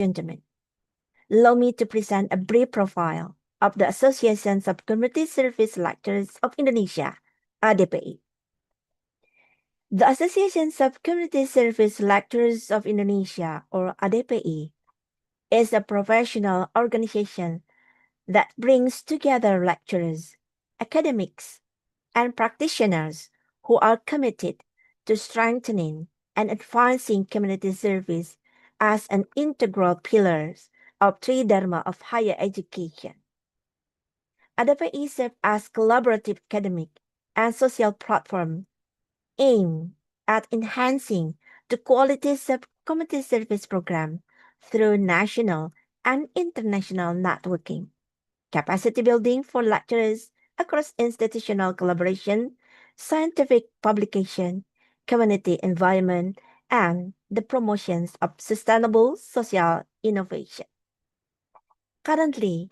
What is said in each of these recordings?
gentlemen, allow me to present a brief profile of the Association of Community Service Lecturers of Indonesia, ADPI. The Association of Community Service Lecturers of Indonesia, or ADPI, is a professional organization that brings together lecturers, academics, and practitioners who are committed to strengthening and advancing community service as an integral pillar of three Dharma of higher education. ADPI serves as collaborative academic and social platform aimed at enhancing the qualities of community service program through national and international networking, capacity building for lecturers across institutional collaboration, scientific publication, community environment, and the promotions of sustainable social innovation. Currently,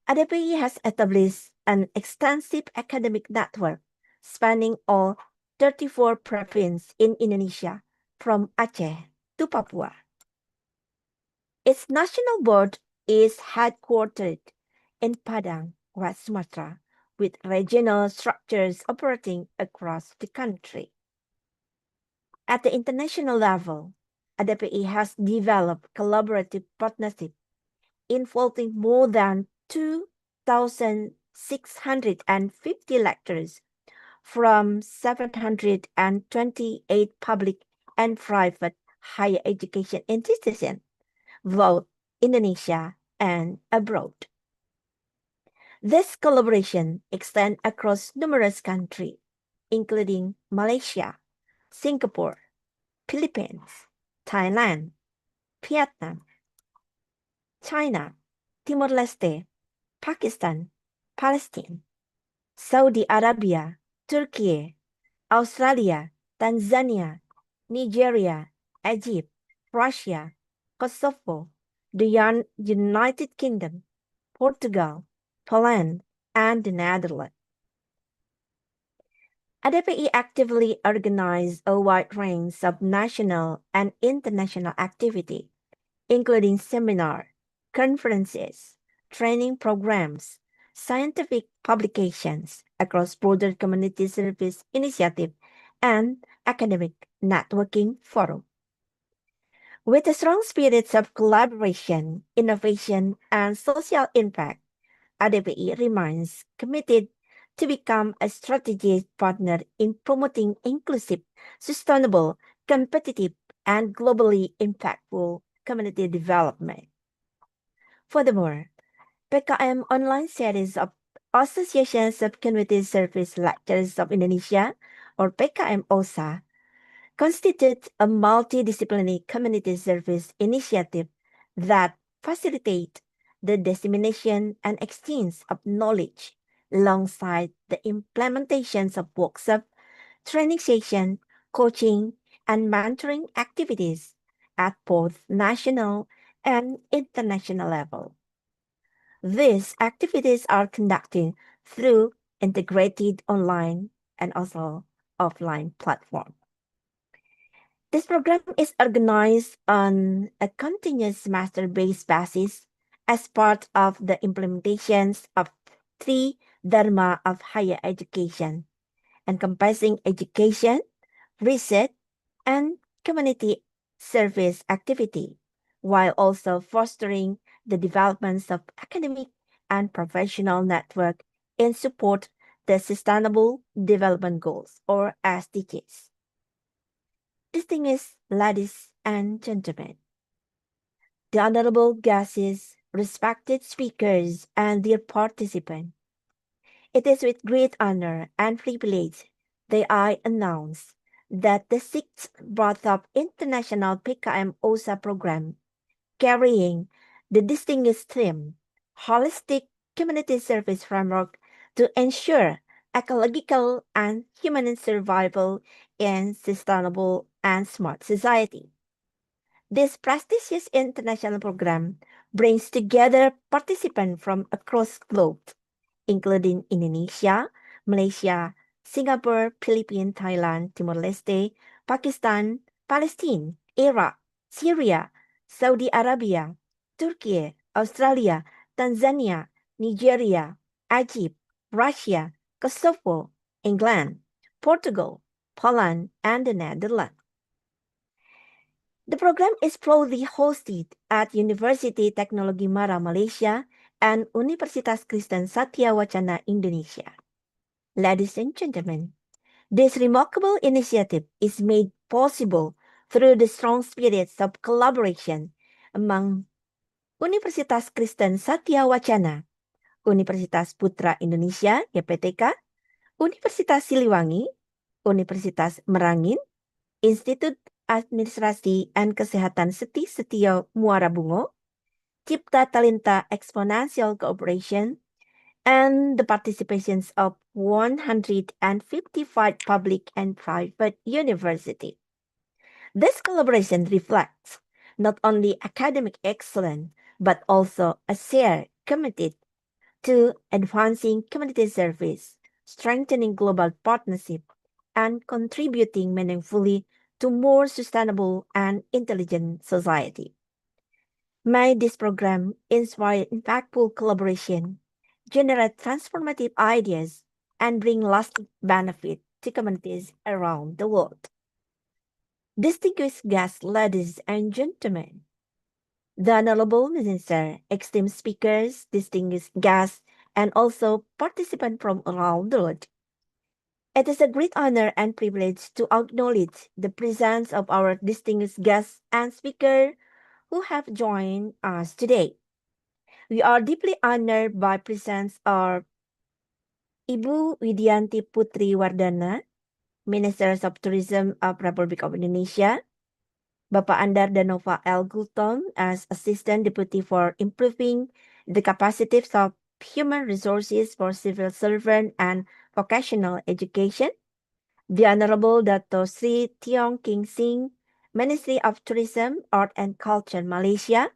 ADPI has established an extensive academic network spanning all 34 provinces in Indonesia, from Aceh to Papua. Its national board is headquartered in Padang, West Sumatra, with regional structures operating across the country. At the international level, ADPI has developed collaborative partnerships involving more than 2,650 lecturers from 728 public and private higher education institutions, both Indonesia and abroad. This collaboration extends across numerous countries, including Malaysia, Singapore, Philippines, Thailand, Vietnam, China, Timor-Leste, Pakistan, Palestine, Saudi Arabia, Turkey, Australia, Tanzania, Nigeria, Egypt, Russia, Kosovo, the United Kingdom, Portugal, Poland, and the Netherlands. ADPI actively organizes a wide range of national and international activity, including seminars, conferences, training programs, scientific publications across broader community service initiatives, and academic networking forum. With a strong spirit of collaboration, innovation, and social impact, ADPI remains committed to become a strategic partner in promoting inclusive, sustainable, competitive, and globally impactful community development. Furthermore, PKM online series of Associations of Community Service Lecturers of Indonesia, or PKM OSA, constitute a multidisciplinary community service initiative that facilitates the dissemination and exchange of knowledge alongside the implementations of workshops, training sessions, coaching, and mentoring activities at both national and international level. These activities are conducted through integrated online and also offline platforms. This program is organized on a continuous semester-based basis as part of the implementations of three Dharma of higher education, encompassing education, research, and community service activity, while also fostering the development of academic and professional network in support the Sustainable Development Goals, or SDGs. Distinguished ladies and gentlemen, the honorable guests, respected speakers, and dear participants, it is with great honor and privilege that I announce that the 6th Birth of International PKM OSA program, carrying the distinguished theme, Holistic Community Service Framework to ensure ecological and human survival in sustainable and smart society. This prestigious international program brings together participants from across the globe, including Indonesia, Malaysia, Singapore, Philippines, Thailand, Timor-Leste, Pakistan, Palestine, Iraq, Syria, Saudi Arabia, Turkey, Australia, Tanzania, Nigeria, Egypt, Russia, Kosovo, England, Portugal, Poland, and the Netherlands. The program is proudly hosted at University Teknologi Mara, Malaysia, and Universitas Kristen Satya Wacana, Indonesia. Ladies and gentlemen, this remarkable initiative is made possible through the strong spirits of collaboration among Universitas Kristen Satya Wacana, Universitas Putra Indonesia (YPTK), Universitas Siliwangi, Universitas Merangin, Institut Administrasi and Kesehatan Seti Setio Muara Bungo, Cipta Talenta Exponential Cooperation, and the participations of 155 public and private universities. This collaboration reflects not only academic excellence, but also a shared commitment to advancing community service, strengthening global partnership, and contributing meaningfully to more sustainable and intelligent society. May this program inspire impactful collaboration, generate transformative ideas, and bring lasting benefit to communities around the world. Distinguished guests, ladies and gentlemen, the Honorable Minister, esteemed speakers, distinguished guests, and also participants from around the world. It is a great honor and privilege to acknowledge the presence of our distinguished guests and speakers who have joined us today. We are deeply honored by presence of Ibu Widianti Putri Wardana, Minister of Tourism of Republic of Indonesia, Bapak Andar Danova L. Gultom as Assistant Deputy for Improving the Capacities of Human Resources for Civil Servant and Vocational Education, the Honorable Dato Sri Tiong King Sing, Ministry of Tourism, Art and Culture, Malaysia,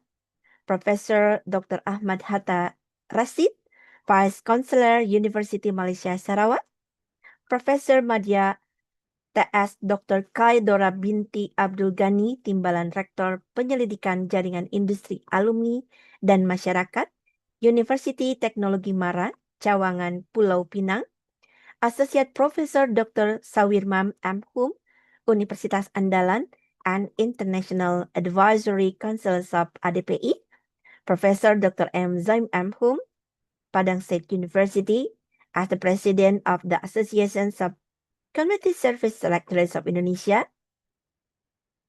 Professor Dr. Ahmad Hatta Rashid, Vice Chancellor, University Malaysia Sarawak, Professor Madya TS Dr. Kai Dora Binti Abdul Ghani, Timbalan Rektor Penyelidikan Jaringan Industri Alumni dan Masyarakat, University Teknologi Mara, Cawangan, Pulau Pinang, Associate Professor Dr. Sawirmam M. Hum, Universitas Andalan and International Advisory Councils of ADPI, Professor Dr. M. Zaim M. Hum, Padang State University, as the President of the Associations of Community Service Lecturers of Indonesia,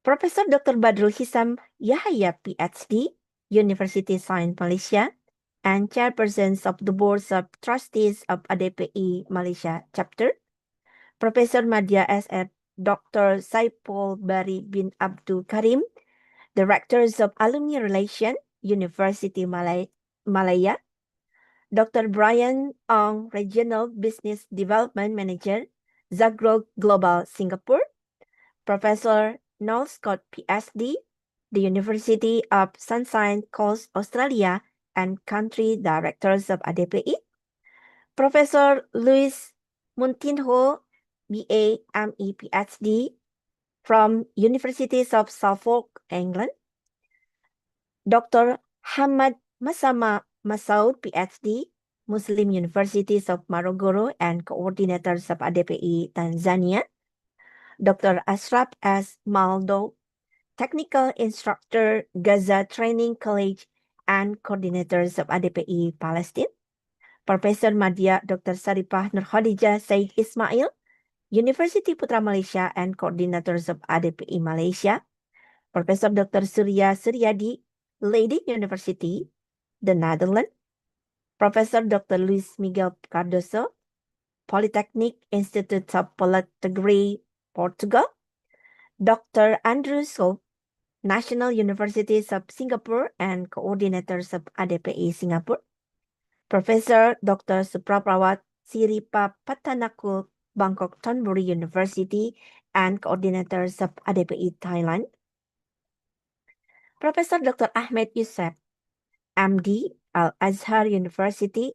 Professor Dr. Badrul Hisam Yahya, PhD, University Science Malaysia, and Chairpersons of the Boards of Trustees of ADPI Malaysia Chapter, Professor Madya S.F. Dr. Saipul Bari bin Abdul Karim, Directors of Alumni Relation, University Malaya, Dr. Brian Ong, Regional Business Development Manager, Zagro Global Singapore, Professor Noel Scott, PhD, the University of Sunshine Coast, Australia, and Country Directors of ADPI, Professor Louis Muntinho, BA, ME, PhD, from Universities of Suffolk, England, Dr. Hamad Masama Masoud, PhD, Muslim Universities of Morogoro and Coordinators of ADPI Tanzania, Dr. Ashraf S. Maldo, Technical Instructor, Gaza Training College and Coordinators of ADPI Palestine, Professor Madya Dr. Saripah Nur Khadijah Said Ismail, University Putra Malaysia and Coordinators of ADPI Malaysia, Professor Dr. Surya Suryadi, Leiden University, the Netherlands, Professor Dr. Luis Miguel Cardoso, Polytechnic Institute of Portugal, Portugal, Dr. Andrew Soap, National Universities of Singapore and Coordinators of ADPI Singapore, Professor Dr. Supraprawat Siripa Patanakul, Bangkok Thonburi University and Coordinators of ADPI Thailand, Professor Dr. Ahmed Youssef, MD, Al-Azhar University,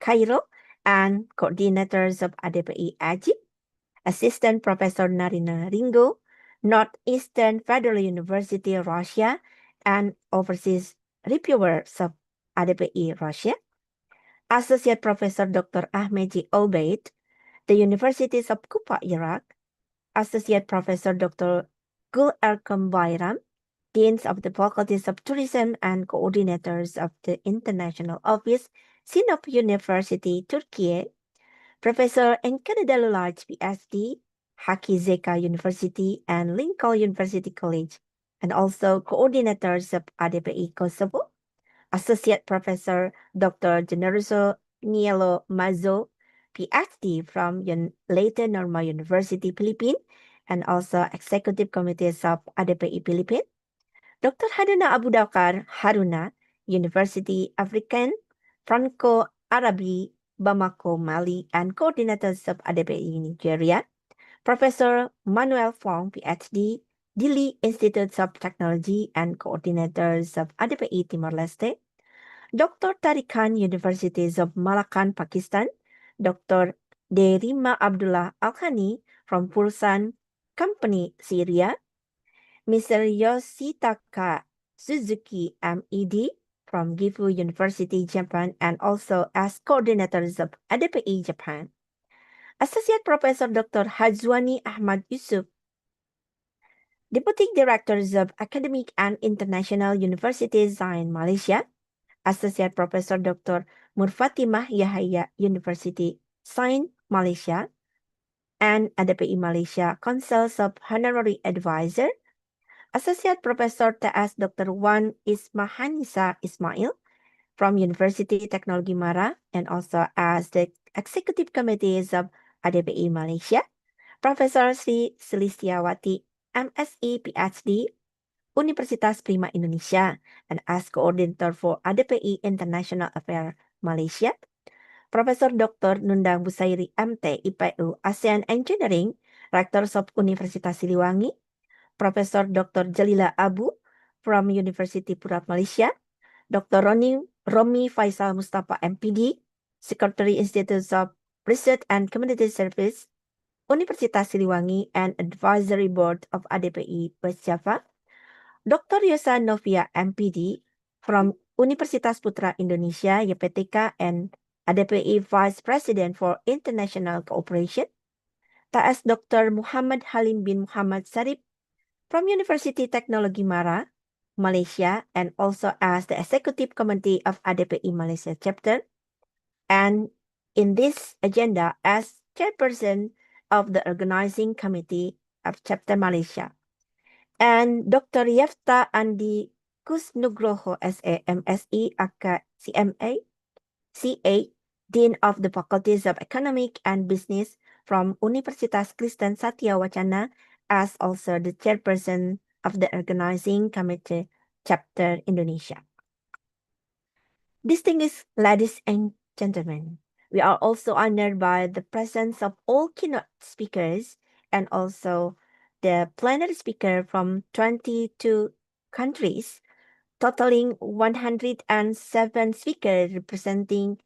Cairo, and Coordinators of ADPI Egypt, Assistant Professor Narina Ringo, Northeastern Federal University, Russia, and Overseas reviewers of ADPI Russia, Associate Professor Dr. Ahmedji Obeid, the Universities of Kufa, Iraq, Associate Professor Dr. Gul Erkam Bayram, Deans of the Faculties of Tourism and Coordinators of the International Office, Sinop University, Turkey, Professor Enker Dalulaj, PhD, Haki Zeka University and Lincoln University College, and also coordinators of ADPI Kosovo, Associate Professor Dr. Generoso Nielo Mazo, PhD from Leyte Norma University, Philippines, and also Executive Committees of ADPI Philippines, Dr. Haruna Abu Bakar Haruna, University African Franco-Arabi, Bamako, Mali, and coordinators of ADPI Nigeria, Professor Manuel Fong, PhD, Dili Institutes of Technology and coordinators of ADPI Timor-Leste, Dr. Tariq Khan, Universities of Malakand, Pakistan, Dr. Derima Abdullah Al-Khani from Pulsan Company, Syria, Mr. Yoshitaka Suzuki, MED, from Gifu University, Japan, and also as coordinators of ADPI Japan. Associate Professor Dr. Hazwani Ahmad Yusuf, Deputy Directors of Academic and International Universities in Malaysia, Associate Professor Dr. Murfatimah Yahya, University, Sain, Malaysia, and ADPI Malaysia Councils of Honorary Advisor, Associate Professor T.S. Dr. Wan Ismahanisa Ismail from University Technology Mara, and also as the Executive Committees of ADPI Malaysia, Professor Sri Selistiawati, MSc PhD, Universitas Prima Indonesia, and as Coordinator for ADPI International Affairs Malaysia, Professor Dr. Nundang Busairi, MT, IPU, ASEAN Engineering, Rectors of Universitas Siliwangi, Professor Dr. Jalila Abu from University Purat Malaysia, Dr. Romi Faisal Mustafa, MPD, Secretary Institute of Research and Community Service, Universitas Siliwangi, and Advisory Board of ADPI West Java, Dr. Yosa Novia, MPD, from Universitas Putra Indonesia, YPTK, and ADPI Vice President for International Cooperation, T.S. Dr. Muhammad Halim bin Muhammad Sarip, from University Technology Mara, Malaysia, and also as the Executive Committee of ADPI Malaysia Chapter, and in this agenda as Chairperson of the Organizing Committee of Chapter Malaysia, and Dr. Yefta Andi Kusnugroho SA, MSE, aka CMA, CA, Dean of the Faculties of Economic and Business from Universitas Kristen Satya Wacana, as also the Chairperson of the Organizing Committee, Chapter Indonesia. Distinguished ladies and gentlemen, we are also honored by the presence of all keynote speakers and also the plenary speaker from 22 countries, totaling 107 speakers representing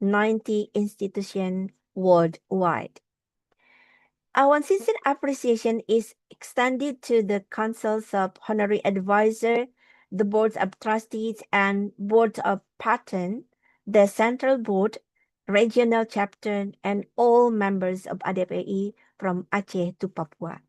90 institutions worldwide. Our sincere appreciation is extended to the Councils of Honorary Advisor, the Boards of Trustees and Board of Patron, the Central Board, Regional Chapter, and all members of ADPI from Aceh to Papua.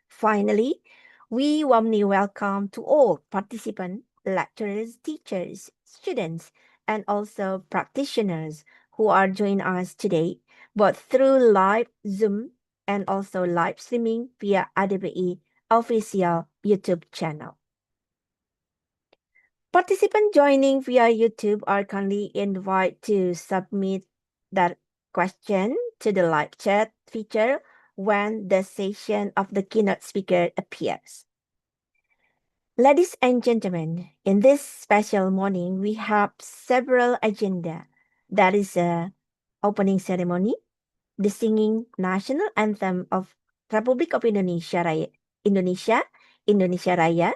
Finally, we warmly welcome to all participants, lecturers, teachers, students, and also practitioners who are joining us today, both through live Zoom and also live streaming via ADPI official YouTube channel. Participants joining via YouTube are kindly invited to submit their question to the live chat feature when the session of the keynote speaker appears. Ladies and gentlemen, in this special morning, we have several agenda. That is a opening ceremony, the singing national anthem of Republic of Indonesia Raya, Indonesia Raya,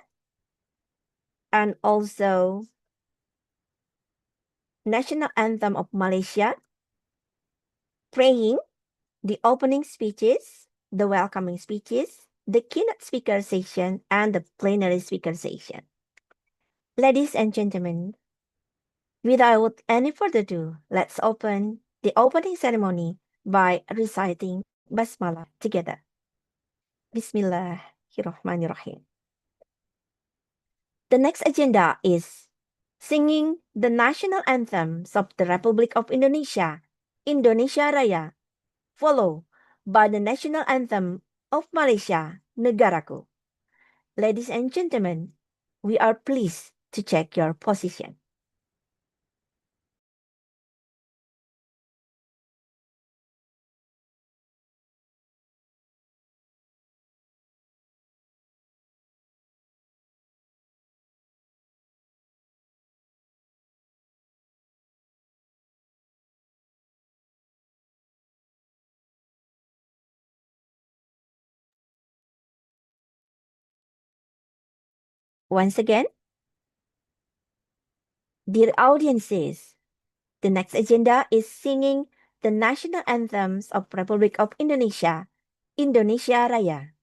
and also national anthem of Malaysia, praying, the opening speeches, the welcoming speeches, the keynote speaker session, and the plenary speaker session. Ladies and gentlemen, without any further ado, let's open the opening ceremony by reciting Basmalah together. Bismillahirrahmanirrahim. The next agenda is singing the national anthems of the Republic of Indonesia, Indonesia Raya, followed by the national anthem of Malaysia, Negaraku. Ladies and gentlemen, we are pleased to check your position. Once again, dear audiences, the next agenda is singing the national anthems of Republic of Indonesia, Indonesia Raya.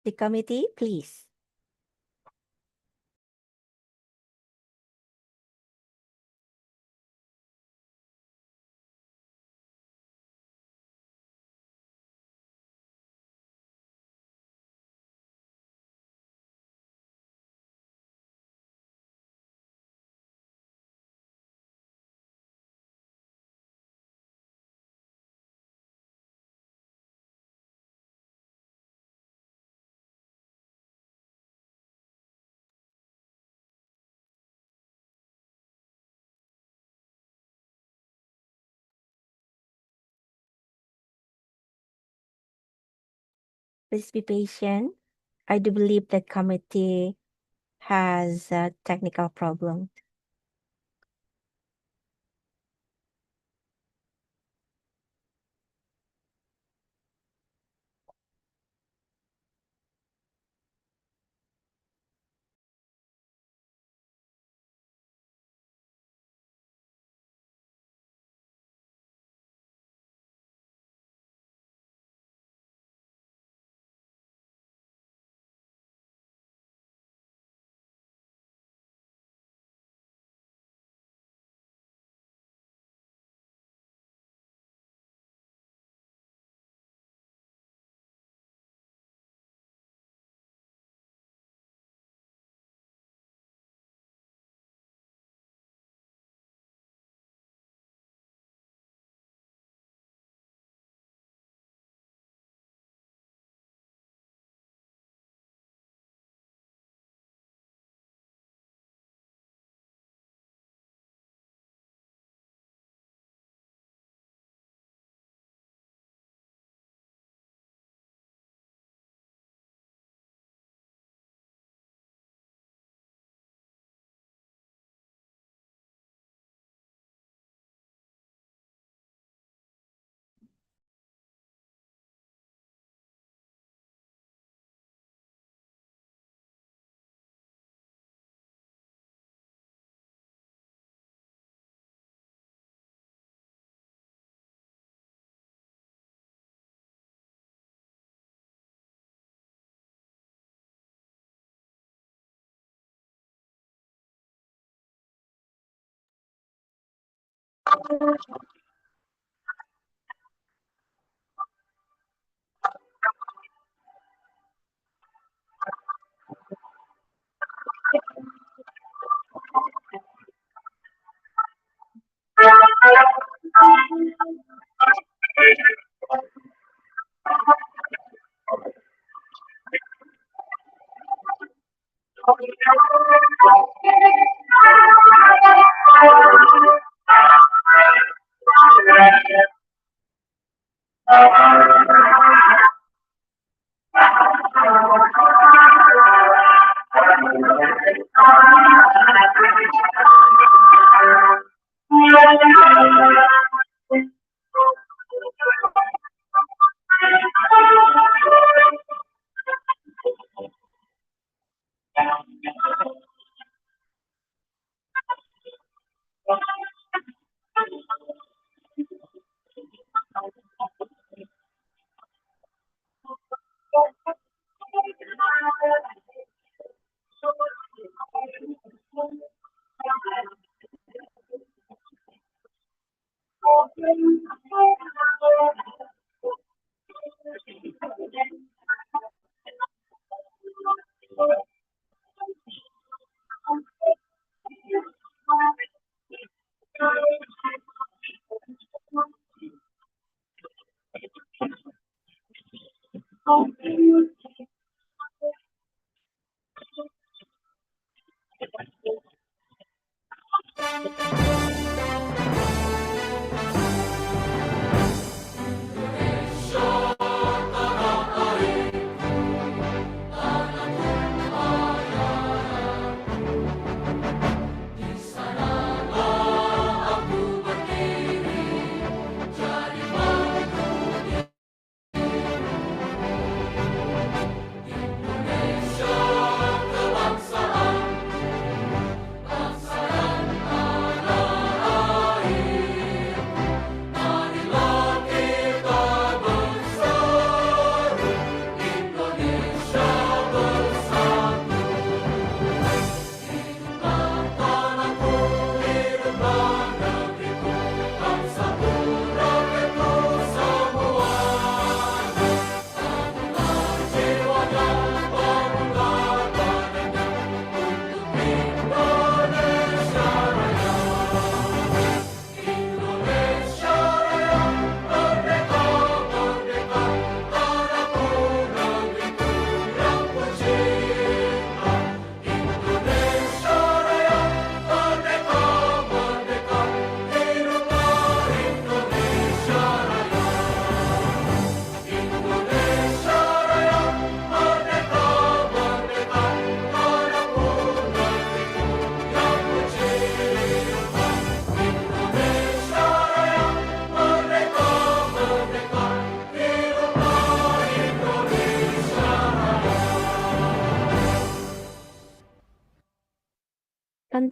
The committee, please. Please be patient. I do believe the committee has a technical problem.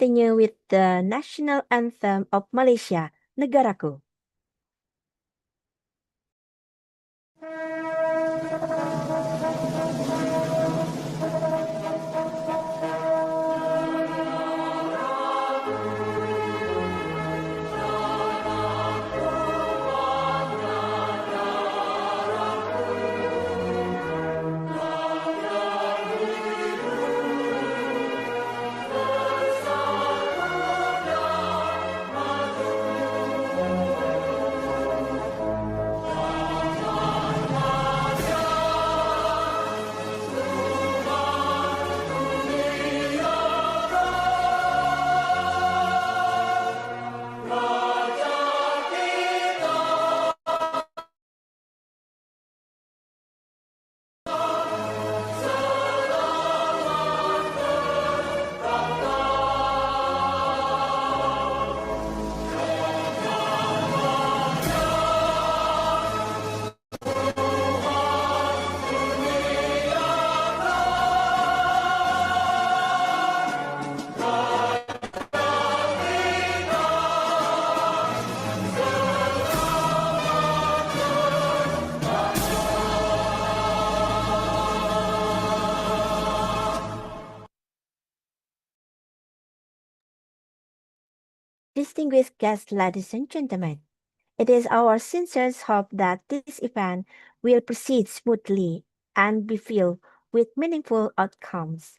Continue with the national anthem of Malaysia, Negaraku. Distinguished guests, ladies and gentlemen, it is our sincere hope that this event will proceed smoothly and be filled with meaningful outcomes.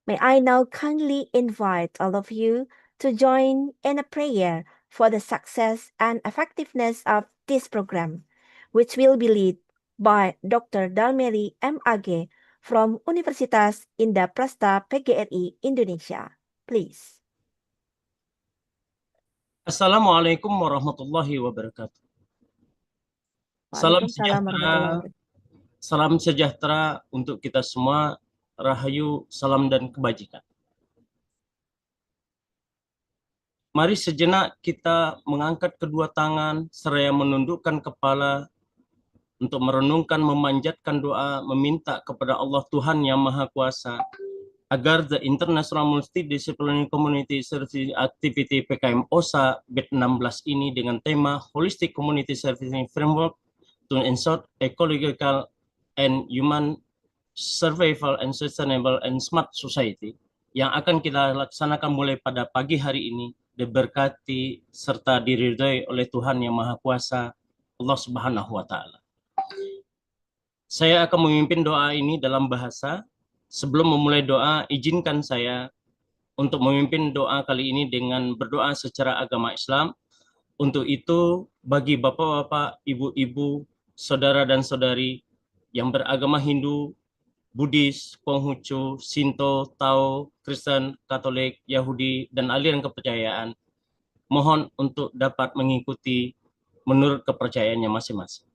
May I now kindly invite all of you to join in a prayer for the success and effectiveness of this program, which will be led by Dr. Dalmeri MAG from Universitas Indah PGRI Indonesia. Please. Assalamualaikum warahmatullahi wabarakatuh. Salam Waalaikumsalam warahmatullahi sejahtera, wabarakatuh. salam sejahtera untuk kita semua. Rahayu, salam dan kebajikan. Mari sejenak kita mengangkat kedua tangan seraya menundukkan kepala untuk merenungkan, memanjatkan doa, meminta kepada Allah Tuhan Yang Maha Kuasa agar the International Multidisciplinary Community Service Activity PKM OSA BID16 ini dengan tema Holistic Community Servicing Framework to ensure ecological and human survival and sustainable and smart society yang akan kita laksanakan mulai pada pagi hari ini diberkati, serta diridhoi oleh Tuhan Yang Maha Kuasa, Allah Subhanahu wa Ta'ala. Saya akan memimpin doa ini dalam bahasa. Sebelum memulai doa, izinkan saya untuk memimpin doa kali ini dengan berdoa secara agama Islam. Untuk itu, bagi bapak-bapak, ibu-ibu, saudara dan saudari yang beragama Hindu, Buddhis, Konghucu, Sinto, Tao, Kristen, Katolik, Yahudi, dan aliran kepercayaan, mohon untuk dapat mengikuti menurut kepercayaannya masing-masing.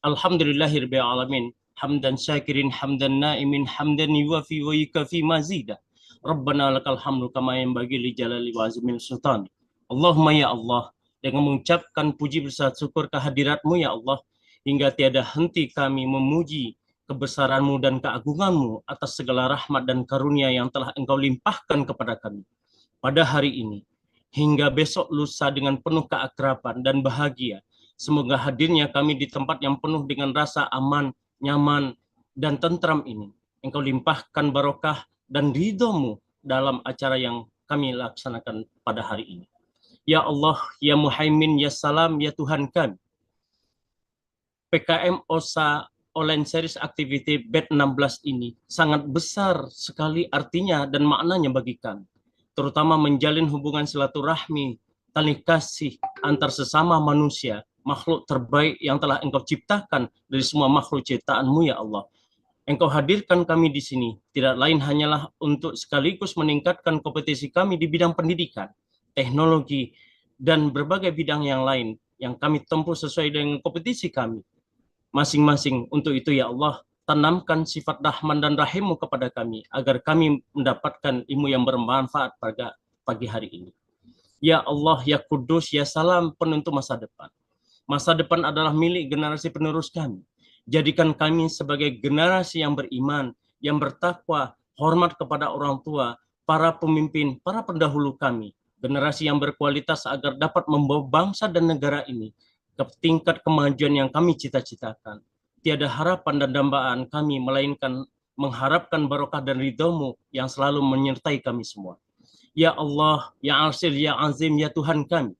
Alhamdulillahirabbil alamin, hamdan syakirin, hamdan naimin, hamdan yuwafi wa yukafi mazida. Rabbana lakal hamdu kama yanbaghi li jalali wa azimil sultan. Allahumma ya Allah, dengan mengucapkan puji bersama syukur kehadiratmu ya Allah, hingga tiada henti kami memuji kebesaranmu dan keagunganmu atas segala rahmat dan karunia yang telah engkau limpahkan kepada kami pada hari ini, hingga besok lusa dengan penuh keakraban dan bahagia. Semoga hadirnya kami di tempat yang penuh dengan rasa aman, nyaman, dan tentram ini. Engkau limpahkan barokah dan ridho-Mu dalam acara yang kami laksanakan pada hari ini. Ya Allah, Ya Muhaimin, Ya Salam, Ya Tuhan kami. PKM OSA Online Series Activity BET 16 ini sangat besar sekali artinya dan maknanya bagi kami. Terutama menjalin hubungan silaturahmi, tali kasih antar sesama manusia, makhluk terbaik yang telah Engkau ciptakan dari semua makhluk ciptaan-Mu ya Allah. Engkau hadirkan kami di sini, tidak lain hanyalah untuk sekaligus meningkatkan kompetisi kami di bidang pendidikan, teknologi, dan berbagai bidang yang lain yang kami tempuh sesuai dengan kompetisi kami masing-masing. Untuk itu ya Allah, tanamkan sifat rahman dan rahim-Mu kepada kami, agar kami mendapatkan ilmu yang bermanfaat pada pagi hari ini. Ya Allah, Ya Kudus, Ya Salam, penentu masa depan. Masa depan adalah milik generasi penerus kami. Jadikan kami sebagai generasi yang beriman, yang bertakwa, hormat kepada orang tua, para pemimpin, para pendahulu kami. Generasi yang berkualitas agar dapat membawa bangsa dan negara ini ke tingkat kemajuan yang kami cita-citakan. Tiada harapan dan dambaan kami, melainkan mengharapkan barokah dan ridho-Mu yang selalu menyertai kami semua. Ya Allah, Ya Arsir, Ya Azim, Ya Tuhan kami,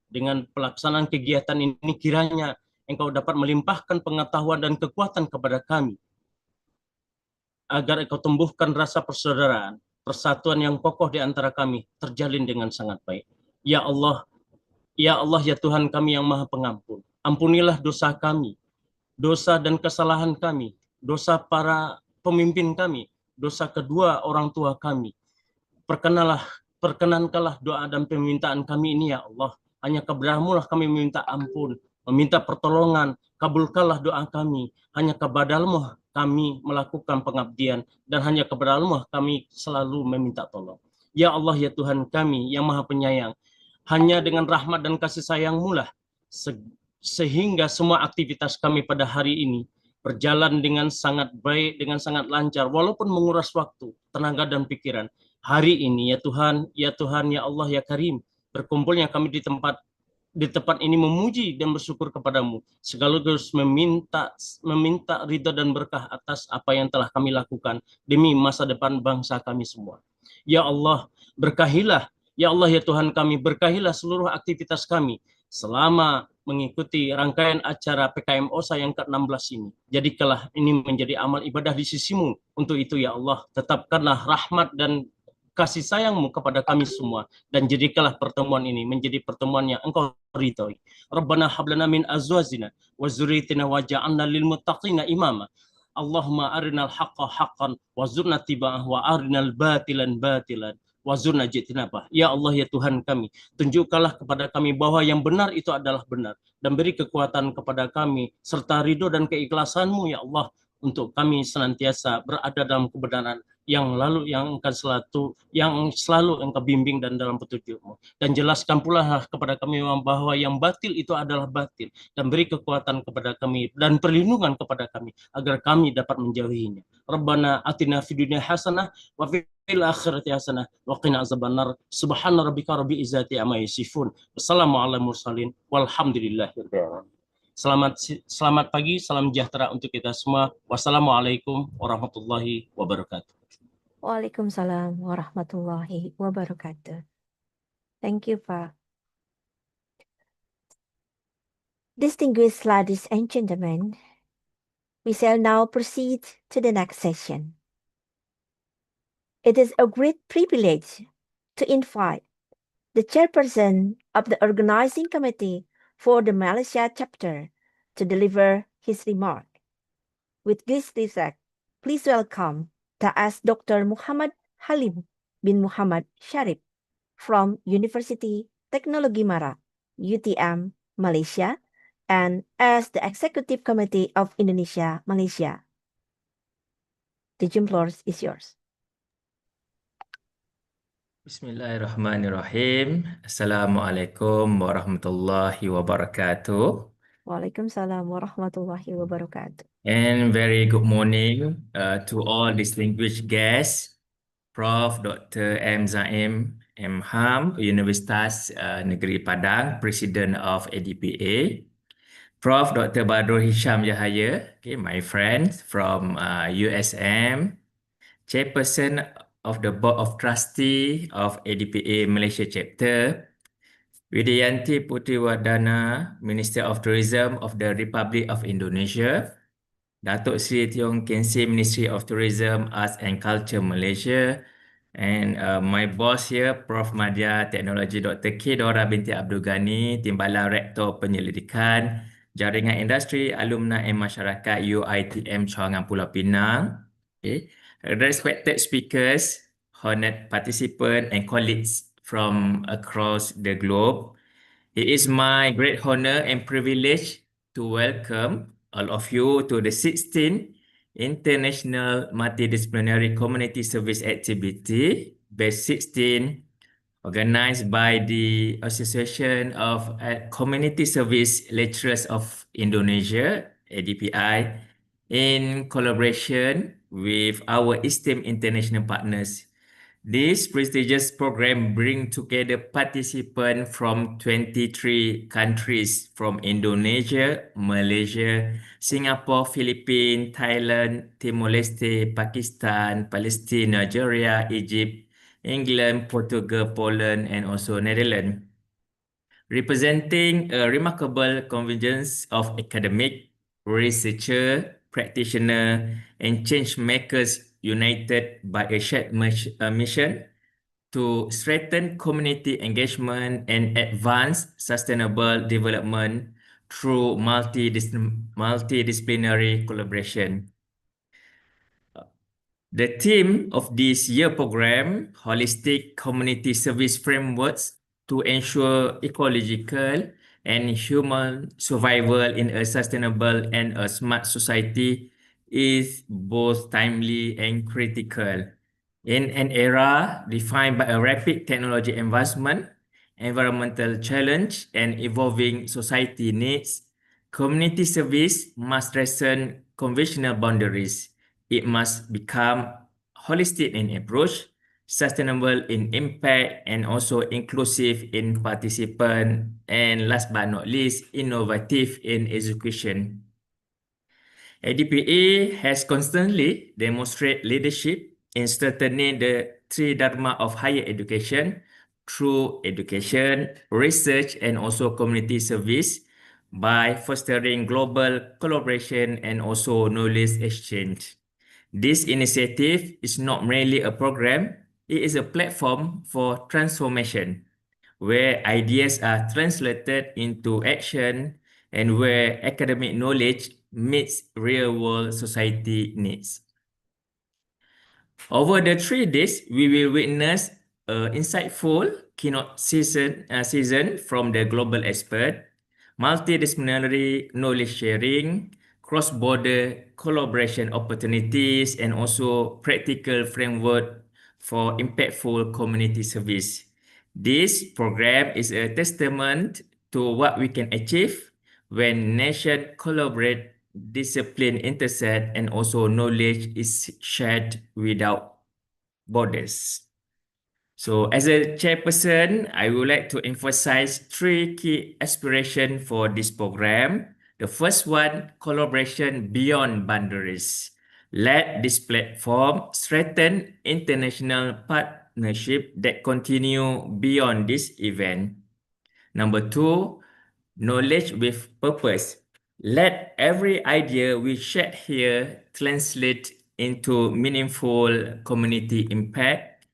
dengan pelaksanaan kegiatan ini kiranya Engkau dapat melimpahkan pengetahuan dan kekuatan kepada kami, agar Engkau tumbuhkan rasa persaudaraan, persatuan yang kokoh di antara kami terjalin dengan sangat baik. Ya Allah, Ya Allah, Ya Tuhan kami yang Maha Pengampun, ampunilah dosa kami, dosa dan kesalahan kami, dosa para pemimpin kami, dosa kedua orang tua kami. Perkenankanlah doa dan permintaan kami ini ya Allah. Hanya kepada-Mu lah kami meminta ampun, meminta pertolongan. Kabulkanlah doa kami. Hanya kepada-Mu kami melakukan pengabdian, dan hanya kepada-Mu kami selalu meminta tolong. Ya Allah, Ya Tuhan kami yang Maha Penyayang, hanya dengan rahmat dan kasih sayang-Mu lah sehingga semua aktivitas kami pada hari ini berjalan dengan sangat baik, dengan sangat lancar, walaupun menguras waktu, tenaga, dan pikiran. Hari ini ya Tuhan, Ya Allah, Ya Karim, berkumpulnya kami di tempat ini memuji dan bersyukur kepada-Mu, sekaligus meminta ridha dan berkah atas apa yang telah kami lakukan demi masa depan bangsa kami semua. Ya Allah, berkahilah, Ya Allah, Ya Tuhan kami, berkahilah seluruh aktivitas kami selama mengikuti rangkaian acara PKM OSA yang ke-16 ini. Jadikanlah ini menjadi amal ibadah di sisi-Mu. Untuk itu ya Allah, tetapkanlah rahmat dan kasih sayang-Mu kepada kami semua, dan jadikanlah pertemuan ini menjadi pertemuan yang Engkau ridhoi. Rabbana hablana min azwajina wa dzurriyyatina waj'alna lil muttaqina imama. Allahumma arinal haqqa haqqan wazurna tiba'ah wa arinal batilan batilan wazurna jitinabah. Ya Allah, Ya Tuhan kami, tunjukkanlah kepada kami bahwa yang benar itu adalah benar, dan beri kekuatan kepada kami serta ridho dan keikhlasan-Mu ya Allah, untuk kami senantiasa berada dalam kebenaran yang selalu Engkau bimbing dan dalam petunjuk-Mu. Dan jelaskan pula kepada kami bahwa yang batil itu adalah batil, dan beri kekuatan kepada kami dan perlindungan kepada kami agar kami dapat menjauhinya. Rabbana atina fid dunya hasanah wa fil akhirati hasanah wa qina azabannar. Subhana rabbika rabbil izzati amma yasifun. Wassalamualaikum warahmatullahi wabarakatuh. Walhamdulillahirabbil alamin. Selamat pagi, salam sejahtera untuk kita semua. Wassalamualaikum warahmatullahi wabarakatuh. Waalaikumsalam warahmatullahi wabarakatuh. Thank you, Pa. Distinguished ladies and gentlemen, we shall now proceed to the next session. It is a great privilege to invite the chairperson of the organizing committee for the Malaysia chapter to deliver his remark. With this respect, please welcome Ta'as Dr. Muhammad Halim bin Muhammad Sharif from University Teknologi Mara, UTM, Malaysia, and as the Executive Committee of Indonesia, Malaysia. The gym floor is yours. Bismillahirrahmanirrahim. Assalamualaikum warahmatullahi wabarakatuh. Waalaikumsalam warahmatullahi wabarakatuh. And very good morning to all distinguished guests, Prof. Dr. M. Zaim M. Ham, Universitas Negeri Padang, President of ADPI. Prof. Dr. Badrul Hisham Yahaya, okay, my friend from USM, Chairperson of the Board of Trustee of ADPI Malaysia Chapter, Widianti Putriwardana, Minister of Tourism of the Republic of Indonesia, Datuk Sri Tiong Kensi, Ministry of Tourism, Arts and Culture Malaysia, and my boss here, Prof. Madya Teknologi Dr. K. Dora binti Abdul Ghani, Timbalan Rektor Penyelidikan, Jaringan Industri, Alumni and Masyarakat UiTM Cawangan Pulau Pinang. Okay. Respected speakers, honored participants and colleagues from across the globe, it is my great honor and privilege to welcome all of you to the 16th International Multidisciplinary Community Service Activity, Batch 16, organized by the Association of Community Service Lecturers of Indonesia, ADPI, in collaboration with our esteemed international partners. This prestigious program brings together participants from 23 countries from Indonesia, Malaysia, Singapore, Philippines, Thailand, Timor-Leste, Pakistan, Palestine, Nigeria, Egypt, England, Portugal, Poland, and also Netherlands, representing a remarkable convergence of academic, researcher, practitioner, and change makers united by a shared mission to strengthen community engagement and advance sustainable development through multidisciplinary collaboration. The theme of this year program, Holistic Community Service Frameworks to ensure ecological and human survival in a sustainable and a smart society, is both timely and critical. In an era defined by a rapid technology advancement, environmental challenge, and evolving society needs, community service must transcend conventional boundaries. It must become holistic in approach, sustainable in impact, and also inclusive in participant, and last but not least, innovative in execution. ADPI has constantly demonstrated leadership in strengthening the three Dharma of higher education through education, research, and also community service by fostering global collaboration and also knowledge exchange. This initiative is not merely a program, it is a platform for transformation, where ideas are translated into action and where academic knowledge meets real-world society needs. Over the 3 days, we will witness an insightful keynote season from the global expert, multidisciplinary knowledge sharing, cross-border collaboration opportunities, and also practical framework for impactful community service. This program is a testament to what we can achieve when nations collaborate, discipline intersect, and also knowledge is shared without borders. So as a chairperson, I would like to emphasize 3 key aspirations for this program. The first one, collaboration beyond boundaries. Let this platform strengthen international partnership that continue beyond this event. Number two, knowledge with purpose. Let every idea we share here translate into meaningful community impact.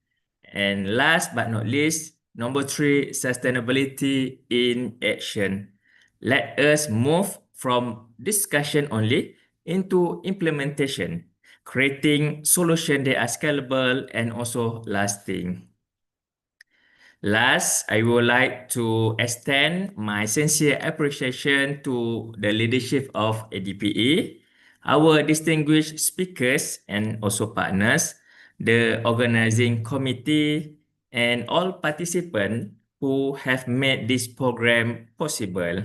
And last but not least, number three, sustainability in action. Let us move from discussion only into implementation, creating solutions that are scalable and also lasting. Last, I would like to extend my sincere appreciation to the leadership of ADPE, our distinguished speakers and also partners, the organizing committee, and all participants who have made this program possible.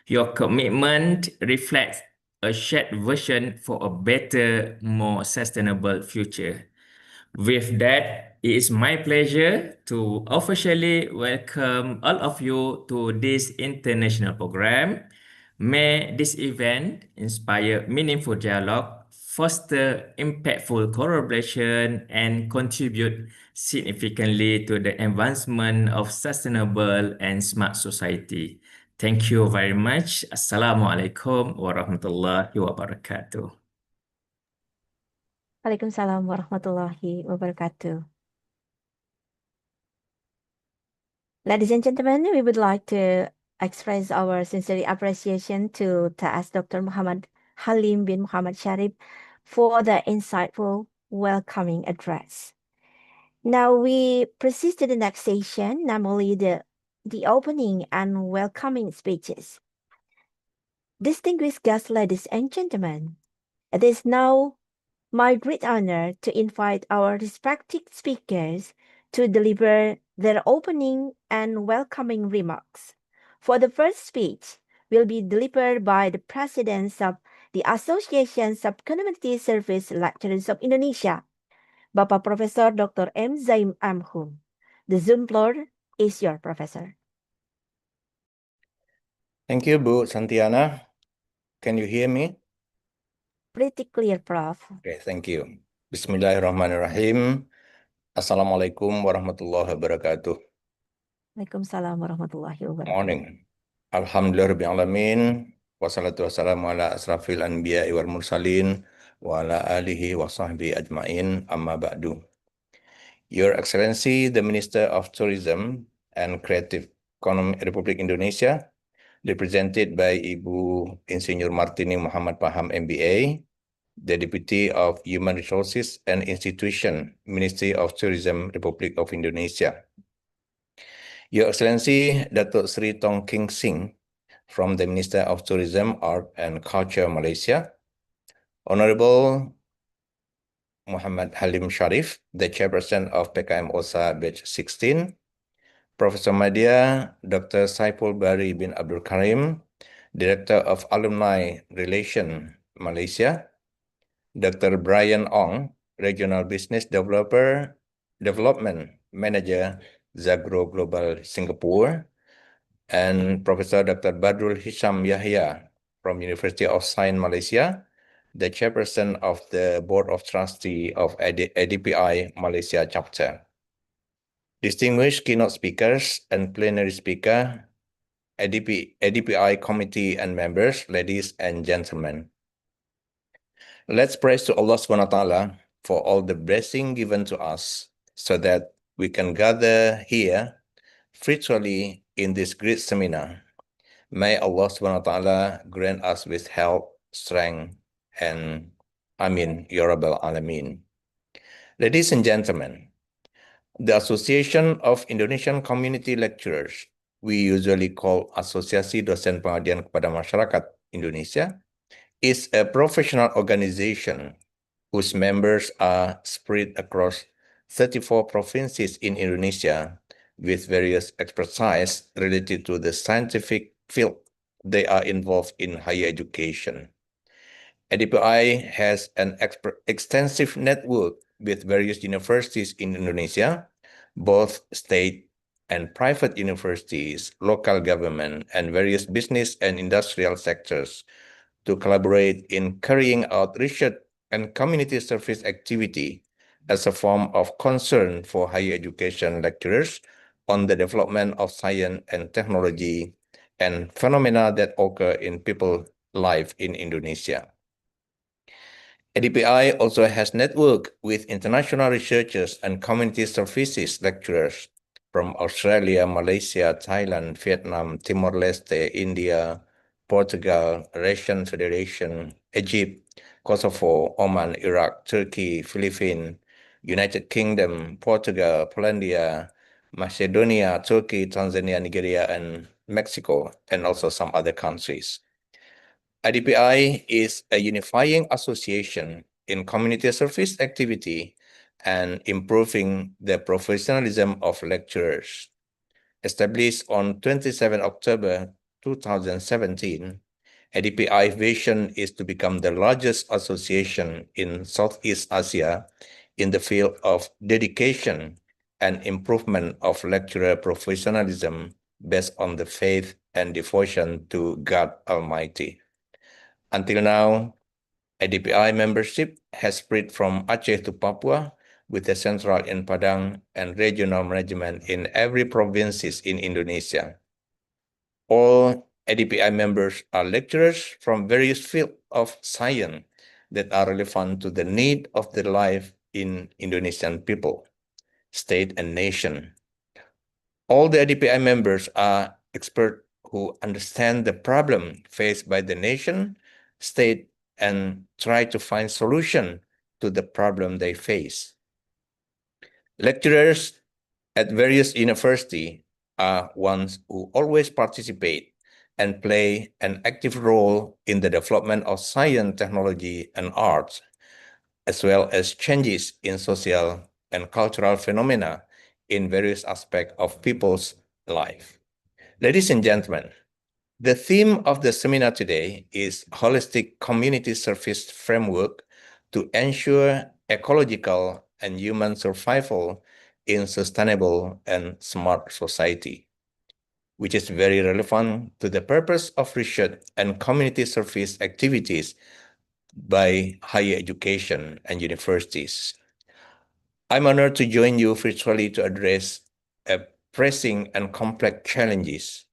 Your commitment reflects a shared vision for a better, more sustainable future. With that, it is my pleasure to officially welcome all of you to this international program. May this event inspire meaningful dialogue, foster impactful collaboration, and contribute significantly to the advancement of sustainable and smart society. Thank you very much. Assalamualaikum warahmatullahi wabarakatuh. Waalaikumsalam warahmatullahi wabarakatuh. Ladies and gentlemen, we would like to express our sincere appreciation to TAS Dr. Muhammad Halim bin Muhammad Sharif for the insightful welcoming address. Now we proceed to the next session, namely the opening and welcoming speeches. Distinguished guests, ladies and gentlemen, it is now my great honor to invite our respected speakers to deliver their opening and welcoming remarks. For the first speech will be delivered by the President of the Association of Community Service Lecturers of Indonesia, Bapak Profesor Dr. M. Zaim Amhum. The Zoom floor is your Professor. Thank you, Bu Santiana. Can you hear me? Pretty clear, Prof. Okay, thank you. Bismillahirrahmanirrahim. Assalamualaikum warahmatullahi wabarakatuh. Waalaikumsalam warahmatullahi wabarakatuh. Morning. Alhamdulillah rabbil alamin. Wassalatu wassalamu ala asrafil anbiya'i wal mursalin wa ala alihi wa sahbihi ajma'in amma ba'du. Your Excellency, the Minister of Tourism and Creative Economy Republik Indonesia, represented by Ibu Insinyur Martini Muhammad Paham MBA, the Deputy of Human Resources and Institution, Ministry of Tourism, Republic of Indonesia. Your Excellency, Datuk Sri Tong King Sing, from the Minister of Tourism, Art and Culture, Malaysia. Honorable Muhammad Halim Sharif, the Chairperson of PKM OSA Batch 16. Professor Madya, Dr. Saiful Bari bin Abdul Karim, Director of Alumni Relation, Malaysia. Dr. Brian Ong, Regional Business Development Manager, Zagro Global Singapore. And Professor Dr. Badrul Hisham Yahya from University of Science, Malaysia, the Chairperson of the Board of Trustees of ADPI Malaysia Chapter. Distinguished keynote speakers and plenary speaker, ADPI committee and members, ladies and gentlemen. Let's praise to Allah SWT for all the blessing given to us so that we can gather here virtually in this great seminar. May Allah SWT grant us with health, strength, and Amin, Ya Rabbal Alameen. Ladies and gentlemen, the Association of Indonesian Community Lecturers, we usually call Asosiasi Dosen Pengabdian kepada Masyarakat Indonesia, is a professional organization whose members are spread across 34 provinces in Indonesia with various expertise related to the scientific field they are involved in higher education. ADPI has an extensive network with various universities in Indonesia, both state and private universities, local government, and various business and industrial sectors to collaborate in carrying out research and community service activity as a form of concern for higher education lecturers on the development of science and technology and phenomena that occur in people's life in Indonesia. ADPI also has networked with international researchers and community services lecturers from Australia, Malaysia, Thailand, Vietnam, Timor-Leste, India, Portugal, Russian Federation, Egypt, Kosovo, Oman, Iraq, Turkey, Philippines, United Kingdom, Portugal, Poland, Macedonia, Turkey, Tanzania, Nigeria, and Mexico, and also some other countries. ADPI is a unifying association in community service activity and improving the professionalism of lecturers. Established on 27 October 2017, ADPI vision is to become the largest association in Southeast Asia in the field of dedication and improvement of lecturer professionalism based on the faith and devotion to God Almighty. Until now, ADPI membership has spread from Aceh to Papua, with a central in Padang and regional management in every provinces in Indonesia. All ADPI members are lecturers from various fields of science that are relevant to the need of the life in Indonesian people, state, and nation. All the ADPI members are experts who understand the problem faced by the nation, state, and try to find solution to the problem they face. Lecturers at various universities are ones who always participate and play an active role in the development of science, technology, and arts, as well as changes in social and cultural phenomena in various aspects of people's life. Ladies and gentlemen, the theme of the seminar today is Holistic Community Service Framework to ensure ecological and human survival in sustainable and smart society, which is very relevant to the purpose of research and community service activities by higher education and universities. I'm honored to join you virtually to address a pressing and complex challenges,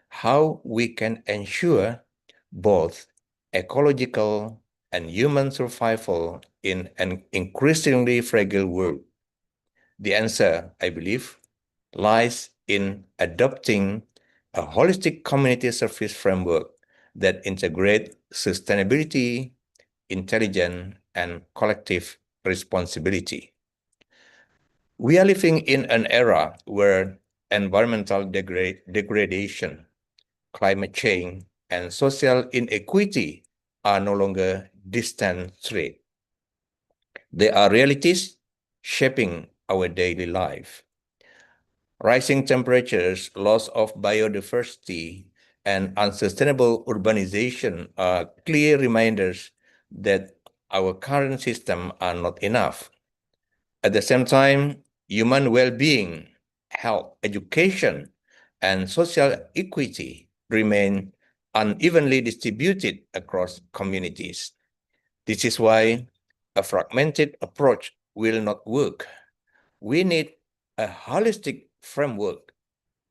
how we can ensure both ecological and human survival in an increasingly fragile world. The answer, I believe, lies in adopting a holistic community service framework that integrates sustainability, intelligence, and collective responsibility. We are living in an era where environmental degradation, climate change, and social inequity are no longer distant threats. They are realities shaping our daily life. Rising temperatures, loss of biodiversity, and unsustainable urbanization are clear reminders that our current systems are not enough. At the same time, human well-being, health, education, and social equity remain unevenly distributed across communities. This is why a fragmented approach will not work. We need a holistic framework,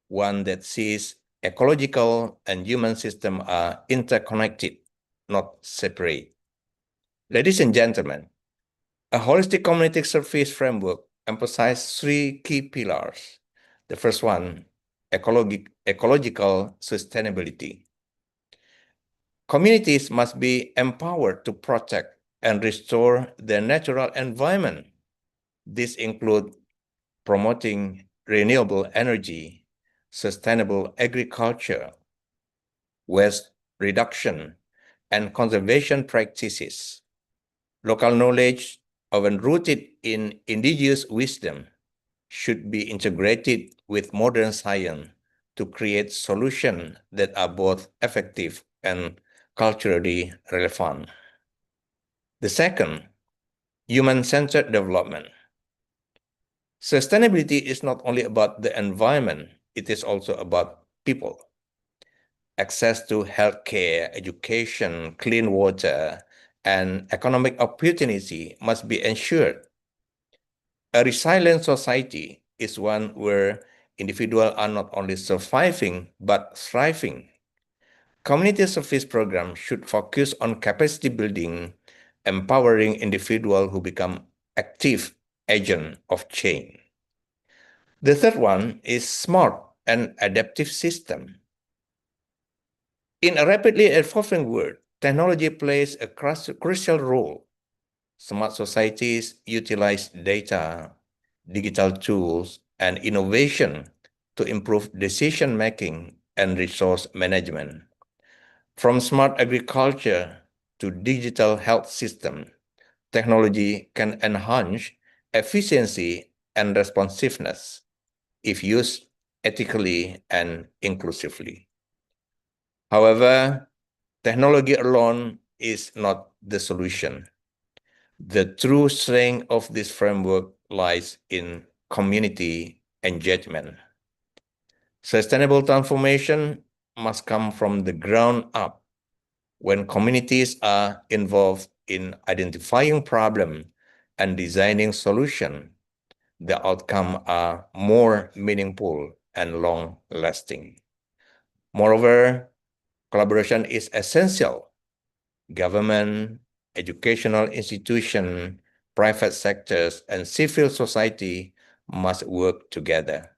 one that sees ecological and human systems are interconnected, not separate. Ladies and gentlemen, a holistic community service framework emphasizes three key pillars. The first one, ecological sustainability. Communities must be empowered to protect and restore their natural environment. This includes promoting renewable energy, sustainable agriculture, waste reduction, and conservation practices. Local knowledge, often rooted in indigenous wisdom, should be integrated with modern science to create solutions that are both effective and culturally relevant. The second, human-centered development. Sustainability is not only about the environment, it is also about people. Access to healthcare, education, clean water, and economic opportunity must be ensured. A resilient society is one where individuals are not only surviving but thriving. Community service programs should focus on capacity building, empowering individuals who become active agents of change. The third one is smart and adaptive system. In a rapidly evolving world, technology plays a crucial role. Smart societies utilize data, digital tools, and innovation to improve decision-making and resource management. From smart agriculture to digital health system, technology can enhance efficiency and responsiveness if used ethically and inclusively. However, technology alone is not the solution. The true strength of this framework lies in community engagement. Sustainable transformation must come from the ground up. When communities are involved in identifying problems and designing solutions, the outcomes are more meaningful and long-lasting. Moreover, collaboration is essential. Government, educational institutions, private sectors, and civil society must work together.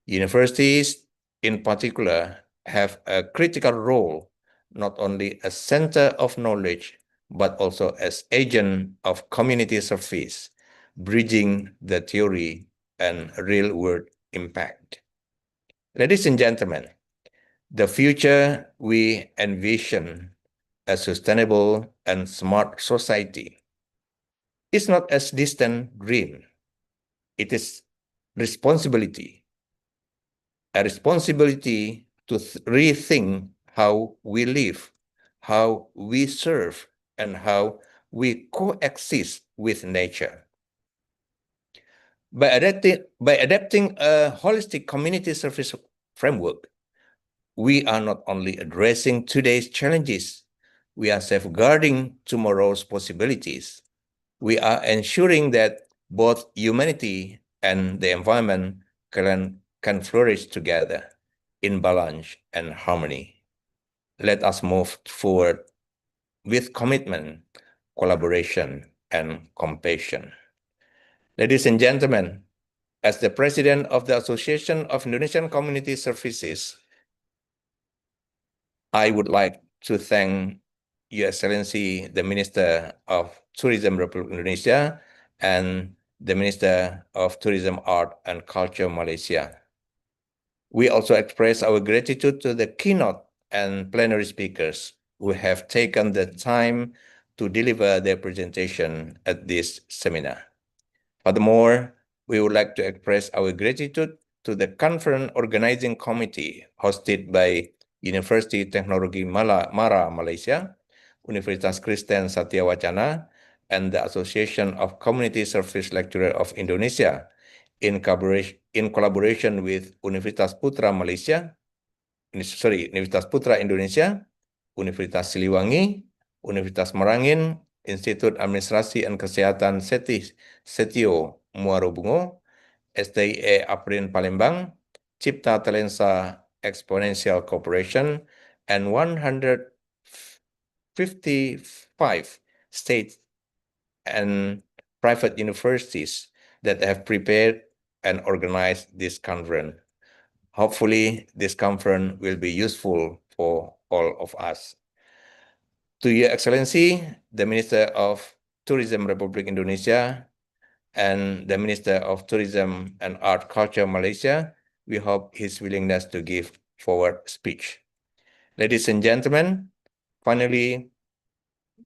Universities, in particular, have a critical role, not only as center of knowledge, but also as agent of community service, bridging the theory and real-world impact. Ladies and gentlemen, the future we envision, a sustainable and smart society, is not a distant dream. It is responsibility, a responsibility to rethink how we live, how we serve, and how we coexist with nature. By adapting a holistic community service framework, we are not only addressing today's challenges, we are safeguarding tomorrow's possibilities. We are ensuring that both humanity and the environment can flourish together in balance and harmony. Let us move forward with commitment, collaboration, and compassion. Ladies and gentlemen, as the President of the Association of Indonesian Community Services, I would like to thank Your Excellency, the Minister of Tourism Republic Indonesia, and the Minister of Tourism, Art, and Culture, Malaysia. We also express our gratitude to the keynote and plenary speakers who have taken the time to deliver their presentation at this seminar. Furthermore, we would like to express our gratitude to the conference organizing committee hosted by University Teknologi Mara, Malaysia, Universitas Kristen Satya Wacana, and the Association of Community Service Lecturers of Indonesia, in collaboration with Universitas Putra Indonesia, Universitas Siliwangi, Universitas Merangin, Institut Administrasi dan Kesehatan Setio Muarobungo, STIE Aprin Palembang, Cipta Talensa Exponential Corporation, and 155 state and private universities that have prepared and organized this conference. Hopefully, this conference will be useful for all of us. To Your Excellency, the Minister of Tourism Republic Indonesia and the Minister of Tourism and Art Culture Malaysia, we hope his willingness to give forward speech. Ladies and gentlemen, finally,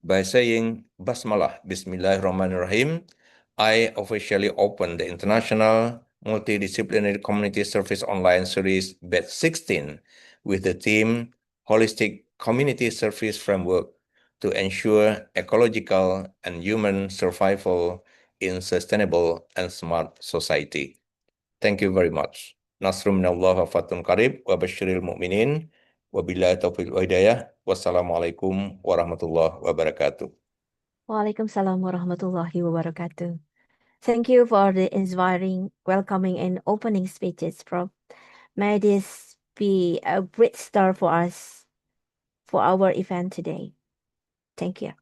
by saying Basmalah, Bismillahirrahmanirrahim, I officially open the International Multidisciplinary Community Service Online Series Batch 16 with the theme Holistic Community Service Framework to ensure ecological and human survival in sustainable and smart society. Thank you very much. Nasrum minallah wa fatun qarib wa basyiril mu'minin wa billahi taufiq wa hidayah. Wassalamualaikum warahmatullahi wabarakatuh. Waalaikumsalam warahmatullahi wabarakatuh. Thank you for the inspiring, welcoming, and opening speeches, Prof. May this be a great start for us for our event today. Thank you.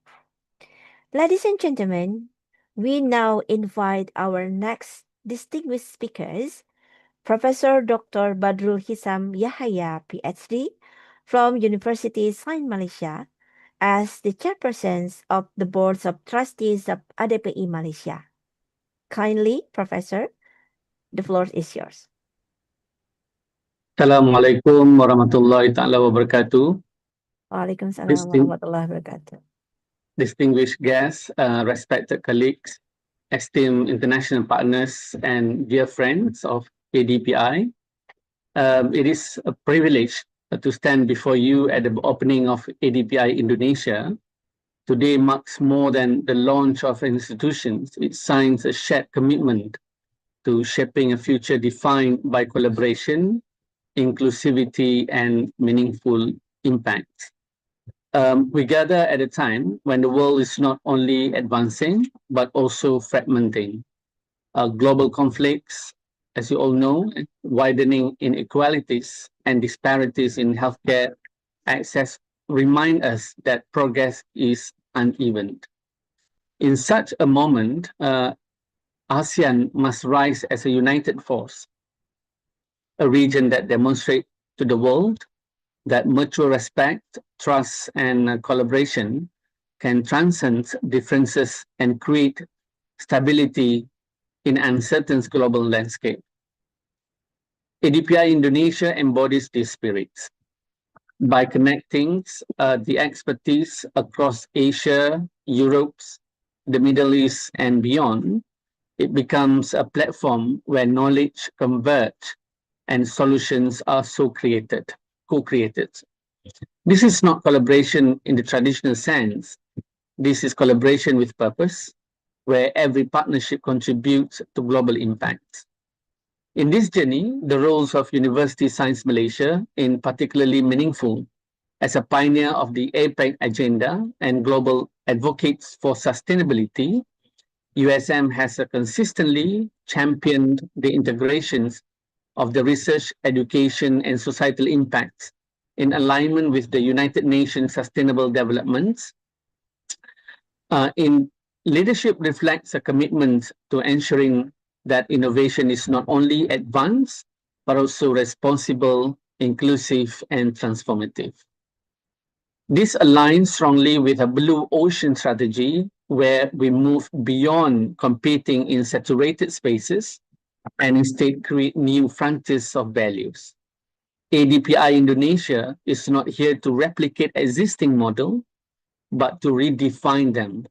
Ladies and gentlemen, we now invite our next distinguished speakers, Professor Dr. Badrul Hisam Yahaya, PhD, from University Science Malaysia, as the chairpersons of the Boards of Trustees of ADPI Malaysia. Kindly, Professor, the floor is yours. Assalamualaikum warahmatullahi ta'ala wabarakatuh. Waalaikumsalam warahmatullahi wabarakatuh. Distinguished guests, respected colleagues, esteemed international partners, and dear friends of ADPI. It is a privilege to stand before you at the opening of ADPI Indonesia. Today marks more than the launch of institutions. It signs a shared commitment to shaping a future defined by collaboration, inclusivity, and meaningful impact. We gather at a time when the world is not only advancing, but also fragmenting. Global conflicts, as you all know, widening inequalities and disparities in healthcare access remind us that progress is uneven. In such a moment, ASEAN must rise as a united force, a region that demonstrates to the world that mutual respect, trust, and collaboration can transcend differences and create stability in uncertain global landscape. ADPI Indonesia embodies this spirit. By connecting the expertise across Asia, Europe, the Middle East, and beyond, it becomes a platform where knowledge converge and solutions are co-created. This is not collaboration in the traditional sense. This is collaboration with purpose, where every partnership contributes to global impact. In this journey, the roles of University Science Malaysia is particularly meaningful. As a pioneer of the APEC agenda and global advocates for sustainability, USM has consistently championed the integrations of the research, education, and societal impacts in alignment with the United Nations Sustainable Development. In leadership reflects a commitment to ensuring that innovation is not only advanced, but also responsible, inclusive, and transformative. This aligns strongly with a blue ocean strategy where we move beyond competing in saturated spaces and instead create new frontiers of values. ADPI Indonesia is not here to replicate existing models, but to redefine them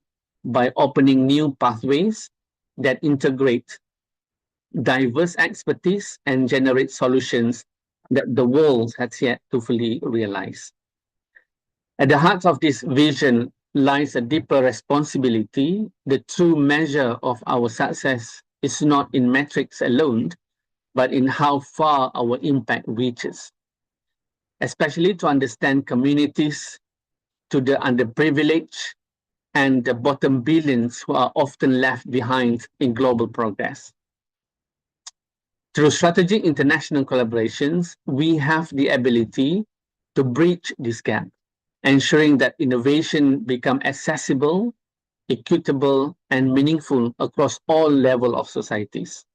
by opening new pathways that integrate diverse expertise and generate solutions that the world has yet to fully realize. At the heart of this vision lies a deeper responsibility. The true measure of our success is not in metrics alone, but in how far our impact reaches, especially to understand communities, to the underprivileged, and the bottom billions who are often left behind in global progress. Through strategic international collaborations, we have the ability to bridge this gap, ensuring that innovation becomes accessible, equitable, and meaningful across all levels of societies.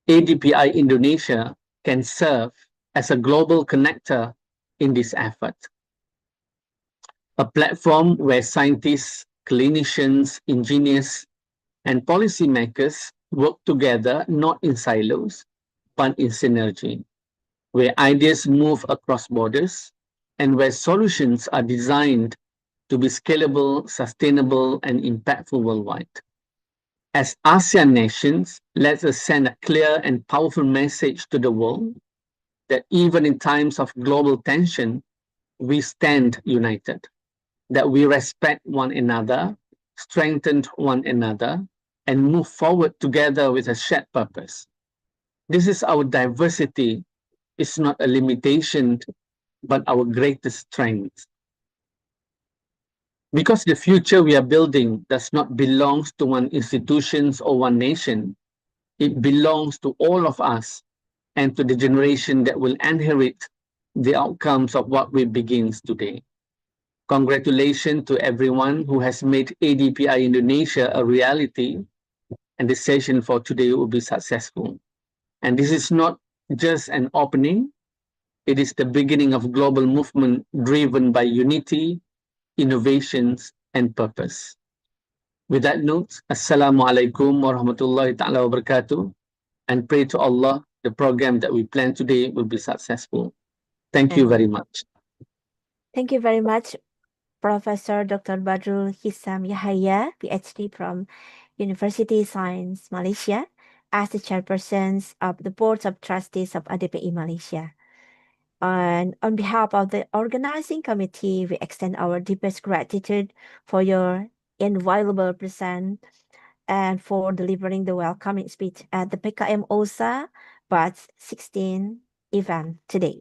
ADPI Indonesia can serve as a global connector in this effort. A platform where scientists, clinicians, engineers, and policymakers work together not in silos, but in synergy, where ideas move across borders, and where solutions are designed to be scalable, sustainable, and impactful worldwide. As ASEAN nations, let us send a clear and powerful message to the world that even in times of global tension, we stand united, that we respect one another, strengthen one another, and move forward together with a shared purpose. This is our diversity. It's not a limitation, but our greatest strength. Because the future we are building does not belong to one institution or one nation. It belongs to all of us and to the generation that will inherit the outcomes of what we begin today. Congratulations to everyone who has made ADPI Indonesia a reality, and the session for today will be successful. And this is not just an opening, it is the beginning of global movement driven by unity, innovations, and purpose. With that note, Assalamualaikum warahmatullahi ta'ala wabarakatuh, and pray to Allah the program that we plan today will be successful. Thank you very much. Thank you very much, Professor Dr. Badrul Hisam Yahaya, PhD from University Science Malaysia, as the chairpersons of the Board of Trustees of ADPI Malaysia. And on behalf of the organizing committee, we extend our deepest gratitude for your invaluable presence and for delivering the welcoming speech at the PKM OSA Batch 16 event today.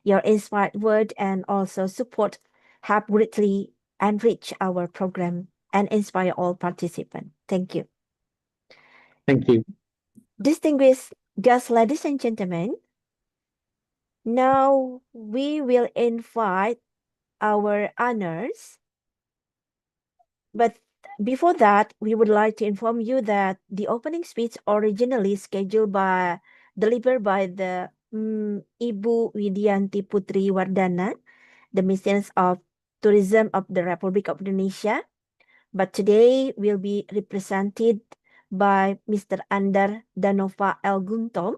Your inspired word and also support have greatly enriched our program and inspire all participants. Thank you. Thank you. Distinguished guests, ladies and gentlemen, now we will invite our honors. But before that, we would like to inform you that the opening speech originally scheduled delivered by the Ibu Widianti Putri Wardana, the Minister of Tourism of the Republic of Indonesia, but today will be represented by Mr. Andar Danova L. Guntom,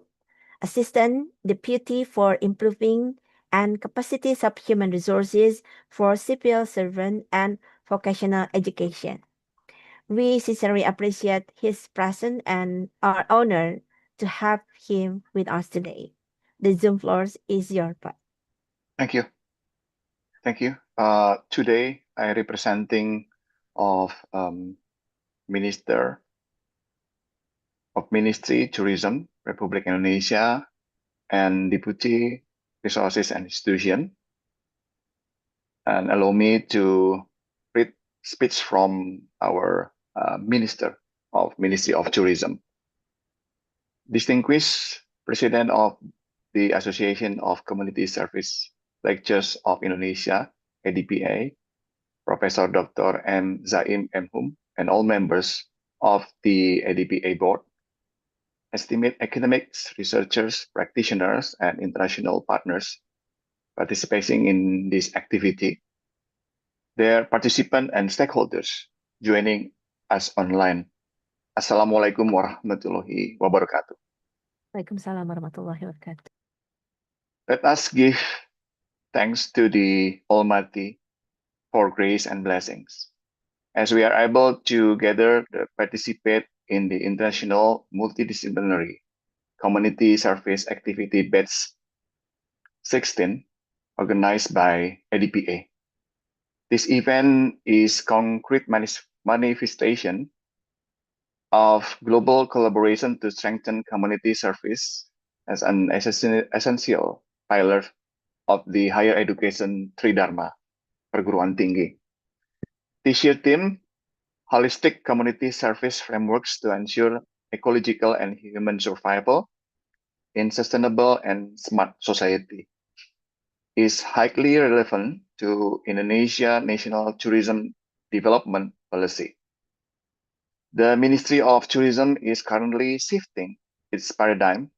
Assistant Deputy for Improving and Capacities of Human Resources for Civil Servant and Vocational Education. We sincerely appreciate his presence and are honored to have him with us today. The Zoom floor is yours. Thank you. Thank you. Today, I representing of Minister of Ministry Tourism, Republic Indonesia, and Deputy Resources and Institution. And allow me to read speech from our Minister of Ministry of Tourism. Distinguished President of the Association of Community Service Lectures of Indonesia, ADPI, Professor Dr. M. Zaim M. and all members of the ADPI board, estimate academics, researchers, practitioners, and international partners participating in this activity, their participants and stakeholders joining us online. Assalamualaikum warahmatullahi wabarakatuh. Waalaikumsalam warahmatullahi wabarakatuh. Let us give thanks to the Almighty for grace and blessings, as we are able to gather to participate in the International Multidisciplinary Community Service Activity Batch 16, organized by ADPA. This event is concrete manifestation of global collaboration to strengthen community service as an essential pillar of the higher education Dharma, perguruan tinggi. This year theme, holistic community service frameworks to ensure ecological and human survival in sustainable and smart society, is highly relevant to Indonesia National Tourism Development Policy. The Ministry of Tourism is currently shifting its paradigm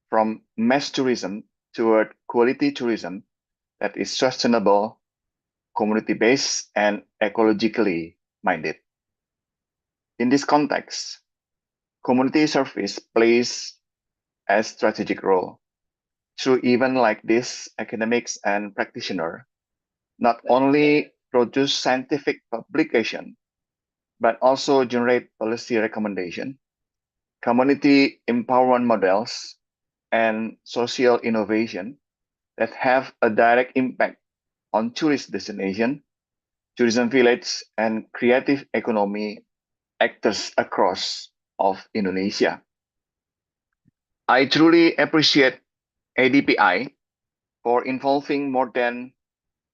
from mass tourism toward quality tourism that is sustainable, community-based, and ecologically minded. In this context, community service plays a strategic role. Through events like this, academics and practitioners not only produce scientific publication, but also generate policy recommendation, community empowerment models, and social innovation that have a direct impact on tourist destination, tourism village, and creative economy actors across of Indonesia. I truly appreciate ADPI for involving more than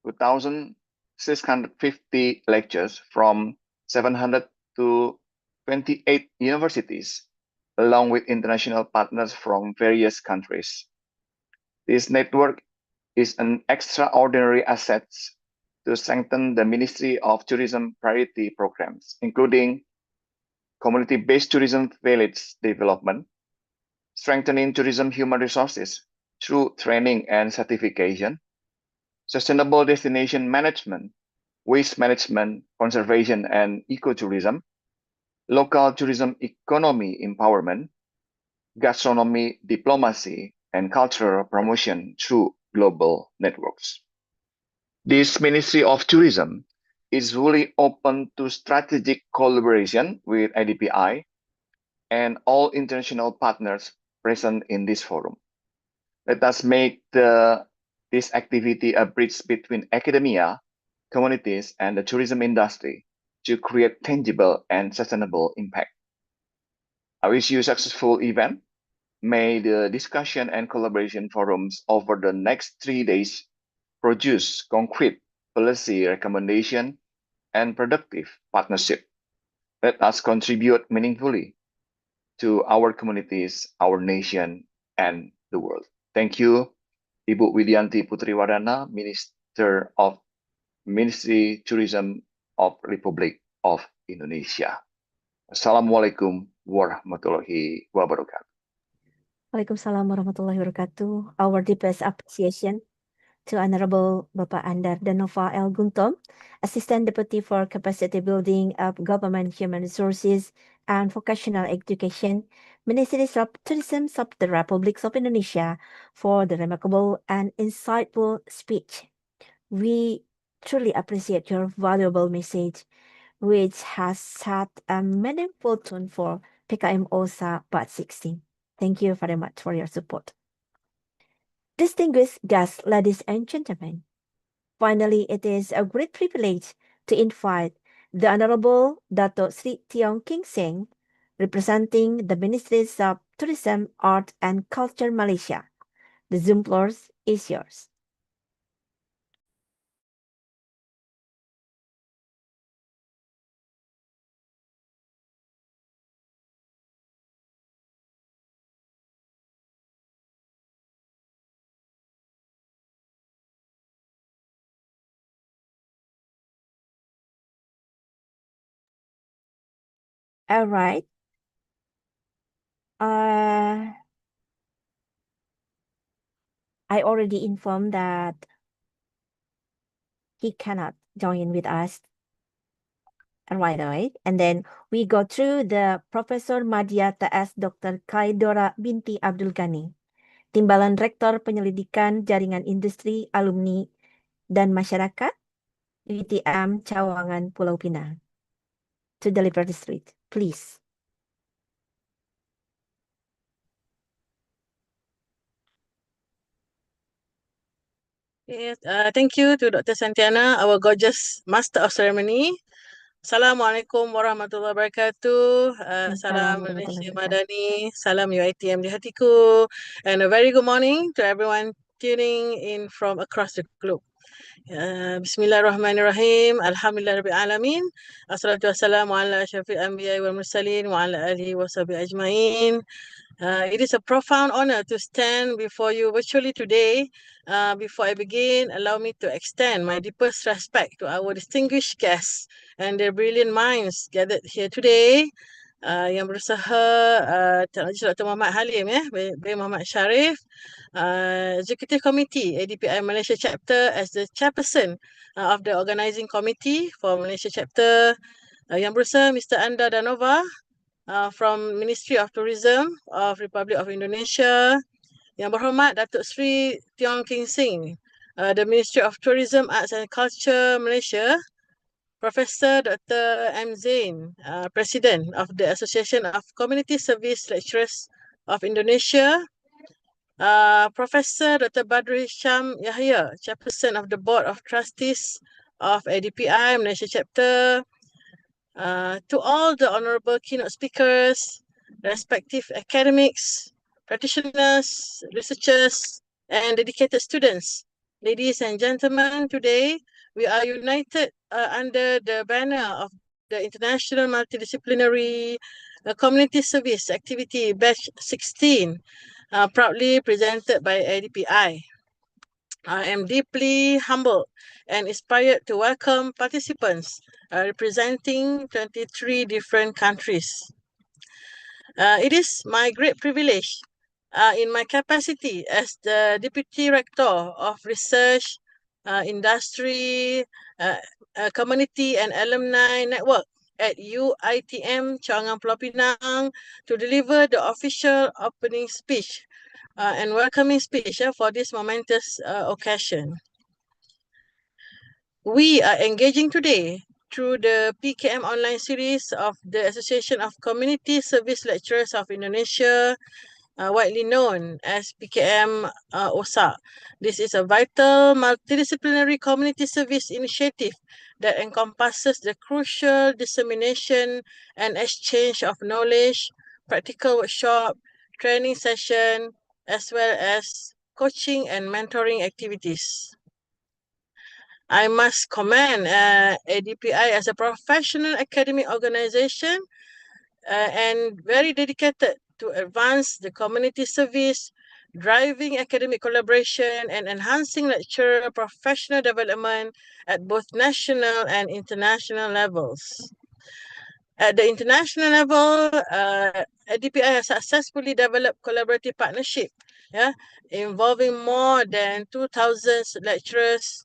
2,000 650 lectures from 700 to 28 universities, along with international partners from various countries. This network is an extraordinary asset to strengthen the Ministry of Tourism priority programs, including community-based tourism village development, strengthening tourism human resources through training and certification, sustainable destination management, waste management, conservation and ecotourism, local tourism economy empowerment, gastronomy diplomacy, and cultural promotion through global networks. This Ministry of Tourism is fully open to strategic collaboration with ADPI and all international partners present in this forum. Let us make this activity a bridge between academia, communities, and the tourism industry to create tangible and sustainable impact. I wish you a successful event. May the discussion and collaboration forums over the next 3 days produce concrete policy recommendation and productive partnership. Let us contribute meaningfully to our communities, our nation, and the world. Thank you, Ibu Widianti Putriwardana, Minister of Ministry Tourism of Republic of Indonesia. Assalamualaikum warahmatullahi wabarakatuh. Waalaikumsalam warahmatullahi wabarakatuh. Our deepest appreciation to Honorable Bapak Andar Danova L. Guntom, Assistant Deputy for Capacity Building of Government Human Resources and Vocational Education, Ministry of Tourism of the Republic of Indonesia, for the remarkable and insightful speech. We truly appreciate your valuable message, which has set a meaningful tone for PKM OSA Part 16. Thank you very much for your support. Distinguished guests, ladies and gentlemen, finally, it is a great privilege to invite the Honorable Dato Sri Tiong King Seng, representing the Ministries of Tourism, Art and Culture Malaysia. The Zoom floor is yours. All right. I already informed that he cannot join with us right away. And then we go through the Profesor Madya TS Dr. Kaidora Binti Abdul Ghani, Timbalan Rektor Penyelidikan Jaringan Industri Alumni dan Masyarakat, UITM Cawangan Pulau Pinang, to deliver the speech, please. Yes, thank you to Dr. Santiana, our gorgeous Master of Ceremony. Assalamualaikum warahmatullahi wabarakatuh. Salam Indonesia Madani. Salam UITM di hatiku. And a very good morning to everyone tuning in from across the globe. Bismillahirrahmanirrahim. Alhamdulillah Rabbil Alamin. Assalatu wassalamu ala asyrafil anbiya wal mursalin wa ala alihi wa sahbihi ajma'in. It is a profound honor to stand before you virtually today. Before I begin, allow me to extend my deepest respect to our distinguished guests and their brilliant minds gathered here today. Yang berusaha, Dr. Muhammad Halim, Bin Muhammad Sharif, Executive Committee, ADPI Malaysia Chapter as the chairperson of the organizing committee for Malaysia Chapter. Yang berusaha, Mr. Andar Danova, from Ministry of Tourism of Republic of Indonesia. Yang berhormat Datuk Sri Tiong King Seng, the Ministry of Tourism, Arts and Culture Malaysia. Professor Dr. M. Zain, President of the Association of Community Service Lecturers of Indonesia. Professor Dr. Badri Sham Yahya, Chairperson of the Board of Trustees of ADPI Malaysia Chapter. To all the honorable keynote speakers, respective academics, practitioners, researchers, and dedicated students. Ladies and gentlemen, today we are united under the banner of the International Multidisciplinary Community Service Activity Batch 16, proudly presented by ADPI. I am deeply humbled and inspired to welcome participants representing 23 different countries. It is my great privilege in my capacity as the Deputy Rector of Research, Industry, Community and Alumni Network at UITM Cawangan Pulau Pinang to deliver the official opening speech and welcoming speech for this momentous occasion. We are engaging today through the PKM online series of the Association of Community Service Lecturers of Indonesia, widely known as PKM OSA. This is a vital multidisciplinary community service initiative that encompasses the crucial dissemination and exchange of knowledge, practical workshop, training session, as well as coaching and mentoring activities. I must commend ADPI as a professional academic organization and very dedicated to advance the community service, driving academic collaboration and enhancing lecturer professional development at both national and international levels. At the international level, ADPI has successfully developed collaborative partnership involving more than 2,000 lecturers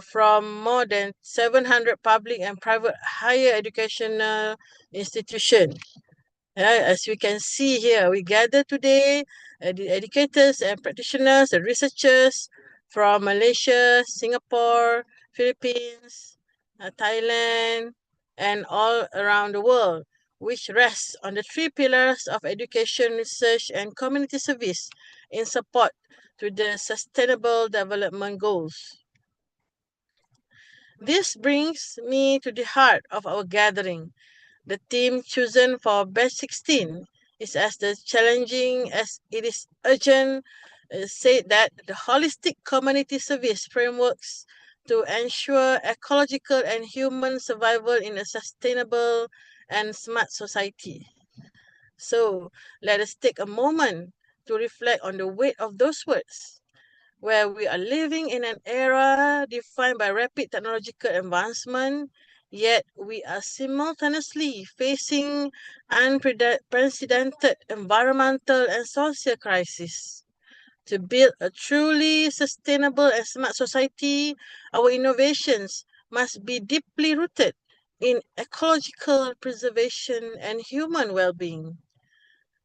from more than 700 public and private higher educational institutions. As we can see here, we gather today the educators and practitioners and researchers from Malaysia, Singapore, Philippines, Thailand, and all around the world, which rests on the three pillars of education, research, and community service in support to the Sustainable Development Goals. This brings me to the heart of our gathering. The theme chosen for batch 16 is as challenging as it is urgent, said that the holistic community service frameworks to ensure ecological and human survival in a sustainable and smart society. So let us take a moment to reflect on the weight of those words, where we are living in an era defined by rapid technological advancement, yet we are simultaneously facing unprecedented environmental and social crises. To build a truly sustainable and smart society, our innovations must be deeply rooted in ecological preservation and human well-being.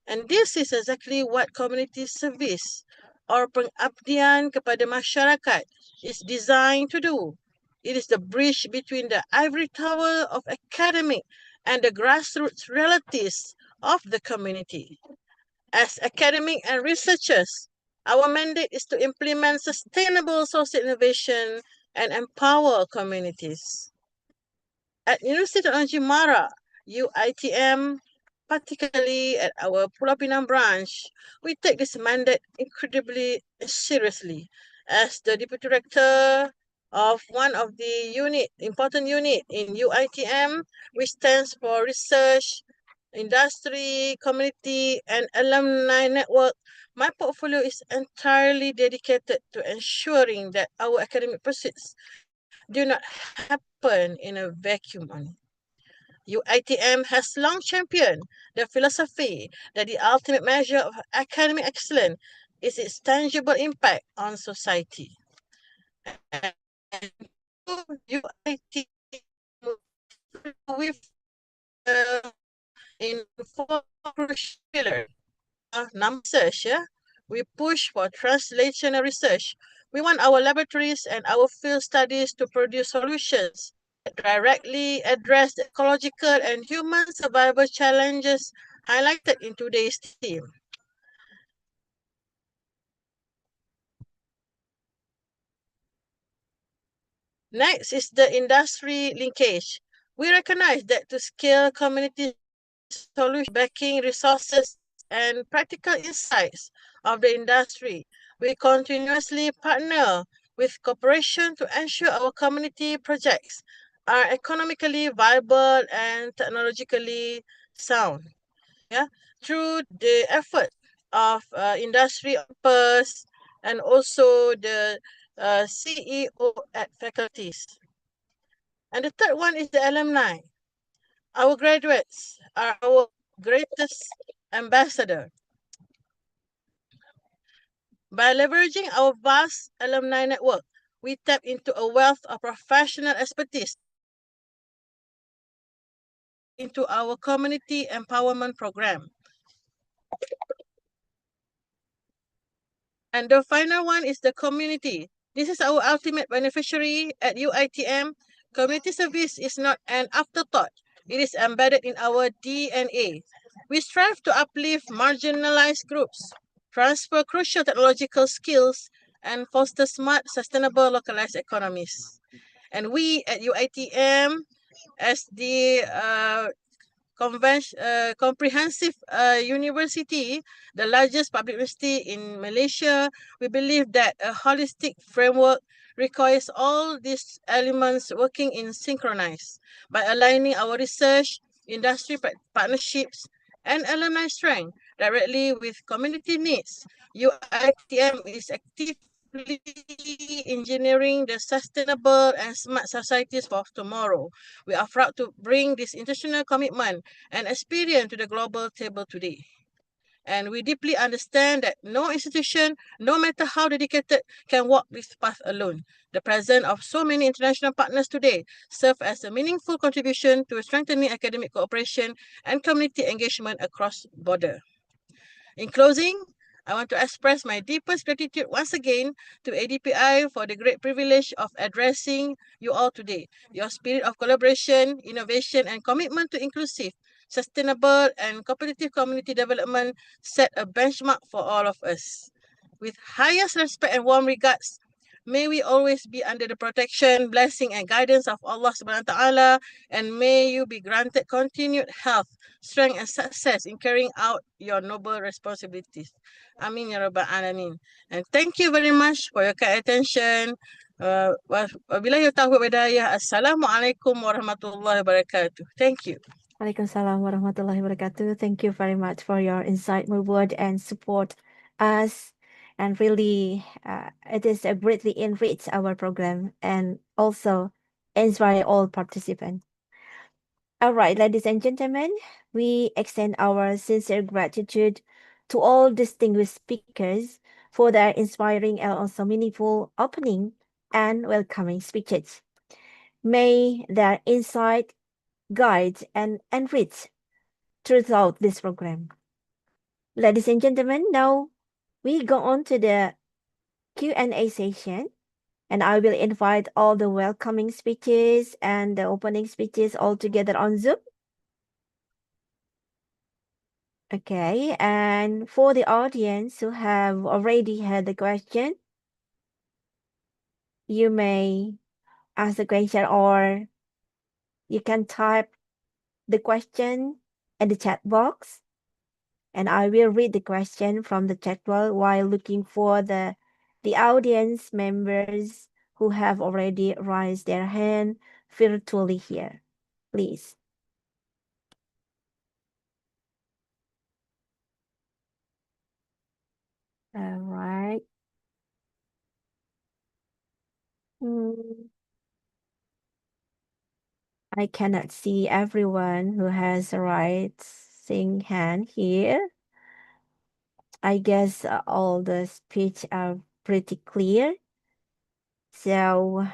And this is exactly what community service or pengabdian kepada masyarakat is designed to do. It is the bridge between the ivory tower of academic and the grassroots realities of the community. As academic and researchers, our mandate is to implement sustainable social innovation and empower communities. At University Technology Mara, UITM, particularly at our Pulau Pinang branch, we take this mandate incredibly seriously. As the Deputy Director of one of the important unit in UITM, which stands for Research, Industry, Community, and Alumni Network, my portfolio is entirely dedicated to ensuring that our academic pursuits do not happen in a vacuum only. UITM has long championed the philosophy that the ultimate measure of academic excellence is its tangible impact on society. And UITM with in 4 crucial pillars. Number research, we push for translational research. We want our laboratories and our field studies to produce solutions that directly address the ecological and human survival challenges highlighted in today's theme. Next is the industry linkage. We recognize that to scale community solution backing resources and practical insights of the industry, we continuously partner with cooperation to ensure our community projects are economically viable and technologically sound. Yeah, through the effort of industry peers and also the CEO at faculties. And the third one is the alumni. Our graduates are our greatest ambassador. By leveraging our vast alumni network, we tap into a wealth of professional expertise into our community empowerment program. And the final one is the community. This is our ultimate beneficiary at UITM. Community service is not an afterthought. It is embedded in our DNA. We strive to uplift marginalized groups, transfer crucial technological skills, and foster smart, sustainable, localized economies. And we at UITM, as the comprehensive university, the largest public university in Malaysia, we believe that a holistic framework requires all these elements working in synchronize by aligning our research, industry partnerships, and alumni strength directly with community needs. UITM is actively engineering the sustainable and smart societies for tomorrow. We are proud to bring this international commitment and experience to the global table today. And we deeply understand that no institution, no matter how dedicated, can walk this path alone. The presence of so many international partners today serve as a meaningful contribution to strengthening academic cooperation and community engagement across border. In closing, I want to express my deepest gratitude once again to ADPI for the great privilege of addressing you all today. Your spirit of collaboration, innovation, and commitment to inclusive, sustainable, and competitive community development set a benchmark for all of us. With highest respect and warm regards, may we always be under the protection, blessing, and guidance of Allah subhanahu wa ta'ala, and may you be granted continued health, strength, and success in carrying out your noble responsibilities. Amin ya rabbal alamin. And thank you very much for your kind attention. Wabillahi taufiq wal hidayah. Assalamualaikum warahmatullahi wabarakatuh. Thank you. Waalaikumsalam warahmatullahi wabarakatuh. Thank you very much for your insightful word and support us. And really, it is a greatly enrich our program and also inspire all participants. All right, ladies and gentlemen, we extend our sincere gratitude to all distinguished speakers for their inspiring and also meaningful opening and welcoming speeches. May their insight guide and enrich throughout this program. Ladies and gentlemen, now we go on to the Q&A session, and I will invite all the welcoming speeches and the opening speeches all together on Zoom. Okay, and for the audience who have already had the question, you may ask the question or you can type the question in the chat box, and I will read the question from the chat box while looking for the audience members who have already raised their hand virtually here. Please. All right. I cannot see everyone who has a raising hand here. I guess all the speech are pretty clear. So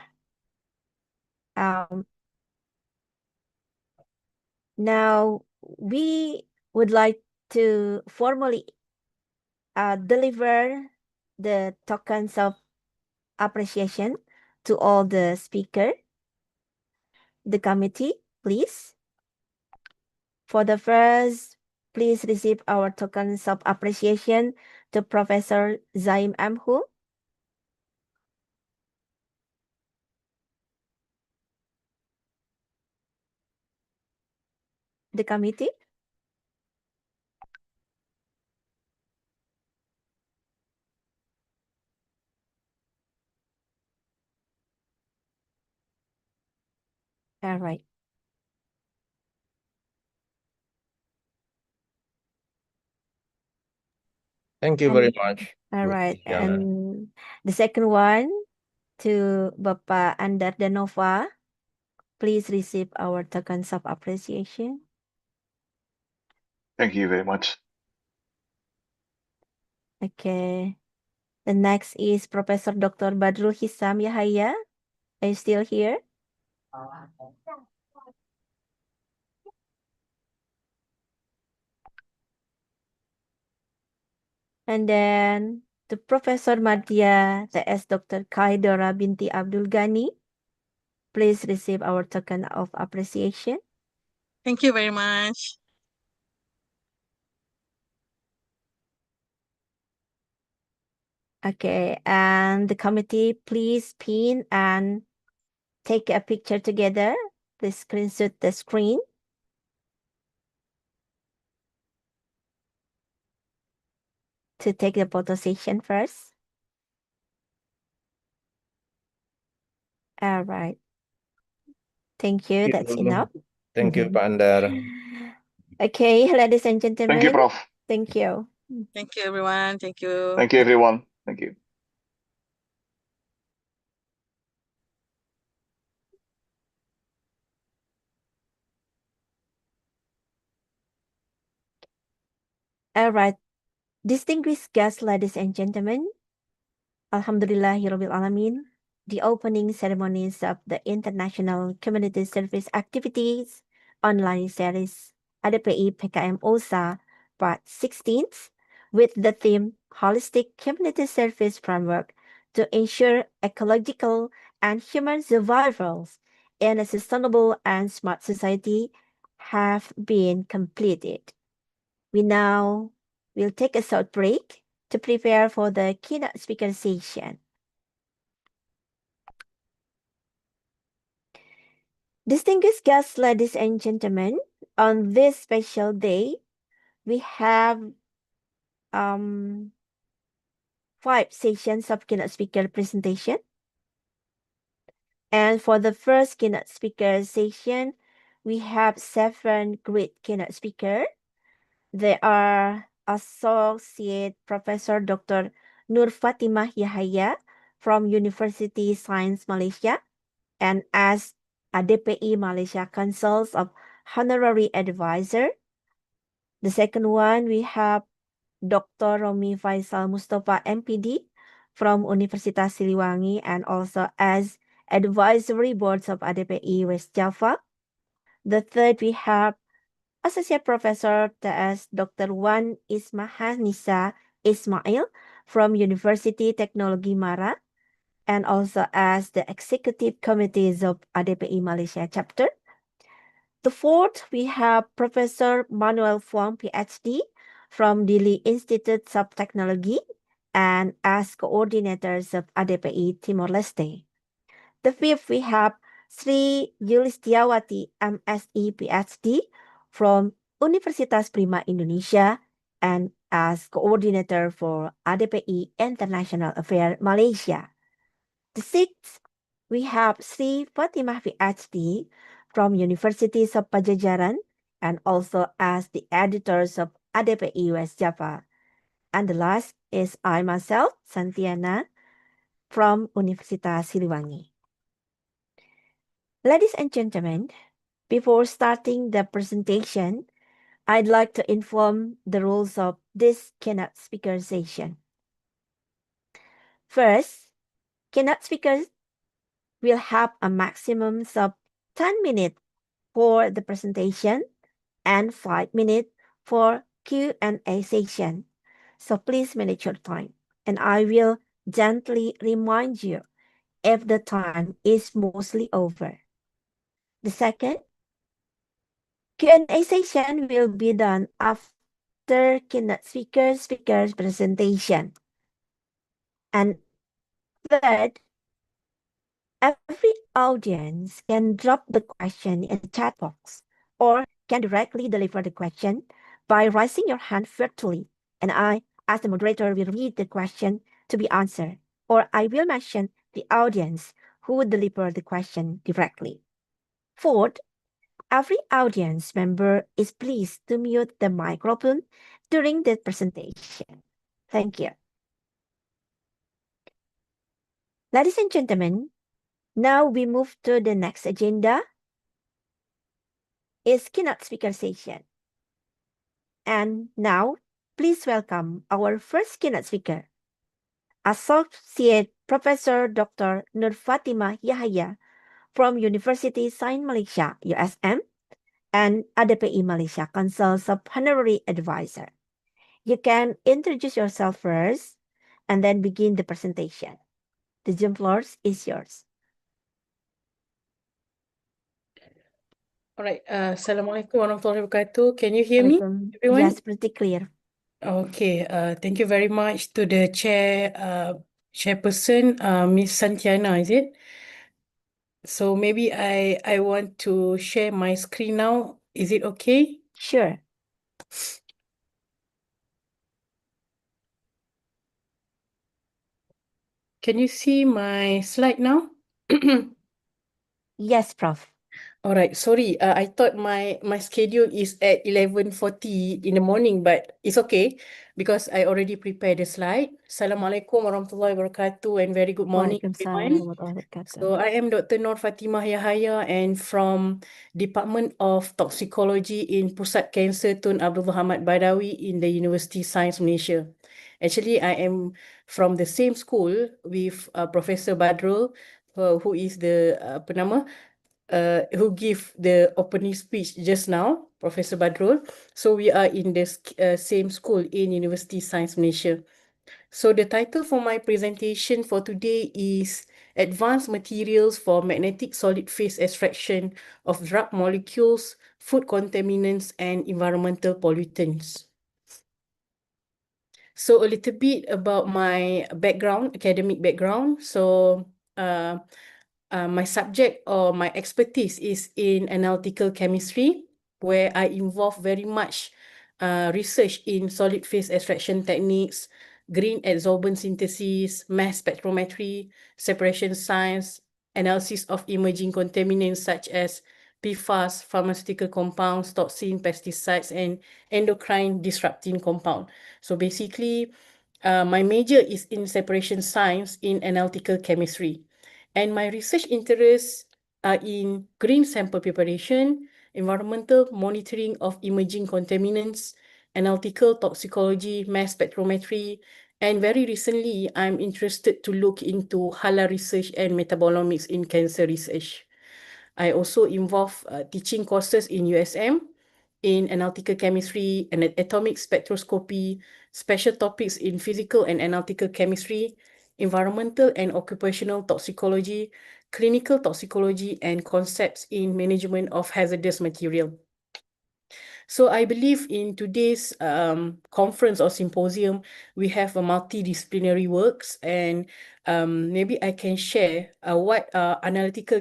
now we would like to formally deliver the tokens of appreciation to all the speaker. The committee, please. For the first, please receive our tokens of appreciation to Professor Zaim Amhu. The committee. All right. Thank you very much. All Bu right. Yana. And the second one to Bapak Andar Danova. Please receive our tokens of appreciation. Thank you very much. Okay. The next is Professor Dr. Badrul Hisam Yahaya. Are you still here? And then to Professor Madya, TS Dr. Kaidora binti Abdul Ghani. Please receive our token of appreciation. Thank you very much. Okay, and the committee, please pin and take a picture together. Please screenshot the screen. To take the photo session first. All right. Thank you. That's enough. Thank you, Pak Andar. Okay, ladies and gentlemen. Thank you, Prof. Thank you. Thank you, everyone. Thank you. Thank you, everyone. Thank you. All right. Distinguished guests, ladies and gentlemen. Alhamdulillahirabbil alamin. The opening ceremonies of the International Community Service Activities online series ADPI PKM OSA Part 16 with the theme Holistic Community Service Framework to ensure ecological and human survivals in a sustainable and smart society have been completed. We now will take a short break to prepare for the keynote speaker session. Distinguished guests, ladies and gentlemen, on this special day, we have 5 sessions of keynote speaker presentation. And for the first keynote speaker session, we have 7 great keynote speakers. They are Associate Professor Dr. Nur Fatimah Yahaya from University Science Malaysia, and as ADPI Malaysia Council's of Honorary Advisor. The second one, we have Dr. Romi Faisal Mustafa MPD from Universitas Siliwangi and also as Advisory Boards of ADPI West Java. The third, we have Associate Professor TS Dr. Wan Ismahanisa Ismail from University Technology Mara and also as the Executive Committees of ADPI Malaysia Chapter. The fourth, we have Professor Manuel Fuang, PhD, from Dili Institute of Technology and as coordinators of ADPI Timor-Leste. The fifth, we have Sri Yulistiawati, MSc, PhD, from Universitas Prima Indonesia and as coordinator for ADPI International Affairs Malaysia. The sixth, we have Sri Fatimah PhD from Universities of Pajajaran and also as the editors of ADPI West Java. And the last is I myself, Santiana, from Universitas Siliwangi. Ladies and gentlemen, before starting the presentation, I'd like to inform the rules of this keynote speaker session. First, keynote speakers will have a maximum of 10 minutes for the presentation and 5 minutes for Q&A session. So please manage your time, and I will gently remind you if the time is mostly over. The second, Q&A session will be done after keynote speaker's presentation. And third, every audience can drop the question in the chat box or can directly deliver the question by raising your hand virtually. And I, as the moderator, will read the question to be answered, or I will mention the audience who would deliver the question directly. Fourth, every audience member is pleased to mute the microphone during the presentation. Thank you. Ladies and gentlemen, now we move to the next agenda. Is keynote speaker session. And now, please welcome our first keynote speaker, Associate Professor Dr. Nur Fatimah Yahya from University Science Malaysia, USM, and ADPI Malaysia Council's Honorary Advisor. You can introduce yourself first and then begin the presentation. The Zoom floor is yours. All right. Assalamualaikum warahmatullahi wabarakatuh. Can you hear me, Welcome. everyone? Yes, pretty clear. Okay. Thank you very much to the chairperson, Miss Santiana, is it? So maybe I want to share my screen now. Is it okay? Sure. Can you see my slide now? Yes, Prof. All right, sorry. I thought my schedule is at 11:40 in the morning, but it's okay because I already prepared the slide. Assalamualaikum warahmatullahi wabarakatuh and very good morning, Waalaikumsalam everyone. warahmatullahi wabarakatuh. So I am Dr. Nur Fatimah Yahya and from Department of Toxicology in Pusat Kanser Tun Abdul Hamid Badawi in the University Science Malaysia. Actually, I am from the same school with Professor Badrul, who is the who give the opening speech just now, Professor Badrul. So we are in the same school in University Science Malaysia. So the title for my presentation for today is Advanced Materials for Magnetic Solid Phase Extraction of Drug Molecules, Food Contaminants, and Environmental Pollutants. So a little bit about my background, academic background. So my subject or my expertise is in analytical chemistry, where I involve very much research in solid phase extraction techniques, green adsorbent synthesis, mass spectrometry, separation science, analysis of emerging contaminants such as PFAS, pharmaceutical compounds, toxin, pesticides, and endocrine disrupting compound. So basically, my major is in separation science in analytical chemistry. And my research interests are in green sample preparation, environmental monitoring of emerging contaminants, analytical toxicology, mass spectrometry, and very recently, I'm interested to look into halal research and metabolomics in cancer research. I also involve teaching courses in USM, in analytical chemistry and atomic spectroscopy, special topics in physical and analytical chemistry, environmental and occupational toxicology, clinical toxicology, and concepts in management of hazardous material. So I believe in today's conference or symposium, we have a multidisciplinary works, and maybe I can share what analytical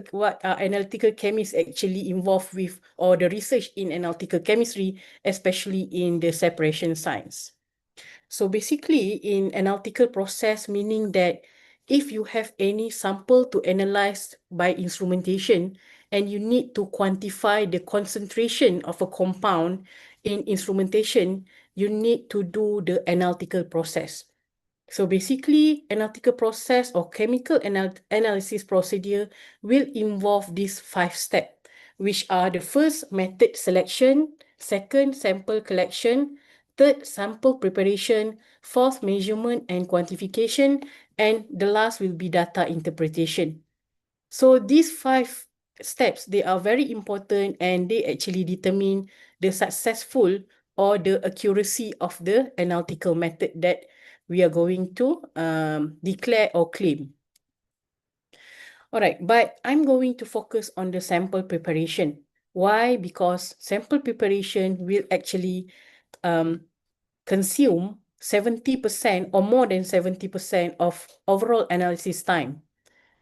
chemists actually involved with, or the research in analytical chemistry, especially in the separation science. So basically, in analytical process, meaning that if you have any sample to analyze by instrumentation, and you need to quantify the concentration of a compound in instrumentation, you need to do the analytical process. So basically, analytical process or chemical analysis procedure will involve these 5 steps, which are the first, method selection, second, sample collection, third, sample preparation, fourth, measurement and quantification, and the last will be data interpretation. So these 5 steps, they are very important and they actually determine the successful or the accuracy of the analytical method that we are going to declare or claim. All right, but I'm going to focus on the sample preparation. Why? Because sample preparation will actually consume 70% or more than 70% of overall analysis time.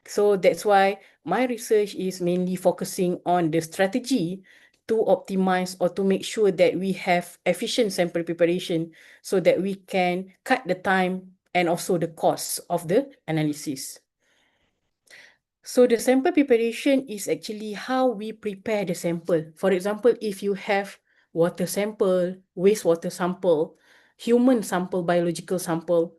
So that's why my research is mainly focusing on the strategy to optimize or to make sure that we have efficient sample preparation so that we can cut the time and also the cost of the analysis. So the sample preparation is actually how we prepare the sample. For example, if you have water sample, wastewater sample, human sample, biological sample,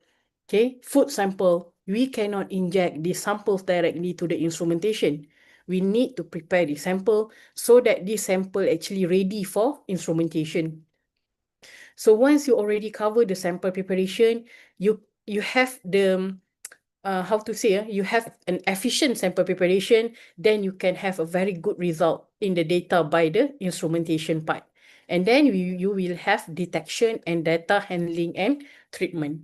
okay, food sample, we cannot inject these samples directly to the instrumentation. We need to prepare the sample so that this sample actually ready for instrumentation. So once you already cover the sample preparation, you have the how to say, you have an efficient sample preparation, then you can have a very good result in the data by the instrumentation part. And then you will have detection and data handling and treatment.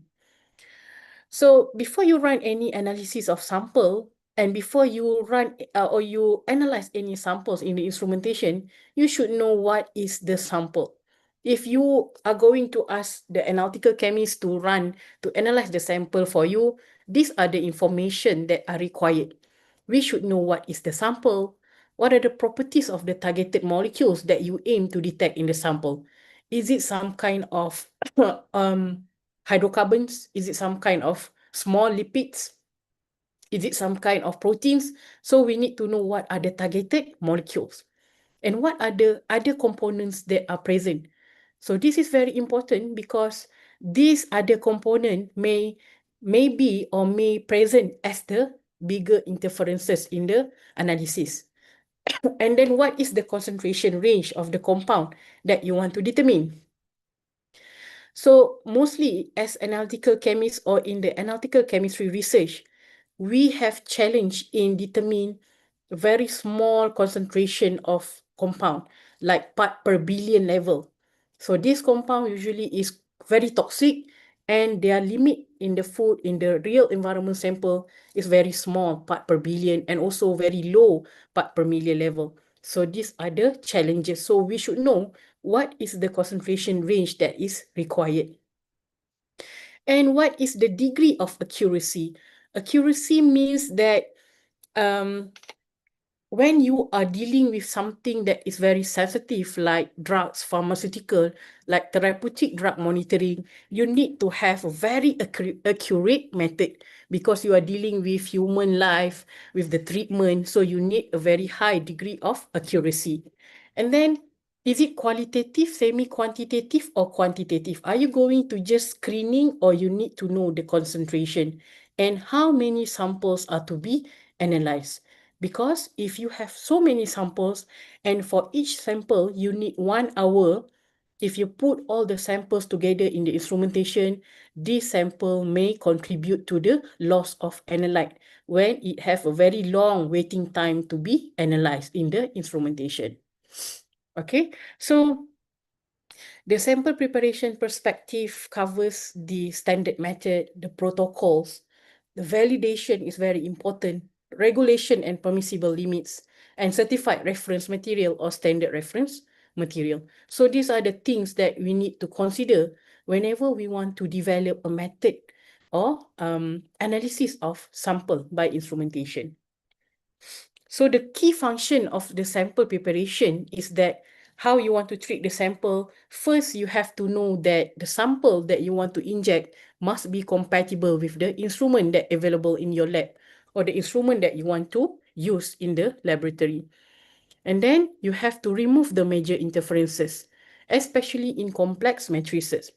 So before you run any analysis of sample, and before you run or you analyze any samples in the instrumentation, you should know what is the sample. If you are going to ask the analytical chemist to analyze the sample for you, these are the information that are required. We should know what is the sample, what are the properties of the targeted molecules that you aim to detect in the sample. Is it some kind of hydrocarbons? Is it some kind of small lipids? Is it some kind of proteins? So we need to know what are the targeted molecules and what are the other components that are present. So this is very important because these other component may be or may present as the bigger interferences in the analysis. And then what is the concentration range of the compound that you want to determine? So mostly as analytical chemists or in the analytical chemistry research, we have challenge in determining very small concentration of compound, like part per billion level. So this compound usually is very toxic and their limit in the food, in the real environment sample is very small, part per billion, and also very low part per million level. So these are the challenges. So we should know what is the concentration range that is required. And what is the degree of accuracy? Accuracy means that when you are dealing with something that is very sensitive, like drugs, pharmaceutical, like therapeutic drug monitoring, you need to have a very accurate method because you are dealing with human life, with the treatment. So you need a very high degree of accuracy. And then, is it qualitative, semi-quantitative, or quantitative? Are you going to just screening, or you need to know the concentration and how many samples are to be analyzed? Because if you have so many samples and for each sample you need 1 hour, if you put all the samples together in the instrumentation, this sample may contribute to the loss of analyte when it have a very long waiting time to be analyzed in the instrumentation. Okay, so the sample preparation perspective covers the standard method, the protocols. The validation is very important, regulation and permissible limits, and certified reference material or standard reference material. So these are the things that we need to consider whenever we want to develop a method or analysis of sample by instrumentation. So the key function of the sample preparation is that how you want to treat the sample. First, you have to know that the sample that you want to inject must be compatible with the instrument that available in your lab or the instrument that you want to use in the laboratory. And then you have to remove the major interferences, especially in complex matrices.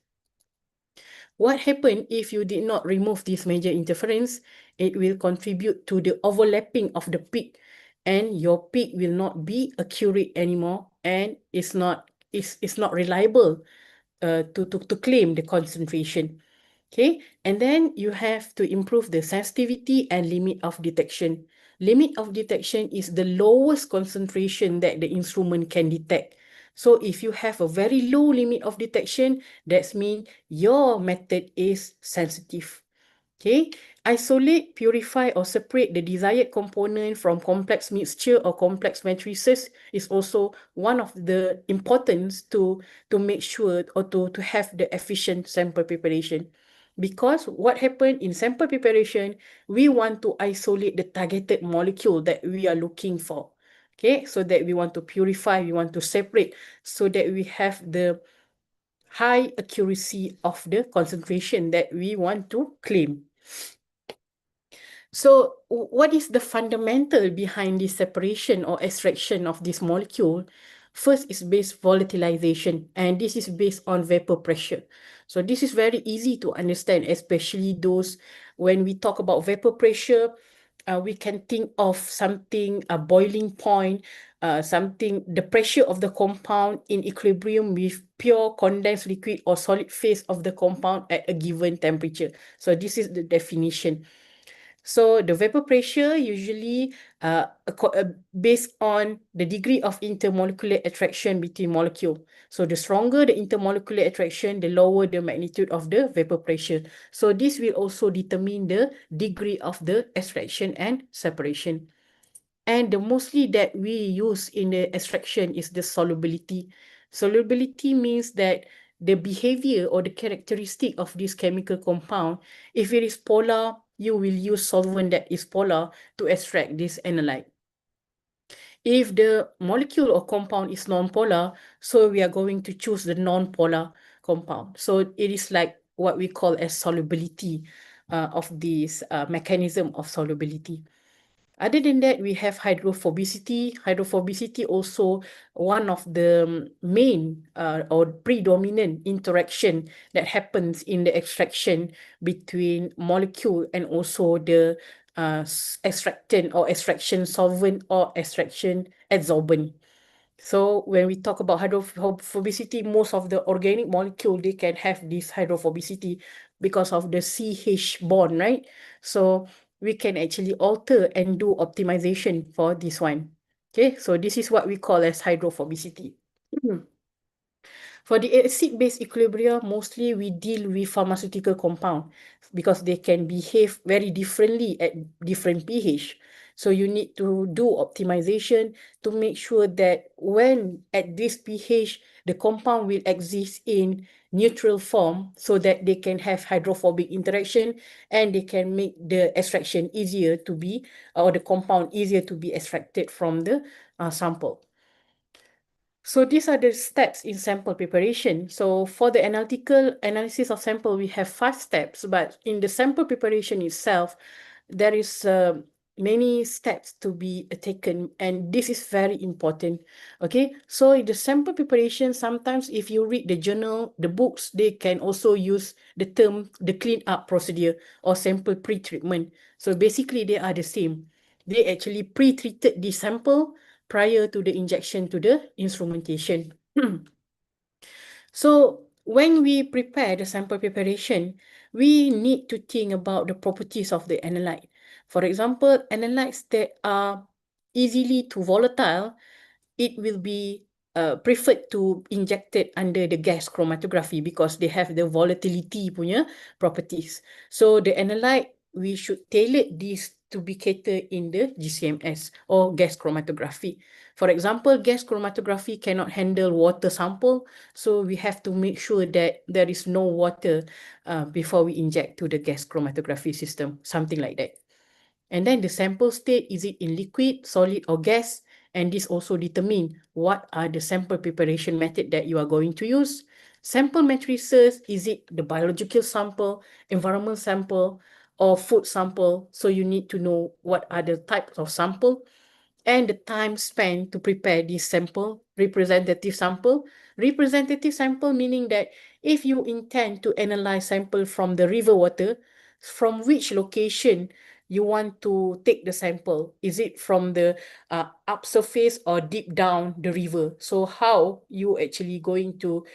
What happens if you did not remove this major interference? It will contribute to the overlapping of the peak, and your peak will not be accurate anymore, and it's not reliable to claim the concentration. Okay, and then you have to improve the sensitivity and limit of detection. Limit of detection is the lowest concentration that the instrument can detect. So if you have a very low limit of detection, that means your method is sensitive. Okay, isolate, purify, or separate the desired component from complex mixture or complex matrices is also one of the importance to make sure or to have the efficient sample preparation. Because what happened in sample preparation, we want to isolate the targeted molecule that we are looking for. Okay, so that we want to purify, we want to separate, so that we have the high accuracy of the concentration that we want to claim. So what is the fundamental behind this separation or extraction of this molecule? First is based volatilization, and this is based on vapor pressure. So this is very easy to understand, especially those when we talk about vapor pressure, we can think of something, a boiling point, something, the pressure of the compound in equilibrium with pure condensed liquid or solid phase of the compound at a given temperature. So this is the definition. So the vapor pressure usually based on the degree of intermolecular attraction between molecule. So the stronger the intermolecular attraction, the lower the magnitude of the vapor pressure. So this will also determine the degree of the extraction and separation. And the mostly that we use in the extraction is the solubility. Solubility means that the behavior or the characteristic of this chemical compound, if it is polar, you will use solvent that is polar to extract this analyte. If the molecule or compound is non-polar, so we are going to choose the non-polar compound. So it is like what we call as solubility of this mechanism of solubility. Other than that, we have hydrophobicity. Hydrophobicity also one of the main or predominant interaction that happens in the extraction between molecule and also the extractant or extraction solvent or extraction adsorbent. So when we talk about hydrophobicity, most of the organic molecule, they can have this hydrophobicity because of the CH bond, right? So we can actually alter and do optimization for this one. Okay, so this is what we call as hydrophobicity. For the acid-base equilibrium, mostly we deal with pharmaceutical compound because they can behave very differently at different pH. So you need to do optimization to make sure that when at this pH, the compound will exist in neutral form so that they can have hydrophobic interaction and they can make the extraction easier to be, or the compound easier to be extracted from the sample. So these are the steps in sample preparation. So for the analytical analysis of sample, we have 5 steps, but in the sample preparation itself, there is many steps to be taken, and this is very important. Okay, so in the sample preparation, sometimes if you read the journal, the books, they can also use the term the clean up procedure or sample pre-treatment. So basically they are the same. They actually pre-treated the sample prior to the injection to the instrumentation. So when we prepare the sample preparation, we need to think about the properties of the analyte. For example, analytes that are easily too volatile, it will be preferred to injected under the gas chromatography because they have the volatility punya properties. So the analyte, we should tailor this to be catered in the GCMS or gas chromatography. For example, gas chromatography cannot handle water sample, so we have to make sure that there is no water before we inject to the gas chromatography system, something like that. And then the sample state, is it in liquid, solid or gas? And this also determine what are the sample preparation method that you are going to use. Sample matrices, is it the biological sample, environmental sample, or food sample? So you need to know what are the types of sample and the time spent to prepare this sample, representative sample. Representative sample meaning that if you intend to analyze sample from the river water, from which location you want to take the sample. Is it from the up surface or deep down the river? So how you actually going to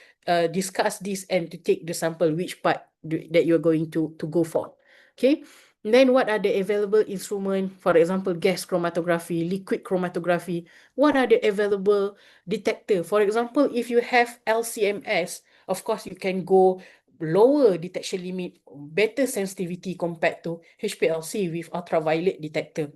discuss this and to take the sample, which part that you're going to go for. Okay. Then what are the available instruments? For example, gas chromatography, liquid chromatography. What are the available detector? For example, if you have LCMS, of course, you can go lower detection limit, better sensitivity compared to HPLC with ultraviolet detector.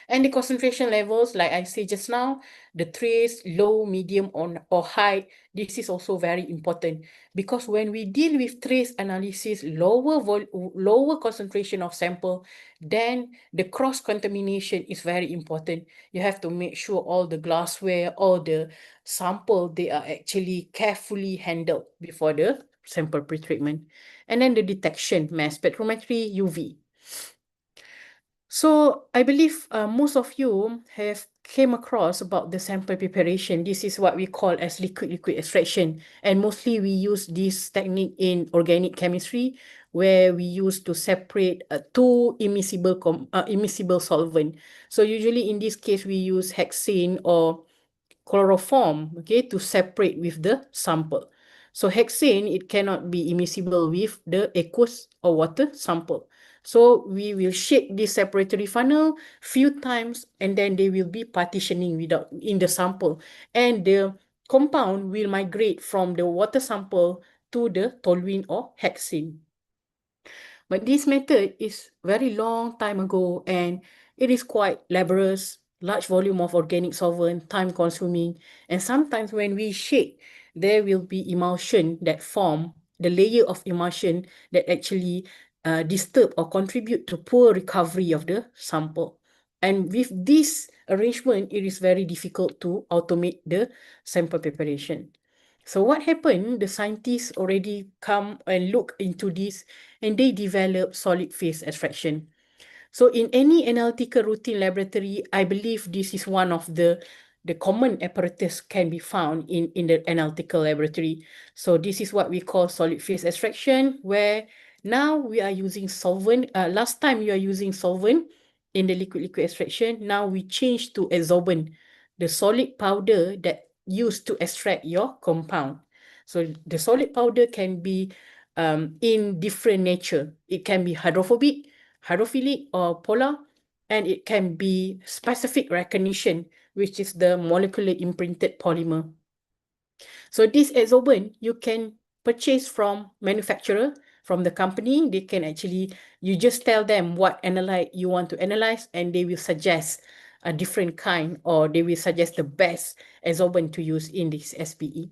And the concentration levels, like I said just now, the trace, low, medium, or high, this is also very important because when we deal with trace analysis, lower concentration of sample, then the cross-contamination is very important. You have to make sure all the glassware, all the sample, they are actually carefully handled before the sample pretreatment. And then the detection, mass spectrometry, UV. So I believe most of you have came across about the sample preparation. This is what we call as liquid extraction, and mostly we use this technique in organic chemistry, where we use to separate two immiscible solvent. So usually in this case we use hexane or chloroform, okay, to separate with the sample. So hexane, it cannot be immiscible with the aqueous or water sample. So we will shake this separatory funnel few times, and then they will be partitioning in the sample, and the compound will migrate from the water sample to the toluene or hexane. But this method is very long time ago, and it is quite laborious, large volume of organic solvent, time consuming, and sometimes when we shake, there will be emulsion that form, the layer of emulsion that actually disturb or contribute to poor recovery of the sample. And with this arrangement, it is very difficult to automate the sample preparation. So what happened, the scientists already come and look into this, and they develop solid phase extraction. So in any analytical routine laboratory, I believe this is one of the common apparatus can be found in the analytical laboratory. So this is what we call solid phase extraction, where now we are using solvent. Last time you are using solvent in the liquid extraction. Now we change to adsorbent, the solid powder that used to extract your compound. So the solid powder can be in different nature. It can be hydrophobic, hydrophilic, or polar, and it can be specific recognition, which is the molecular imprinted polymer. So this adsorbent you can purchase from manufacturer, from the company. They can actually, you just tell them what analyte you want to analyze, and they will suggest a different kind, or they will suggest the best adsorbent to use in this SPE.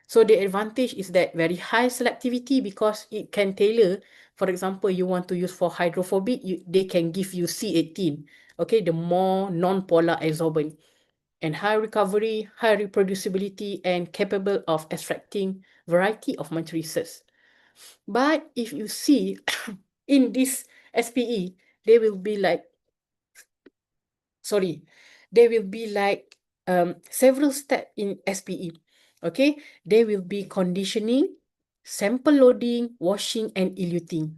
So the advantage is that very high selectivity, because it can tailor. For example, you want to use for hydrophobic, they can give you C18, okay, the more non-polar adsorbent, and high recovery, high reproducibility, and capable of extracting variety of matrices. But if you see in this SPE, they will be like, several steps in SPE. Okay, there will be conditioning, sample loading, washing, and eluting.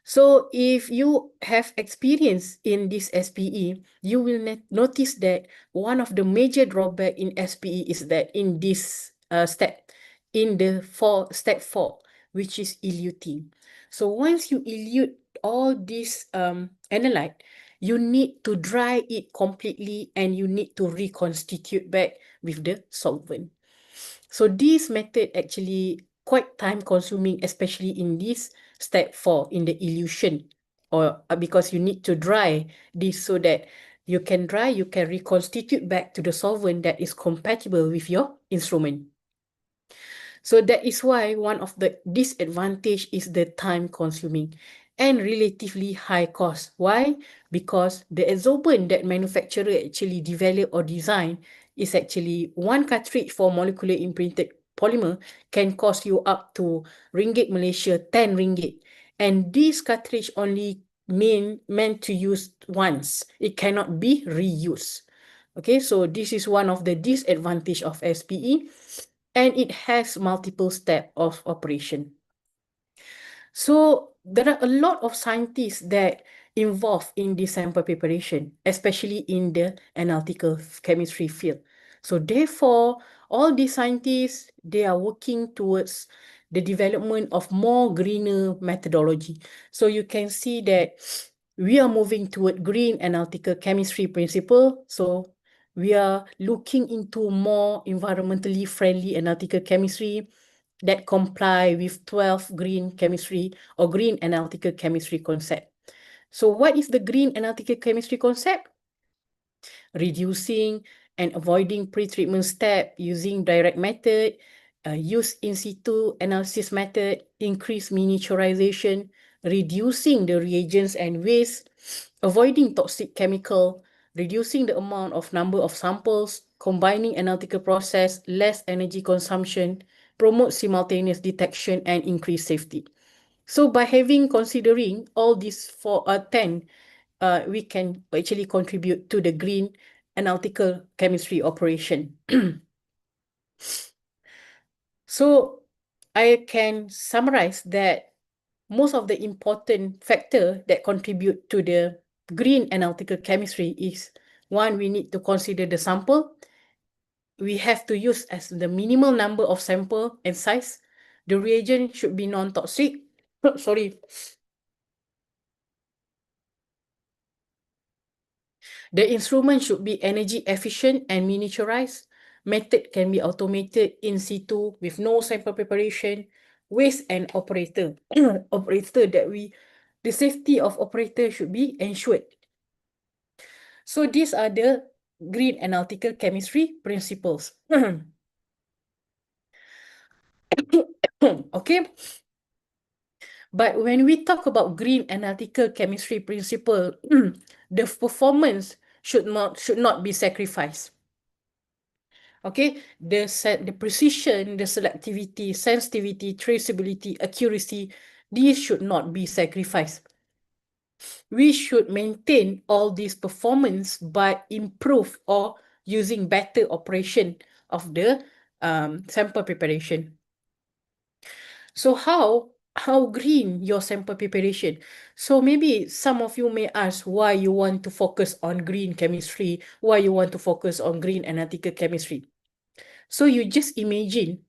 So if you have experience in this SPE, you will notice that one of the major drawback in SPE is that in this step, in the step 4, which is eluting. So once you elute all this analyte, you need to dry it completely, and you need to reconstitute back with the solvent. So this method actually quite time consuming, especially in this step 4, in the elution, or because you need to dry this so that you can reconstitute back to the solvent that is compatible with your instrument. So that is why one of the disadvantage is the time consuming and relatively high cost. Why? Because the adsorbent that manufacturer actually develop or design is actually one cartridge for molecular imprinted polymer can cost you up to ringgit Malaysia, 10 ringgit. And this cartridge only meant to use once. It cannot be reused. Okay, so this is one of the disadvantage of SPE. And it has multiple steps of operation. So there are a lot of scientists that involved in this sample preparation, especially in the analytical chemistry field. So therefore, all these scientists, they are working towards the development of more greener methodology. So you can see that we are moving toward green analytical chemistry principle. So we are looking into more environmentally friendly analytical chemistry that comply with 12 green chemistry or green analytical chemistry concept. So what is the green analytical chemistry concept? Reducing and avoiding pre-treatment step, using direct method, use in situ analysis method, increase miniaturization, reducing the reagents and waste, avoiding toxic chemical, reducing the amount of number of samples, combining analytical process, less energy consumption, promote simultaneous detection, and increase safety. So by considering all these 10 we can actually contribute to the green analytical chemistry operation. So I can summarize that most of the important factor that contribute to the green analytical chemistry is, one, we need to consider the sample. We have to use as the minimal number of sample and size. The reagent should be non-toxic. Sorry. The instrument should be energy efficient and miniaturized. Method can be automated in situ with no sample preparation, waste and operator. The safety of operator should be ensured. So these are the green analytical chemistry principles. Okay. But when we talk about green analytical chemistry principle, the performance should not be sacrificed. Okay, the precision, the selectivity, sensitivity, traceability, accuracy, these should not be sacrificed. We should maintain all this performance but improve or using better operation of the sample preparation. So how green your sample preparation? So maybe some of you may ask why you want to focus on green chemistry, why you want to focus on green analytical chemistry. So you just imagine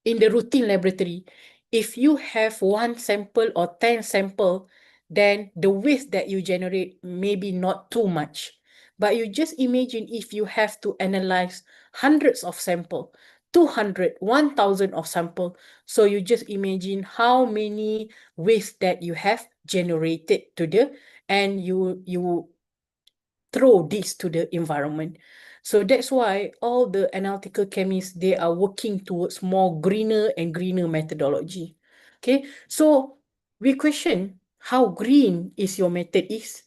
in the routine laboratory, if you have 1 sample or 10 sample, then the waste that you generate maybe not too much. But you just imagine if you have to analyze hundreds of sample, 200, 1,000 of sample. So you just imagine how many waste that you have generated to the, and you throw this to the environment. So that's why all the analytical chemists, they are working towards more greener and greener methodology. Okay, so we question how green is your method is.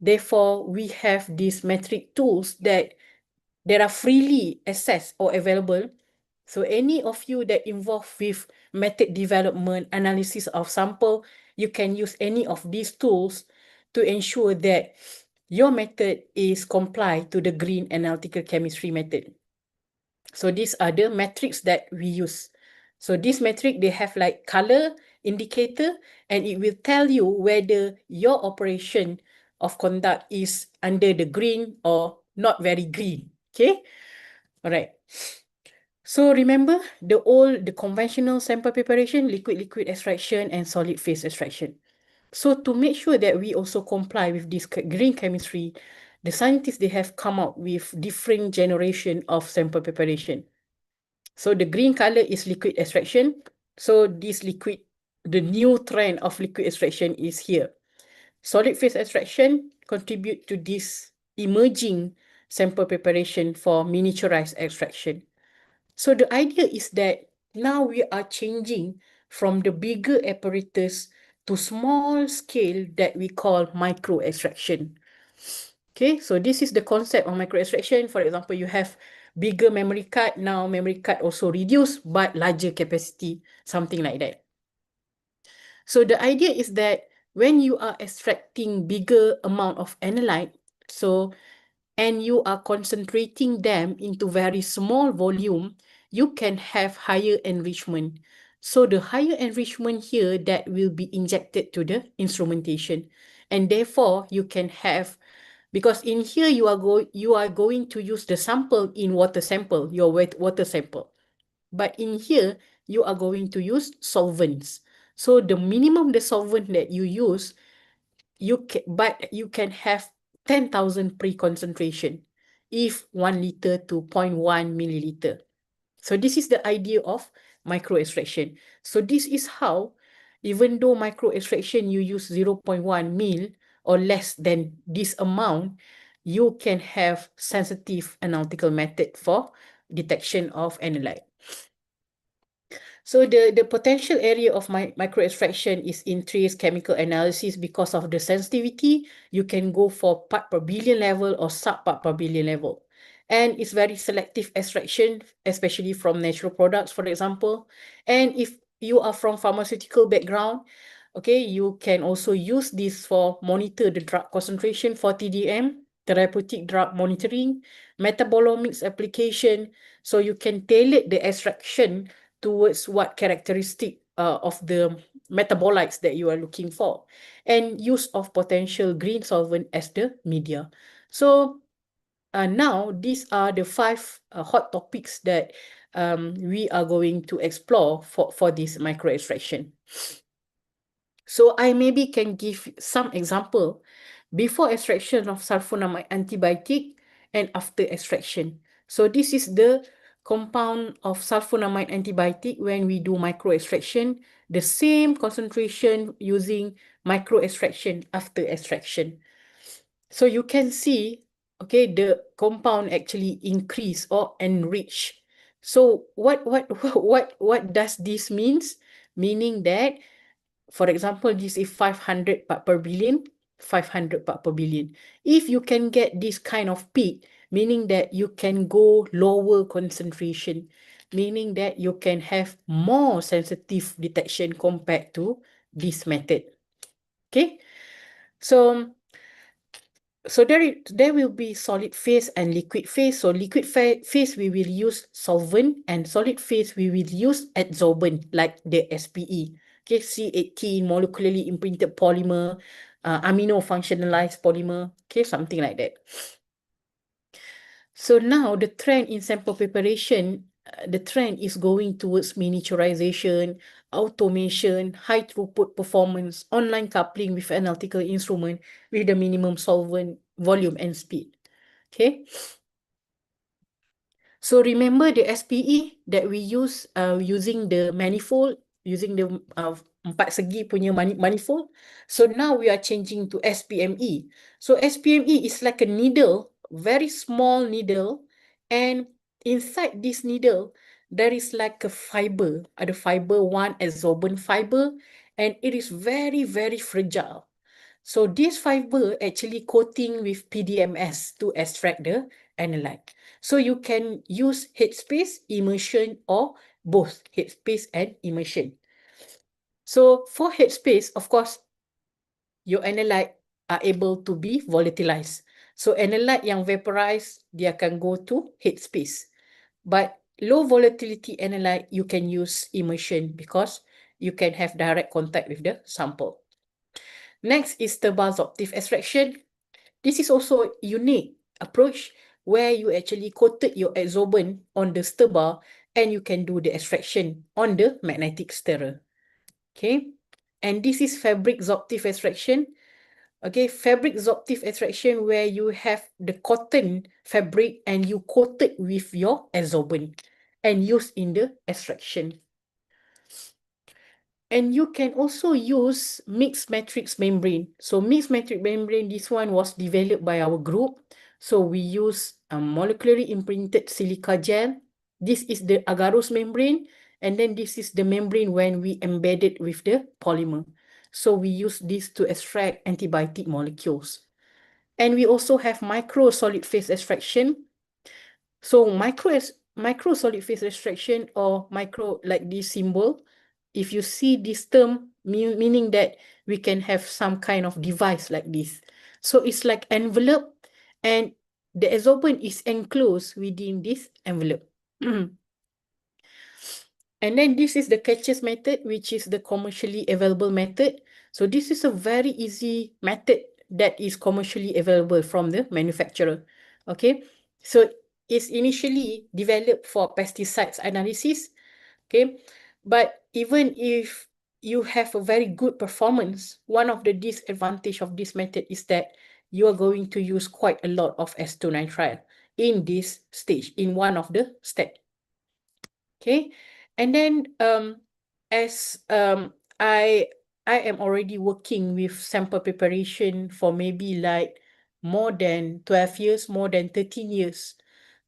Therefore, we have these metric tools that are freely accessed or available. So any of you that involved with method development, analysis of sample, you can use any of these tools to ensure that your method is comply to the green analytical chemistry method. So these are the metrics that we use. So this metric, they have like color indicator, and it will tell you whether your operation of conduct is under the green or not very green. Okay. All right. So remember the conventional sample preparation, liquid extraction and solid phase extraction. So to make sure that we also comply with this green chemistry, the scientists, they have come out with different generation of sample preparation. So the green color is liquid extraction. So this liquid, the new trend of liquid extraction is here. Solid phase extraction contribute to this emerging sample preparation for miniaturized extraction. So the idea is that now we are changing from the bigger apparatus to small scale that we call micro extraction. Okay, so this is the concept of micro extraction. For example, you have bigger memory card. Now memory card also reduced, but larger capacity, something like that. So the idea is that when you are extracting bigger amount of analyte, and you are concentrating them into very small volume, you can have higher enrichment. So the higher enrichment here that will be injected to the instrumentation. And therefore, you can have, because in here you are going to use the sample in water sample, your wet water sample. But in here, you are going to use solvents. So the minimum the solvent that you use, you can have 10,000 pre-concentration if 1 liter to 0.1 milliliter. So this is the idea of micro extraction. So this is how, even though micro extraction you use 0.1 mil or less than this amount, you can have sensitive analytical method for detection of analyte. So the potential area of micro extraction is in trace chemical analysis. Because of the sensitivity, you can go for part per billion level or sub-part per billion level. And it's very selective extraction, especially from natural products, for example. And if you are from pharmaceutical background, Okay, you can also use this for monitor the drug concentration for TDM, therapeutic drug monitoring, metabolomics application. So you can tailor the extraction towards what characteristic of the metabolites that you are looking for, and use of potential green solvent as the media. So now these are the 5 hot topics that we are going to explore for this micro extraction. So I maybe can give some example before extraction of sulfonamide antibiotic and after extraction. So this is the compound of sulfonamide antibiotic when we do micro extraction, the same concentration using micro extraction after extraction. So you can see, okay, the compound actually increase or enrich. So what does this means? Meaning that, for example, this is 500 part per billion, 500 part per billion. If you can get this kind of peak, meaning that you can go lower concentration, meaning that you can have more sensitive detection compared to this method. Okay, so there will be solid phase and liquid phase. So liquid phase we will use solvent, and solid phase we will use adsorbent like the SPE. Okay, C18 molecularly imprinted polymer, amino functionalized polymer, okay, something like that. So now the trend in sample preparation, the trend is going towards miniaturization, automation, high throughput performance, online coupling with analytical instrument with the minimum solvent volume and speed. Okay. So remember the SPE that we use using the manifold, using the 4 segi punya manifold. So now we are changing to SPME. So SPME is like a needle, very small needle, and inside this needle there is like a fiber, the fiber 1 adsorbent fiber, and it is very, very fragile. So this fiber actually coating with PDMS to extract the analyte. So you can use headspace, immersion, or both headspace and immersion. So for headspace, of course, your analyte are able to be volatilized. So analyte yang vaporized, dia akan go to headspace. But low volatility analyte, you can use immersion because you can have direct contact with the sample. Next is the absorptive extraction. This is also a unique approach where you actually coated your adsorbent on the stir bar and you can do the extraction on the magnetic stirrer. Okay, and this is fabric absorptive extraction. Okay, fabric absorptive extraction where you have the cotton fabric and you coat it with your adsorbent and use in the extraction. And you can also use mixed matrix membrane. So mixed matrix membrane, this one was developed by our group. So we use a molecularly imprinted silica gel. This is the agarose membrane. And then this is the membrane when we embed it with the polymer. So we use this to extract antibiotic molecules. And we also have micro solid phase extraction. So micro solid phase extraction, or micro like this symbol, if you see this term, meaning that we can have some kind of device like this. So it's like envelope and the adsorbent is enclosed within this envelope. And then this is the catches method, which is the commercially available method. So this is a very easy method that is commercially available from the manufacturer. Okay, so it's initially developed for pesticides analysis. Okay, but even if you have a very good performance, one of the disadvantage of this method is that you are going to use quite a lot of S2-nitrile in this stage, in one of the steps. Okay, and then as I am already working with sample preparation for maybe like more than 12 years, more than 13 years.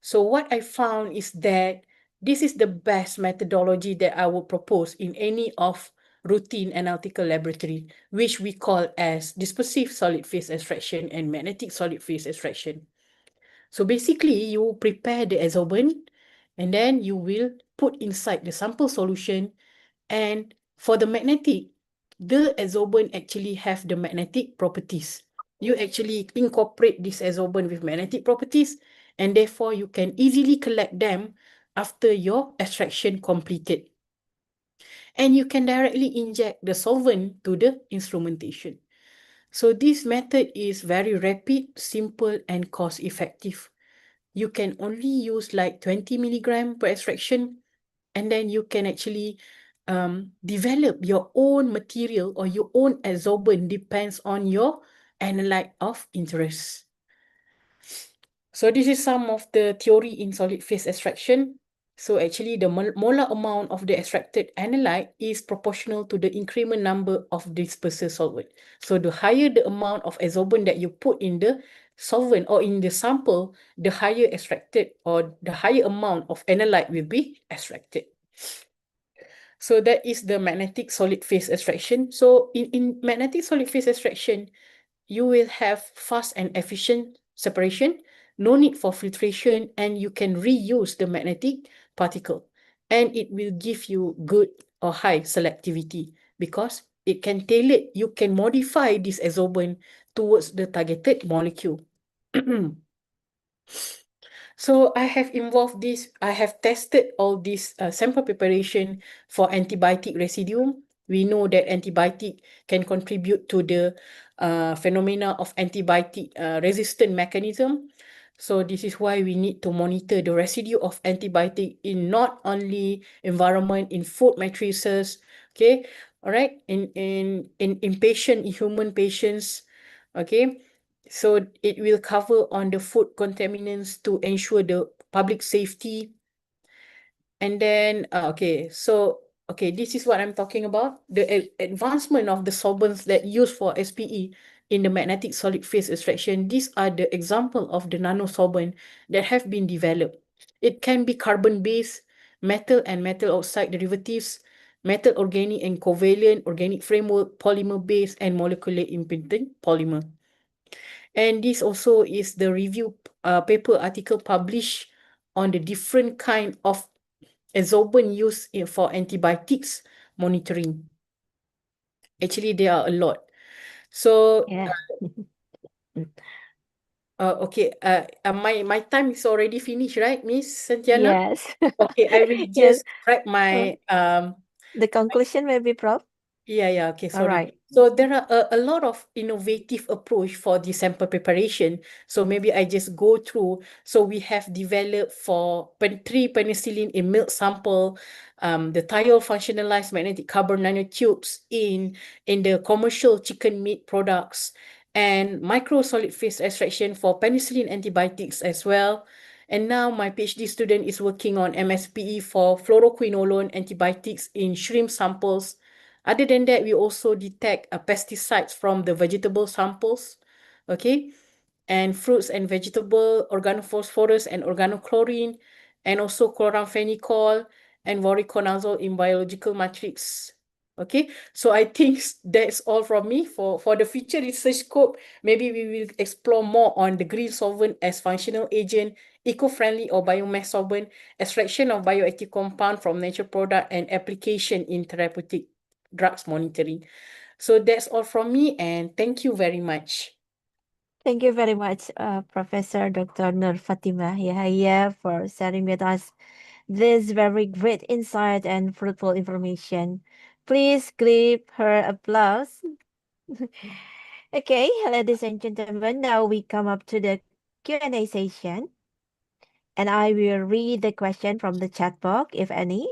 So what I found is that this is the best methodology that I would propose in any of routine analytical laboratory, which we call as dispersive solid phase extraction and magnetic solid phase extraction. So basically, you prepare the adsorbent and then you will put inside the sample solution. And for the magnetic, the adsorbent actually have the magnetic properties. You actually incorporate this adsorbent with magnetic properties, and therefore you can easily collect them after your extraction completed. And you can directly inject the solvent to the instrumentation. So this method is very rapid, simple, and cost-effective. You can only use like 20 milligram per extraction, and then you can actually develop your own material or your own adsorbent, depends on your analyte of interest. So this is some of the theory in solid phase extraction. So actually the molar amount of the extracted analyte is proportional to the increment number of dispersal solvent. So the higher the amount of adsorbent that you put in the solvent or in the sample, the higher extracted or the higher amount of analyte will be extracted. So that is the magnetic solid phase extraction. So in magnetic solid phase extraction, you will have fast and efficient separation, no need for filtration, and you can reuse the magnetic particle. And it will give you good or high selectivity because it can tailor, you can modify this adsorbent towards the targeted molecule. So I have tested all this sample preparation for antibiotic residue. We know that antibiotic can contribute to the phenomena of antibiotic resistant mechanism. So this is why we need to monitor the residue of antibiotic in not only environment, in food matrices, okay, all right, in human patients, okay. So it will cover on the food contaminants to ensure the public safety. And then, this is what I'm talking about. The advancement of the solvents that used for SPE in the magnetic solid phase extraction. These are the example of the nano solvent that have been developed. It can be carbon-based, metal and metal oxide derivatives, metal organic and covalent organic framework, polymer-based, and molecular imprinted polymer. And this also is the review paper article published on the different kind of adsorbent used for antibiotics monitoring. Actually, there are a lot. So, Yeah. my time is already finished, right, Miss Santiana? Yes. Okay, I will Yes. just write my The conclusion will be, Prof. Yeah, okay, All sorry. right. So there are a lot of innovative approach for the sample preparation. So maybe I just go through. So we have developed for 3 penicillin in milk sample, the thiol functionalized magnetic carbon nanotubes in the commercial chicken meat products, and micro solid phase extraction for penicillin antibiotics as well. And now my PhD student is working on MSPE for fluoroquinolone antibiotics in shrimp samples. Other than that, we also detect pesticides from the vegetable samples, okay, and fruits and vegetable, organophosphorus and organochlorine, and also chloramphenicol and voriconazole in biological matrix. Okay, so I think that's all from me. For the future research scope, maybe we will explore more on the green solvent as functional agent, eco-friendly or biomass solvent, extraction of bioactive compound from natural product, and application in therapeutic drugs monitoring. So that's all from me, and thank you very much. Thank you very much, Professor Dr. Nur Fatimah Yahya, for sharing with us this very great insight and fruitful information. Please give her applause. Okay, ladies and gentlemen, now we come up to the Q&A session. And I will read the question from the chat box, if any.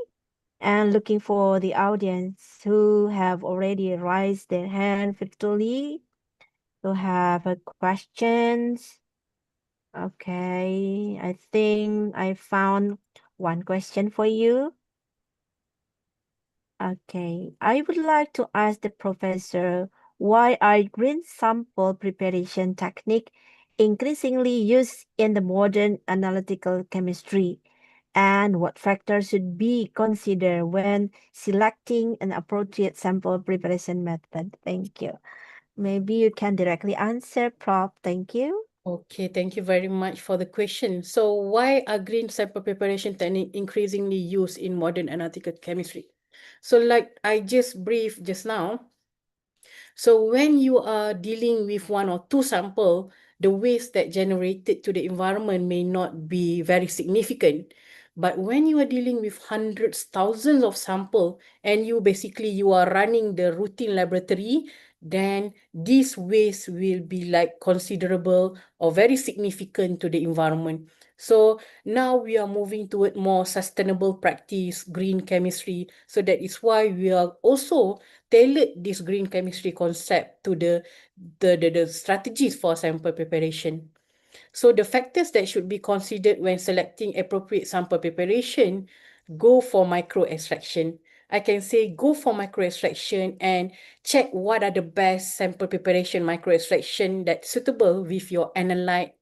And looking for the audience who have already raised their hand virtually to have questions. Okay, I think I found one question for you. Okay, I would like to ask the professor, why are green sample preparation technique increasingly used in the modern analytical chemistry? And what factors should be considered when selecting an appropriate sample preparation method? Thank you. Maybe you can directly answer, Prof. Thank you. Okay, thank you very much for the question. So why are green sample preparation technique increasingly used in modern analytical chemistry? So like I just briefed just now, So when you are dealing with one or two sample, the waste that generated to the environment may not be very significant. But when you are dealing with hundreds, thousands of sample, and you are running the routine laboratory, then this waste will be like considerable or very significant to the environment. So now we are moving toward more sustainable practice, green chemistry. So that is why we are also tailored this green chemistry concept to the strategies for sample preparation. So the factors that should be considered when selecting appropriate sample preparation, go for micro extraction. I can say go for micro extraction and check what are the best sample preparation micro extraction that's suitable with your analyte,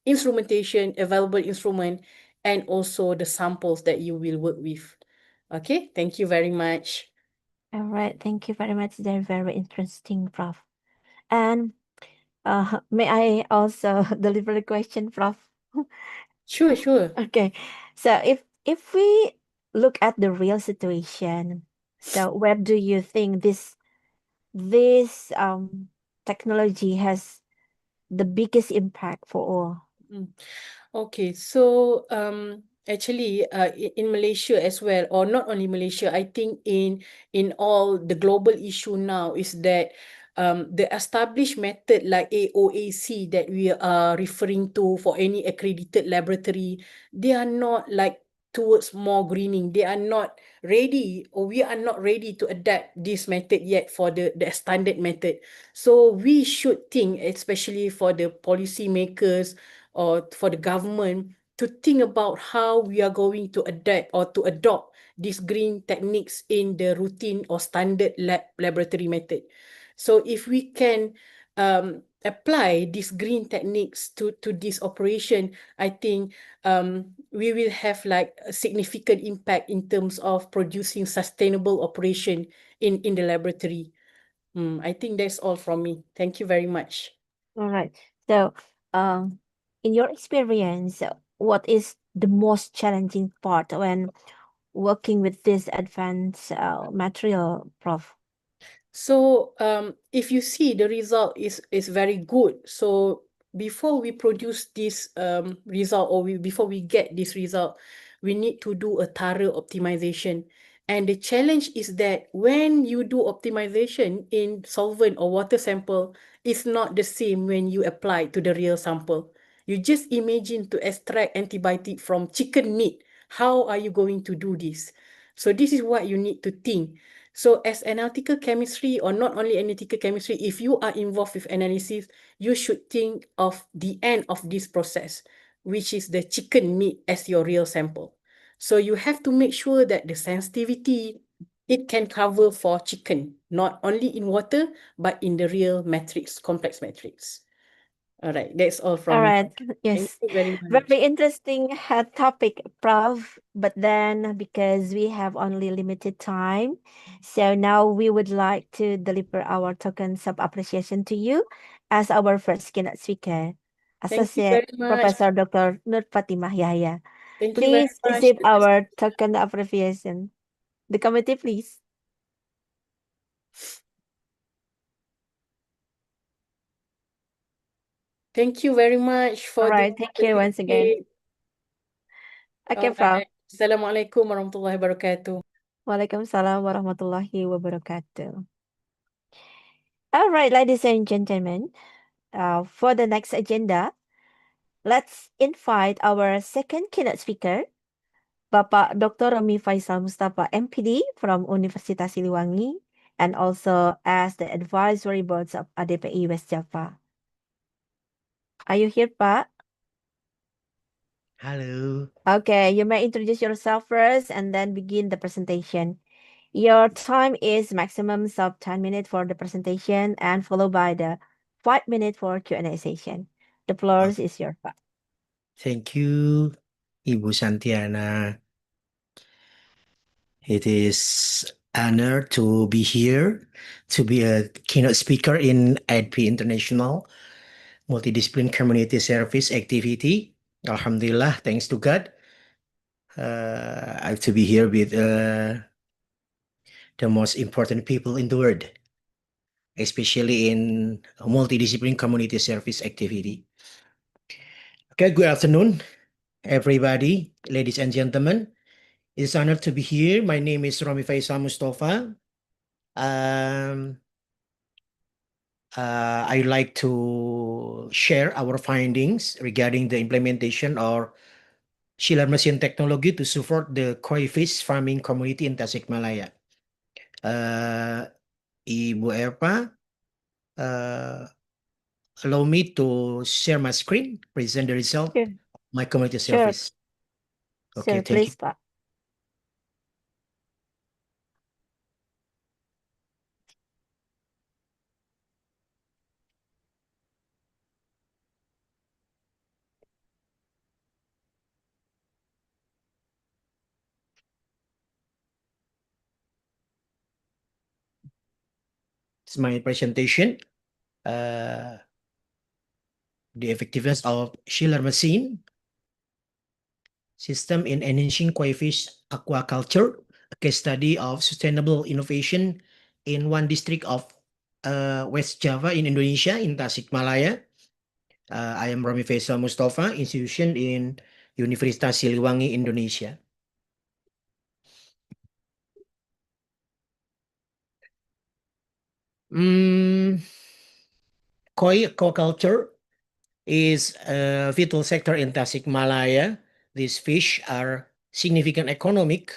instrumentation, available instrument, and also the samples that you will work with. Okay, thank you very much. All right, thank you very much. They're very interesting, Prof. And may I also deliver a question, Prof? Sure, sure. Okay, so if we look at the real situation, so where do you think this technology has the biggest impact for all? Okay, so actually in Malaysia as well, or not only Malaysia, I think in all the global issue now is that the established method like AOAC that we are referring to for any accredited laboratory, they are not like towards more greening. They are not ready, or we are not ready to adapt this method yet for the standard method. So we should think, especially for the policymakers or for the government, to think about how we are going to adapt or to adopt these green techniques in the routine or standard laboratory method. So if we can apply these green techniques to this operation, I think we will have like a significant impact in terms of producing sustainable operation in the laboratory. I think that's all from me. Thank you very much. All right. So, in your experience, what is the most challenging part when working with this advanced material, Prof? So if you see the result is very good. So before we produce this result, or before we get this result, we need to do a thorough optimization. And the challenge is that when you do optimization in solvent or water sample, it's not the same when you apply to the real sample. You just imagine to extract antibiotic from chicken meat. How are you going to do this? So this is what you need to think. So as analytical chemistry, or not only analytical chemistry, if you are involved with analysis, you should think of the end of this process, which is the chicken meat as your real sample. So you have to make sure that the sensitivity, it can cover for chicken, not only in water, but in the real matrix, complex matrix. All right, that's all from All me. right. Thank Yes. you very much. Very interesting topic, Prof. But then, because we have only limited time, so now we would like to deliver our tokens of appreciation to you as our first keynote speaker, Thank you Associate very much. Professor Dr. Nur Fatimah Yahya. Thank you very Please much. receive our token of appreciation. The committee, please. Thank you very much for All the right. Thank you once again. certificate. Okay, Prof. Alright. Assalamualaikum warahmatullahi wabarakatuh. Waalaikumsalam warahmatullahi wabarakatuh. All right, ladies and gentlemen, for the next agenda, let's invite our second keynote speaker, Bapak Dr. Romi Faisal Mustafa, MPD from Universitas Siliwangi, and also as the advisory boards of ADPI West Java. Are you here, Pak? Hello. Okay, you may introduce yourself first and then begin the presentation. Your time is maximum of 10 minutes for the presentation and followed by the 5 minutes for Q&A session. The floor is yours, Pak. Thank you, Ibu Santiana. It is honor to be here, to be a keynote speaker in ADPI International Multidisciplinary Community Service activity. Alhamdulillah, thanks to God. I have to be here with the most important people in the world. especially in multidisciplinary community service activity. Okay, good afternoon, everybody, ladies and gentlemen. It's an honor to be here. My name is Romi Faisal Mustafa. I'd like to share our findings regarding the implementation of chiller machine technology to support the koi fish farming community in Tasikmalaya. Ibu Erpa, allow me to share my screen, present the result Sure. of my community Sure. service. Okay, Sure, thank you. please, Pak. It's my presentation. The effectiveness of chiller machine system in enhancing koi fish aquaculture, a case study of sustainable innovation in one district of West Java in Indonesia, in Tasikmalaya. I am Romi Faisal Mustafa, institution in Universitas Siliwangi, Indonesia. Koi aquaculture is a vital sector in Tasikmalaya. These fish are significant economic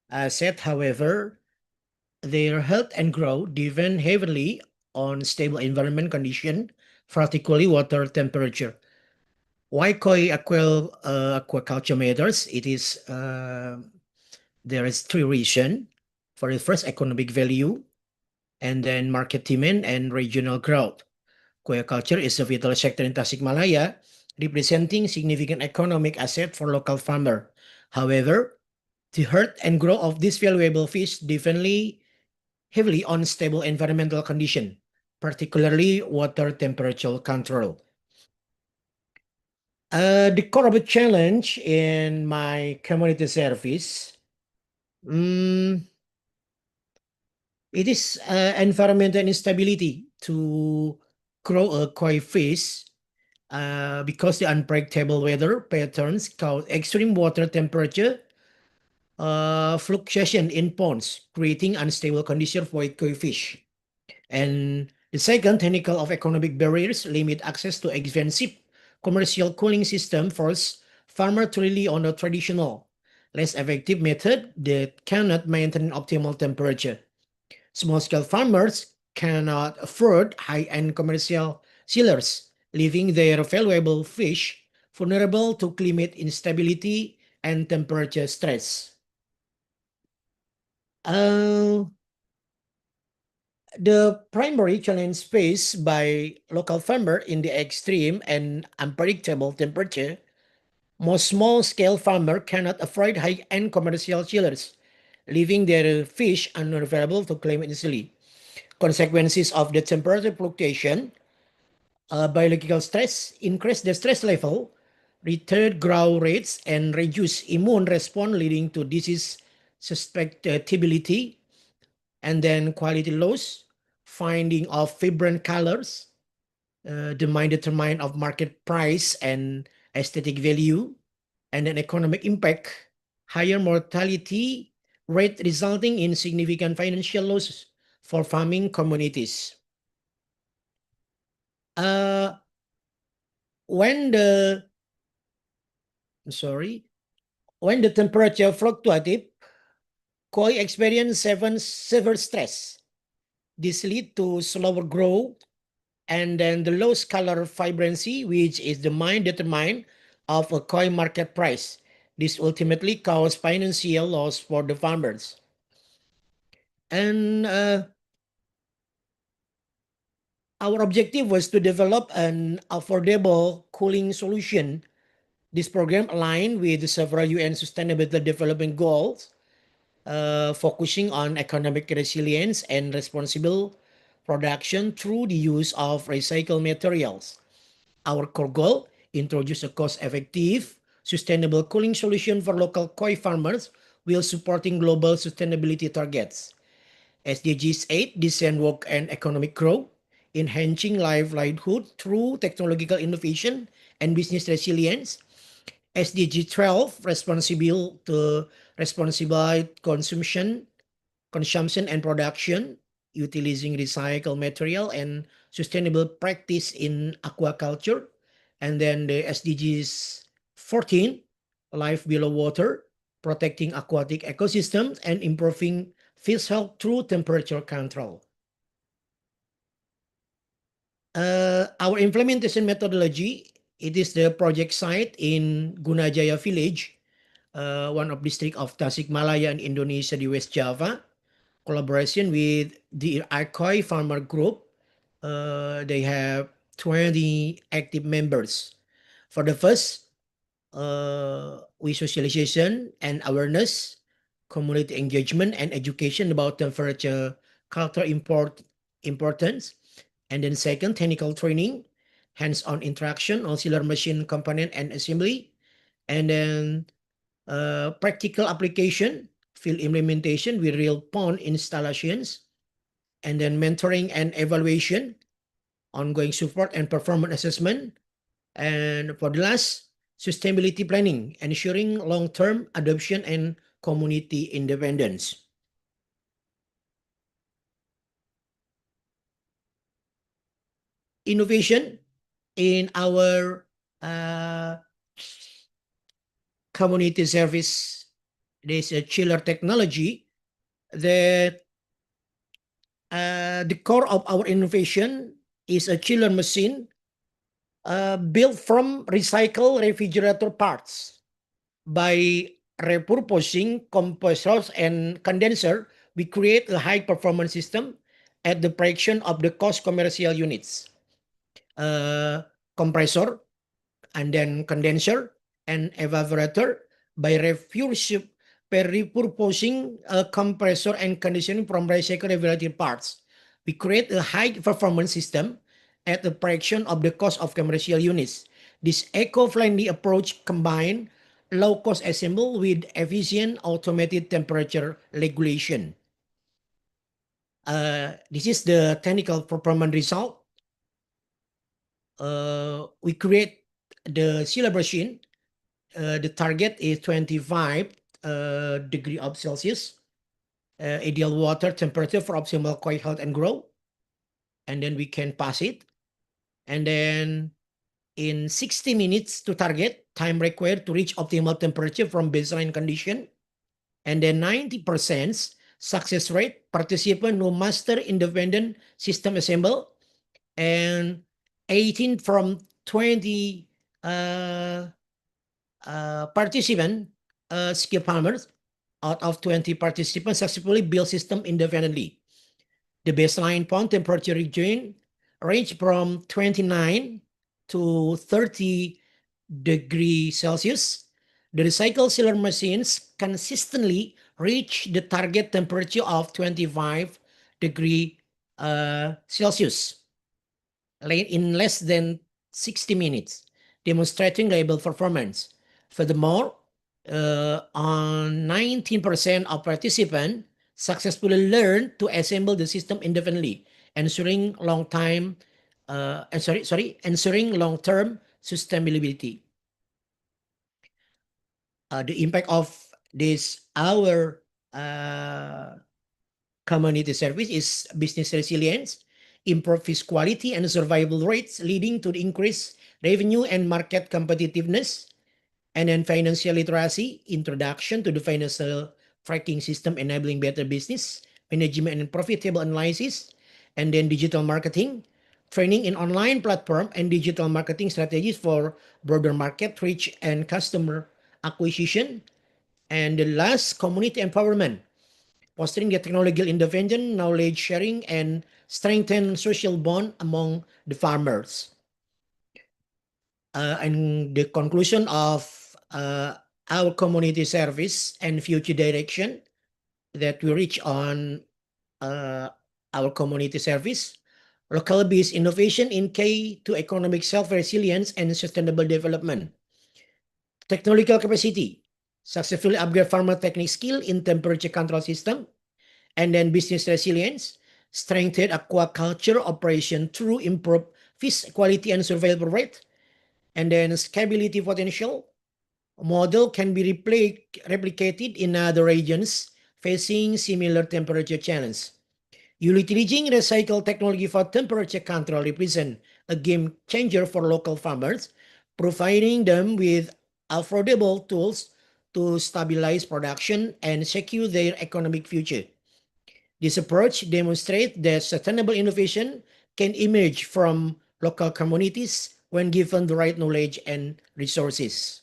asset. However, their health and growth depend heavily on stable environment condition, particularly water temperature. Why koi aquaculture matters? It is there is three reasons. For the first, economic value, and then market demand and regional growth. Aquaculture is a vital sector in Tasikmalaya, representing significant economic asset for local farmer. However, the health and growth of this valuable fish depend heavily on stable environmental condition, particularly water temperature control. The core of the challenge in my community service, it is environmental instability to grow a koi fish because the unpredictable weather patterns cause extreme water temperature fluctuation in ponds, creating unstable conditions for koi fish. And the second, technical of economic barriers limit access to expensive commercial cooling system, force farmer to rely on a traditional, less effective method that cannot maintain optimal temperature. Small-scale farmers cannot afford high-end commercial chillers, leaving their valuable fish vulnerable to climate instability and temperature stress. The primary challenge faced by local farmer in the extreme and unpredictable temperature, most small-scale farmer cannot afford high-end commercial chillers, leaving their fish unavailable to climate easily. Consequences of the temperature fluctuation, biological stress, increase the stress level, retard growth rates, and reduce immune response, leading to disease susceptibility, and then quality loss, finding of vibrant colors, demand determined of market price and aesthetic value, and then economic impact, higher mortality rate resulting in significant financial losses for farming communities. When the temperature fluctuates, koi experience severe stress. This leads to slower growth and then the lost color vibrancy, which is the main determinant of a koi market price. This ultimately causes financial loss for the farmers. And our objective was to develop an affordable cooling solution. This program aligned with several UN Sustainable Development Goals, focusing on economic resilience and responsible production through the use of recycled materials. Our core goal, introduce a cost-effective, sustainable cooling solution for local koi farmers while supporting global sustainability targets. SDGs 8, decent work and economic growth, enhancing livelihood through technological innovation and business resilience. SDG 12, responsible consumption and production, utilizing recycled material and sustainable practice in aquaculture. And then the SDGs 14, life below water, protecting aquatic ecosystems and improving fish health through temperature control. Our implementation methodology, it is the project site in Gunajaya village, one of district of Tasikmalaya in Indonesia, the West Java. Collaboration with the ADPI farmer group. They have 20 active members. For the first, we socialization and awareness, community engagement and education about temperature culture importance. And then second, technical training, hands-on interaction, auxiliary machine component and assembly. And then practical application, field implementation with real pond installations. And then mentoring and evaluation, ongoing support and performance assessment. And for the last, sustainability planning, ensuring long-term adoption and community independence. Innovation in our community service, there's a chiller technology that the core of our innovation is a chiller machine built from recycled refrigerator parts. By repurposing compressors and condenser, we create a high performance system at the fraction of the cost commercial units. Compressor and then condenser and evaporator. By repurposing a compressor and conditioning from recycled refrigerator parts, we create a high performance system at a fraction of the cost of commercial units. This eco-friendly approach combines low-cost assembly with efficient automated temperature regulation. This is the technical performance result. We create the chiller machine. The target is 25 degree of Celsius. Ideal water temperature for optimal coil health and growth. And then we can pass it. And then in 60 minutes to target, time required to reach optimal temperature from baseline condition. And then 90% success rate, participant who master independent system assemble. And 18 from 20 participant skill farmers out of 20 participants successfully build system independently. The baseline pond temperature range from 29 to 30 degrees Celsius. The recycled chiller machines consistently reach the target temperature of 25 degrees Celsius in less than 60 minutes, demonstrating reliable performance. Furthermore, on 19% of participants successfully learned to assemble the system independently, ensuring long-term sustainability. The impact of this our community service is business resilience, improve fish quality and survival rates, leading to the increased revenue and market competitiveness. And then financial literacy, introduction to the financial tracking system, enabling better business management and profitable analysis. And then digital marketing, training in online platform and digital marketing strategies for broader market reach and customer acquisition. And the last, community empowerment, fostering the technological independence, knowledge sharing, and strengthen social bond among the farmers. And the conclusion of our community service and future direction that we reach on our community service, local-based innovation in key to economic self-resilience and sustainable development. Technological capacity, successfully upgrade farmer technique skill in temperature control system, And then business resilience, strengthen aquaculture operation through improved fish quality and survival rate. And then scalability potential, model can be replicated in other regions facing similar temperature challenge. Utilizing recycled technology for temperature control represents a game changer for local farmers, providing them with affordable tools to stabilize production and secure their economic future. This approach demonstrates that sustainable innovation can emerge from local communities when given the right knowledge and resources.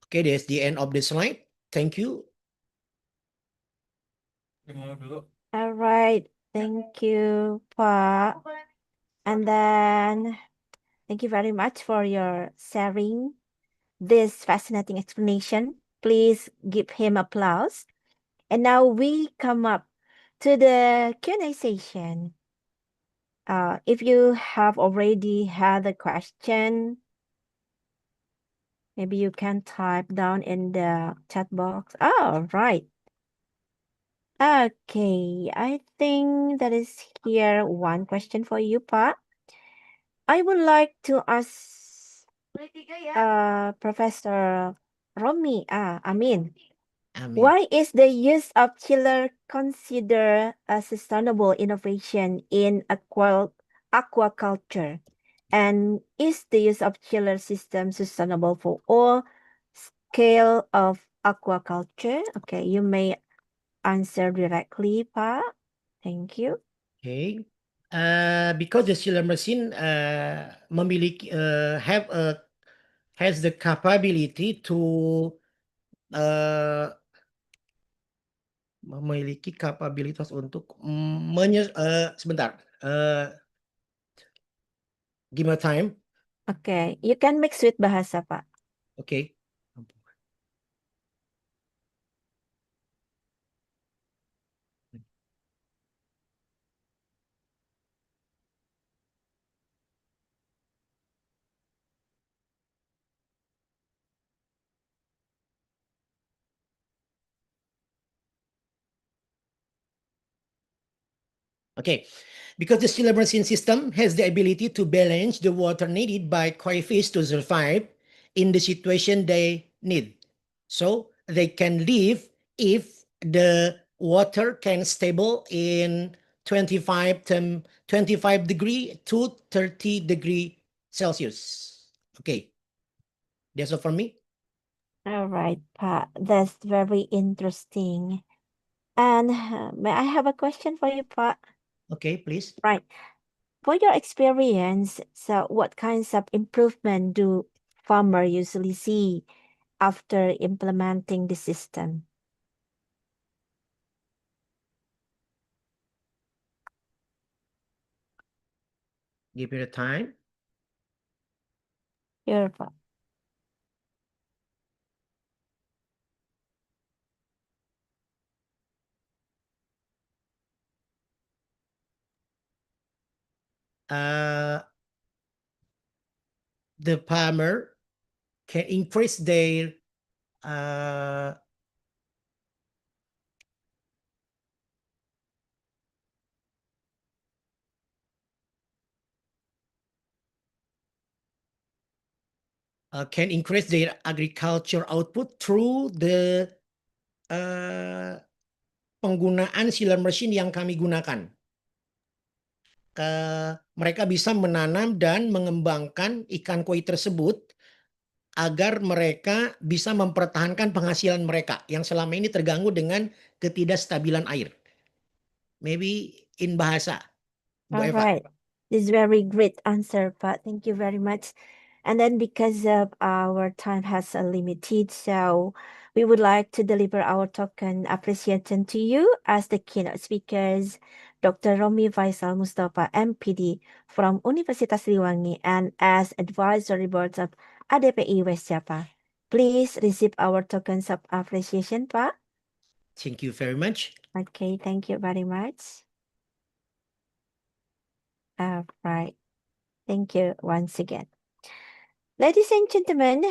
Okay, that's the end of the slide. Thank you. All right. Thank you, Pak. And then thank you very much for your sharing this fascinating explanation. Please give him applause. And now we come up to the Q&A session. If you have already had a question, maybe you can type down in the chat box. Oh, right. Okay, I think that is here one question for you, Pak. I would like to ask Professor Romi, Amin. Why is the use of chiller considered a sustainable innovation in aquaculture? And is the use of chiller system sustainable for all scale of aquaculture? Okay, you may answer directly, Pak. Thank you. Okay. Because the chiller machine has the capability to memiliki kapabilitas untuk sebentar. Give me time. Okay, you can mix with bahasa, Pak. Okay. Okay, because the chiller machine system has the ability to balance the water needed by koi fish to survive in the situation they need. So they can live if the water can stable in 25 degree to 30 degree Celsius. Okay, that's all for me. All right, Pak. That's very interesting. And may I have a question for you, Pak? Okay, please. Right. For your experience, so what kinds of improvement do farmers usually see after implementing the system? Give me the time. Here, Pak. The farmer can increase their can increase their agriculture output through the penggunaan chiller machine yang kami gunakan. Mereka bisa menanam dan mengembangkan ikan koi tersebut agar mereka bisa mempertahankan penghasilan mereka yang selama ini terganggu dengan ketidakstabilan air. Maybe in bahasa, Bu All Eva. right. This is very great answer, Pak. Thank you very much. And then because of our time has a limited, so we would like to deliver our token appreciation to you as the keynote speakers, Dr. Romi Faisal Mustafa, MPD from Universitas Sriwangi, and as advisory boards of ADPI West Java. Please receive our tokens of appreciation, Pak. Thank you very much. Okay, thank you very much. All right. Thank you once again. Ladies and gentlemen,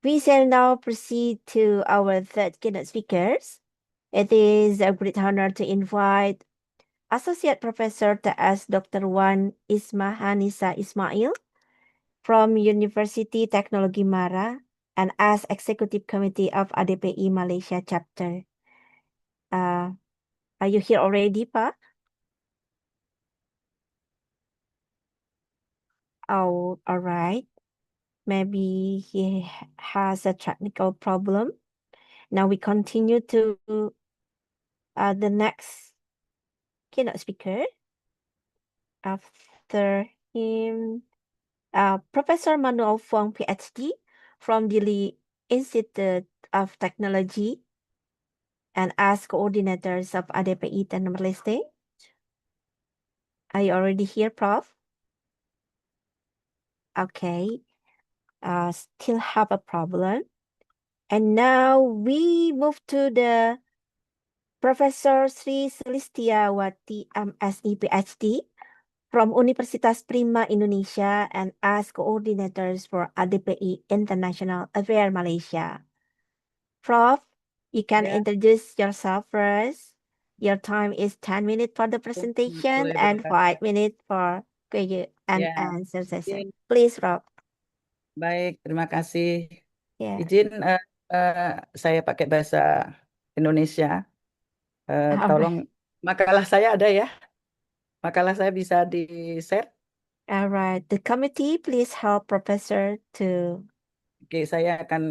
we shall now proceed to our third keynote speakers. It is a great honor to invite Associate Professor TS Dr. Wan Ismahanisa Ismail from University Teknologi Mara and as Executive Committee of ADPI Malaysia Chapter. Are you here already, Pak? Oh, all right. Maybe he has a technical problem. Now we continue to the next keynote speaker. After him, Professor Manuel Fong, PhD from Delhi Institute of Technology and as coordinators of ADPI Timor-Leste. Are you already here, Prof? Okay. Still have a problem. And now we move to the Professor Sri Sulistiawati MSc PhD from Universitas Prima Indonesia and as coordinators for ADPI International Affairs Malaysia. Prof, you can introduce yourself first. Your time is 10 minutes for the presentation and 5 minutes for question and answer session. Please, Prof. Baik, terima kasih. Yeah. Izin saya pakai bahasa Indonesia. Tolong makalah saya ada ya. Makalah saya bisa di-share. All right. The committee, please help Professor to. Oke, saya akan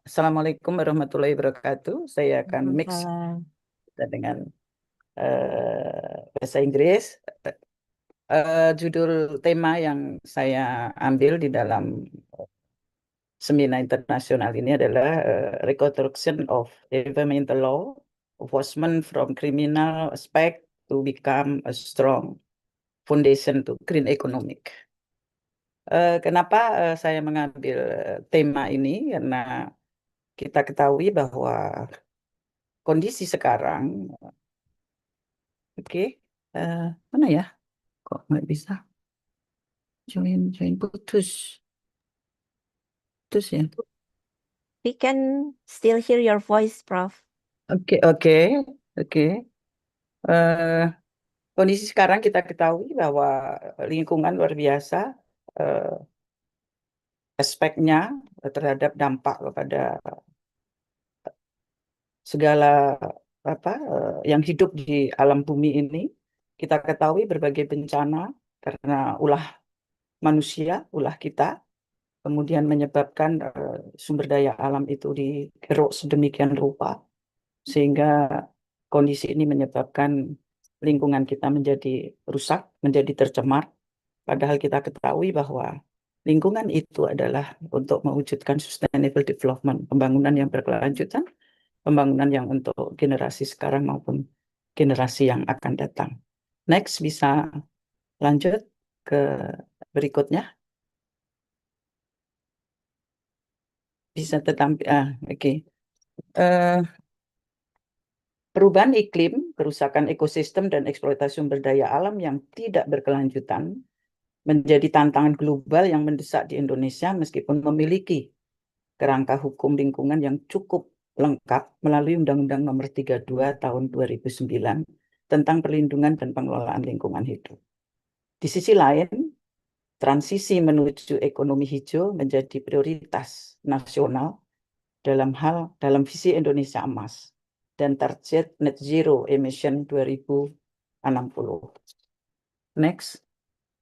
Assalamualaikum warahmatullahi wabarakatuh. Saya akan mix dengan bahasa Inggris. Judul tema yang saya ambil di dalam seminar internasional ini adalah Reconstruction of Environmental Law, Enforcement from Criminal Aspect to Become a Strong Foundation to Green Economic. Kenapa saya mengambil tema ini? Karena kita ketahui bahwa kondisi sekarang, mana ya? Kok nggak bisa? Join putus ya. We can still hear your voice, Prof. Oke. Kondisi sekarang kita ketahui bahwa lingkungan luar biasa aspeknya terhadap dampak kepada segala yang hidup di alam bumi ini. Kita ketahui berbagai bencana karena ulah manusia, ulah kita, kemudian menyebabkan sumber daya alam itu digeruk sedemikian rupa sehingga kondisi ini menyebabkan lingkungan kita menjadi rusak, menjadi tercemar. Padahal kita ketahui bahwa lingkungan itu adalah untuk mewujudkan sustainable development, pembangunan yang berkelanjutan, pembangunan yang untuk generasi sekarang maupun generasi yang akan datang. Next, bisa lanjut ke berikutnya. Bisa oke. Perubahan iklim, kerusakan ekosistem, dan eksploitasi sumber daya alam yang tidak berkelanjutan menjadi tantangan global yang mendesak di Indonesia meskipun memiliki kerangka hukum lingkungan yang cukup lengkap melalui Undang-Undang Nomor 32 Tahun 2009 tentang perlindungan dan pengelolaan lingkungan hidup. Di sisi lain, transisi menuju ekonomi hijau menjadi prioritas nasional dalam visi Indonesia Emas dan target net zero emission 2060. Next.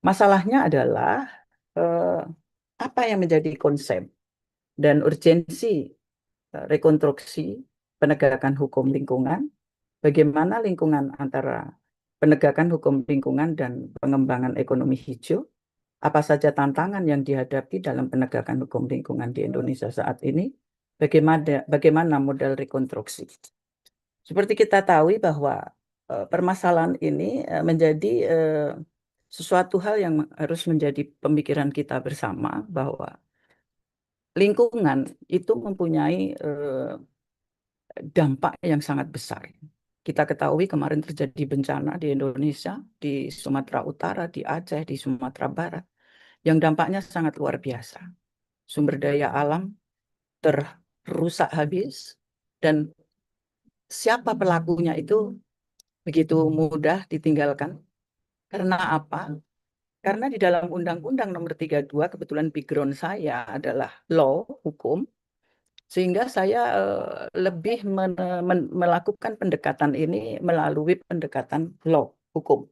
Masalahnya adalah apa yang menjadi konsep dan urgensi rekonstruksi penegakan hukum lingkungan, bagaimana lingkungan antara penegakan hukum lingkungan dan pengembangan ekonomi hijau, apa saja tantangan yang dihadapi dalam penegakan hukum lingkungan di Indonesia saat ini, bagaimana model rekonstruksi. Seperti kita tahu bahwa permasalahan ini menjadi sesuatu hal yang harus menjadi pemikiran kita bersama bahwa lingkungan itu mempunyai dampak yang sangat besar. Kita ketahui kemarin terjadi bencana di Indonesia, di Sumatera Utara, di Aceh, di Sumatera Barat, yang dampaknya sangat luar biasa. Sumber daya alam terrusak habis dan siapa pelakunya itu begitu mudah ditinggalkan. Karena apa? Karena di dalam Undang-Undang Nomor 32, kebetulan background saya adalah law, hukum, sehingga saya lebih melakukan pendekatan ini melalui pendekatan law, hukum.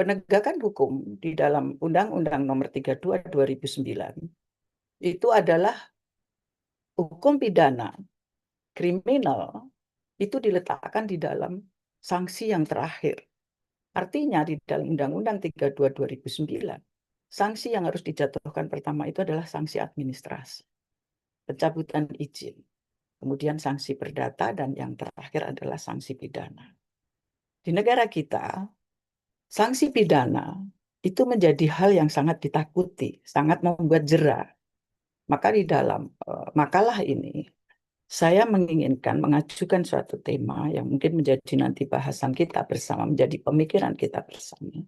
Penegakan hukum di dalam Undang-Undang Nomor 32 2009 itu adalah hukum pidana kriminal itu diletakkan di dalam sanksi yang terakhir. Artinya di dalam Undang-Undang 32 2009, sanksi yang harus dijatuhkan pertama itu adalah sanksi administrasi, pencabutan izin, kemudian sanksi perdata, dan yang terakhir adalah sanksi pidana. Di negara kita, sanksi pidana itu menjadi hal yang sangat ditakuti, sangat membuat jera. Maka di dalam makalah ini, saya menginginkan mengajukan suatu tema yang mungkin menjadi nanti bahasan kita bersama, menjadi pemikiran kita bersama,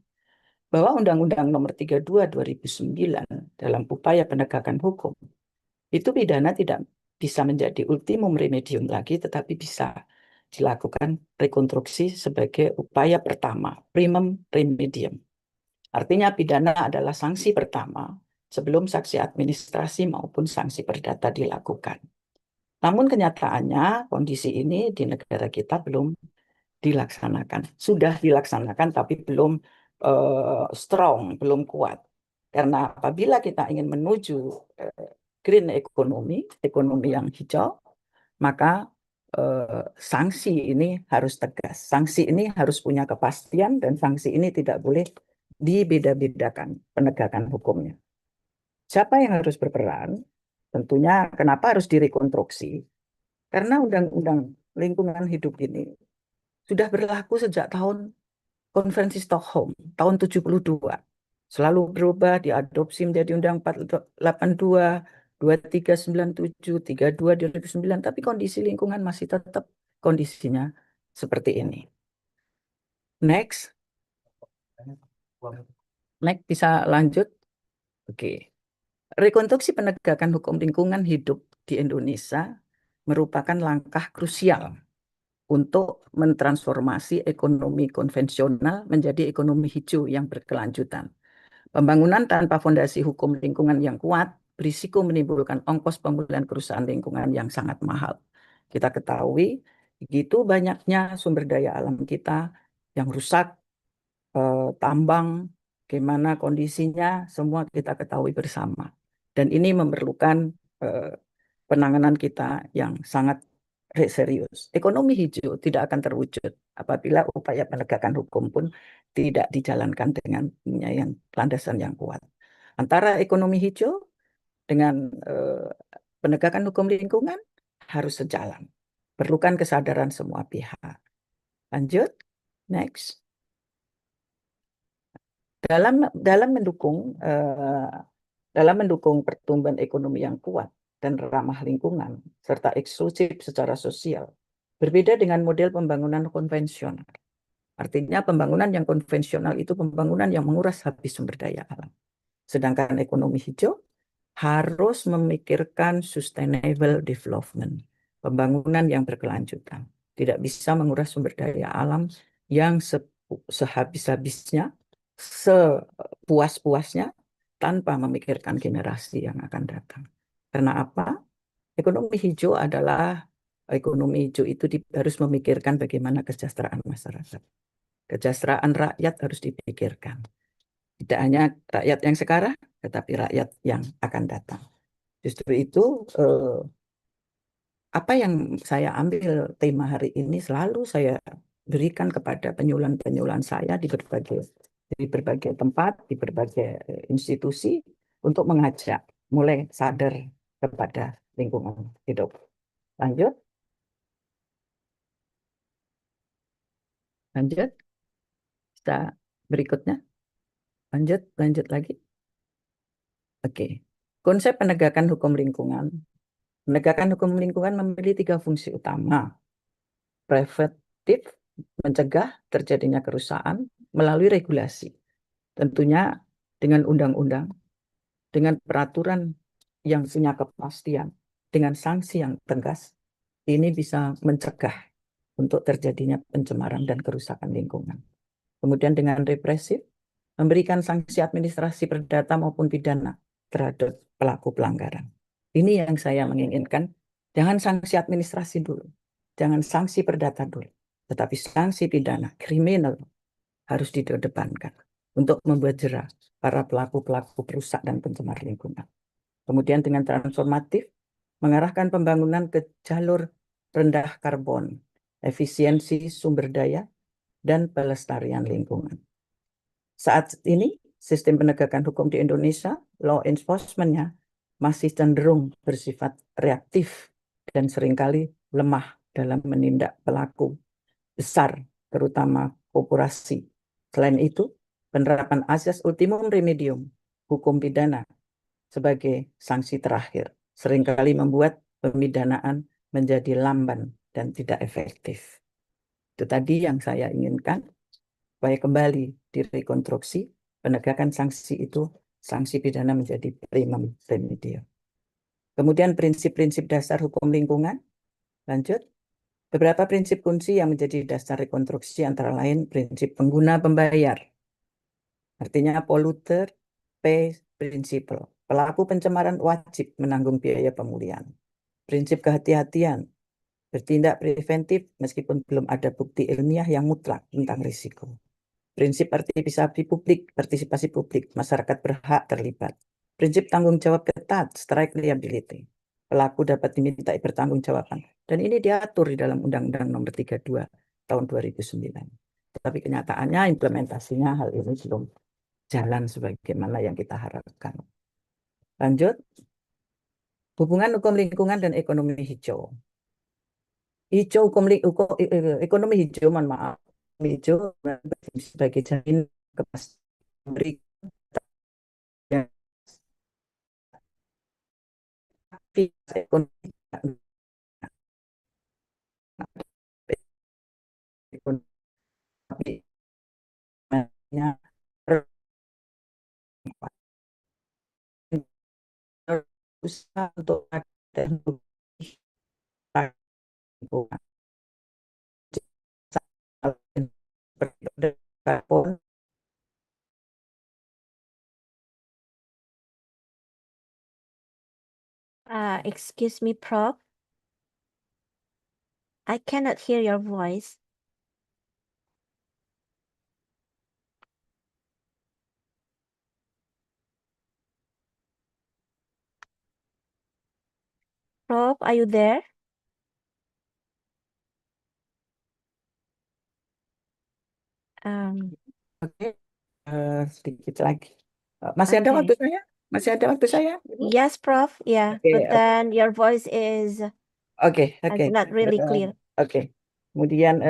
bahwa Undang-Undang Nomor 32 2009 dalam upaya penegakan hukum, itu pidana tidak bisa menjadi ultimum remedium lagi, tetapi bisa dilakukan rekonstruksi sebagai upaya pertama, primum remedium. Artinya pidana adalah sanksi pertama sebelum sanksi administrasi maupun sanksi perdata dilakukan. Namun kenyataannya kondisi ini di negara kita belum dilaksanakan. Sudah dilaksanakan tapi belum strong, belum kuat. Karena apabila kita ingin menuju green economy, ekonomi yang hijau, maka sanksi ini harus tegas. Sanksi ini harus punya kepastian dan sanksi ini tidak boleh dibeda-bedakan penegakan hukumnya. Siapa yang harus berperan? Tentunya kenapa harus direkonstruksi? Karena Undang-Undang Lingkungan Hidup ini sudah berlaku sejak tahun Konferensi Stockholm, tahun 72. Selalu berubah, diadopsi menjadi Undang 482, 2397, 32 2009, tapi kondisi lingkungan masih tetap kondisinya seperti ini. Next. Next, bisa lanjut? Oke. Rekonstruksi penegakan hukum lingkungan hidup di Indonesia merupakan langkah krusial untuk mentransformasi ekonomi konvensional menjadi ekonomi hijau yang berkelanjutan. Pembangunan tanpa fondasi hukum lingkungan yang kuat berisiko menimbulkan ongkos pemulihan kerusakan lingkungan yang sangat mahal. Kita ketahui begitu banyaknya sumber daya alam kita yang rusak, tambang, bagaimana kondisinya, semua kita ketahui bersama. Dan ini memerlukan penanganan kita yang sangat serius. Ekonomi hijau tidak akan terwujud apabila upaya penegakan hukum pun tidak dijalankan dengan yang landasan yang kuat. Antara ekonomi hijau dengan penegakan hukum lingkungan harus sejalan. Perlukan kesadaran semua pihak. Lanjut, next. Dalam mendukung pertumbuhan ekonomi yang kuat dan ramah lingkungan, serta eksklusif secara sosial, berbeda dengan model pembangunan konvensional. Artinya pembangunan yang konvensional itu pembangunan yang menguras habis sumber daya alam. Sedangkan ekonomi hijau harus memikirkan sustainable development, pembangunan yang berkelanjutan. Tidak bisa menguras sumber daya alam yang sehabis-habisnya, sepuas-puasnya, tanpa memikirkan generasi yang akan datang. Karena apa? Ekonomi hijau adalah, ekonomi hijau itu harus memikirkan bagaimana kesejahteraan masyarakat. Kesejahteraan rakyat harus dipikirkan. Tidak hanya rakyat yang sekarang, tetapi rakyat yang akan datang. Justru itu, apa yang saya ambil tema hari ini selalu saya berikan kepada penyuluhan-penyuluhan saya di berbagai tempat, di berbagai institusi, untuk mengajak mulai sadar kepada lingkungan hidup. Lanjut. Lanjut. Kita berikutnya. Lanjut lagi. Oke. Konsep penegakan hukum lingkungan. Penegakan hukum lingkungan memiliki 3 fungsi utama. Preventif, mencegah terjadinya kerusakan melalui regulasi. Tentunya dengan undang-undang, dengan peraturan yang punya kepastian, dengan sanksi yang tegas, ini bisa mencegah untuk terjadinya pencemaran dan kerusakan lingkungan. Kemudian dengan represif, memberikan sanksi administrasi perdata maupun pidana terhadap pelaku pelanggaran. Ini yang saya menginginkan, jangan sanksi administrasi dulu, jangan sanksi perdata dulu, tetapi sanksi pidana, kriminal harus dikedepankan untuk membuat jera para pelaku-pelaku perusak dan pencemar lingkungan. Kemudian dengan transformatif, mengarahkan pembangunan ke jalur rendah karbon, efisiensi sumber daya, dan pelestarian lingkungan. Saat ini, sistem penegakan hukum di Indonesia, law enforcement-nya masih cenderung bersifat reaktif dan seringkali lemah dalam menindak pelaku besar, terutama korporasi. Selain itu, penerapan asas ultimum remedium, hukum pidana, sebagai sanksi terakhir, seringkali membuat pemidanaan menjadi lamban dan tidak efektif. Itu tadi yang saya inginkan, supaya kembali direkonstruksi, penegakan sanksi itu, sanksi pidana menjadi primum remedium. Kemudian prinsip-prinsip dasar hukum lingkungan, lanjut. Beberapa prinsip kunci yang menjadi dasar rekonstruksi antara lain prinsip pengguna pembayar. Artinya polluter pays principle. Pelaku pencemaran wajib menanggung biaya pemulihan. Prinsip kehati-hatian, bertindak preventif meskipun belum ada bukti ilmiah yang mutlak tentang risiko. Prinsip partisipasi publik, masyarakat berhak terlibat. Prinsip tanggung jawab ketat, strike liability. Pelaku dapat dimintai pertanggungjawaban. Dan ini diatur di dalam Undang-Undang Nomor 32 tahun 2009. Tapi kenyataannya implementasinya hal ini belum jalan sebagaimana yang kita harapkan. Lanjut. Hubungan hukum lingkungan dan ekonomi hijau. Ekonomi hijau, mohon maaf. Hijau sebagai jaminan kepastian ekonomi usaha untuk teknologi karbon. Excuse me, Prof. I cannot hear your voice. Prof, are you there? Oke, sedikit lagi. Masih ada Okay. waktu saya? Masih ada waktu saya? Ibu? Yes, Prof. Yeah, Oke, but oke. then your voice is Oke. not really clear. Oke. Kemudian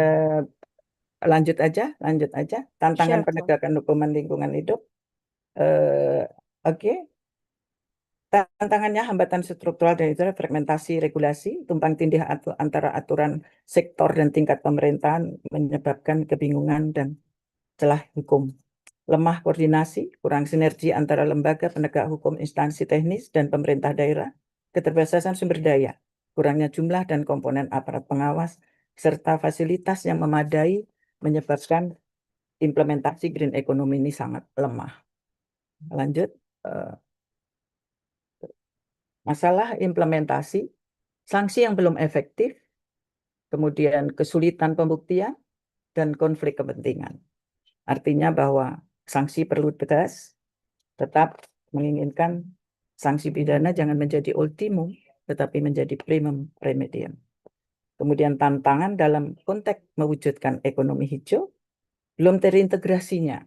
lanjut aja. Tantangan Sure, Prof. penegakan hukuman lingkungan hidup. Oke. Tantangannya hambatan struktural dan itu fragmentasi regulasi, tumpang tindih antara aturan sektor dan tingkat pemerintahan menyebabkan kebingungan dan celah hukum. Lemah koordinasi, kurang sinergi antara lembaga penegak hukum, instansi teknis, dan pemerintah daerah, keterbatasan sumber daya, kurangnya jumlah dan komponen aparat pengawas, serta fasilitas yang memadai menyebabkan implementasi green economy ini sangat lemah. Lanjut. Masalah implementasi, sanksi yang belum efektif, kemudian kesulitan pembuktian, dan konflik kepentingan. Artinya bahwa sanksi perlu tegas, tetap menginginkan sanksi pidana jangan menjadi ultimum, tetapi menjadi primum remedium. Kemudian tantangan dalam konteks mewujudkan ekonomi hijau, belum terintegrasinya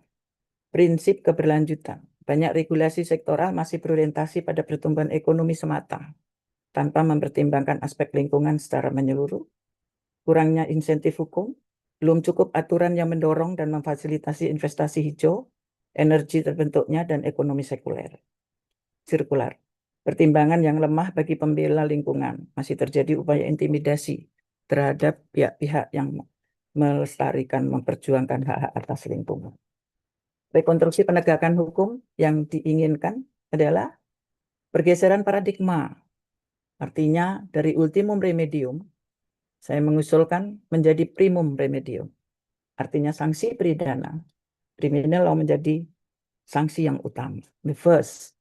prinsip keberlanjutan. Banyak regulasi sektoral masih berorientasi pada pertumbuhan ekonomi semata, tanpa mempertimbangkan aspek lingkungan secara menyeluruh, kurangnya insentif hukum, belum cukup aturan yang mendorong dan memfasilitasi investasi hijau, energi terbentuknya, dan ekonomi sirkular. Pertimbangan yang lemah bagi pembela lingkungan, masih terjadi upaya intimidasi terhadap pihak-pihak yang melestarikan, memperjuangkan hak-hak atas lingkungan. Rekonstruksi penegakan hukum yang diinginkan adalah pergeseran paradigma. Artinya dari ultimum remedium Saya mengusulkan menjadi primum remedium. Artinya sanksi pidana, criminal law menjadi sanksi yang utama. The first,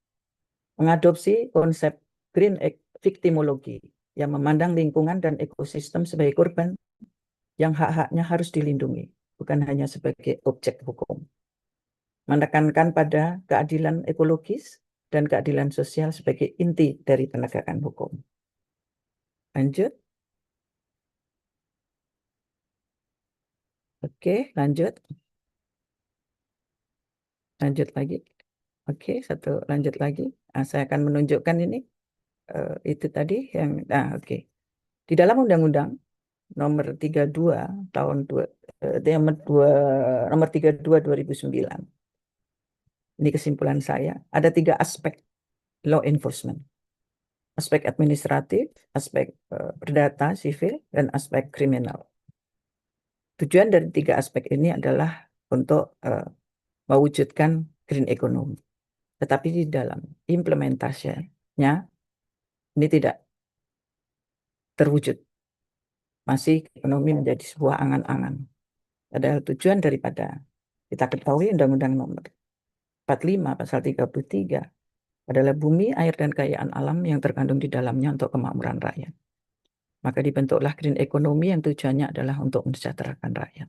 mengadopsi konsep green victimology yang memandang lingkungan dan ekosistem sebagai korban yang hak-haknya harus dilindungi, bukan hanya sebagai objek hukum. Menekankan pada keadilan ekologis dan keadilan sosial sebagai inti dari penegakan hukum. Lanjut. Oke, lanjut. Lanjut lagi. Oke, lanjut lagi. Saya akan menunjukkan ini. Itu tadi yang, oke. Di dalam Undang-Undang nomor 32 tahun nomor 32 2009. Ini kesimpulan saya. Ada 3 aspek law enforcement. Aspek administratif, aspek perdata sivil, dan aspek kriminal. Tujuan dari 3 aspek ini adalah untuk mewujudkan green economy. Tetapi di dalam implementasinya ini tidak terwujud. Masih ekonomi menjadi sebuah angan-angan. Padahal tujuan daripada kita ketahui Undang-Undang nomor 45 pasal 33 adalah bumi, air, dan kekayaan alam yang terkandung di dalamnya untuk kemakmuran rakyat. Maka dibentuklah green economy yang tujuannya adalah untuk mensejahterakan rakyat.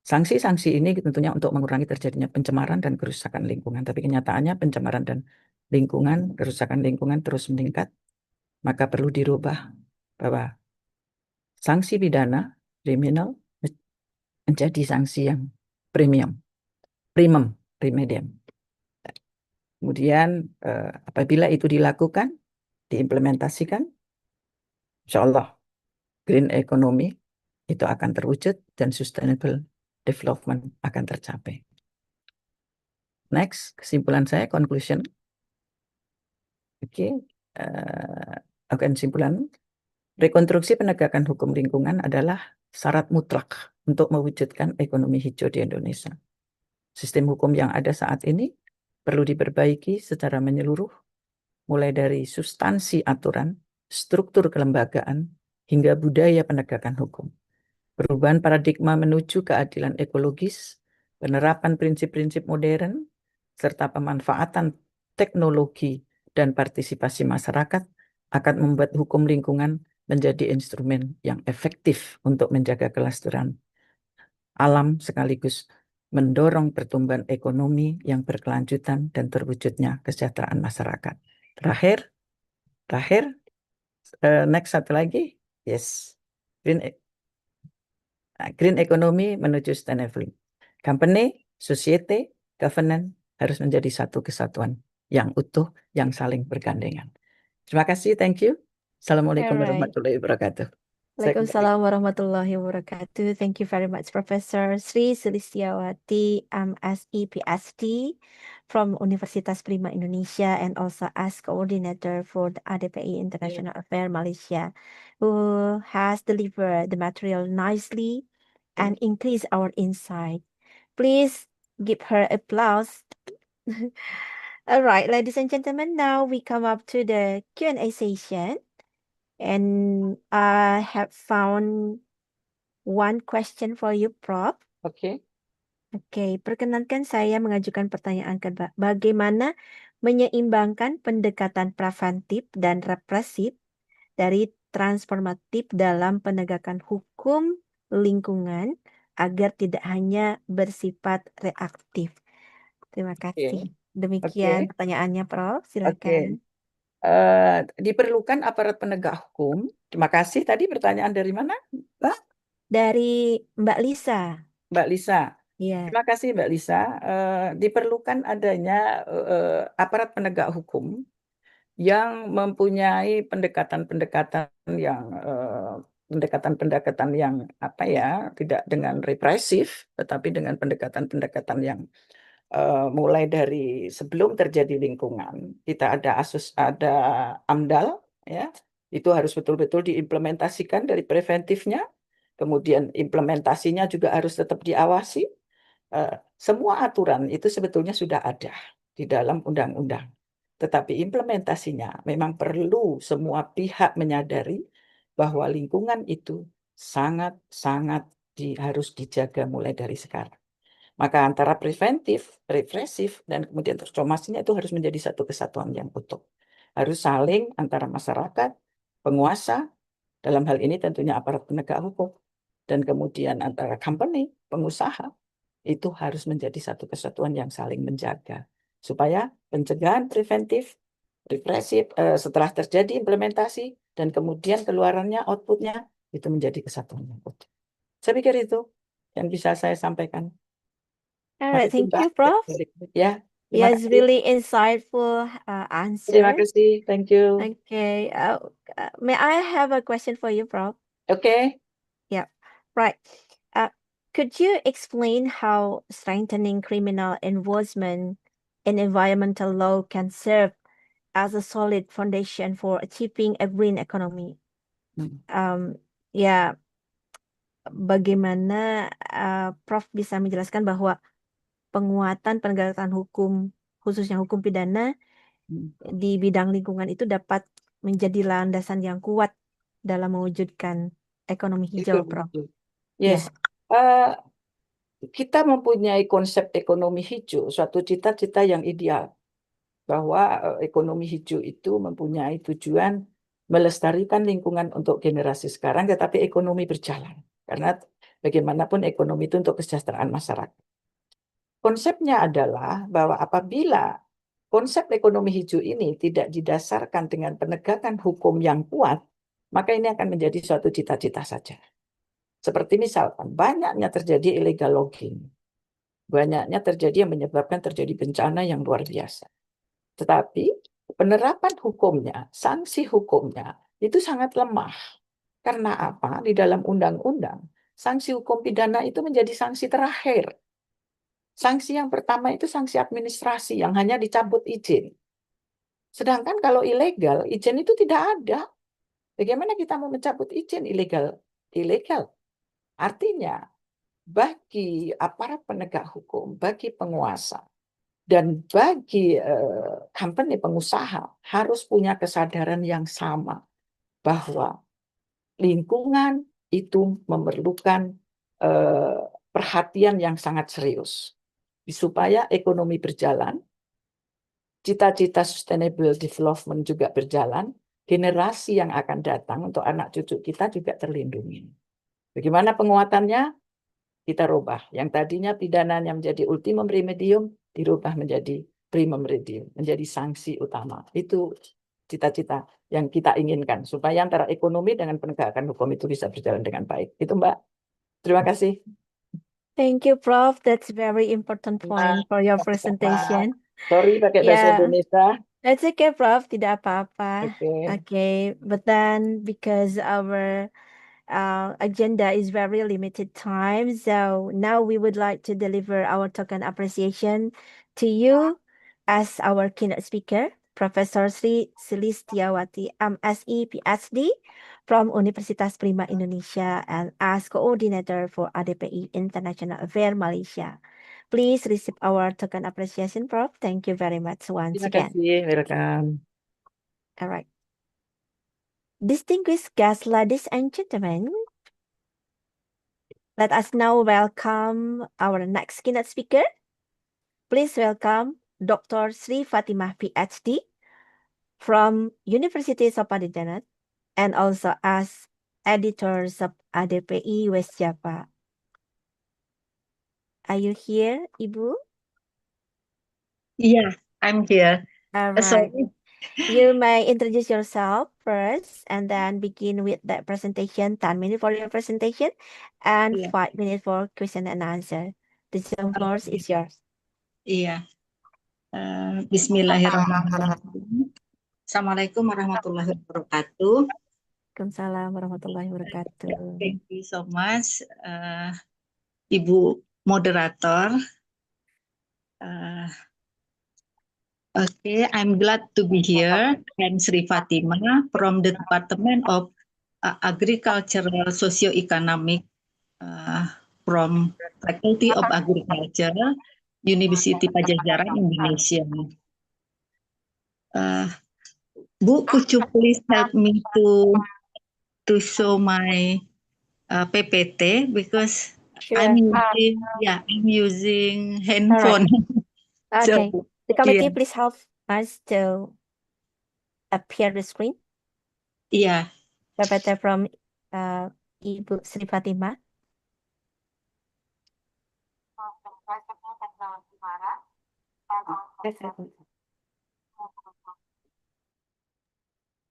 Sanksi-sanksi ini tentunya untuk mengurangi terjadinya pencemaran dan kerusakan lingkungan. Tapi kenyataannya pencemaran dan kerusakan lingkungan terus meningkat. Maka perlu dirubah bahwa sanksi pidana, kriminal, menjadi sanksi yang premium, remedium. Kemudian apabila itu dilakukan, diimplementasikan, insya Allah green economy itu akan terwujud dan sustainable development akan tercapai. Next, kesimpulan saya, conclusion. Oke, kesimpulan. Rekonstruksi penegakan hukum lingkungan adalah syarat mutlak untuk mewujudkan ekonomi hijau di Indonesia. Sistem hukum yang ada saat ini perlu diperbaiki secara menyeluruh, mulai dari substansi aturan, struktur kelembagaan, hingga budaya penegakan hukum. Perubahan paradigma menuju keadilan ekologis, penerapan prinsip-prinsip modern, serta pemanfaatan teknologi dan partisipasi masyarakat akan membuat hukum lingkungan menjadi instrumen yang efektif untuk menjaga kelestarian alam sekaligus mendorong pertumbuhan ekonomi yang berkelanjutan dan terwujudnya kesejahteraan masyarakat. Terakhir, next satu lagi, yes, green economy menuju sustainable. Company, society, governance harus menjadi satu kesatuan yang utuh, yang saling bergandengan. Terima kasih, thank you. Assalamualaikum Alright. warahmatullahi wabarakatuh. Waalaikumsalam warahmatullahi wabarakatuh. Thank you very much, Professor Sri Sulistiawati, MSc PhD from Universitas Prima Indonesia, and also as coordinator for the ADPI International Affairs Malaysia, who has delivered the material nicely and increased our insight. Please give her applause. All right, ladies and gentlemen, now we come up to the Q&A session. And I have found one question for you, Prof. Oke. Oke, perkenankan saya mengajukan pertanyaan ke bagaimana menyeimbangkan pendekatan preventif dan represif dari transformatif dalam penegakan hukum lingkungan agar tidak hanya bersifat reaktif. Terima kasih. Demikian pertanyaannya, Prof. Silakan. Diperlukan aparat penegak hukum. Terima kasih. Tadi pertanyaan dari mana, Mbak? Dari Mbak Lisa. Mbak Lisa. Iya. Terima kasih, Mbak Lisa. Diperlukan adanya aparat penegak hukum yang mempunyai pendekatan-pendekatan yang tidak dengan represif, tetapi dengan pendekatan-pendekatan yang mulai dari sebelum terjadi lingkungan, kita ada AMDAL, ya, itu harus betul-betul diimplementasikan dari preventifnya, kemudian implementasinya juga harus tetap diawasi. Semua aturan itu sebetulnya sudah ada di dalam undang-undang, tetapi implementasinya memang perlu semua pihak menyadari bahwa lingkungan itu sangat-sangat harus dijaga mulai dari sekarang. Maka antara preventif, represif, dan kemudian transformasinya itu harus menjadi satu kesatuan yang utuh. Harus saling antara masyarakat, penguasa, dalam hal ini tentunya aparat penegak hukum, dan kemudian antara company, pengusaha, itu harus menjadi satu kesatuan yang saling menjaga. Supaya pencegahan preventif, represif, setelah terjadi implementasi, dan kemudian keluarannya, outputnya, itu menjadi kesatuan yang utuh. Saya pikir itu yang bisa saya sampaikan. All right, Makasih, thank you, Mbak. Prof. Ya, terima Yes, kasih. really insightful Terima answer. kasih. Thank you. Okay, may I have a question for you, Prof? Okay. Yeah, right. Could you explain how strengthening criminal enforcement in environmental law can serve as a solid foundation for achieving a green economy? Ya, bagaimana Prof bisa menjelaskan bahwa penguatan penegakan hukum, khususnya hukum pidana di bidang lingkungan itu dapat menjadi landasan yang kuat dalam mewujudkan ekonomi hijau, Prof. Yes. Kita mempunyai konsep ekonomi hijau, suatu cita-cita yang ideal. Bahwa ekonomi hijau itu mempunyai tujuan melestarikan lingkungan untuk generasi sekarang, tetapi ekonomi berjalan. Karena bagaimanapun ekonomi itu untuk kesejahteraan masyarakat. Konsepnya adalah bahwa apabila konsep ekonomi hijau ini tidak didasarkan dengan penegakan hukum yang kuat, maka ini akan menjadi suatu cita-cita saja. Seperti misalkan banyaknya terjadi illegal logging, banyaknya terjadi yang menyebabkan terjadi bencana yang luar biasa. Tetapi penerapan hukumnya, sanksi hukumnya itu sangat lemah. Karena apa? Di dalam undang-undang, sanksi hukum pidana itu menjadi sanksi terakhir. Sanksi yang pertama itu sanksi administrasi yang hanya dicabut izin. Sedangkan kalau ilegal, izin itu tidak ada. Bagaimana kita mau mencabut izin ilegal? Ilegal. Artinya, bagi aparat penegak hukum, bagi penguasa, dan bagi company pengusaha harus punya kesadaran yang sama bahwa lingkungan itu memerlukan perhatian yang sangat serius supaya ekonomi berjalan, cita-cita sustainable development juga berjalan, generasi yang akan datang untuk anak cucu kita juga terlindungi. Bagaimana penguatannya? Kita rubah. Yang tadinya pidananya menjadi ultimum remedium, dirubah menjadi primum remedium, menjadi sanksi utama. Itu cita-cita yang kita inginkan, supaya antara ekonomi dengan penegakan hukum itu bisa berjalan dengan baik. Itu Mbak. Terima kasih. Thank you, Prof. That's very important point for your presentation. Sorry pakai bahasa Indonesia. That's okay, Prof. Tidak apa-apa. Okay. Okay, but then because our agenda is very limited time, so now we would like to deliver our token appreciation to you as our keynote speaker, Professor Sri Silistiawati, MSc, PhD from Universitas Prima Indonesia and as coordinator for ADPI International Affairs Malaysia. Please receive our token appreciation, Prof. Thank you very much once again. Terima kasih, welcome. All right. Distinguished guests, ladies and gentlemen, let us now welcome our next keynote speaker. Please welcome Dr. Sri Fatimah, PhD from University of Padang and also as editors of ADPI West Java. Are you here, Ibu? Yeah, I'm here. All right. Sorry. You may introduce yourself first and then begin with the presentation. 10 minutes for your presentation and 5 minutes for question and answer. The Zoom floor is yours. Iya. Bismillahirrahmanirrahim. Assalamualaikum warahmatullahi wabarakatuh. Waalaikumsalam warahmatullahi wabarakatuh. Thank you so much, Ibu moderator. Okay, I'm glad to be here. I'm Sri Fatimah from the Department of Agricultural Socio-Economic from Faculty of Agriculture, University Pajajaran, Indonesia. Bu, could you please help me to to show my PPT because I'm Sure. using All right. handphone. Okay. So The committee, yeah, please help us to appear the screen. yeah. PPT from Ibu Sri Fatimah.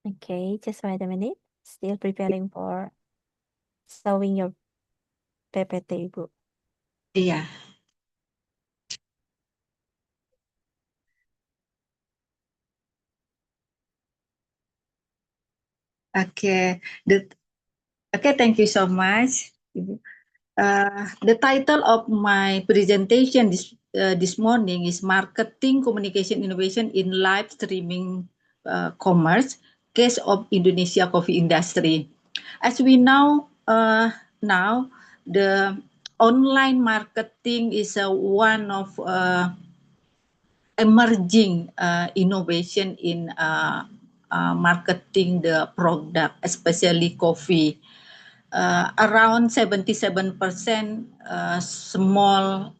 Okay, just wait a minute. Still preparing for showing your PPT, Ibu. Yeah. Okay. Thank you so much. The title of my presentation this morning is Marketing Communication Innovation in Live Streaming Commerce, Case of Indonesia Coffee Industry. As we know now, the online marketing is one of emerging innovation in marketing the product, especially coffee. Around 77% small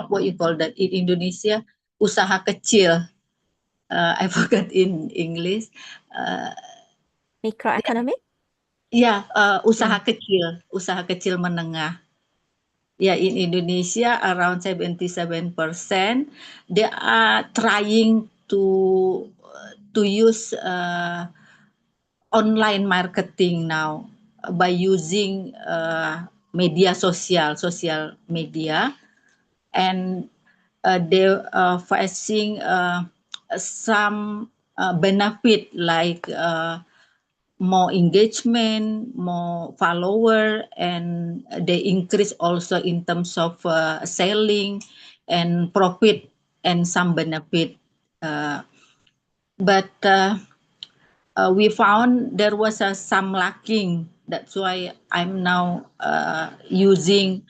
what you call that in Indonesia, usaha kecil. I forgot in English. Microeconomy? Usaha kecil menengah. In Indonesia, around 77%, they are trying to use online marketing now by using social media, and they are facing some benefit like more engagement, more follower, and they increase also in terms of selling and profit and some benefit. But we found there was some lacking. That's why I'm now using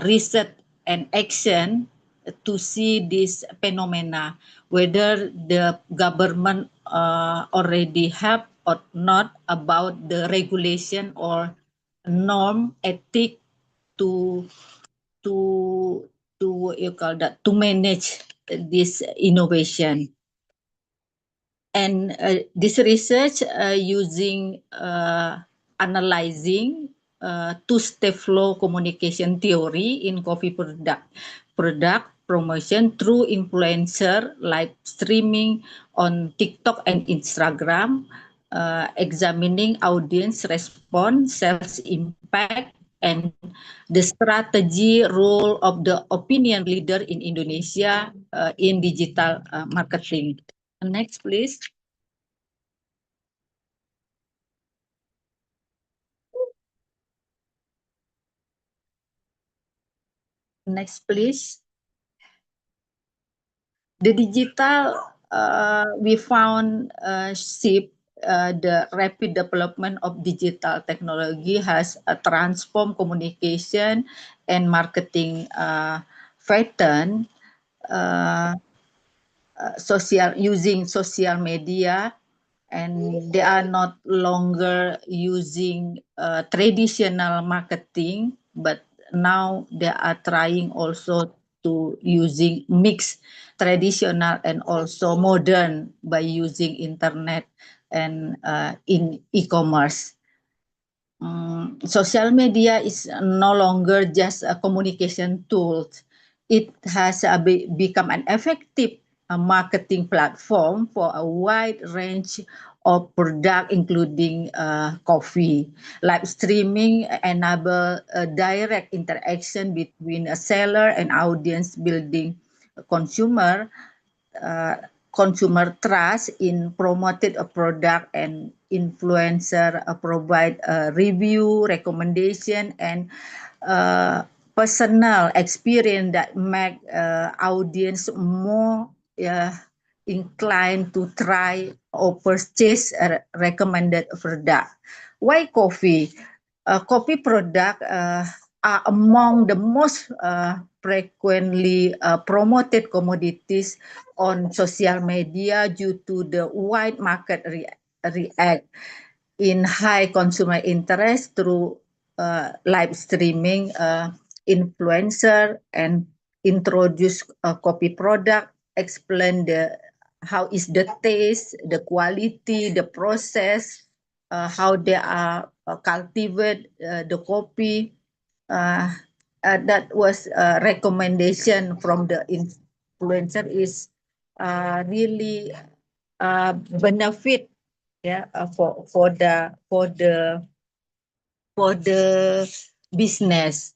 research and action to see this phenomena, whether the government already have or not about the regulation or norm ethic to what you call that, to manage this innovation. And this research using analyzing two-step flow communication theory in coffee product promotion through influencer live streaming on TikTok and Instagram, examining audience response, sales impact, and the strategy role of the opinion leader in Indonesia in digital marketing. Next, please. Next, please. The digital, we found the rapid development of digital technology has transformed communication and marketing pattern. Using social media, and they are not longer using traditional marketing, but now they are trying also to using mixed traditional and also modern by using internet and in e-commerce. Social media is no longer just a communication tool. It has become an effective marketing platform for a wide range of products, including coffee. Live streaming enable a direct interaction between a seller and audience, building consumer trust in promoted a product, and influencer provide a review, recommendation, and personal experience that make audience more inclined to try or purchase a recommended product. Why coffee? Coffee product are among the most frequently promoted commodities on social media due to the wide market react. in high consumer interest through live streaming influencer and introduce a copy product, explain how is the taste, the quality, the process, how they are cultivated, the coffee. That was a recommendation from the influencer is really benefit, yeah, for the business.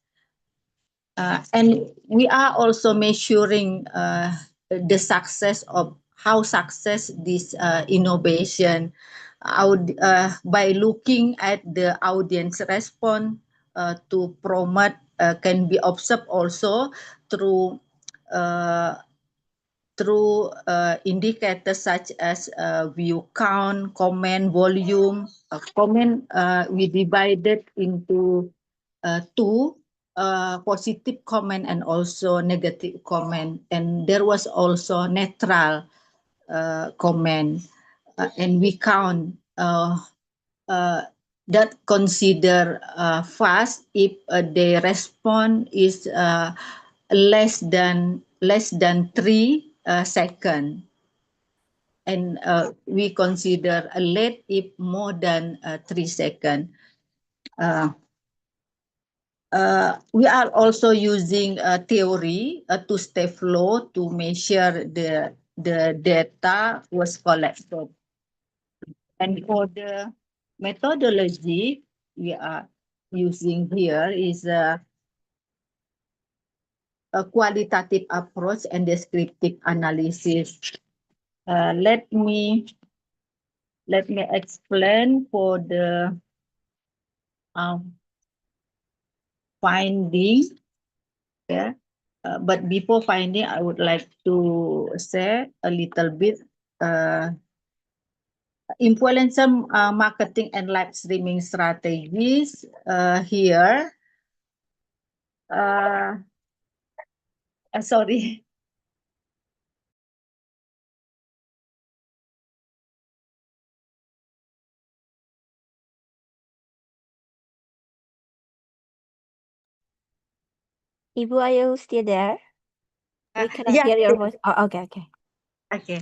And we are also measuring the success of how success this innovation by looking at the audience response to promote can be observed also through indicators such as view count, comment volume. Comment we divided into two, positive comment and also negative comment, and there was also neutral comment, and we count that consider fast if the response is less than 3 seconds, and we consider late if more than 3 seconds. We are also using theory two-step flow to measure the data was collected. And for the methodology we are using here is a qualitative approach and descriptive analysis. Let me explain for the finding. Yeah. But before finding, I would like to say a little bit influencer marketing and live streaming strategies here. Sorry. Ibu, are you still there? We cannot Yeah. hear your voice. Oh, okay. Okay.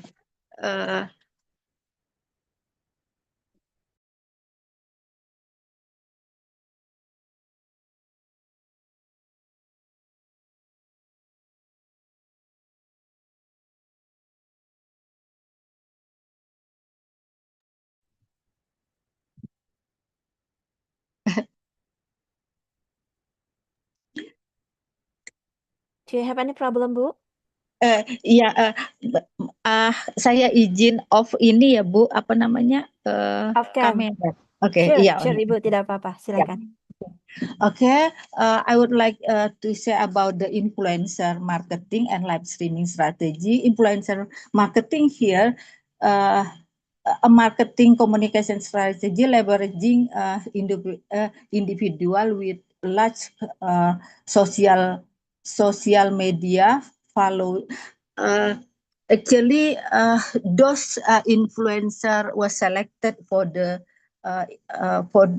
Do you have any problem, Bu? Saya izin off ini ya Bu, apa namanya? Off cam. Kamera. Oke, Sure, iya. sure, Ibu, tidak apa-apa. Silakan. Okay, I would like to say about the influencer marketing and live streaming strategy. Influencer marketing here, a marketing communication strategy leveraging individual with large social media follow. Actually, those influencer was selected for the what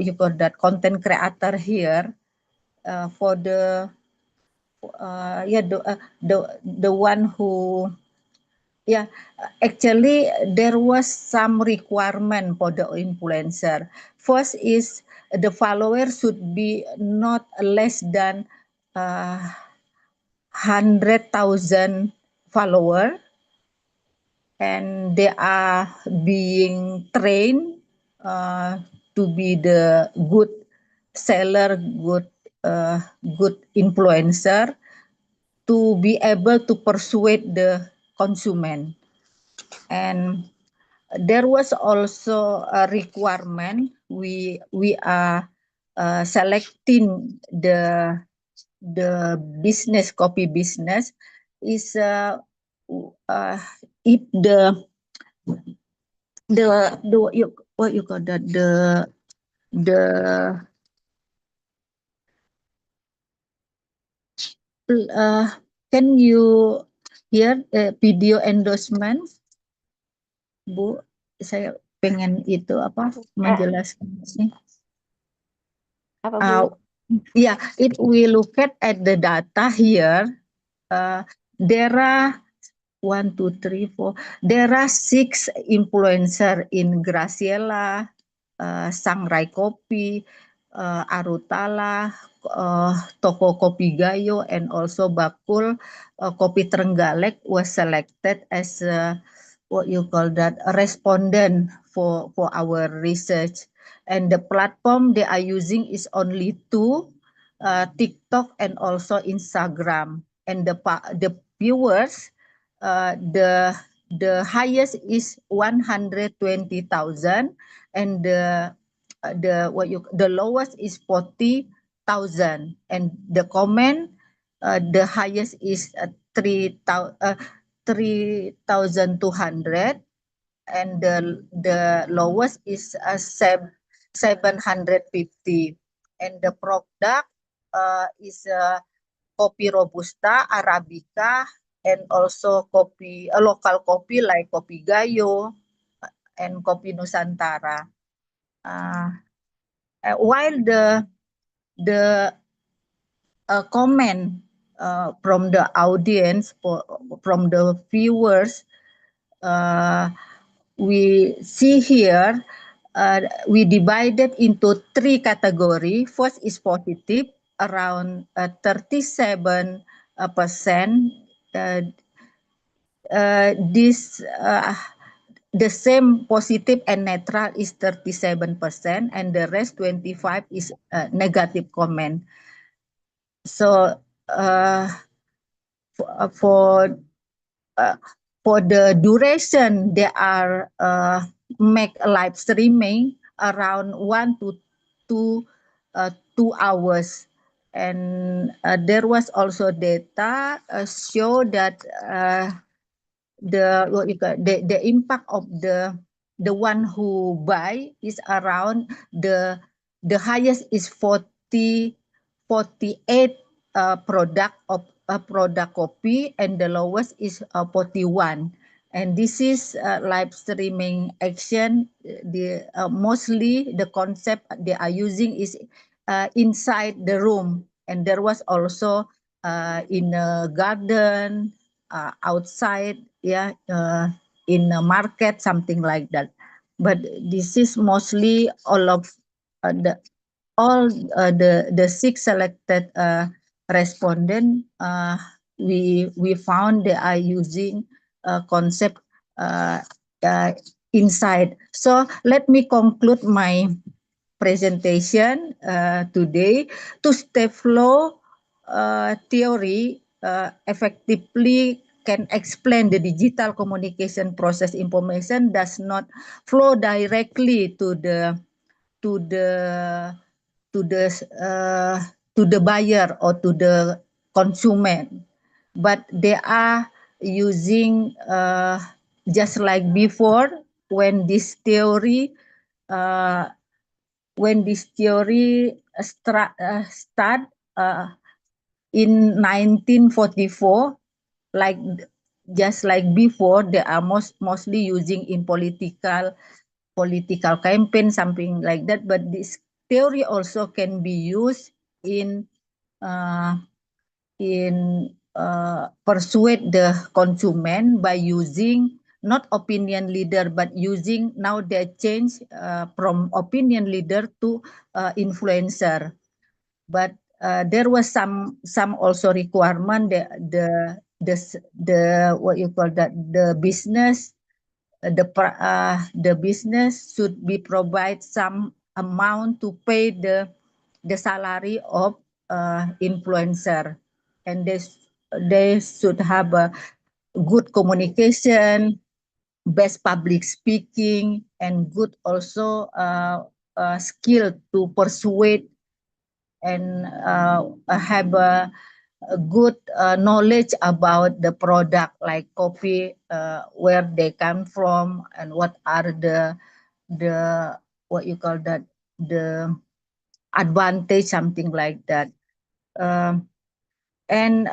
you call that content creator here, for the the one who actually there was some requirement for the influencer. First is the follower should be not less than 100,000 follower, and they are being trained to be the good seller, good influencer, to be able to persuade the consumer. And there was also a requirement. We are selecting the coffee business is if what you call that can you hear video endorsement, Bu? Saya pengen itu apa menjelaskan sih. Apa Bu? Yeah, if we look at the data here, there are 1, 2, 3, 4. There are 6 influencer in Graciela, Sangrai Kopi, Arutala, Toko Kopi Gayo, and also Bakul Kopi Trenggalek was selected as what you call that a respondent for our research. And the platform they are using is only 2, TikTok and also Instagram. And the viewers, the highest is 120,000, and the lowest is 40,000, and the comment, the highest is 3,200, and the lowest is 750, and the product is kopi Robusta, Arabica, and also kopi local coffee like Kopi Gayo and Kopi Nusantara. While the comment from the audience, from the viewers, we see here, we divided into 3 categories. First is positive, around 37%. The same positive and neutral is 37%, and the rest 25 is negative comment. So for the duration, they are make live streaming around 1 to 2 hours, and there was also data show that the impact of the one who buy is around the highest is 48 product of product copy, and the lowest is 41. And this is live streaming action. The mostly the concept they are using is inside the room, and there was also in a garden, outside, in a market, something like that. But this is mostly all of the 6 selected respondent. We found they are using concept inside. So let me conclude my presentation today. To step flow theory effectively can explain the digital communication process. Information does not flow directly to the buyer or to the consumer, but they are using just like before when this theory start in 1944, like just like before, they are mostly using in political campaign, something like that. But this theory also can be used in persuade the consumer by using not opinion leader, but using, now they change from opinion leader to influencer. But there was some also requirement, the what you call that, the business should be provide some amount to pay the salary of influencer, and they should have a good communication, best public speaking, and good also skill to persuade, and have a good knowledge about the product like coffee, where they come from, and what are the what you call that, the advantage, something like that. And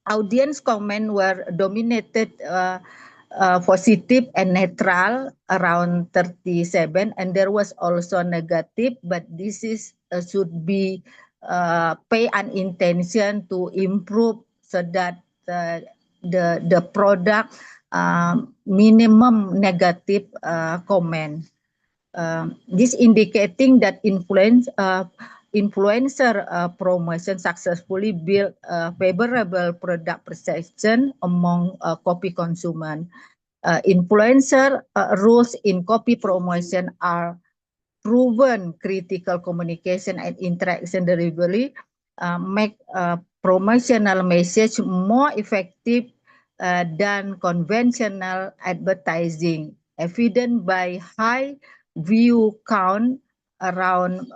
audience comment were dominated positive and neutral around 37, and there was also negative, but this is should be pay an intention to improve so that the product minimum negative comment. This indicating that influencer promotion successfully build favorable product perception among coffee consumers. Influencer roles in coffee promotion are proven critical communication and interaction delivery, make promotional message more effective than conventional advertising, evident by high view count around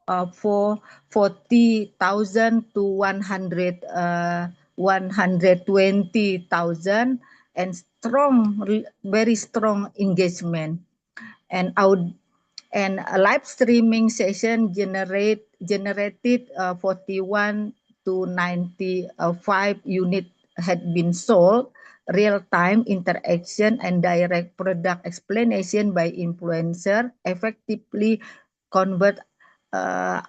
40,000 to 120,000, and very strong engagement. And a live streaming session generated 41 to 95 units had been sold. Real-time interaction and direct product explanation by influencer effectively convert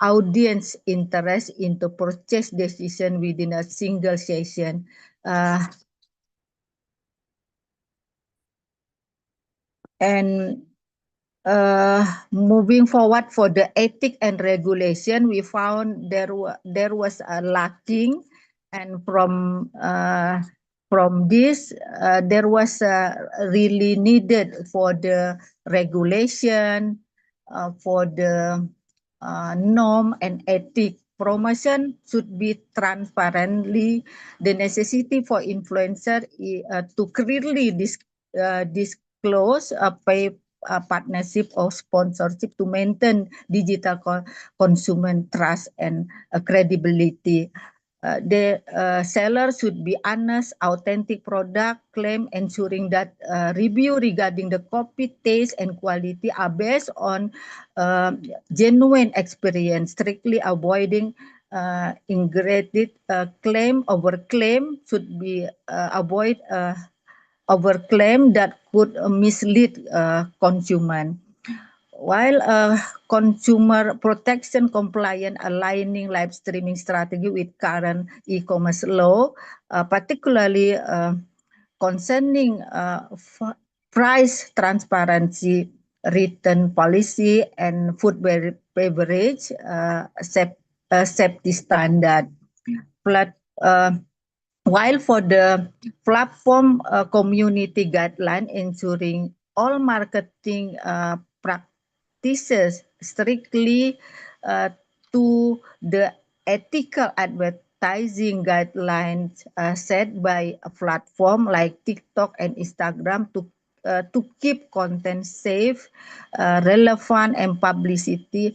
audience interest into purchase decision within a single session. And moving forward for the ethic and regulation, we found there was a lacking, and from this there was really needed for the regulation, for the norm and ethic. Promotion should be transparently. The necessity for influencer to clearly disclose pay partnership or sponsorship to maintain digital consumer trust and credibility. The seller should be honest, authentic product claim, ensuring that review regarding the coffee taste and quality are based on genuine experience, strictly avoiding ingredient claim over claim should be avoid overclaim that could mislead consumer. While consumer protection compliant aligning live streaming strategy with current e-commerce law, particularly concerning price transparency, return policy, and food beverage safety standard. While for the platform community guideline ensuring all marketing practices strictly to the ethical advertising guidelines set by a platform like TikTok and Instagram to keep content safe, relevant, and publicly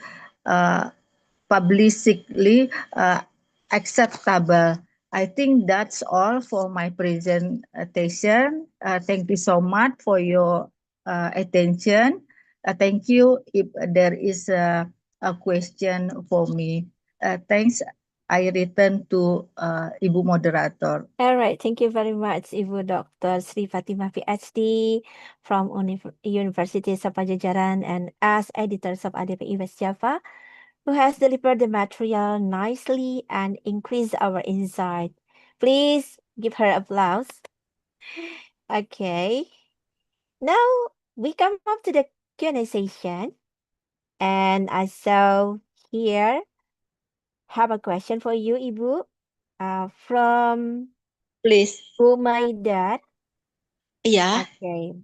acceptable. I think that's all for my presentation. Thank you so much for your attention. Thank you if there is a question for me. Thanks. I return to Ibu Moderator. All right, thank you very much, Ibu Dr. Sri Fatimah PhD from University of Pajajaran and as editors of ADPI West Java, who has delivered the material nicely and increased our insight. Please give her applause. Okay. Now we come up to the Q&A session. And I saw here have a question for you, Ibu, from Please. Umaidat. Yeah. Okay.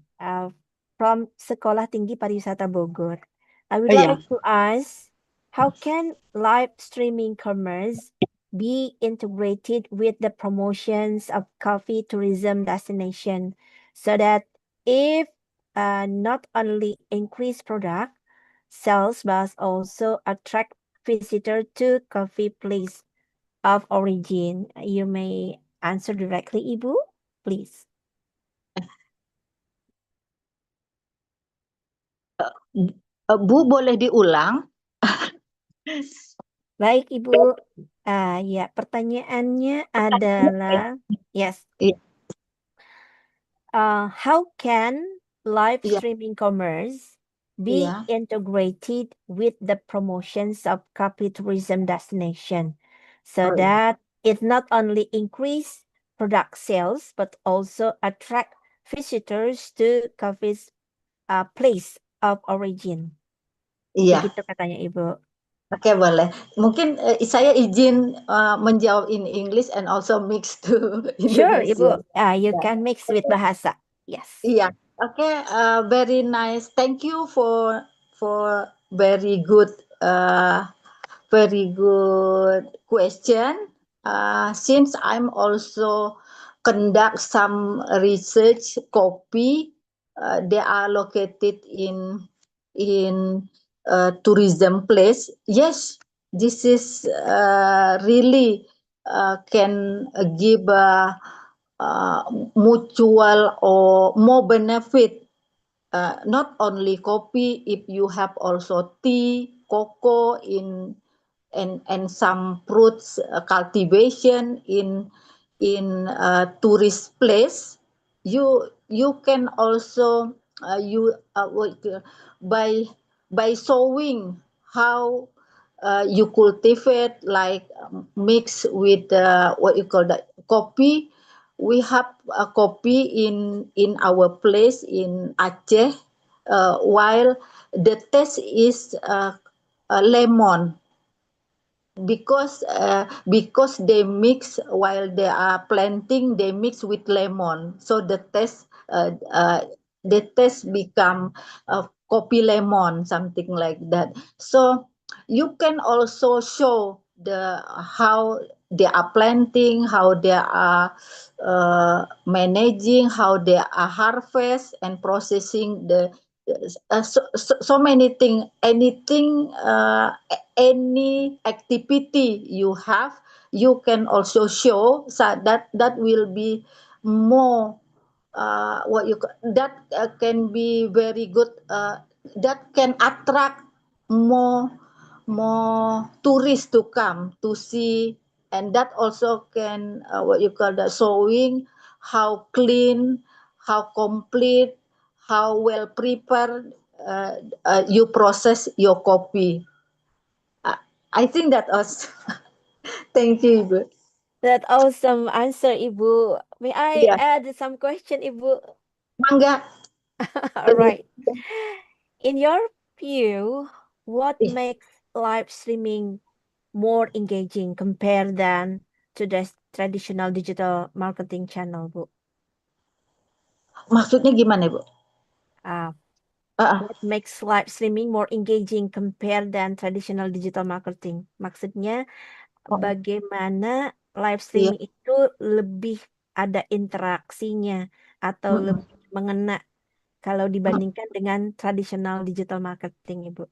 From Sekolah Tinggi Pariwisata Bogor. I would Yeah. like to ask, how can live streaming commerce be integrated with the promotions of coffee tourism destination so that if not only increase product sales but also attract visitor to coffee place of origin? You may answer directly, Ibu, please. Bu, boleh diulang? Baik, Ibu. Ya, pertanyaannya adalah, yes. Iya. How can live Yeah. streaming commerce be Yeah. integrated with the promotions of coffee tourism destination so Oh, yeah. that it not only increase product sales but also attract visitors to coffee's place of origin? Iya. Begitu katanya Ibu. Oke, boleh. Mungkin saya izin menjawab in English and also mix to Sure, Indonesian. Ibu. You Ya. can mix with bahasa. Yes. Iya. Oke, very nice. Thank you for very good question. Since I'm also conduct some research copy, they are located in tourism place. Yes, this is really can give mutual or more benefit. Not only coffee, if you have also tea, cocoa and some fruits cultivation in tourist place, you can also by showing how you cultivate, like mix with what you call the coffee. We have a coffee in our place in Aceh, while the taste is lemon, because they mix while they are planting, they mix with lemon, so the taste become coffee lemon, something like that. So you can also show the how they are planting, how they are managing, how they are harvest and processing the so many things. Anything, any activity you have, you can also show, so that will be more that can be very good, that can attract more tourists to come to see, and that also can what you call the showing how clean, how complete, how well prepared you process your coffee. I think that was. Thank you, Ibu. That awesome answer, Ibu. May I Yeah, add some question, Ibu? mangga. All right. In your view, what Ih, makes live streaming more engaging compared than to the traditional digital marketing channel, Bu? maksudnya gimana, Ibu? Uh, Ah, what makes live streaming more engaging compared than traditional digital marketing? Maksudnya, bagaimana live iya. streaming itu lebih ada interaksinya atau Mm-mm. lebih mengena kalau dibandingkan dengan tradisional digital marketing, Ibu?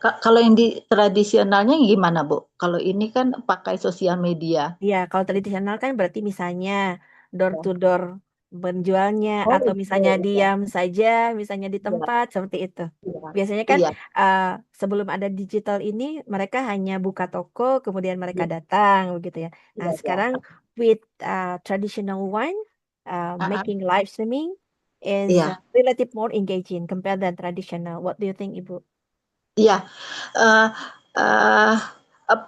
Kalau yang di tradisionalnya gimana, Bu? Kalau ini kan pakai sosial media. Ya, kalau tradisional kan berarti misalnya door Ya. to door penjualnya Oh, atau misalnya iya, diam saja, misalnya di iya, tempat seperti itu. iya, Biasanya kan iya, sebelum ada digital ini mereka hanya buka toko, kemudian mereka iya, datang begitu ya. Nah, iya, iya. sekarang with traditional one, Ah, making live streaming is iya, relative more engaging compared than traditional. What do you think, Ibu? iya. Uh, uh,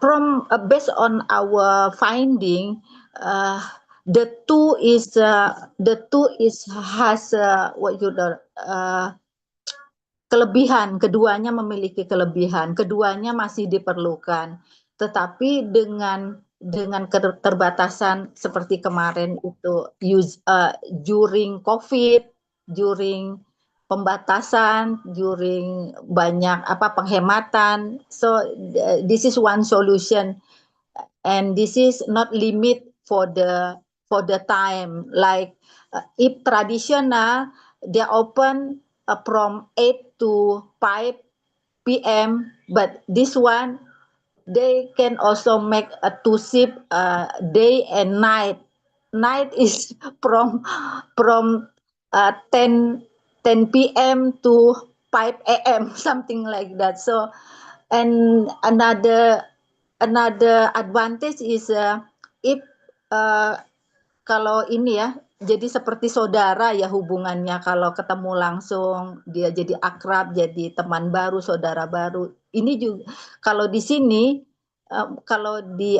from based on our finding, the two is has what you kelebihan, keduanya memiliki kelebihan, keduanya masih diperlukan. Tetapi dengan keterbatasan seperti kemarin itu during COVID, during pembatasan, during banyak penghematan. So this is one solution, and this is not limit for the time, like if traditional they open from 8 to 5 p.m., but this one they can also make a two shift, day and night. Night is from 10 p.m. to 5 a.m. something like that. So, and another advantage is if kalau ini ya, jadi seperti saudara ya hubungannya, kalau ketemu langsung dia jadi akrab, jadi teman baru, saudara baru. Ini juga kalau di sini kalau di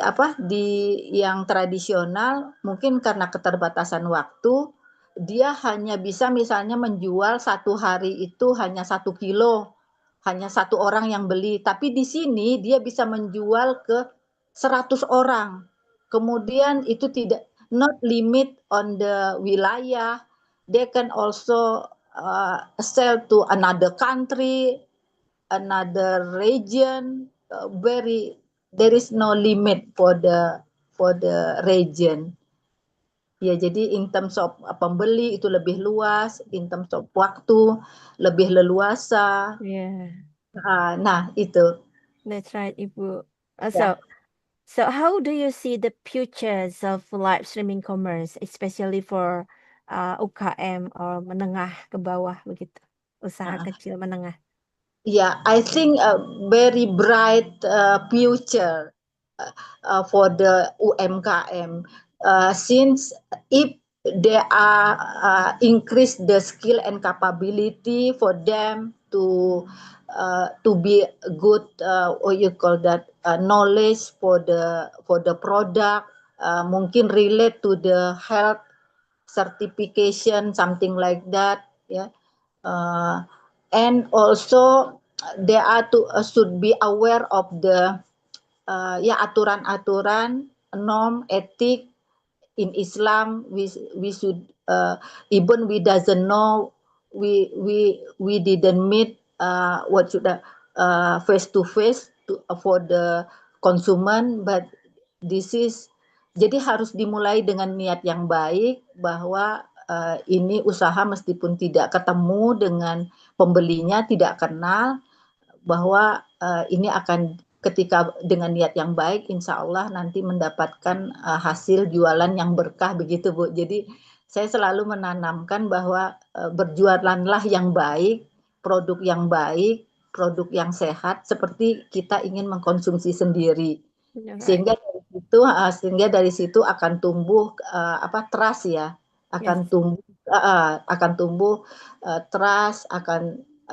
yang tradisional mungkin karena keterbatasan waktu dia hanya bisa misalnya menjual satu hari itu hanya 1 kilo, hanya satu orang yang beli. Tapi di sini dia bisa menjual ke 100 orang. Kemudian itu tidak not limit on the wilayah. They can also sell to another country, another region. There is no limit for the region. Ya, jadi in terms of pembeli itu lebih luas, in terms of waktu lebih leluasa. Yeah, Nah, itu. that's right, Ibu. Ya. So how do you see the futures of live streaming commerce, especially for UKM or menengah ke bawah begitu, usaha kecil menengah? Yeah, I think a very bright future for the UMKM, since if they are increase the skill and capability for them to be good, what you call that, knowledge for the product, mungkin relate to the health certification, something like that, yeah. And also they are should be aware of the aturan-aturan, norm, etik in Islam. We should even we doesn't know, we didn't meet what should face to face for the consumer, but this is, jadi harus dimulai dengan niat yang baik bahwa ini usaha meskipun tidak ketemu dengan pembelinya, tidak kenal, bahwa ini akan ketika dengan niat yang baik, insya Allah nanti mendapatkan hasil jualan yang berkah begitu, Bu. Jadi saya selalu menanamkan bahwa berjualanlah yang baik, produk yang sehat, seperti kita ingin mengkonsumsi sendiri. Sehingga dari situ akan tumbuh trust ya, akan tumbuh trust,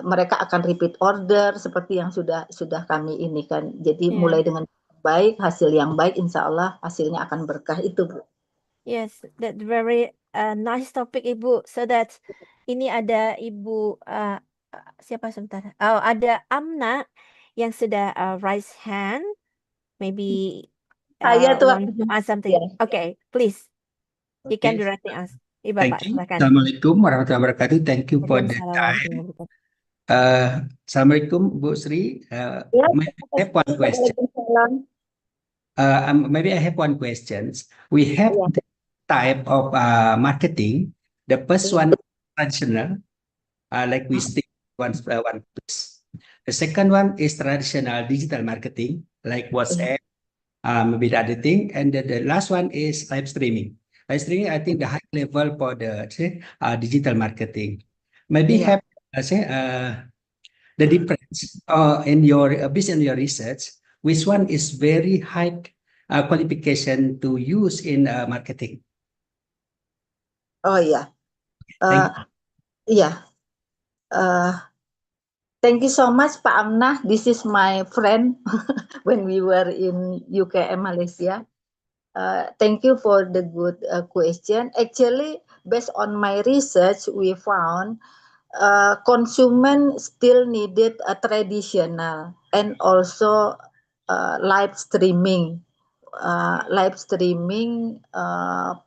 mereka akan repeat order seperti yang sudah kami ini kan. Jadi mulai dengan baik, hasil yang baik, insya Allah hasilnya akan berkah itu, Bu. Yes, that very nice topic, Ibu. So that ini ada Ibu siapa sebentar? Oh, ada Amna yang sudah raise hand. Maybe Saya tuh want to ask something. Okay, please. You can directly ask. Bapak, silakan. Assalamualaikum warahmatullahi wabarakatuh. Thank you for the time. Assalamualaikum Bu Sri. Maybe I have one question. Maybe I have one question. We have the type of marketing. The first one is traditional, like we stick one place. The second one is traditional digital marketing, like WhatsApp, maybe the other thing. And the last one is live streaming. Live streaming, I think the high level for the digital marketing. Maybe have the difference in your based on your research, which one is very high qualification to use in marketing? Oh yeah. Thank you so much, Pak Amnah. This is my friend when we were in UKM Malaysia. Thank you for the good question. Actually, based on my research, we found consumer still needed a traditional and also live streaming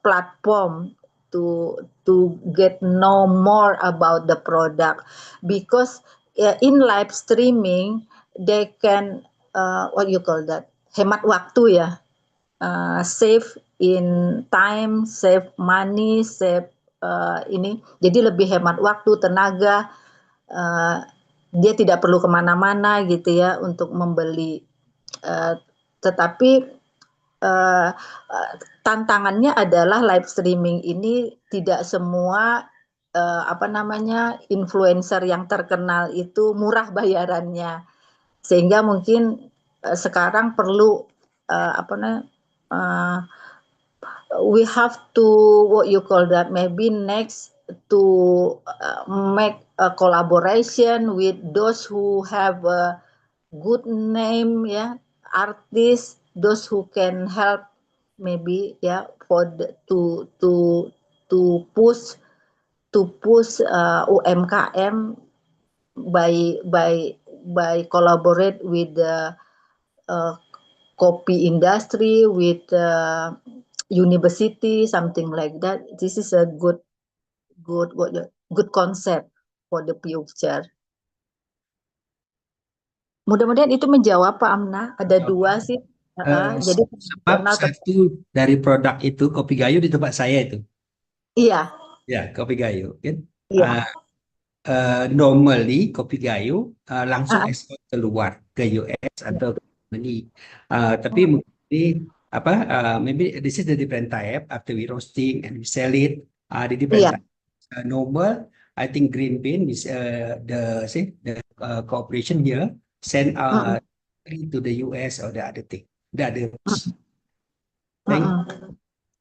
platform to get know more about the product, because in live streaming they can what you call that, hemat waktu ya, save in time, save money, save ini, jadi lebih hemat waktu, tenaga, dia tidak perlu kemana-mana gitu ya untuk membeli, tetapi tantangannya adalah live streaming ini tidak semua influencer yang terkenal itu murah bayarannya, sehingga mungkin sekarang perlu we have to, what you call that, maybe next to make a collaboration with those who have a good name, yeah, artists, those who can help, maybe, yeah, for the, to push UMKM by collaborate with the coffee industry, with university, something like that. This is a good concept for the future. Mudah-mudahan itu menjawab Pak Amna. Ada dua sih. Jadi sebab satu dari produk itu kopi gayo di tempat saya itu. Iya. Ya, kopi gayo kan. Iya. Normally kopi gayo langsung ekspor keluar ke US atau ke Germany. Tapi ini maybe this is the different type after we roasting and we sell it. The different type. Normal, I think green bean is the cooperation here send to the US or the other thing. The other.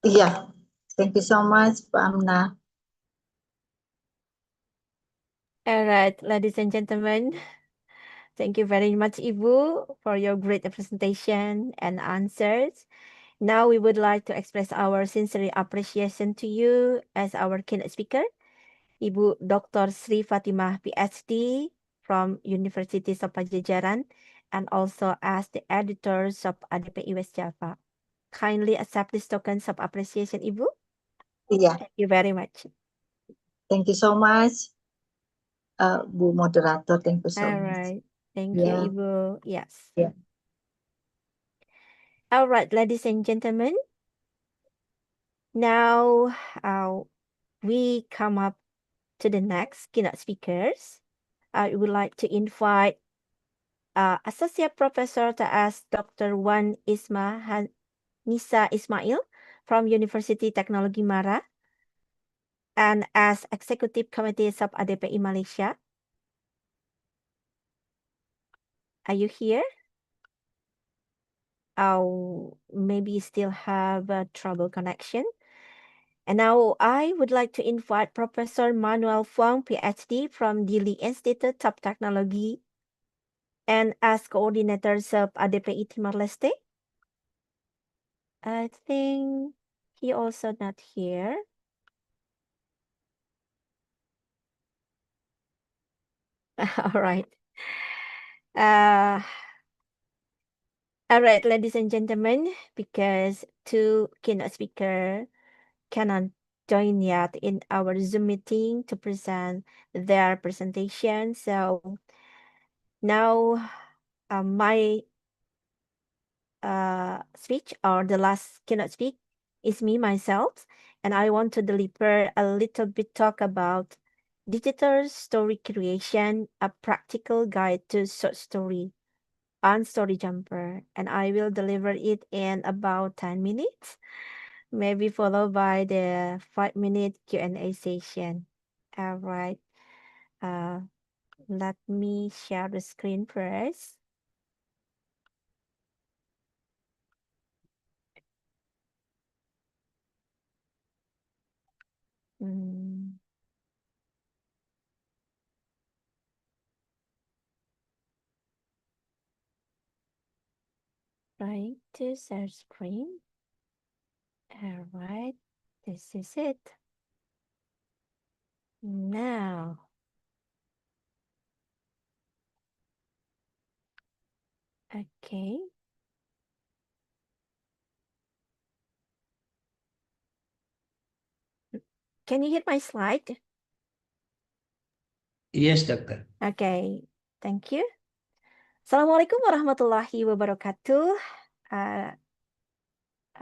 Iya. Thank you so much, Pak Amna. All right, ladies and gentlemen, thank you very much, Ibu, for your great presentation and answers. Now we would like to express our sincere appreciation to you as our keynote speaker, Ibu Dr. Sri Fatimah, PhD from University of Pajajaran, and also as the editors of ADPI West Java. Kindly accept these tokens of appreciation, Ibu. Iya. Thank you very much. Thank you so much, Bu Moderator. Thank you so All much. right. Thank you, Ibu. Yes. Yeah. All right, ladies and gentlemen. Now we come up to the next keynote speakers. I would like to invite Associate Professor Taas Dr. Wan Nisa Ismail from University Technology Mara, and as Executive Committee of ADPI Malaysia. Are you here? Oh, maybe you still have a trouble connection. And now I would like to invite Professor Manuel Fuang, PhD from Dili Institute of Technology, and as coordinators of ADPI Timor-Leste. I think he also not here. All right. All right, ladies and gentlemen, because two keynote speakers cannot join yet in our Zoom meeting to present their presentation. So now my speech, or the last keynote speak, is me, myself, and I want to deliver a little bit talk about digital story creation, a practical guide to short story on Story Jumper, and I will deliver it in about 10 minutes, maybe followed by the 5-minute Q&A session. All right. Let me share the screen first. Trying to share screen. All right, this is it. Now, okay. Can you hit my slide? Yes, Doctor. Okay, thank you. Assalamualaikum warahmatullahi wabarakatuh.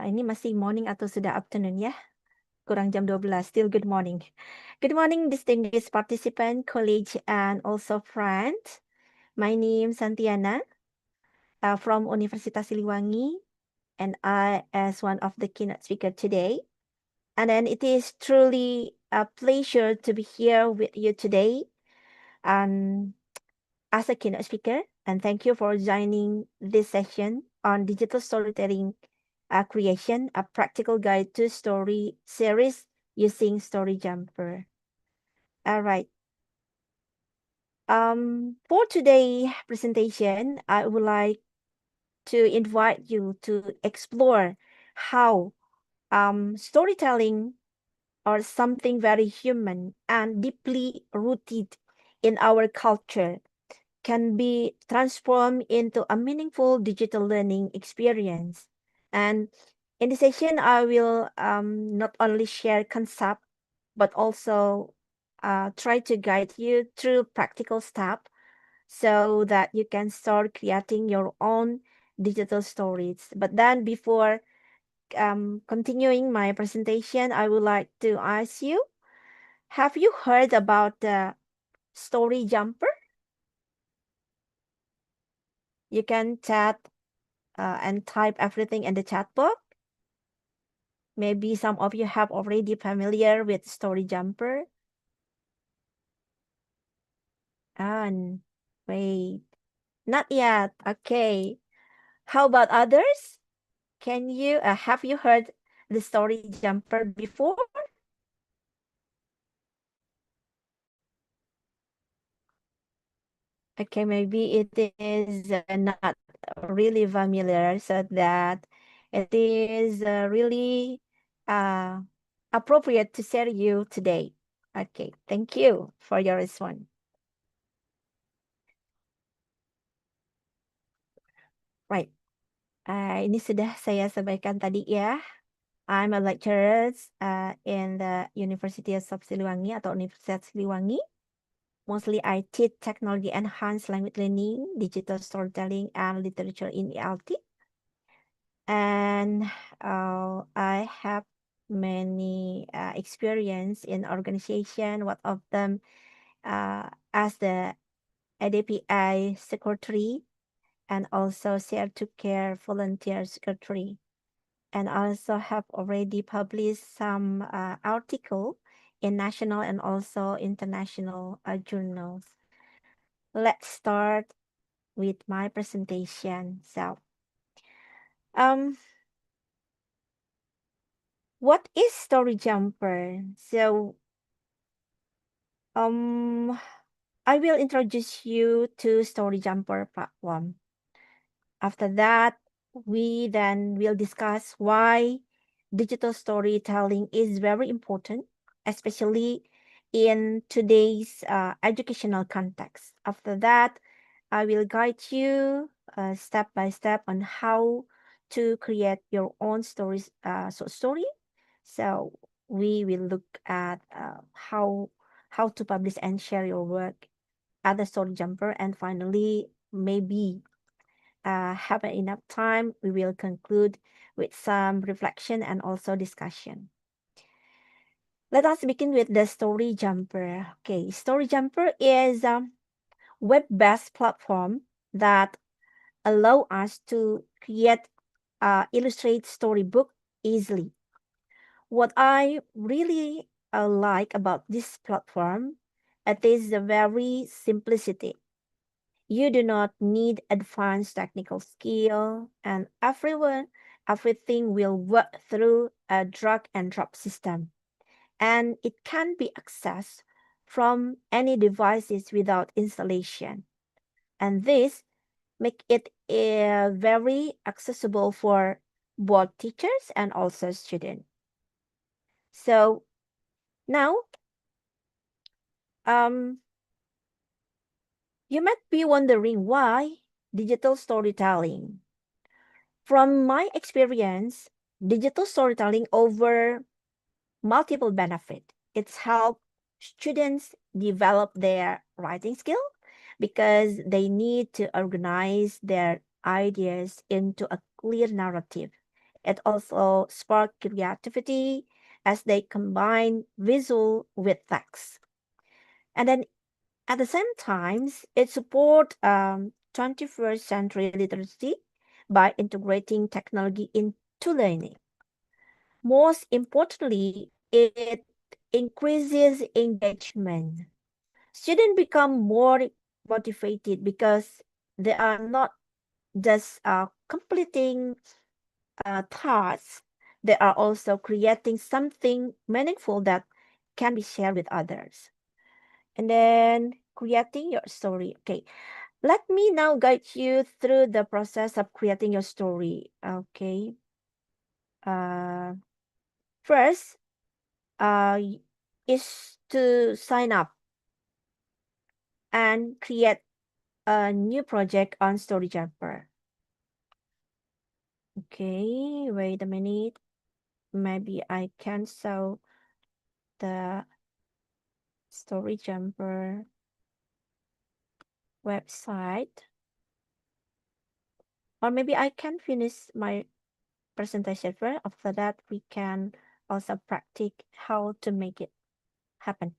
Ini masih morning atau sudah afternoon ya? Kurang jam 12, still good morning. Good morning, distinguished participant, colleagues, and also friends. My name is Santiana from Universitas Siliwangi, and I as one of the keynote speakers today. And then it is truly a pleasure to be here with you today as a keynote speaker. And thank you for joining this session on digital storytelling creation, a practical guide to story series using Story Jumper. All right. For today's presentation, I would like to invite you to explore how storytelling or something very human and deeply rooted in our culture can be transformed into a meaningful digital learning experience. And in this session, I will not only share concept, but also try to guide you through practical steps so that you can start creating your own digital stories. But then before continuing my presentation, I would like to ask you, have you heard about the Story Jumper? You can chat and type everything in the chat box. Maybe some of you have already familiar with Story Jumper. And wait, not yet. Okay. How about others? Can you have you heard the Story Jumper before? Okay, maybe it is not really familiar, so that it is really appropriate to share you today. Okay, thank you for your response. Right. Ini sudah saya sampaikan tadi ya. I'm a lecturer in the University of Siliwangi atau Universitas Siliwangi. Mostly I teach technology enhanced language learning, digital storytelling, and literature in ELT. And I have many experience in organization. One of them as the ADPI secretary, and also Share to Care volunteer secretary. And also have already published some article in national and also international journals. Let's start with my presentation. So, what is Story Jumper? So, I will introduce you to Story Jumper platform. After that, we then will discuss why digital storytelling is very important, especially in today's educational context. After that, I will guide you step by step on how to create your own stories, story. So we will look at how to publish and share your work at the Story Jumper, and finally, maybe have enough time, we will conclude with some reflection and also discussion. Let us begin with the Story Jumper. Okay, Story Jumper is a web-based platform that allow us to create illustrate storybook easily. What I really like about this platform, it is the very simplicity. You do not need advanced technical skill, and everything will work through a drag and drop system. And it can be accessed from any devices without installation. And this make it very accessible for both teachers and also students. So now, you might be wondering why digital storytelling. From my experience, digital storytelling over multiple benefits. It's helped students develop their writing skill because they need to organize their ideas into a clear narrative. It also sparks creativity as they combine visual with text. And then at the same time, it supports 21st century literacy by integrating technology into learning. Most importantly, it increases engagement. Students become more motivated because they are not just completing thoughts, they are also creating something meaningful that can be shared with others. And then creating your story. Okay, let me now guide you through the process of creating your story. Okay. First, is to sign up and create a new project on StoryJumper. Okay, wait a minute. Maybe I can show the StoryJumper website. Or maybe I can finish my presentation first. After that, we can also practice how to make it happen.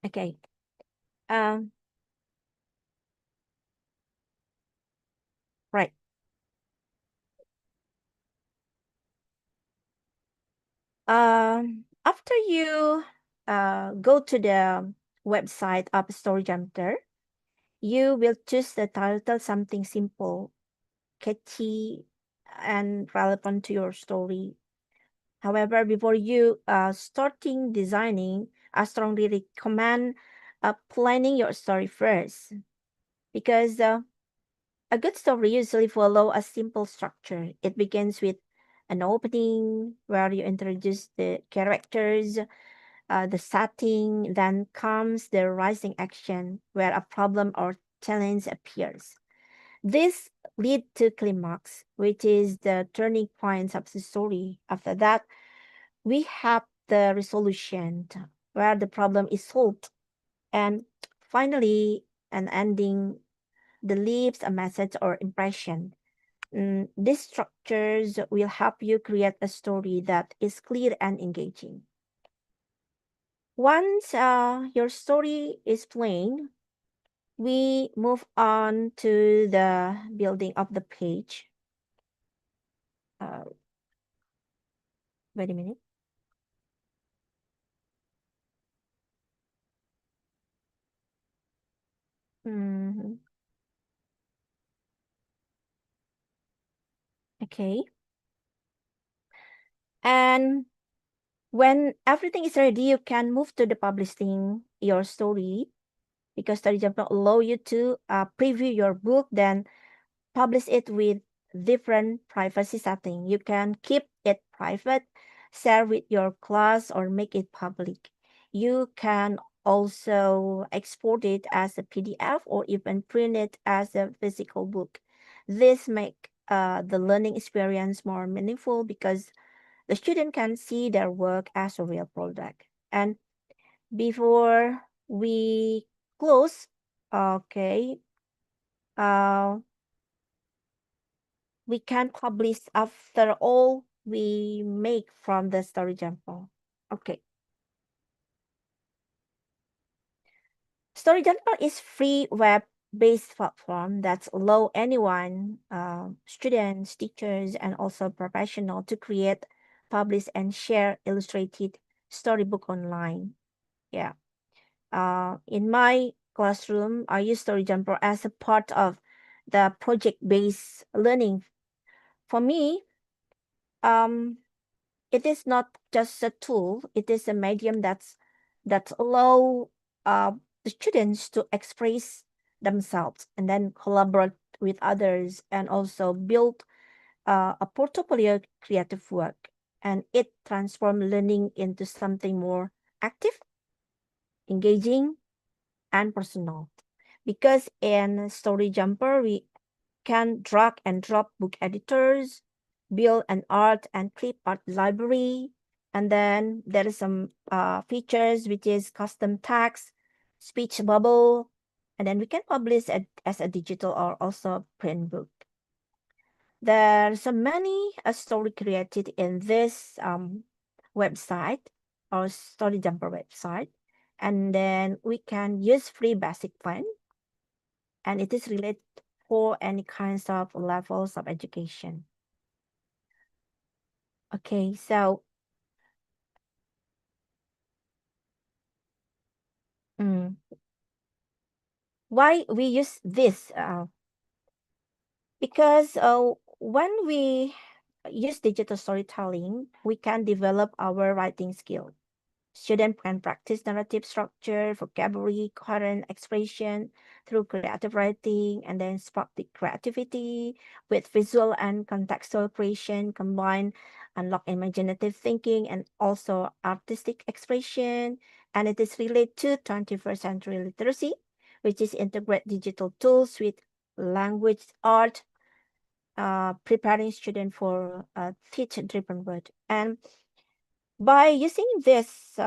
Okay. Right. After you go to the website of StoryJumper, you will choose the title something simple, catchy, and relevant to your story. However, before you starting designing, I strongly recommend planning your story first, because a good story usually follow a simple structure. It begins with an opening where you introduce the characters, the setting, then comes the rising action where a problem or challenge appears. This lead to climax, which is the turning point of the story. After that, we have the resolution where the problem is solved. And finally, an ending that leaves a message or impression. These structures will help you create a story that is clear and engaging. Once your story is plain, we move on to the building of the page. Wait a minute. Okay. And when everything is ready, you can move to the publishing your story, because StoryJumper allow you to preview your book, then publish it with different privacy setting. You can keep it private, share with your class, or make it public. You can also export it as a PDF or even print it as a physical book. This make the learning experience more meaningful because the student can see their work as a real product. And before we close, okay, we can publish after all we make from the StoryJumper. Okay. StoryJumper is free web-based platform that allow anyone, students, teachers, and also professional to create, publish, and share illustrated storybook online. Yeah. In my classroom, I use StoryJumper as a part of the project-based learning. For me, it is not just a tool; it is a medium that allow the students to express themselves and then collaborate with others and also build a portfolio creative work. And it transforms learning into something more active, engaging, and personal. Because in StoryJumper, we can drag and drop book editors, build an art and clip art library, and then there is some features which is custom tags, speech bubble, and then we can publish it as a digital or also print book. There's so many story created in this website or StoryJumper website, and then we can use free basic plan, and it is related for any kinds of levels of education. Okay, so Why we use this? Because when we use digital storytelling, we can develop our writing skill. Students can practice narrative structure, vocabulary, coherent expression through creative writing, and then spark the creativity with visual and contextual creation, combine unlock imaginative thinking and also artistic expression. And it is related to 21st century literacy, which is integrate digital tools with language art, preparing students for teach-driven work. And by using this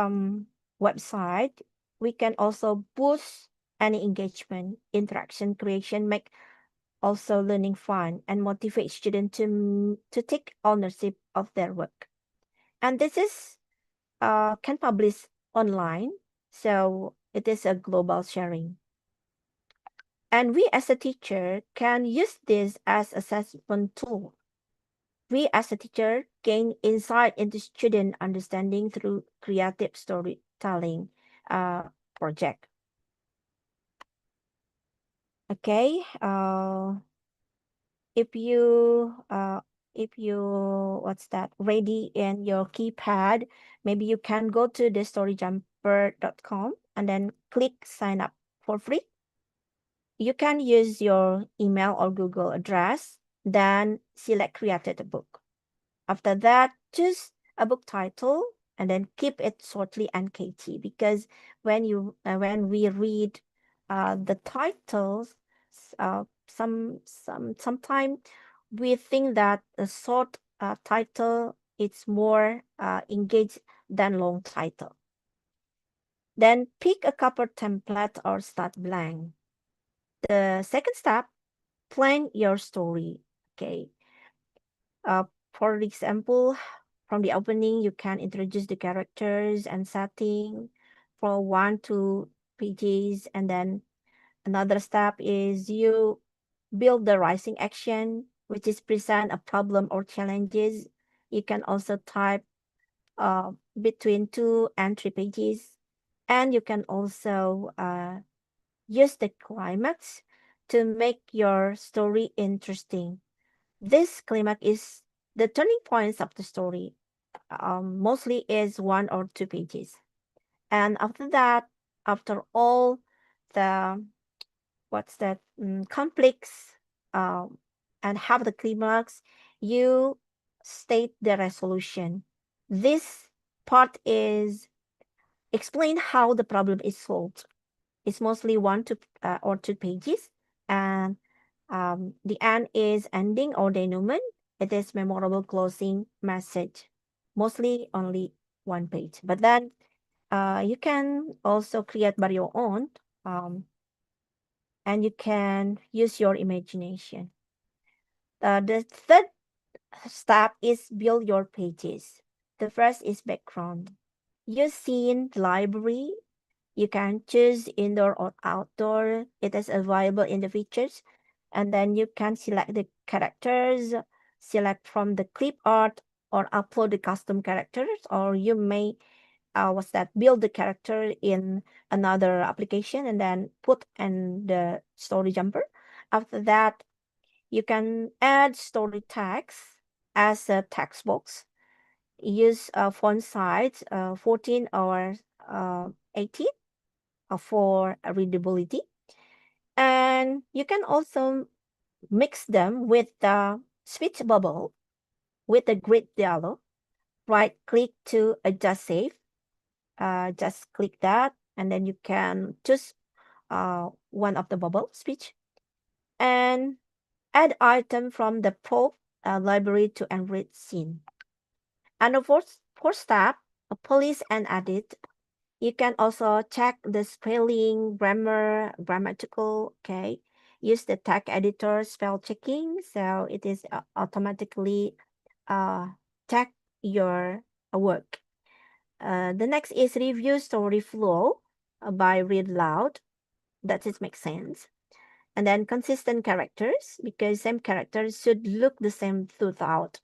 website, we can also boost any engagement, interaction creation, make also learning fun, and motivate students to take ownership of their work. And this is can publish online, so it is a global sharing. And we as a teacher can use this as assessment tool. We as a teacher gain insight into student understanding through creative storytelling project. Okay, if you what's that, ready in your keypad, maybe you can go to the storyjumper.com and then click sign up for free. You can use your email or Google address, then select created a book. After that, choose a book title and then keep it shortly and catchy, because when we read the titles, sometimes we think that a short title is more engaged than long title. Then pick a cover template or start blank. The second step, plan your story. Okay. For example, from the opening, you can introduce the characters and setting for 1 to 2 pages, and then another step is you build the rising action, which is present a problem or challenges. You can also type between 2 and 3 pages, and you can also use the climax to make your story interesting. This climax is the turning points of the story. Mostly is 1 or 2 pages. And after that, after all the conflicts and have the climax, you state the resolution. This part is explain how the problem is solved. It's mostly 1 to or 2 pages, and the end is ending or denouement. It is memorable closing message, mostly only 1 page. But then you can also create by your own, and you can use your imagination. The third step is build your pages. The first is background. Use scene, library. You can choose indoor or outdoor. It is available in the features. And then you can select the characters, select from the clip art, or upload the custom characters, or you may build the character in another application and then put in the story jumper. After that, you can add story text as a text box. Use font size 14 or 18 for readability. And you can also mix them with the speech bubble with the grid dialog. Right click to adjust save. Just click that, and then you can choose one of the bubble speech and add item from the prop library to enrich scene. And the fourth step, police and edit. You can also check the spelling, grammar, grammatical, okay. Use the tag editor spell checking, so it is automatically check your work. The next is review story flow by read loud. That it makes sense. And then consistent characters, because same characters should look the same throughout.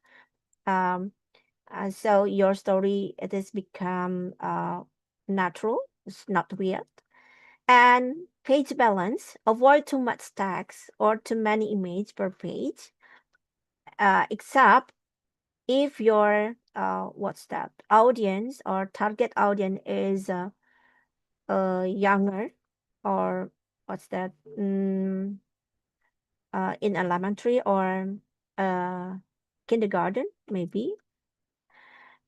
So your story, it has become natural. It's not weird. And page balance, avoid too much text or too many images per page, except if your audience or target audience is younger, or in elementary or kindergarten maybe.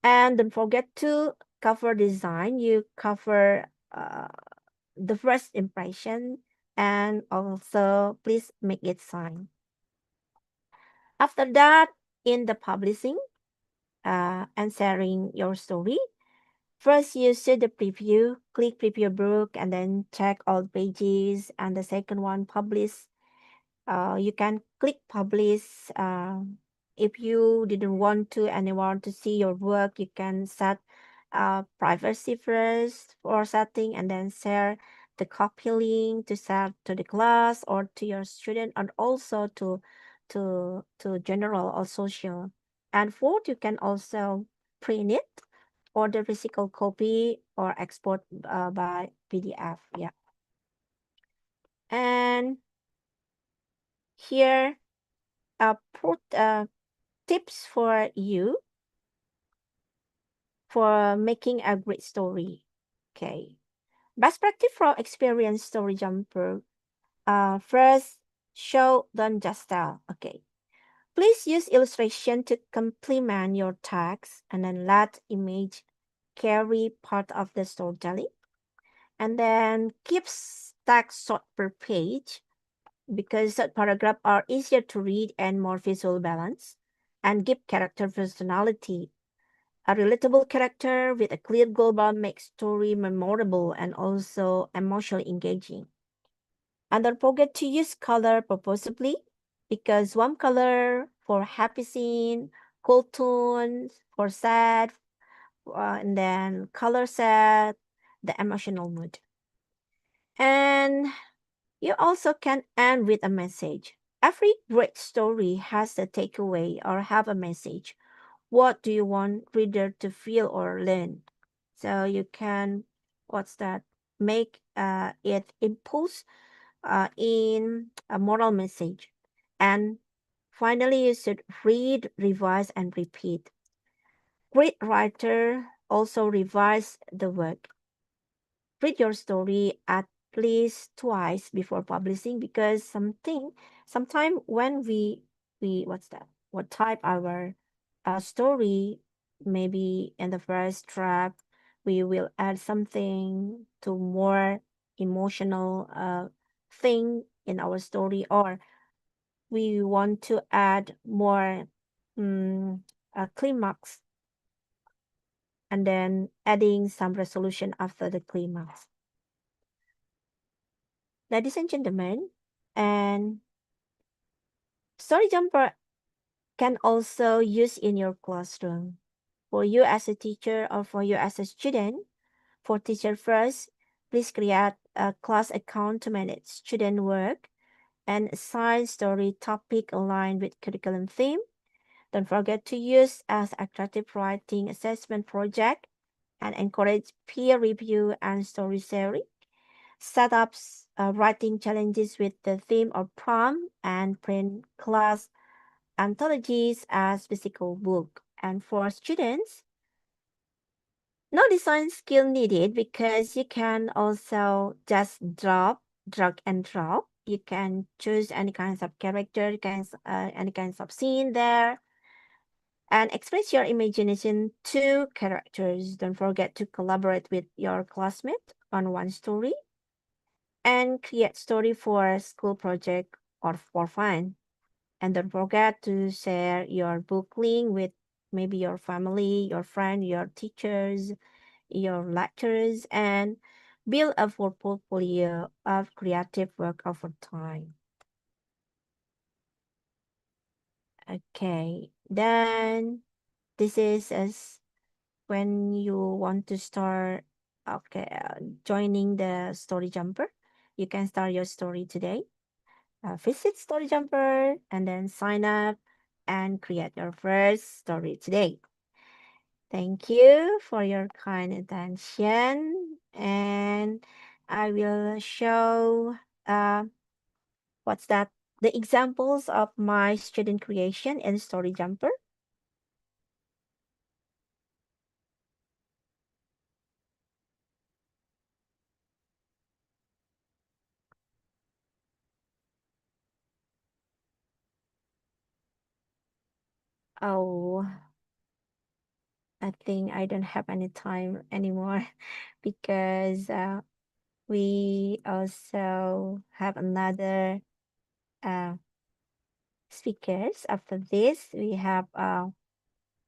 And don't forget to cover design. You cover the first impression, and also please make it sign. After that, in the publishing and sharing your story, first you see the preview, click preview book, and then check all pages. And the second one, publish. You can click publish. If you didn't want to anyone to see your work, you can set privacy first for setting, and then share the copy link to share to the class or to your student, and also to general or social. And fourth, you can also print it, or the physical copy, or export by PDF. Yeah. And here put tips for you for making a great story. Okay. Best practice from experienced story jumper. First, show, don't just tell. Okay. Please use illustration to complement your text, and then let image carry part of the storytelling. And then keep text short per page, because short paragraphs are easier to read and more visual balance. And give character personality. A relatable character with a clear goal makes story memorable and also emotionally engaging. And don't forget to use color purposefully, because warm color for happy scene, cool tones for sad, and then color set the emotional mood. And you also can end with a message. Every great story has a takeaway or have a message. What do you want reader to feel or learn? So you can, make it impulse in a moral message. And finally, you should read, revise, and repeat. Great writer also revise the work. Read your story at least twice before publishing, because sometime when we what type our story, maybe in the first draft we will add something to more emotional thing in our story, or we want to add more climax, and then adding some resolution after the climax. Ladies and gentlemen, and story jumper can also use in your classroom. For you as a teacher or for you as a student, for teacher first, please create a class account to manage student work and assign story topic aligned with curriculum theme. Don't forget to use as attractive writing assessment project, and encourage peer review and story sharing. Set up writing challenges with the theme or prompt, and print class anthologies as physical book. And for students, no design skill needed, because you can also just drag and drop. You can choose any kinds of character, any kinds of scene there, and express your imagination to characters. Don't forget to collaborate with your classmate on one story, and create story for school project or for fun. And don't forget to share your book link with maybe your family, your friend, your teachers, your lecturers, and build a full portfolio of creative work over time. Okay, then this is as when you want to start joining the story jumper. You can start your story today. Visit story jumper and then sign up and create your first story today. Thank you for your kind attention, and I will show what's that? The examples of my student creation in Story Jumper. Oh, I think I don't have any time anymore because we also have another speakers. After this, we have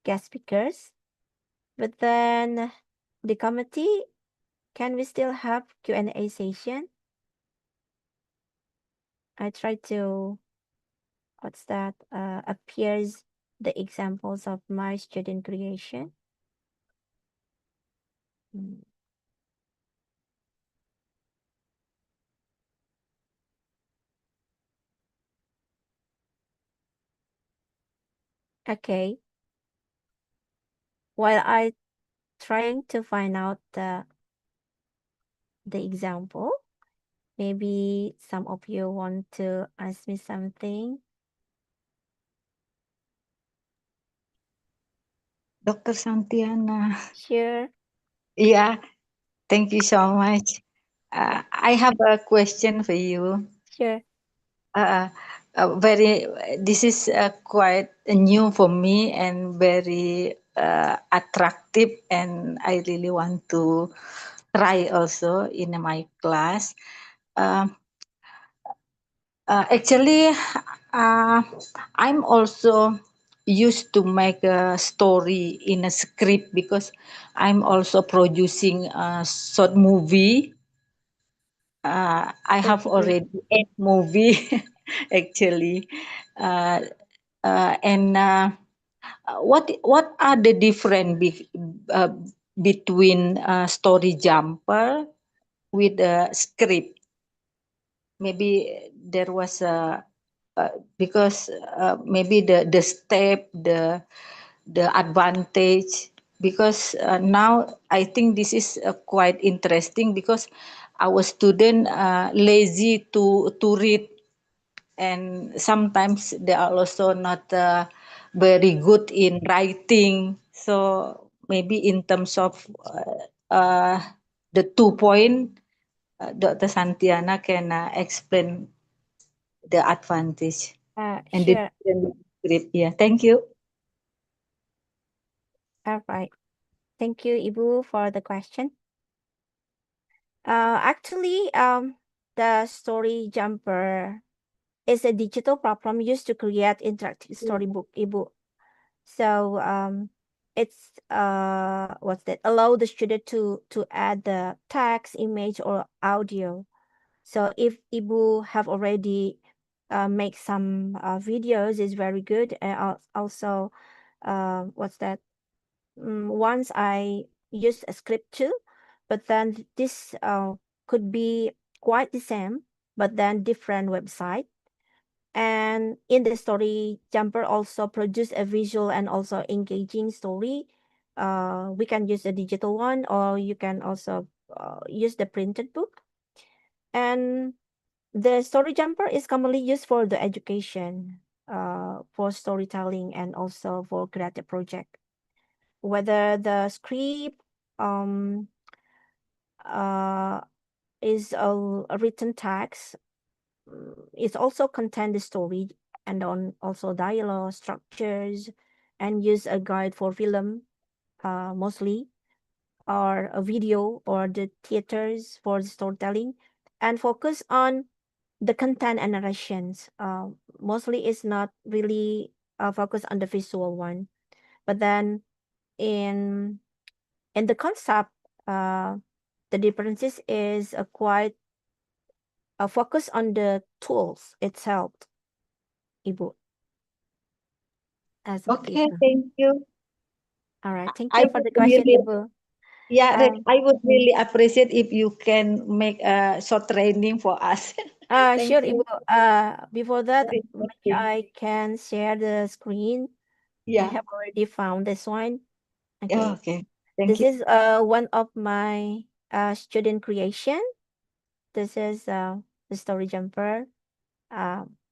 guest speakers. But then the committee, can we still have Q&A session? I try to, what's that, appears the examples of my student creation. Okay. While I trying to find out the example, maybe some of you want to ask me something. Dr. Santiana. Sure. Yeah, thank you so much. I have a question for you. Sure. This is quite new for me and very attractive, and I really want to try also in my class. Actually, I'm also used to make a story in a script because I'm also producing a short movie. I have already 8 movie actually, and what are the difference between story jumper with a script? Maybe there was a because maybe the step, the advantage, because now I think this is quite interesting because our student lazy to read, and sometimes they are also not very good in writing. So maybe in terms of the 2 point, Dr. Santiana can explain the advantage and the Sure. different script. Yeah, thank you. All right. Thank you, Ibu, for the question. Actually, the Story Jumper is a digital platform used to create interactive storybook, Ibu. So it's what's that? Allow the student to add the text, image, or audio. So if Ibu have already make some videos, is very good. And also, what's that? Once I used a script too, but then this could be quite the same, but then different website. And in the Story Jumper also produce a visual and also engaging story. We can use a digital one, or you can also use the printed book. And the Story Jumper is commonly used for the education, for storytelling, and also for creative project. Whether the script is a written text, it also contain the story and also dialogue structures, and use a guide for film, mostly, or a video or the theaters for the storytelling, and focus on the content and narrations. Mostly is not really focused on the visual one, but then in the concept, the differences is quite focus on the tools itself, Ibu. As Okay, itu. thank you. All right, thank I you for the would question, really, Ibu. yeah, I would really appreciate if you can make a short training for us. Thank Sure, you. Ibu. Before that, Very maybe interesting. I can share the screen. I Yeah. have already found this one. Okay. Okay. Thank This you. is one of my student creation. this is the story jumper.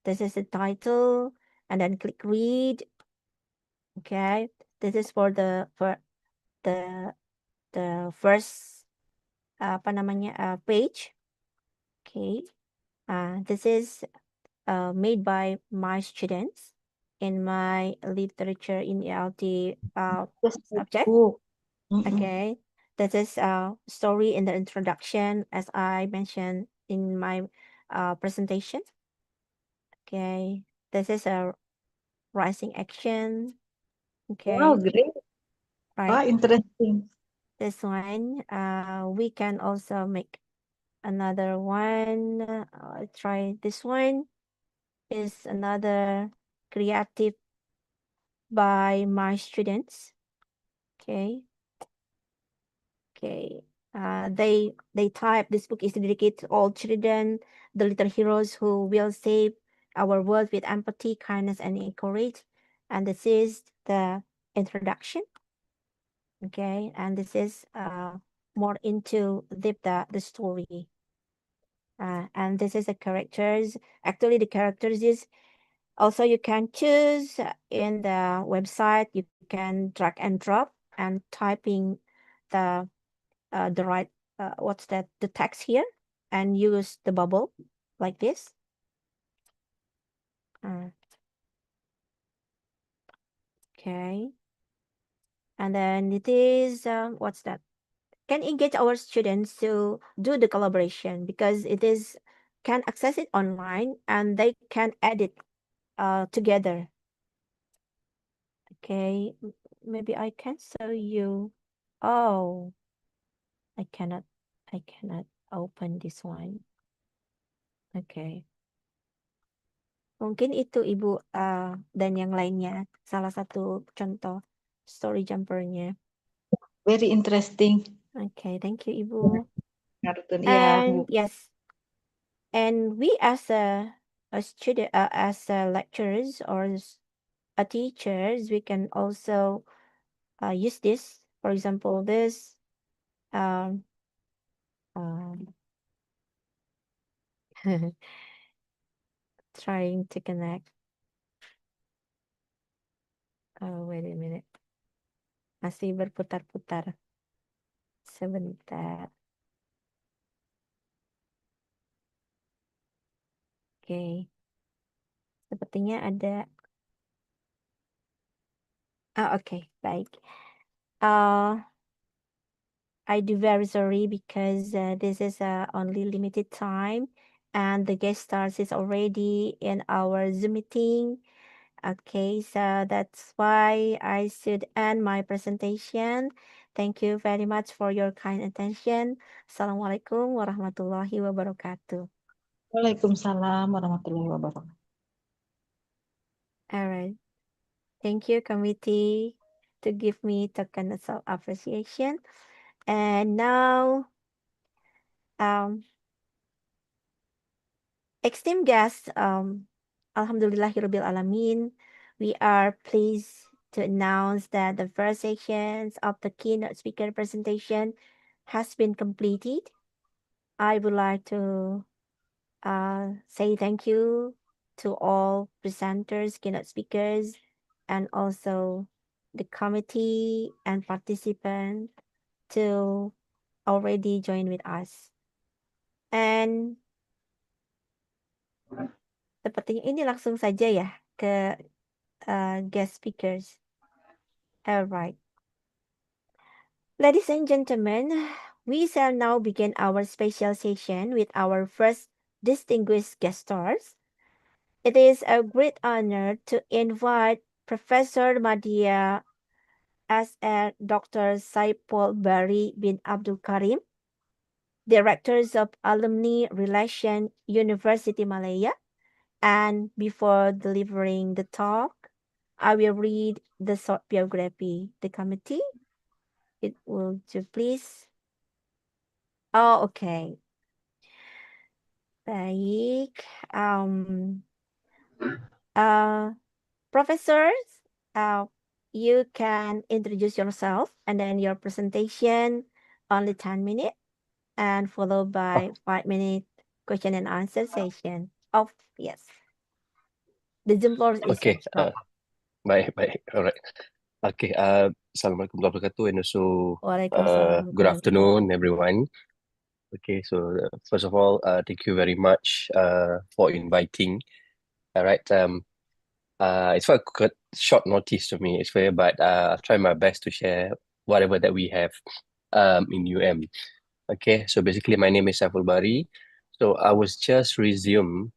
This is the title, and then click read. Okay, this is for the first apa namanya page. Okay, this is made by my students in my literature in ELT subject. Okay, this is a story in the introduction, as I mentioned in my presentation. Okay, this is a rising action. Okay. Wow, great. Right. Wow, interesting. This one, we can also make another one. Try this one. Is another creative by my students. Okay. Okay. They type this book is dedicated to all children, the little heroes who will save our world with empathy, kindness, and courage. And this is the introduction. Okay, and this is more into the story. And this is the characters. Actually, the characters is also you can choose in the website. You can drag and drop and typing the right what's that the text here and use the bubble like this. Okay, and then it is what's that? Can engage our students to do the collaboration because it is can access it online and they can edit together. Okay, maybe I can show you. Oh, I cannot open this one. Okay. Mungkin itu Ibu dan yang lainnya salah satu contoh story jumpernya. Very interesting. Okay, thank you Ibu. Yeah. And yes, and we as a student, as a lecturers or a teachers, we can also use this. For example, this trying to connect. Oh, wait a minute. Masih berputar-putar. Sebentar. Oke. Sepertinya ada. Okay, baik. I do very sorry because this is only limited time and the guest stars is already in our Zoom meeting. Okay, so that's why I should end my presentation. Thank you very much for your kind attention. Assalamualaikum warahmatullahi wabarakatuh. Waalaikumsalam warahmatullahi wabarakatuh. All right. Thank you, committee, to give me token of appreciation. And now, esteemed guests, Alhamdulillahirabbil alamin, we are pleased to announce that the first sections of the keynote speaker presentation has been completed. I would like to say thank you to all presenters, keynote speakers, and also the committee and participants to already join with us. And sepertinya ini langsung saja ya ke guest speakers. All right. Ladies and gentlemen, we shall now begin our special session with our first distinguished guest stars. It is a great honor to invite Professor Madhya as Dr. Saipul Bari bin Abdul Karim, Directors of Alumni Relation, University Malaya. And before delivering the talk, I will read the short biography. The committee, it will you please. Oh, okay. Baik. Professors, you can introduce yourself and then your presentation, only 10 minutes. and followed by 5-minute question and answer session. Oh, yes. The Zoom floor is Okay. yours, Prof. Baik. Alright. Okay. Assalamualaikum warahmatullahi wabarakatuh, and also Waalaikumsalam good warahmatullahi afternoon, everyone. Okay. So first of all, thank you very much for inviting. All right. It's quite short notice to me. It's fair, but I'll try my best to share whatever that we have in UM. Okay. So basically, my name is Saiful Bari. So I was just resumed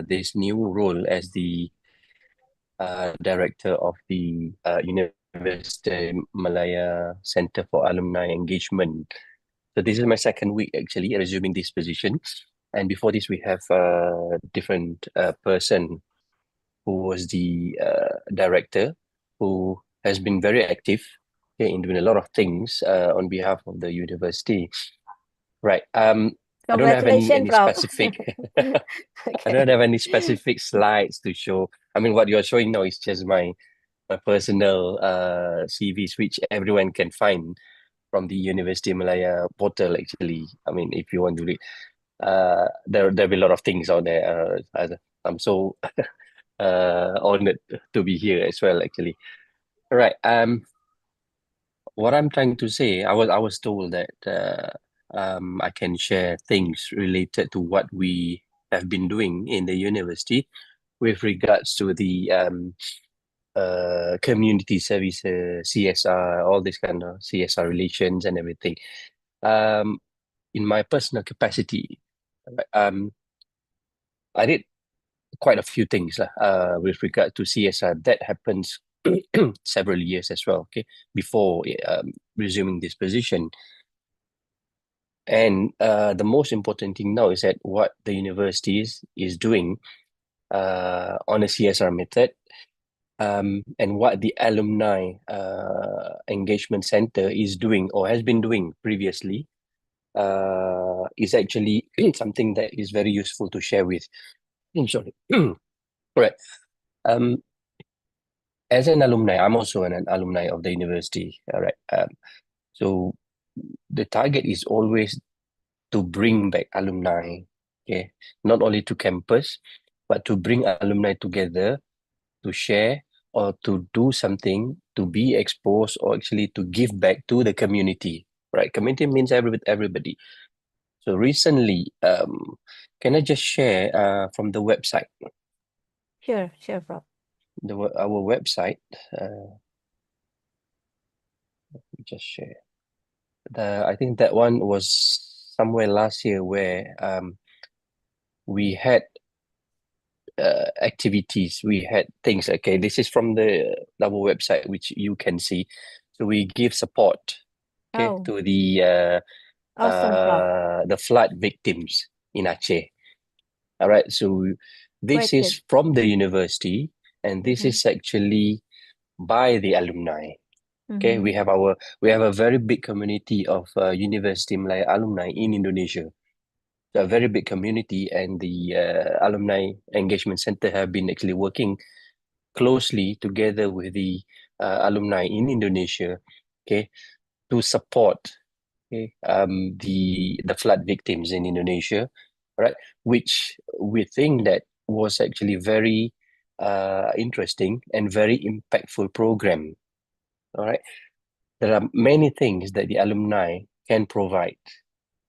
this new role as the director of the University Malaya Center for Alumni Engagement. So this is my second week actually resuming this position. And before this, we have a different person who was the director, who has been very active, okay, in doing a lot of things on behalf of the university. Right. I don't have any Congratulations, Prof. specific. I Okay. don't have any specific slides to show. I mean, what you're showing now is just my personal CVs, which everyone can find from the University Malaya portal. Actually, I mean, if you want to read, there'll be a lot of things out there. I'm so honored to be here as well. Actually, all right. What I'm trying to say, I was told that I can share things related to what we have been doing in the university with regards to the community services, CSR, all this kind of CSR relations and everything. In my personal capacity, I did quite a few things with regard to CSR. That happens several years as well, okay, before resuming this position. And the most important thing now is that what the university is doing on a CSR method, and what the alumni engagement center is doing or has been doing previously is actually something that is very useful to share with. Sorry. Right. As an alumni, I'm also an alumni of the university. All right. So the target is always to bring back alumni, okay, not only to campus, but to bring alumni together to share or to do something, to be exposed, or actually to give back to the community, right? Community means everybody. So recently, can I just share from the website? Sure, Prof. Our website, just share. I think that one was somewhere last year where we had activities, we had things. Okay, this is from our website, which you can see. So we give support, okay, Oh, to the awesome, Prof. the flood victims in Aceh. All right, so this Quite is good. from the university, and this is actually by the alumni. Okay, we have a very big community of University Malaya alumni in Indonesia. A very big community, and the alumni engagement center have been actually working closely together with the alumni in Indonesia, okay, to support, okay, the flood victims in Indonesia, right? Which we think that was actually very interesting and very impactful program. All right, there are many things that the alumni can provide,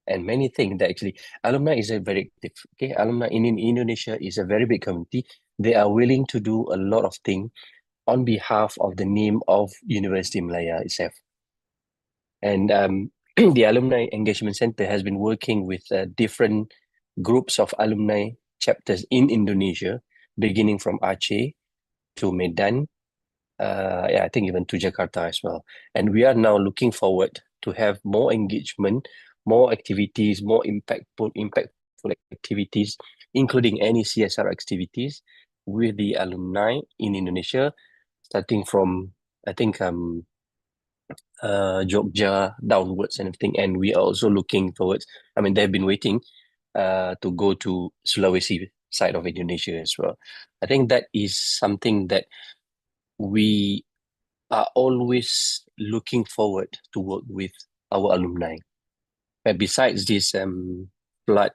and many things that actually alumni is a very active. Okay, alumni in Indonesia is a very big community. They are willing to do a lot of things on behalf of the name of University Malaya itself. And the Alumni Engagement Center has been working with different groups of alumni chapters in Indonesia, beginning from Aceh to Medan, I think even to Jakarta as well. And we are now looking forward to have more engagement, more activities, more impactful activities, including any CSR activities with the alumni in Indonesia, starting from, I think, Jogja downwards and everything. And we are also looking towards, I mean, they've been waiting to go to Sulawesi side of Indonesia as well. I think that is something that we are always looking forward to work with our alumni. But besides this flood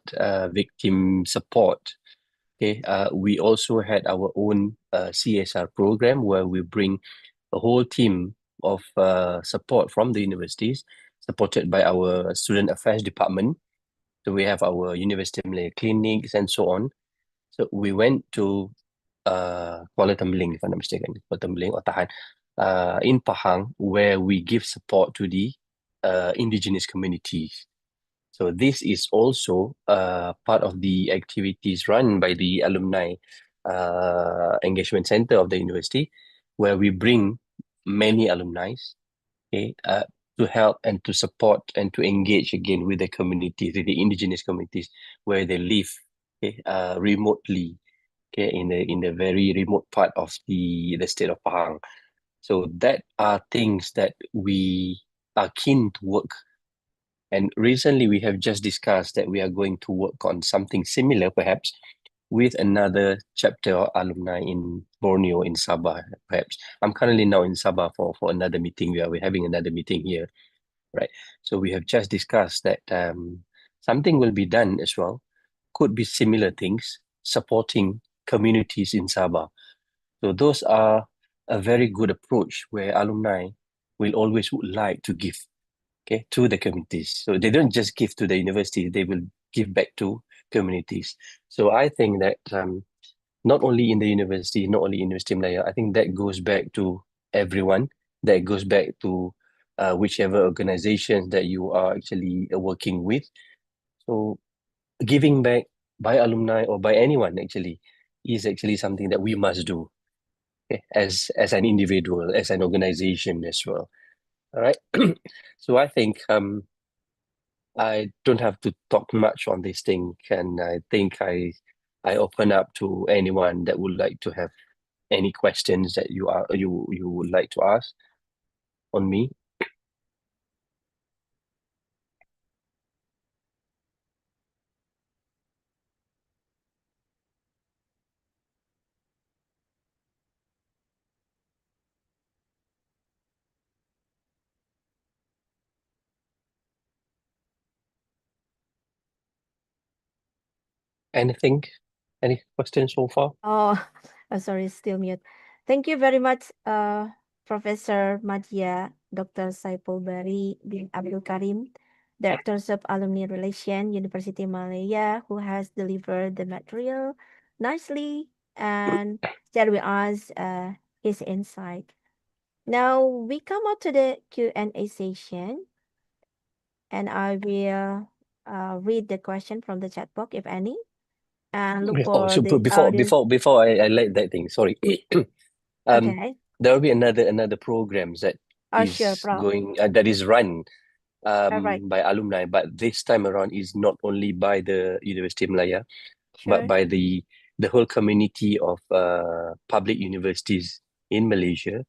victim support, okay, we also had our own CSR program where we bring a whole team of support from the universities, supported by our student affairs department. So we have our University Malaya clinics and so on. So we went to Kuala Tembeling, if I'm not mistaken, Kuala Tembeling or Tahan, in Pahang, where we give support to the indigenous communities. So this is also part of the activities run by the alumni engagement center of the university, where we bring many alumni, okay, to help and to support and to engage again with the communities, with the indigenous communities where they live, okay, remotely, okay, in the very remote part of the state of Pahang. So that are things that we are keen to work. And recently we have just discussed that we are going to work on something similar, perhaps, with another chapter or alumni in Borneo, in Sabah, perhaps. I'm currently now in Sabah for another meeting. We're having another meeting here, right? So we have just discussed that something will be done as well. Could be similar things, supporting communities in Sabah. So those are a very good approach where alumni will always would like to give, okay, to the communities. So they don't just give to the university, they will give back to communities. So I think that not only in the university, not only University Malaya, I think that goes back to everyone, that goes back to whichever organizations that you are actually working with. So giving back by alumni or by anyone actually is actually something that we must do, okay, as an individual, as an organization as well. All right. So I think I don't have to talk much on this thing, and I think I open up to anyone that would like to have any questions that you would like to ask on me. Anything? Any questions so far? Oh, sorry, still mute. Thank you very much, Professor Madhya, Dr. Saipul Bari bin Abdul Karim, Directors of Alumni Relation, University Malaya, who has delivered the material nicely and shared with us his insight. Now we come out to the Q&A session, and I will read the question from the chat box, if any, and look Oh, for so the before audience. I like that thing. Sorry. Okay. There will be another programs that Sure, is Prof. going that is run All right. by alumni, but this time around is not only by the University of Malaya, Sure. but by the whole community of public universities in Malaysia,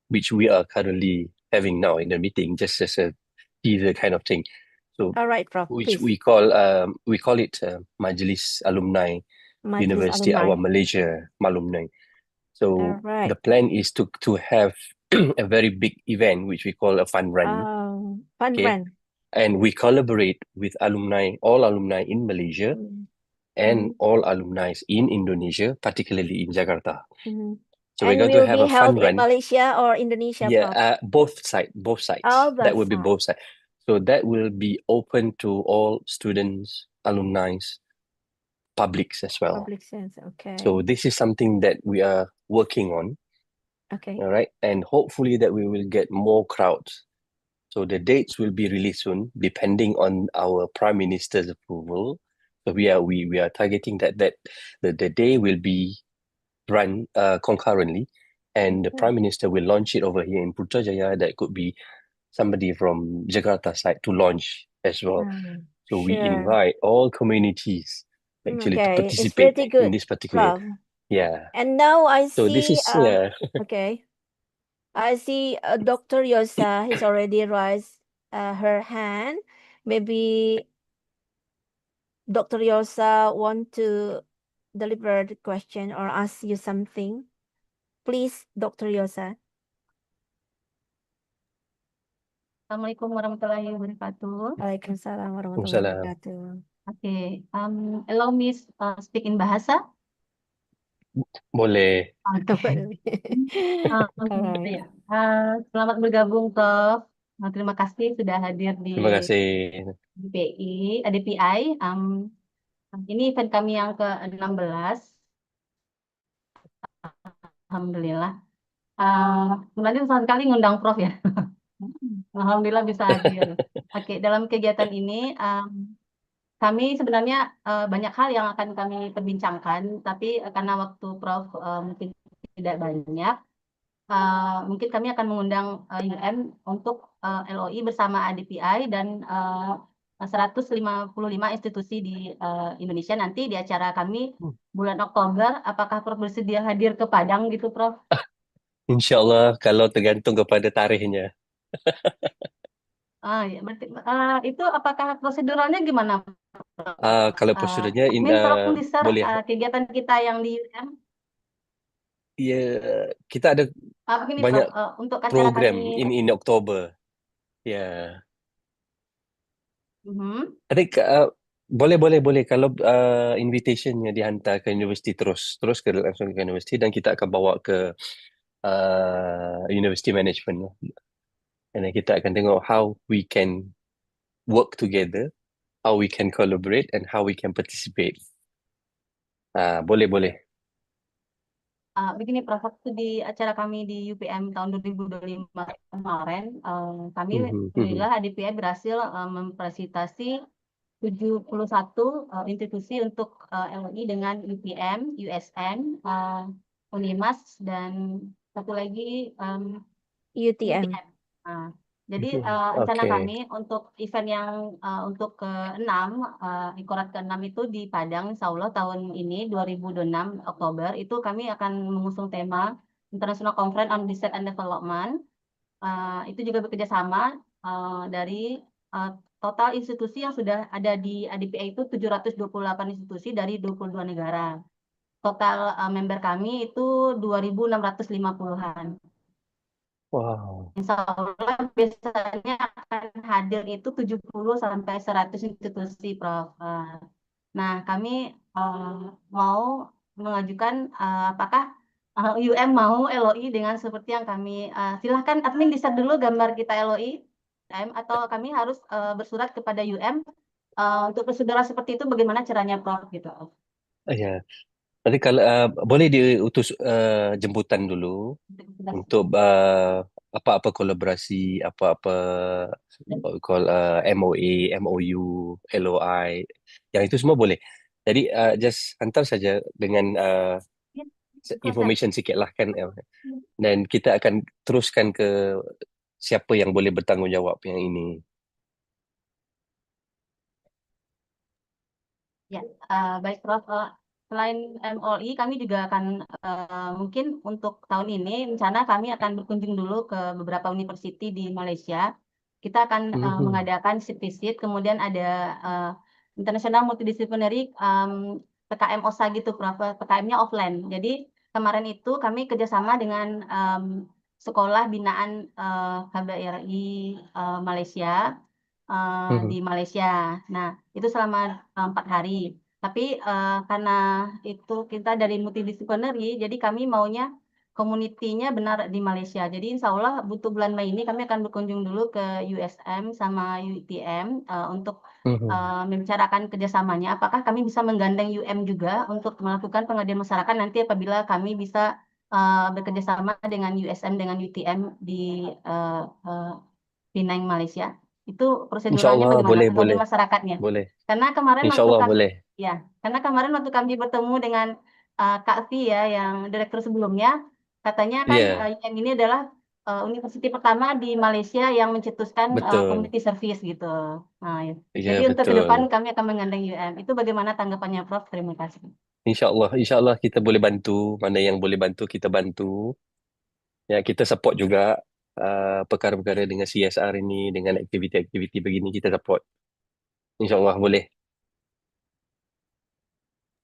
which we are currently having now in the meeting, just as a teaser kind of thing. So All right, Prof. which Please. we call it Majlis Alumni Majlis University Alumni. Awam Malaysia Malumni. So All right. the plan is to have a very big event which we call a fun run. Fun Okay. run. And we collaborate with all alumni in Malaysia and all alumni in Indonesia, particularly in Jakarta. So we're And going to will have be a fun held in run. Malaysia or Indonesia, Yeah, Prof? both sides. Oh, That both will be sides. both sides. So that will be open to all students, alumni, publics as well. Public sense. Okay. So this is something that we are working on. Okay. All right, and hopefully that we will get more crowds. So the dates will be released soon, depending on our Prime Minister's approval. So we are targeting that the day will be run concurrently, and the Prime Minister will launch it over here in Putrajaya. That could be somebody from Jakarta side to launch as well. So we Sure. invite all communities actually to Okay. It's participate pretty in good, this particular. Prof. Yeah. And now I So this see, is yeah. okay. I see Dr. Yosa has already raised her hand. Maybe Dr. Yosa want to deliver the question or ask you something. Please, Dr. Yosa. Assalamualaikum warahmatullahi wabarakatuh. Waalaikumsalam warahmatullahi Waalaikumsalam. wabarakatuh. Okay, allow me speak in bahasa. Boleh. Boleh. Alright. Ya. Selamat bergabung, Prof. Terima kasih sudah hadir Terima di kasih. ADPI. Ini event kami yang ke-16. Alhamdulillah. Sebenarnya susah sekali ngundang Prof ya. Alhamdulillah bisa hadir. Oke, dalam kegiatan ini kami sebenarnya banyak hal yang akan kami perbincangkan, tapi karena waktu Prof mungkin tidak banyak, mungkin kami akan mengundang UM untuk LOI bersama ADPI dan 155 institusi di Indonesia nanti di acara kami bulan Oktober. Apakah Prof bersedia hadir ke Padang gitu, Prof? Insya Allah kalau tergantung kepada tarikhnya. Ya, berarti itu apakah proseduralnya gimana, Prof? Kalau prosedurnya Tolong di-share boleh. kegiatan kita yang di UM. Ya, kita ada Begini, banyak Prof, untuk acara program kami. in Oktober. Ya. I think boleh kalau invitationnya dihantar ke universiti terus langsung ke universiti dan kita akan bawa ke university management. Dan kita akan tengok how we can work together, how we can collaborate, and how we can participate. Boleh. Begini, Prof, waktu di acara kami di UPM tahun 2025 kemarin, kami alhamdulillah ADPI berhasil memfasilitasi 71 institusi untuk LOI dengan UPM, USN, Unimas, dan satu lagi UTM. Jadi rencana Oke. kami untuk event yang untuk ke-6, headquartered ke-6 itu di Padang, insya Allah tahun ini 2026 Oktober, itu kami akan mengusung tema International Conference on Research and Development. Itu juga bekerja sama dari total institusi yang sudah ada di ADPI itu 728 institusi dari 22 negara. Total member kami itu 2.650-an. Wow. Insya Allah biasanya akan hadir itu 70 sampai 100 institusi, Prof. Nah, kami mau mengajukan apakah UM mau LOI dengan seperti yang kami silahkan admin di-share dulu gambar kita LOI atau kami harus bersurat kepada UM untuk prosedur seperti itu bagaimana caranya, Prof, gitu. Ya. Nanti kalau boleh diutus jemputan dulu untuk apa-apa kolaborasi, apa-apa MOA, MOU, LOI, yang itu semua boleh. Jadi just hantar saja dengan information sikit lah kan, dan kita akan teruskan ke siapa yang boleh bertanggungjawab yang ini. Ya, baik, Prof. Selain MOI, kami juga akan mungkin untuk tahun ini rencana kami akan berkunjung dulu ke beberapa university di Malaysia. Kita akan mengadakan visit, kemudian ada International Multidisciplinary PKM OSA gitu, Prof. PKM-nya offline. Jadi kemarin itu kami kerjasama dengan sekolah binaan KBRI Malaysia di Malaysia. Nah, itu selama 4 hari. Tapi karena itu kita dari multidisciplinary, jadi kami maunya community-nya benar di Malaysia. Jadi insya Allah butuh bulan Mei ini kami akan berkunjung dulu ke USM sama UTM untuk membicarakan kerjasamanya. Apakah kami bisa menggandeng UM juga untuk melakukan pengabdian masyarakat nanti apabila kami bisa bekerjasama dengan USM dengan UTM di Penang, Malaysia. Itu Insya proseduralnya Allah bagaimana boleh. pengabdian masyarakatnya? Boleh. Karena kemarin Insya Allah boleh. karena kemarin waktu kami bertemu dengan Kak Fi ya, yang direktur sebelumnya, katanya kan UM ini adalah universitas pertama di Malaysia yang mencetuskan Betul. community service gitu. Nah, Ya, jadi untuk ke depan betul. kami akan menggandeng UM. Itu bagaimana tanggapannya, Prof? Terima kasih. Insya Allah kita boleh bantu. Mana yang boleh bantu kita bantu. Ya, kita support juga perkara-perkara dengan CSR ini, dengan aktiviti-aktiviti begini kita support. Insya Allah boleh.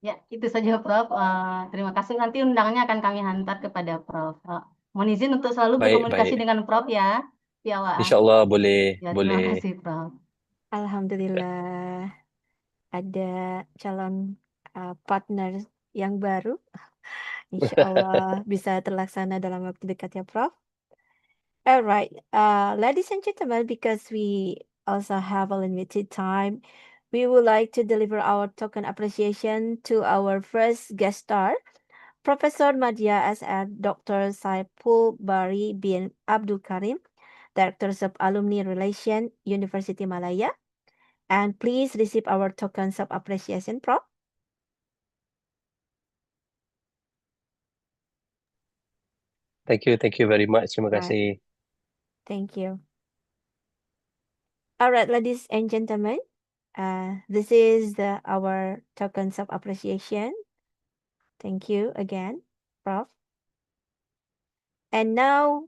Ya, itu saja, Prof. Terima kasih. Nanti undangnya akan kami hantar kepada Prof. Mohon izin untuk selalu Baik. berkomunikasi dengan Prof ya. Piawai. InsyaAllah boleh. Ya, terima Boleh. kasih, Prof. Alhamdulillah ada calon partner yang baru. Insya Allah bisa terlaksana dalam waktu dekat ya, Prof. All right, ladies and gentlemen, because we also have a limited time, we would like to deliver our token appreciation to our first guest star, Professor Madya SR Dr. Saipul Bari bin Abdul Karim, Director of Alumni Relation, University Malaya. And please receive our tokens of appreciation, Prof. Thank you very much. Terima Right. kasih. Thank you. All right, ladies and gentlemen, this is our tokens of appreciation. Thank you again, Prof. And now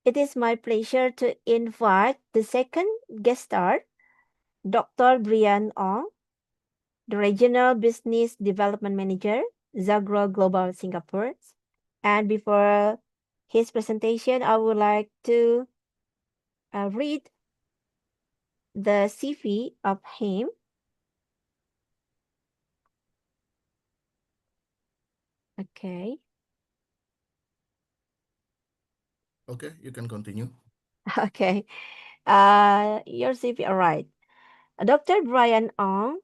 it is my pleasure to invite the second guest star, Dr. Brian Ong, the Regional Business Development Manager, Zagro Global Singapore. And before his presentation, I would like to read the CV of him. Okay. Okay, you can continue. Okay. Your CV, all right. Dr. Brian Ong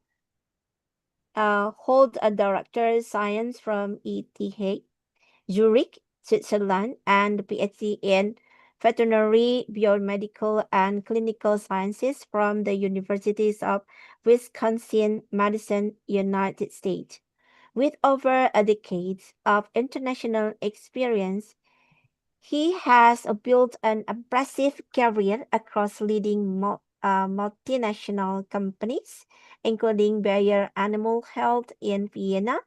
holds a Director of Science from ETH, Zurich, Switzerland, and PhD in Veterinary, Biomedical, and Clinical Sciences from the Universities of Wisconsin, Madison, United States. With over a decade of international experience, he has built an impressive career across leading multinational companies, including Bayer Animal Health in Vienna,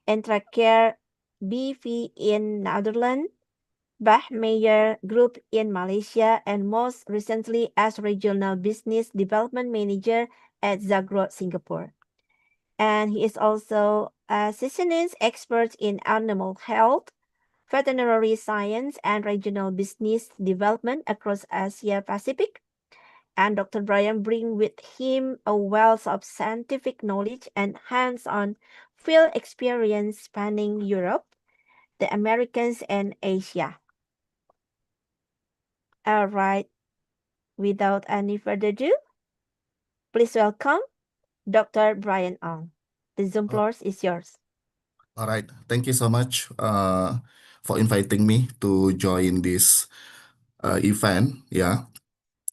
Entracare BV in Netherlands, Bachmeyer Group in Malaysia, and most recently as Regional Business Development Manager at Zagro Singapore. And he is also a seasoned expert in animal health, veterinary science, and regional business development across Asia Pacific. And Dr. Brian brings with him a wealth of scientific knowledge and hands-on field experience spanning Europe, the Americas, and Asia. All right, without any further ado, please welcome Dr. Brian Ong. The Zoom floor is yours. All right, thank you so much for inviting me to join this event. Yeah.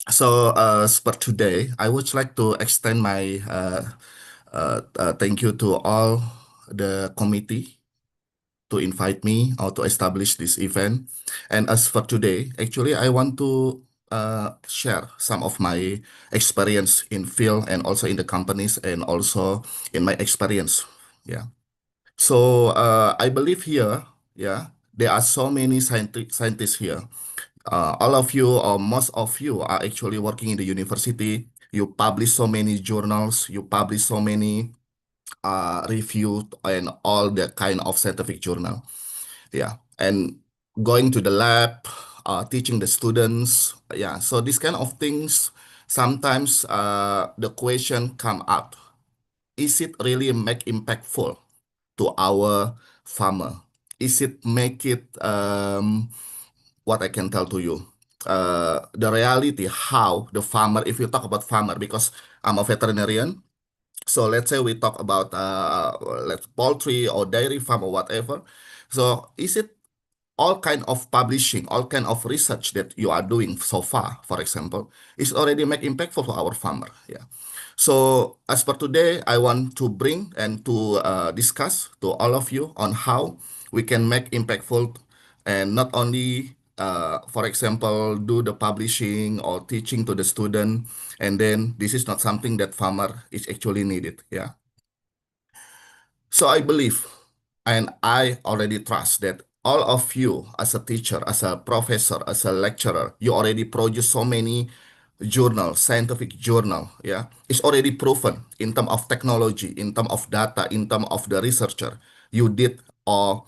So for today, I would like to extend my thank you to all the committee to invite me or to establish this event. And as for today, actually, I want to share some of my experience in field and also in the companies and also in my experience. Yeah. So I believe here, yeah, there are so many scientists here. All of you or most of you are actually working in the university. You publish so many journals, you publish so many review and all the kind of scientific journal. Yeah, and going to the lab, teaching the students. Yeah, so these kind of things, sometimes the question come up. Is it really make impactful to our farmer? Is it make it what I can tell to you? The reality how the farmer, if you talk about farmer, because I'm a veterinarian, so let's say we talk about let's poultry or dairy farm or whatever. So is it all kind of publishing, all kind of research that you are doing so far, for example, is already make impactful for our farmer? Yeah. So as per today, I want to bring and to discuss to all of you on how we can make impactful and not only, for example, do the publishing or teaching to the student, and then this is not something that farmer is actually needed. Yeah. So I believe and I already trust that all of you as a teacher, as a professor, as a lecturer, you already produce so many journal, scientific journal, yeah, it's already proven in terms of technology, in terms of data, in terms of the researcher you did or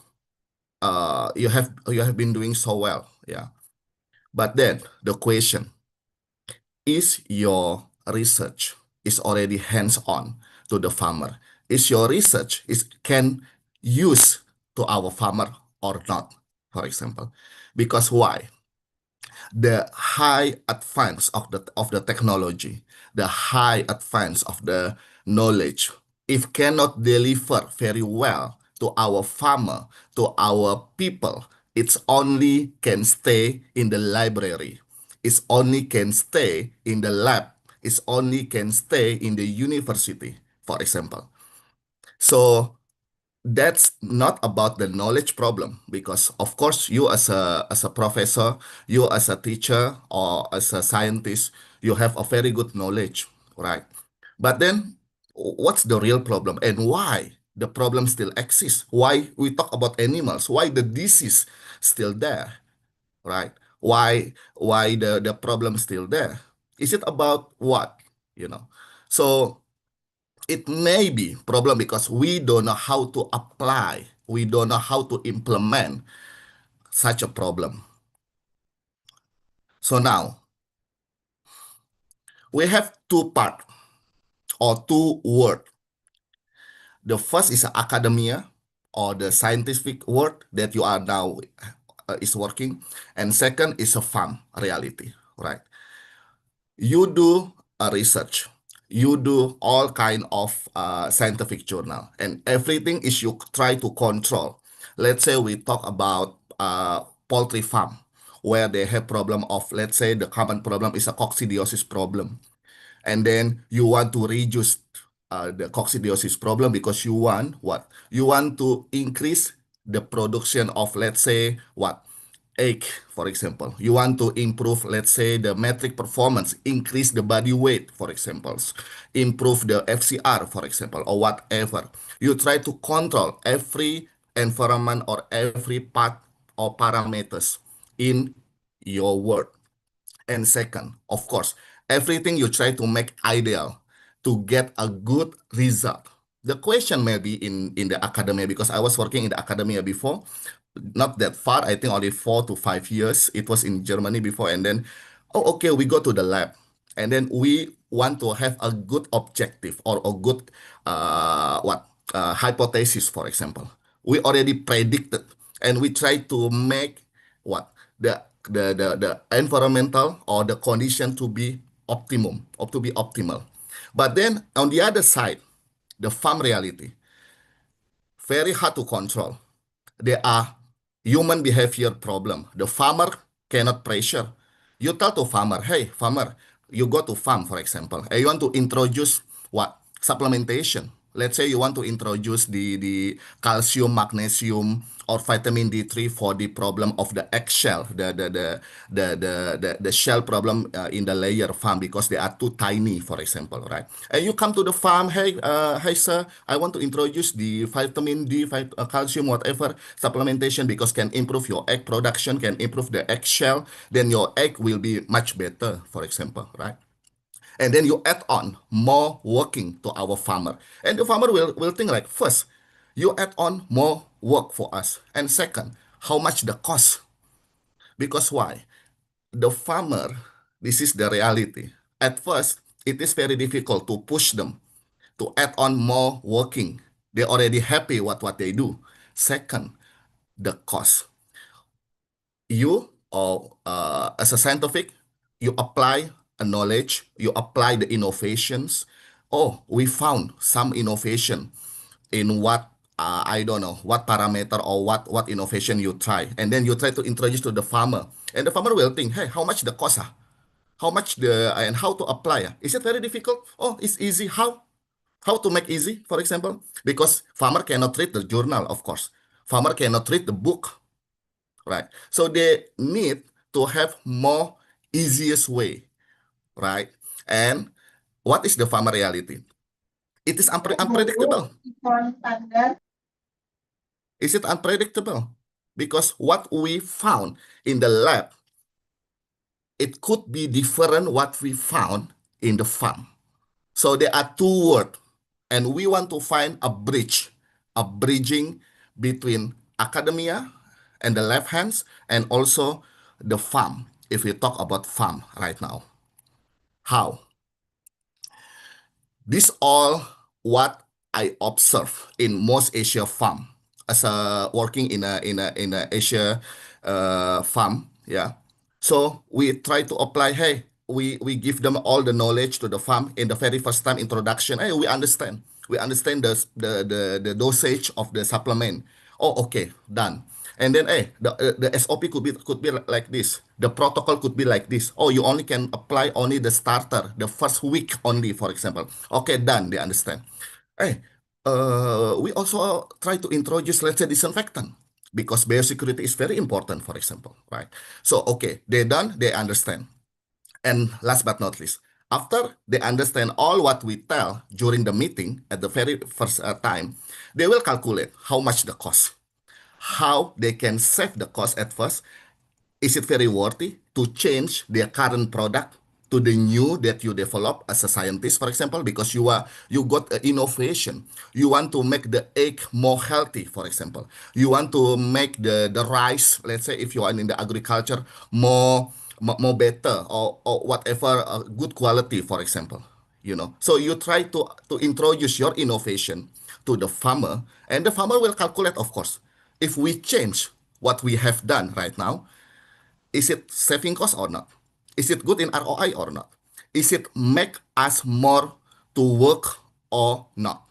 you have been doing so well, yeah. But then the question is, your research is already hands-on to the farmer? Is your research can use to our farmer or not, for example? Because why? The high advance of the technology, the high advance of the knowledge, if cannot deliver very well to our farmer, to our people, it's only can stay in the library. It's only can stay in the lab. It's only can stay in the university, for example. So that's not about the knowledge problem, because of course you as a professor, you as a teacher or as a scientist, you have a very good knowledge, right? But then what's the real problem, and why the problem still exists? Why we talk about animals? Why the disease still there, right? Why the problem still there? Is it about what, you know? So it may be problem because we don't know how to apply, we don't know how to implement such a problem. So now we have two part or two word. The first is academia or the scientific word that you are now is working, and second is a farm reality, right? You do a research, you do all kind of scientific journal, and everything is you try to control. Let's say we talk about poultry farm where they have problem of, let's say the common problem is a coccidiosis problem, and then you want to reduce the coccidiosis problem because you want what? You want to increase the production of, let's say, what? Egg, for example. You want to improve, let's say, the metric performance, increase the body weight, for example, improve the FCR, for example, or whatever. You try to control every environment or every part or parameters in your work. And second, of course, everything you try to make ideal to get a good result. The question may be in the academia, because I was working in the academia before, not that far, I think only 4 to 5 years. It was in Germany before, and then, oh, okay, we go to the lab, and then we want to have a good objective or a good hypothesis, for example. We already predicted, and we try to make what the environmental or the condition to be optimum or to be optimal. But then on the other side, the farm reality, very hard to control. There are human behavior problem. The farmer cannot pressure. You tell to farmer, hey, farmer, you go to farm, for example, and you want to introduce what? Supplementation. Let's say you want to introduce the calcium, magnesium, or vitamin D3 for the problem of the eggshell, the shell problem in the layer farm because they are too tiny, for example, right? And you come to the farm, hey, hey sir, I want to introduce the vitamin D, calcium, whatever supplementation because can improve your egg production, can improve the eggshell, then your egg will be much better, for example, right? And then you add on more working to our farmer. And the farmer will think like, first, you add on more work for us. And second, how much the cost? Because why? The farmer, this is the reality. At first, it is very difficult to push them to add on more working. They're already happy what they do. Second, the cost. You or as a scientific, you apply a knowledge, you apply the innovations. Oh, we found some innovation in what I don't know what parameter or what innovation you try, and then you try to introduce to the farmer, and the farmer will think, hey, how much the cost? How much and how to apply? Is it very difficult? Oh, it's easy. How? How to make easy? For example, because farmer cannot read the journal, of course. Farmer cannot read the book, right? So they need to have more easiest way, right? And what is the farmer reality? It is unpredictable. Is it unpredictable? Because what we found in the lab, it could be different what we found in the farm. So there are two words, and we want to find a bridging between academia and the left hands and also the farm. if we talk about farm right now. How? This all what I observe in most Asia farm as a working in a Asia farm. Yeah. So we try to apply. Hey, we give them all the knowledge to the farm in the very first time introduction. Hey, we understand. We understand the dosage of the supplement. Oh, okay, done. And then, the SOP could be like this. The protocol could be like this. Oh, you only can apply only the starter, the first week only, for example. Okay, done. They understand. Hey, we also try to introduce, let's say, disinfectant because biosecurity is very important, for example, right? So, okay, they done, they understand. And last but not least, after they understand all what we tell during the meeting at the very first time, they will calculate how much the cost, how they can save the cost at first. Is it very worthy to change their current product to the new that you develop as a scientist, for example, because you got innovation. You want to make the egg more healthy, for example. You want to make the rice, let's say if you are in the agriculture, more better or whatever good quality, for example. So you try to introduce your innovation to the farmer, and the farmer will calculate, of course, if we change what we have done right now, is it saving cost or not? Is it good in ROI or not? Is it make us more to work or not?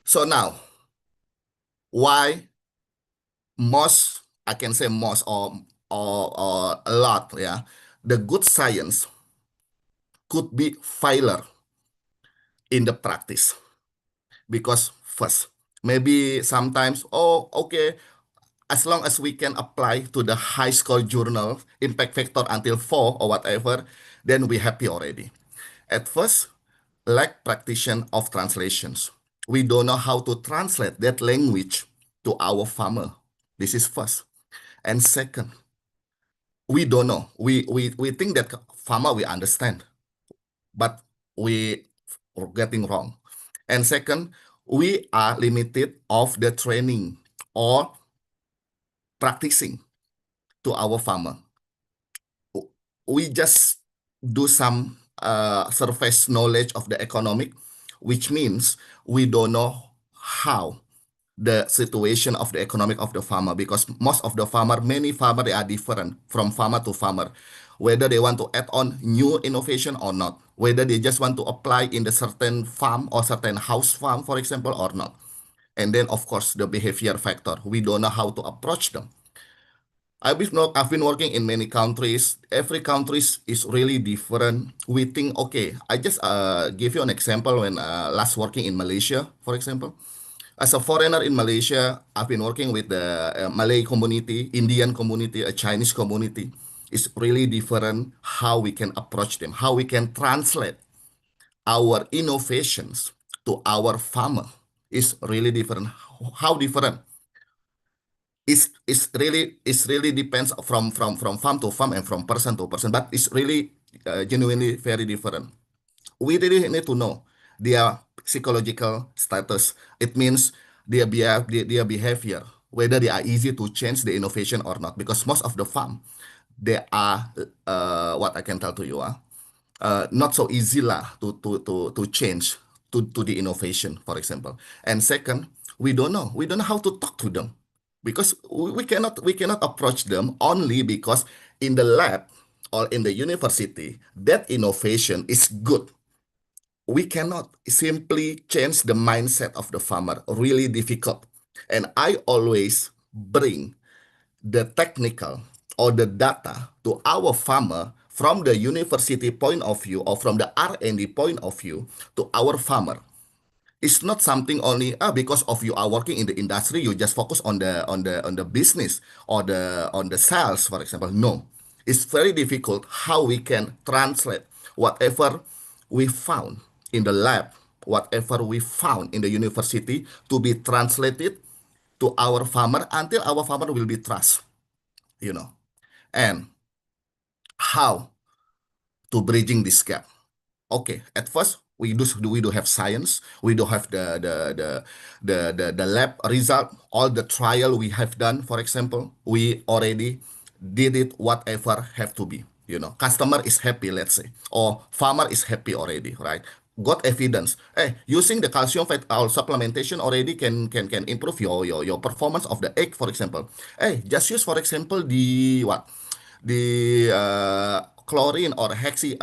So now, why most, I can say most or a lot, yeah, the good science could be failure in the practice. Because first, maybe sometimes, oh, okay, as long as we can apply to the high score journal impact factor until 4 or whatever, then we happy already. At first, lack practitioner of translations. We don't know how to translate that language to our farmer. This is first. And second, we don't know. We think that farmer we understand, but we are getting wrong. And second, we are limited of the training or practicing to our farmer. We just do some surface knowledge of the economic, which means we don't know how the situation of the economic of the farmer, because most of the farmer, many farmer, they are different from farmer to farmer, whether they want to add on new innovation or not, whether they just want to apply in the certain farm or certain house farm, for example, or not. And then, of course, the behavior factor. We don't know how to approach them. I've been working in many countries. Every country is really different. We think, okay, I just give you an example when last working in Malaysia, for example. As a foreigner in Malaysia, I've been working with the Malay community, Indian community, a Chinese community. It's really different how we can approach them, how we can translate our innovations to our farmer. Is really different. How different? It's really depends from farm to farm and from person to person, but it's really genuinely very different. We really need to know their psychological status. It means their behavior, whether they are easy to change the innovation or not. Because most of the farm, they are what I can tell to you, not so easy lah to change to the innovation, for example. And second, we don't know how to talk to them, because we cannot approach them only because in the lab or in the university that innovation is good. We cannot simply change the mindset of the farmer. Really difficult. And I always bring the technical or the data to our farmer from the university point of view or from the R&D point of view to our farmer. It's not something only because of you are working in the industry, you just focus on the business or on the sales, for example. No, it's very difficult how we can translate whatever we found in the lab, whatever we found in the university to be translated to our farmer until our farmer will be trust, and how to bridging this gap. Okay, at first we do have science, we do have the lab result, all the trial we have done. For example, we already did it whatever have to be. Customer is happy, let's say, or farmer is happy already, right? Got evidence. Using the calcium supplementation already can improve your performance of the egg, for example. Just use, for example, the chlorine or hexi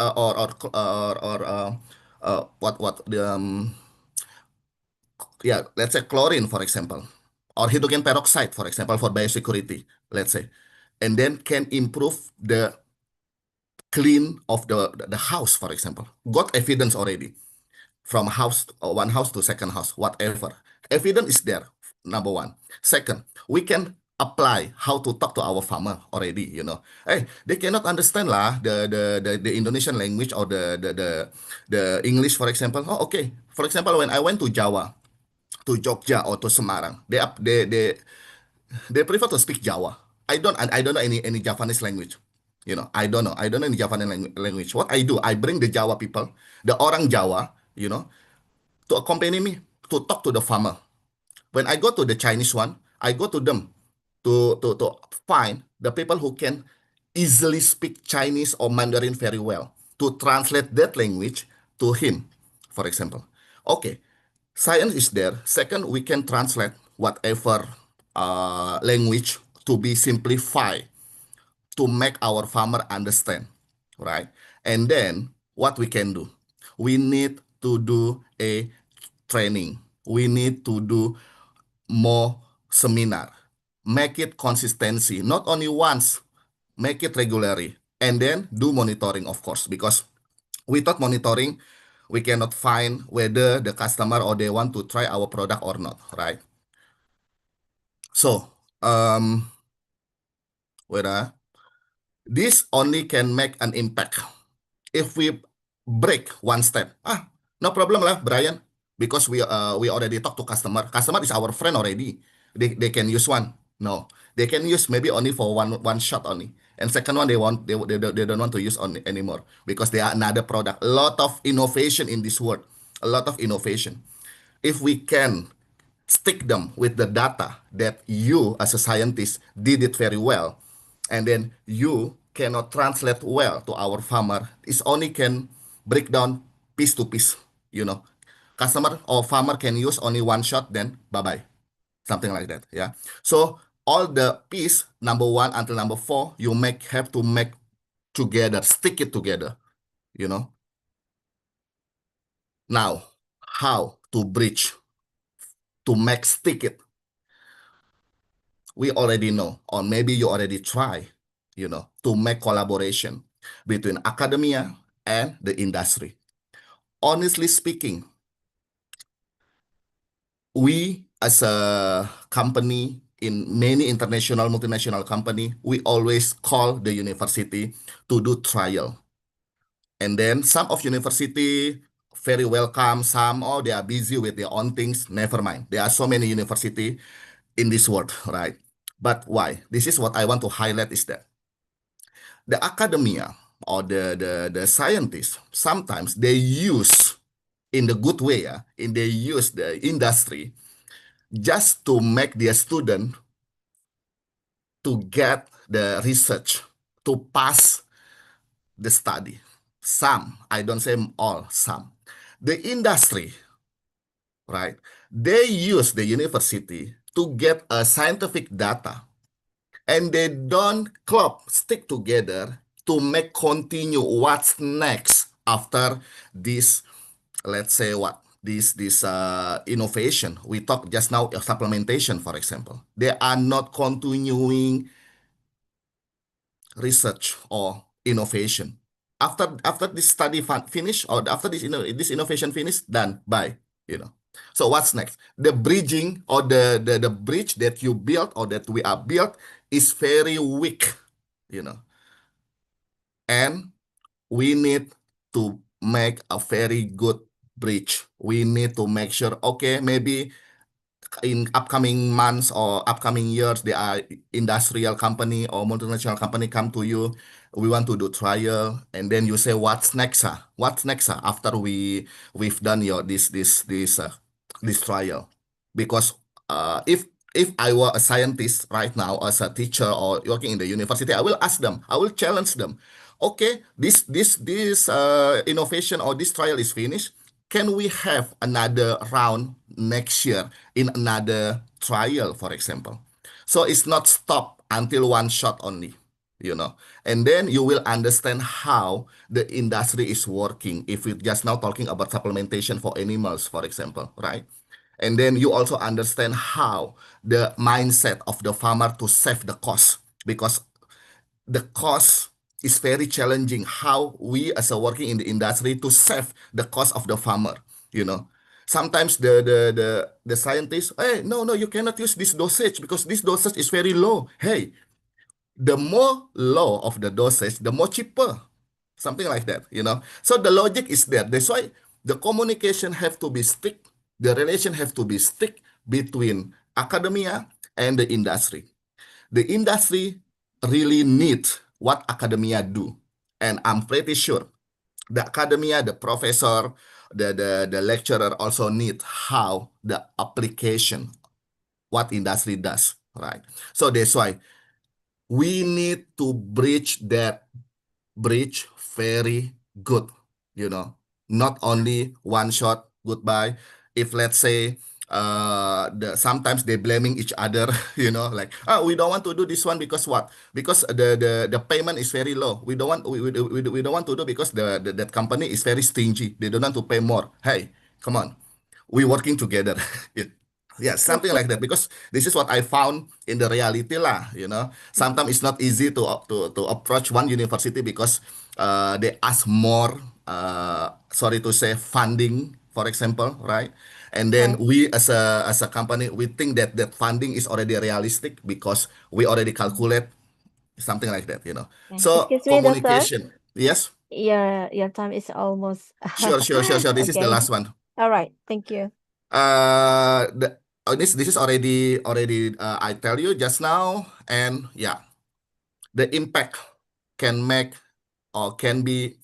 what the let's say chlorine, for example, or hydrogen peroxide, for example, for biosecurity, let's say, and then can improve the clean of the house, for example. Got evidence already from one house to second house, whatever. Evidence is there, number one. Second, we can apply how to talk to our farmer already. They cannot understand lah the Indonesian language or the English, for example. Oh, okay. For example, when I went to Jawa, to Jogja or to Semarang, they prefer to speak Jawa. I don't know any Javanese language. I don't know. I don't know any Javanese language. What I do, I bring the Jawa people, the orang Jawa, to accompany me to talk to the farmer. When I go to the Chinese one, I go to them to find the people who can easily speak Chinese or Mandarin very well to translate that language to him, for example. Okay, science is there. Second, we can translate whatever language to be simplified to make our farmer understand, right? And then what we can do? We need to do a training. We need to do more seminar. Make it consistency, not only once, make it regularly, and then do monitoring, of course, because without monitoring, we cannot find whether the customer or they want to try our product or not, right? So, this only can make an impact if we break one step. No problem lah, Brian, because we already talk to customer. Customer is our friend already. They can use one. No, they can use maybe only for one shot only. And second one, they don't want to use on anymore because they are another product. A lot of innovation in this world. A lot of innovation. If we can stick them with the data that you as a scientist did it very well, and then you cannot translate well to our farmer, it only can break down piece to piece. Customer or farmer can use only one shot, then bye-bye, something like that. Yeah. So all the piece, number 1 until number 4, you have to make together, stick it together. Now, how to bridge, to make stick it? We already know, or maybe you already try, to make collaboration between academia and the industry. Honestly speaking, we as a company in many international, multinational company, we always call the university to do trial. And then some of university very welcome, some, they are busy with their own things, never mind. There are so many university in this world, right? But why? This is what I want to highlight is that the academia or the scientists, sometimes they use in the good way, they use the industry just to make their student to get the research, to pass the study. Some, I don't say all, some. The industry, right? They use the university to get a scientific data, and they don't stick together to make continue what's next after this, let's say this innovation. We talked just now of supplementation, for example. They are not continuing research or innovation. After this study finish, or after this innovation finish, done, bye. So what's next? The bridging or the bridge that you built or that we are built is very weak, and we need to make a very good bridge. We need to make sure, okay, maybe in upcoming months or upcoming years, there are industrial company or multinational company come to you. We want to do trial, and then you say, what's next? What's next after we've done this trial? Because if if I were a scientist right now as a teacher or working in the university, I will ask them, I will challenge them. Okay, this innovation or this trial is finished. Can we have another round next year in another trial, for example? So it's not stop until one shot only, you know. And then you will understand how the industry is working. If we're just now talking about supplementation for animals, for example, right? And then you also understand how the mindset of the farmer to save the cost, because the cost is very challenging. How we as a working in the industry to save the cost of the farmer, you know. Sometimes the scientists, hey, no, you cannot use this dosage because this dosage is very low. Hey, the more low of the dosage, the more cheaper. Something like that, you know. So the logic is there. That's why the communication have to be strict. The relation have to be strict between academia and the industry. The industry really needs what academia do. And I'm pretty sure the academia, the professor, the lecturer also need how the application, what industry does, right? So that's why we need to bridge that bridge very good, you know, not only one shot goodbye. If let's say sometimes they blaming each other, you know, like, oh, we don't want to do this one because what? Because the payment is very low. We don't want we don't want to do because that company is very stingy. They don't want to pay more. Hey, come on, we working together. Yeah, something like that. Because this is what I found in the reality lah. You know, sometimes it's not easy to approach one university because they ask more. Sorry to say, funding, for example, right? And then Right. we as a company, we think that that funding is already realistic because we already calculate something like that. You know, Okay. so Excuse me, doctor. communication. Yes, Your time is almost. sure. This is the Okay. last one. All right. Thank you. This is already I tell you just now, and yeah, the impact can make or can be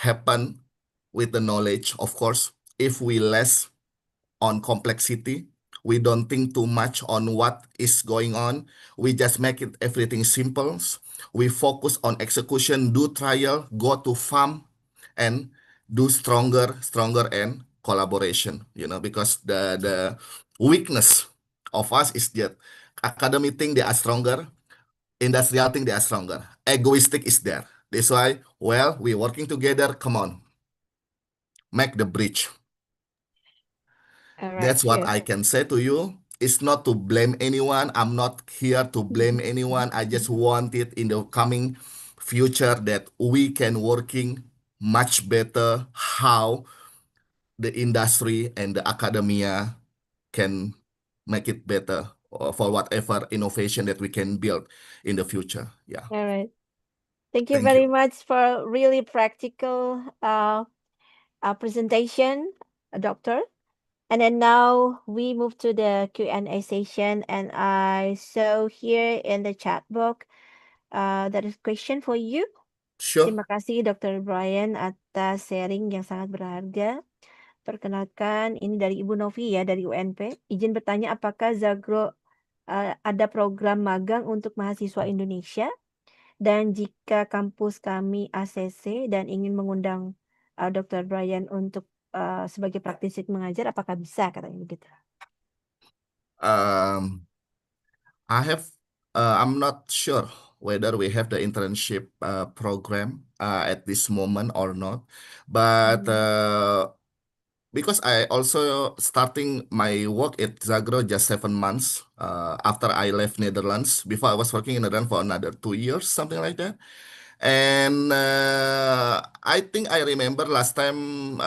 happen with the knowledge, of course, if we less on complexity. We don't think too much on what is going on. We just make it everything simple. We focus on execution, do trial, go to farm, and do stronger and collaboration. You know, because the weakness of us is that academic think they are stronger, industrial think they are stronger, egoistic is there. That's why, well, we're working together. Come on, make the bridge. All right. That's what Good. I can say to you. It's not to blame anyone. I'm not here to blame anyone. I just want it in the coming future that we can working much better how the industry and the academia can make it better for whatever innovation that we can build in the future. Yeah. All right. Thank you Thank very you. much for really practical presentation, doctor. And then now we move to the Q&A session, and I saw here in the chat box there is question for you. Sure. Terima kasih Dr. Brian atas sharing yang sangat berharga. Perkenalkan, ini dari Ibu Novi ya, dari UNP. Izin bertanya, apakah Zagro ada program magang untuk mahasiswa Indonesia? Dan jika kampus kami ACC dan ingin mengundang Dr. Brian untuk sebagai praktisi mengajar, apakah bisa, katanya begitu. I'm not sure whether we have the internship program at this moment or not, but because I also starting my work at Zagro just 7 months after I left Netherlands. Before I was working in Netherlands for another 2 years, something like that. And I think I remember last time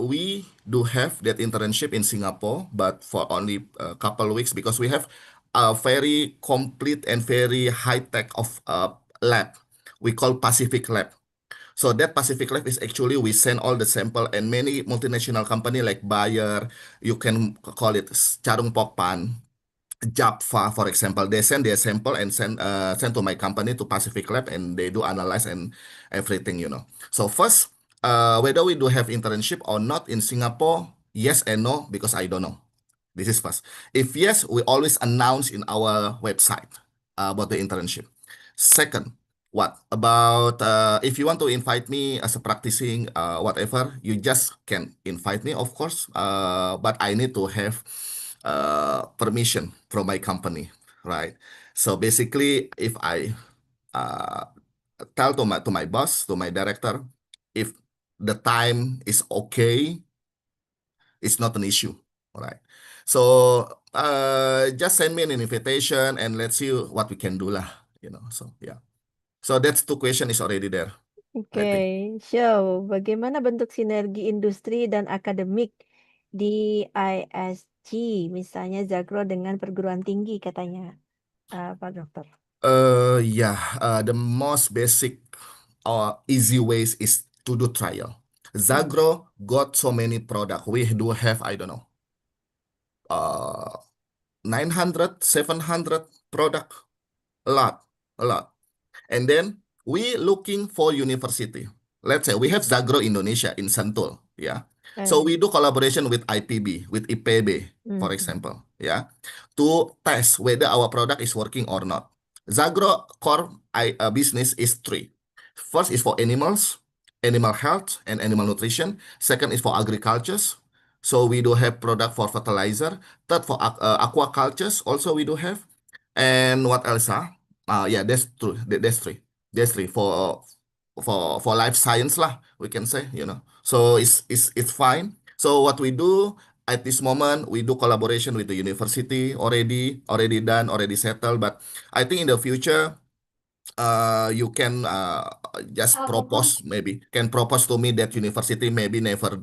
we do have that internship in Singapore, but for only a couple weeks because we have a very complete and very high tech of lab. We call Pacific Lab. So that Pacific Lab is actually we send all the sample and many multinational company like Bayer, you can call it Charung Pokpan, Java, for example, they send their sample and send to my company to Pacific Lab and they do analyze and everything, you know. So first, whether we do have internship or not in Singapore, yes and no, because I don't know. This is first. If yes, we always announce in our website about the internship. Second, what about if you want to invite me as a practicing whatever, you just can invite me, of course. But I need to have permission from my company, right? So basically, if I tell to my boss, to my director, if the time is okay, it's not an issue. All right. So just send me an invitation and let's see what we can do lah. So yeah. So that's two question is already there, I think. So bagaimana bentuk sinergi industri dan akademik di ISG, misalnya Zagro dengan perguruan tinggi katanya, Pak Dokter. The most basic or easy ways is to do trial. Zagro got so many product. We do have, I don't know, 900, 700 product, a lot. And then we looking for university. Let's say we have Zagro Indonesia in Sentul, yeah. So we do collaboration with IPB, with IPB, for example, yeah, to test whether our product is working or not. Zagro core business is three. First is for animals, animal health and animal nutrition. Second is for agricultures. So we do have product for fertilizer. Third for aquacultures also we do have. And what else? Yeah, that's true. That's three. That's three for life science lah. We can say, So it's fine. So what we do at this moment, we do collaboration with the university already done, already settled. But I think in the future, you can just propose to me that university maybe never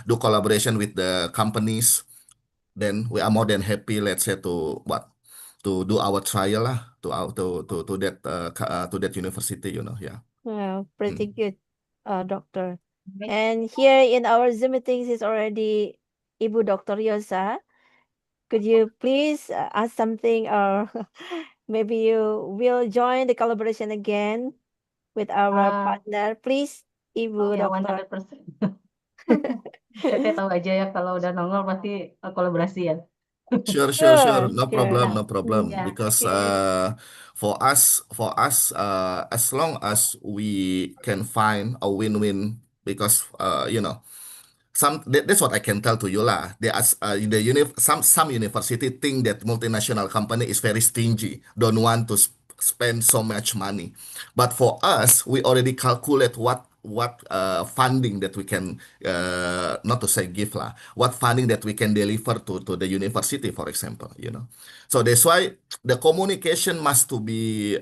do collaboration with the companies. Then we are more than happy, let's say, to do our trial lah to that university, yeah. Well, pretty good, Doctor. And here in our Zoom meetings is already Ibu Dr. Yosa. Could you please ask something, or maybe you will join the collaboration again with our partner, please, Ibu Ya, Dokter. 100%. Teteh tahu aja ya kalau udah nongol pasti kolaborasi ya. Sure. No problem. Yeah, Because okay. for us, as long as we can find a win-win, because that's what I can tell to you lah. There are some university think that multinational company is very stingy, don't want to spend so much money. But for us, we already calculate what funding that we can not to say give lah, what funding that we can deliver to the university, for example. So that's why the communication must to be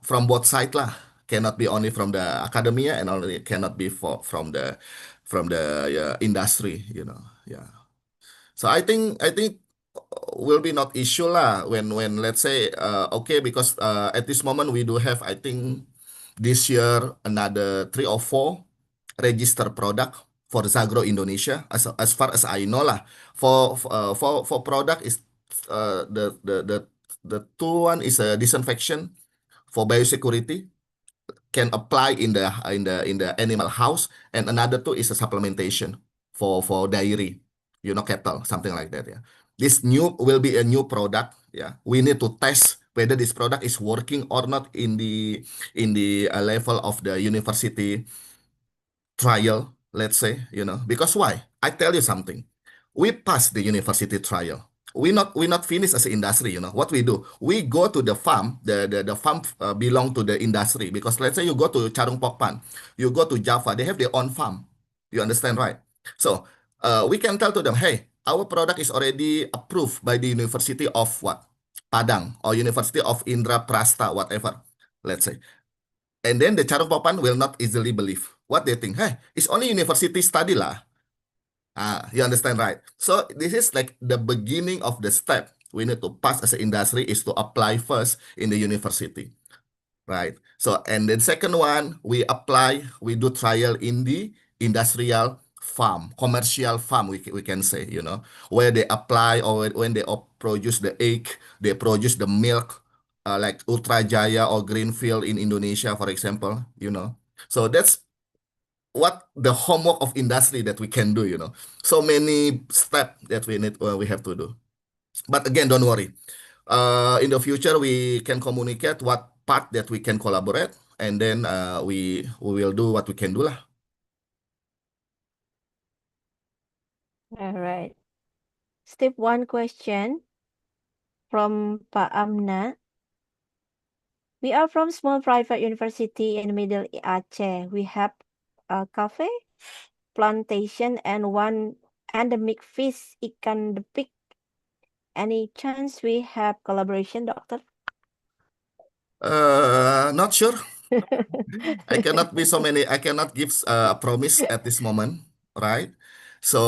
from both sides lah. Cannot be only from the academia and only cannot be from the industry. Yeah. So I think will be not issue lah when let's say okay, because at this moment we do have, I think this year another 3 or 4 registered product for Zagro Indonesia, as far as I know lah. For product is the two one is a disinfection for biosecurity, can apply in the animal house, and another two is a supplementation for dairy, cattle, something like that. Yeah, this new will be a new product. Yeah, we need to test whether this product is working or not in the level of the university trial, let's say. Because why? I tell you something. We pass the university trial. We not finished as an industry. What we do, we go to the farm. The farm belong to the industry, because let's say you go to Charung Pokpan, you go to Java, they have their own farm. You understand, right? So we can tell to them, hey, our product is already approved by the University of what? Padang, or University of Indraprasta, whatever, let's say. And then the Charung Pokpan will not easily believe. What they think, hey, it's only university study lah. You understand, right? So this is like the beginning of the step we need to pass as an industry, is to apply first in the university, right? So, and then second one, we do trial in the industrial farm, commercial farm, we can say, where they apply, or when they produce the egg, they produce the milk, like Ultra Jaya or Greenfield in Indonesia, for example, So that's what the homework of industry that we can do, so many steps that we have to do. But again, don't worry. In the future, we can communicate what part that we can collaborate, and then we will do what we can do lah. All right. Step 1 question from Pak Amna. We are from small private university in Middle Aceh. We have a cafe, plantation, and one endemic fish, ikan depik. Any chance we have collaboration, doctor? Not sure. I cannot give a promise at this moment, right? So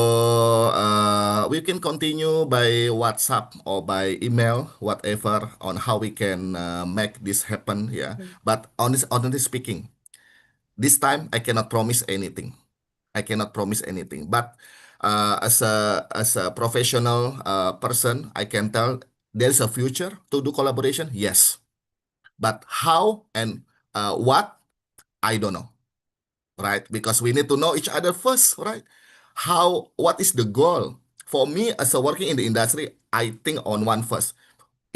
we can continue by WhatsApp or by email, whatever, on how we can make this happen. Yeah. But honestly speaking, this time I cannot promise anything. But as a professional person, I can tell there's a future to do collaboration. Yes. But how and what, I don't know, right? Because we need to know each other first, right? What is the goal? For me, as a working in the industry, I think on one first.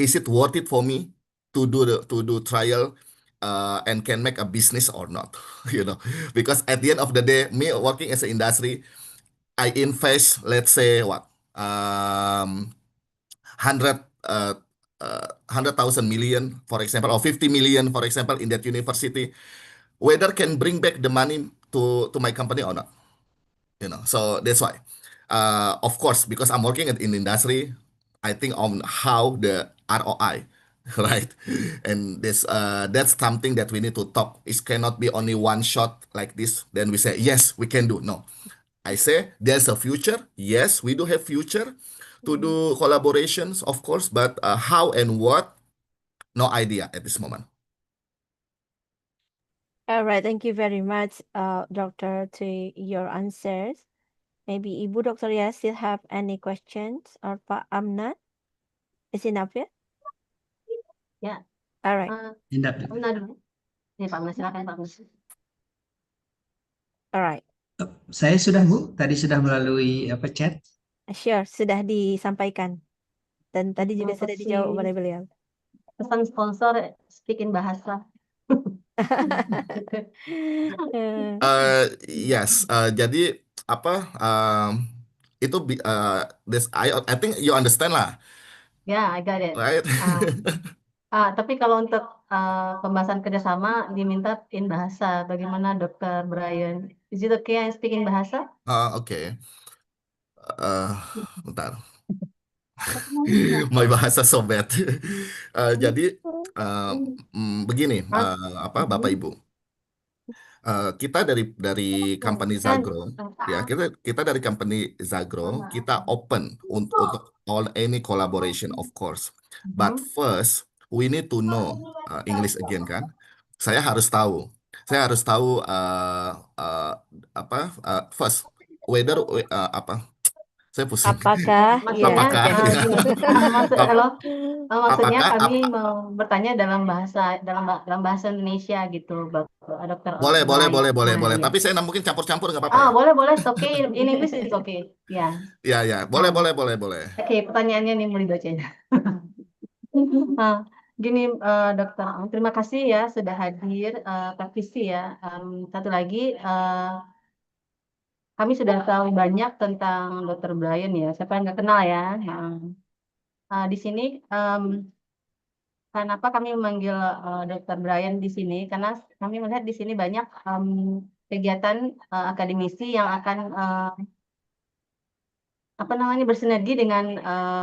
Is it worth it for me to do trial and can make a business or not? Because at the end of the day, me working as an industry, I invest, let's say what, 100,000 million, for example, or 50 million, for example, in that university, whether can bring back the money to my company or not. So that's why. Of course, because I'm working in industry, I think on how the ROI, right? And that's something that we need to talk. It cannot be only one shot like this. Then we say, yes, we can do. No, I say there's a future. Yes, we do have future to do collaborations, of course, but how and what, no idea at this moment. All right, thank you very much, doctor, to your answers. Maybe Ibu Dr. Yas still have any questions, or Pak Amna? Is enough ya? Ya, All right. Pak Amna dulu. Nih Pak Amna, silakan Pak Amna. All right. Saya sudah Bu, tadi sudah melalui chat. Sure, sudah disampaikan. Dan tadi juga sudah dijawab oleh beliau. Pesan sponsor, speaking bahasa. Yes, jadi apa itu I think you understand lah, Ya, I got it. right? Tapi kalau untuk pembahasan kerjasama diminta in bahasa. Bagaimana Dr. Brian? Is it okay I speak in bahasa? Oke. Bentar. My bahasa so bad. Jadi begini, Bapak Ibu. Kita dari company Zagro, ya kita dari company Zagro, kita open untuk any collaboration, of course. But first we need to know English again kan. Saya harus tahu first whether saya pusing. Apakah maksudnya kami mau bertanya dalam bahasa Indonesia gitu, Dokter. Boleh. Tapi saya mungkin campur-campur nggak apa-apa ya? Boleh, it's okay. In English it's okay. Ya. Ya, boleh. Oke, pertanyaannya nih mau dibacanya. Gini, Dokter, terima kasih ya sudah hadir, praktisi ya. Satu lagi, kami sudah tahu banyak tentang Dr. Brian ya. Siapa yang nggak kenal ya? Di sini, kenapa kami memanggil Dr. Brian di sini? Karena kami melihat di sini banyak kegiatan akademisi yang akan bersinergi dengan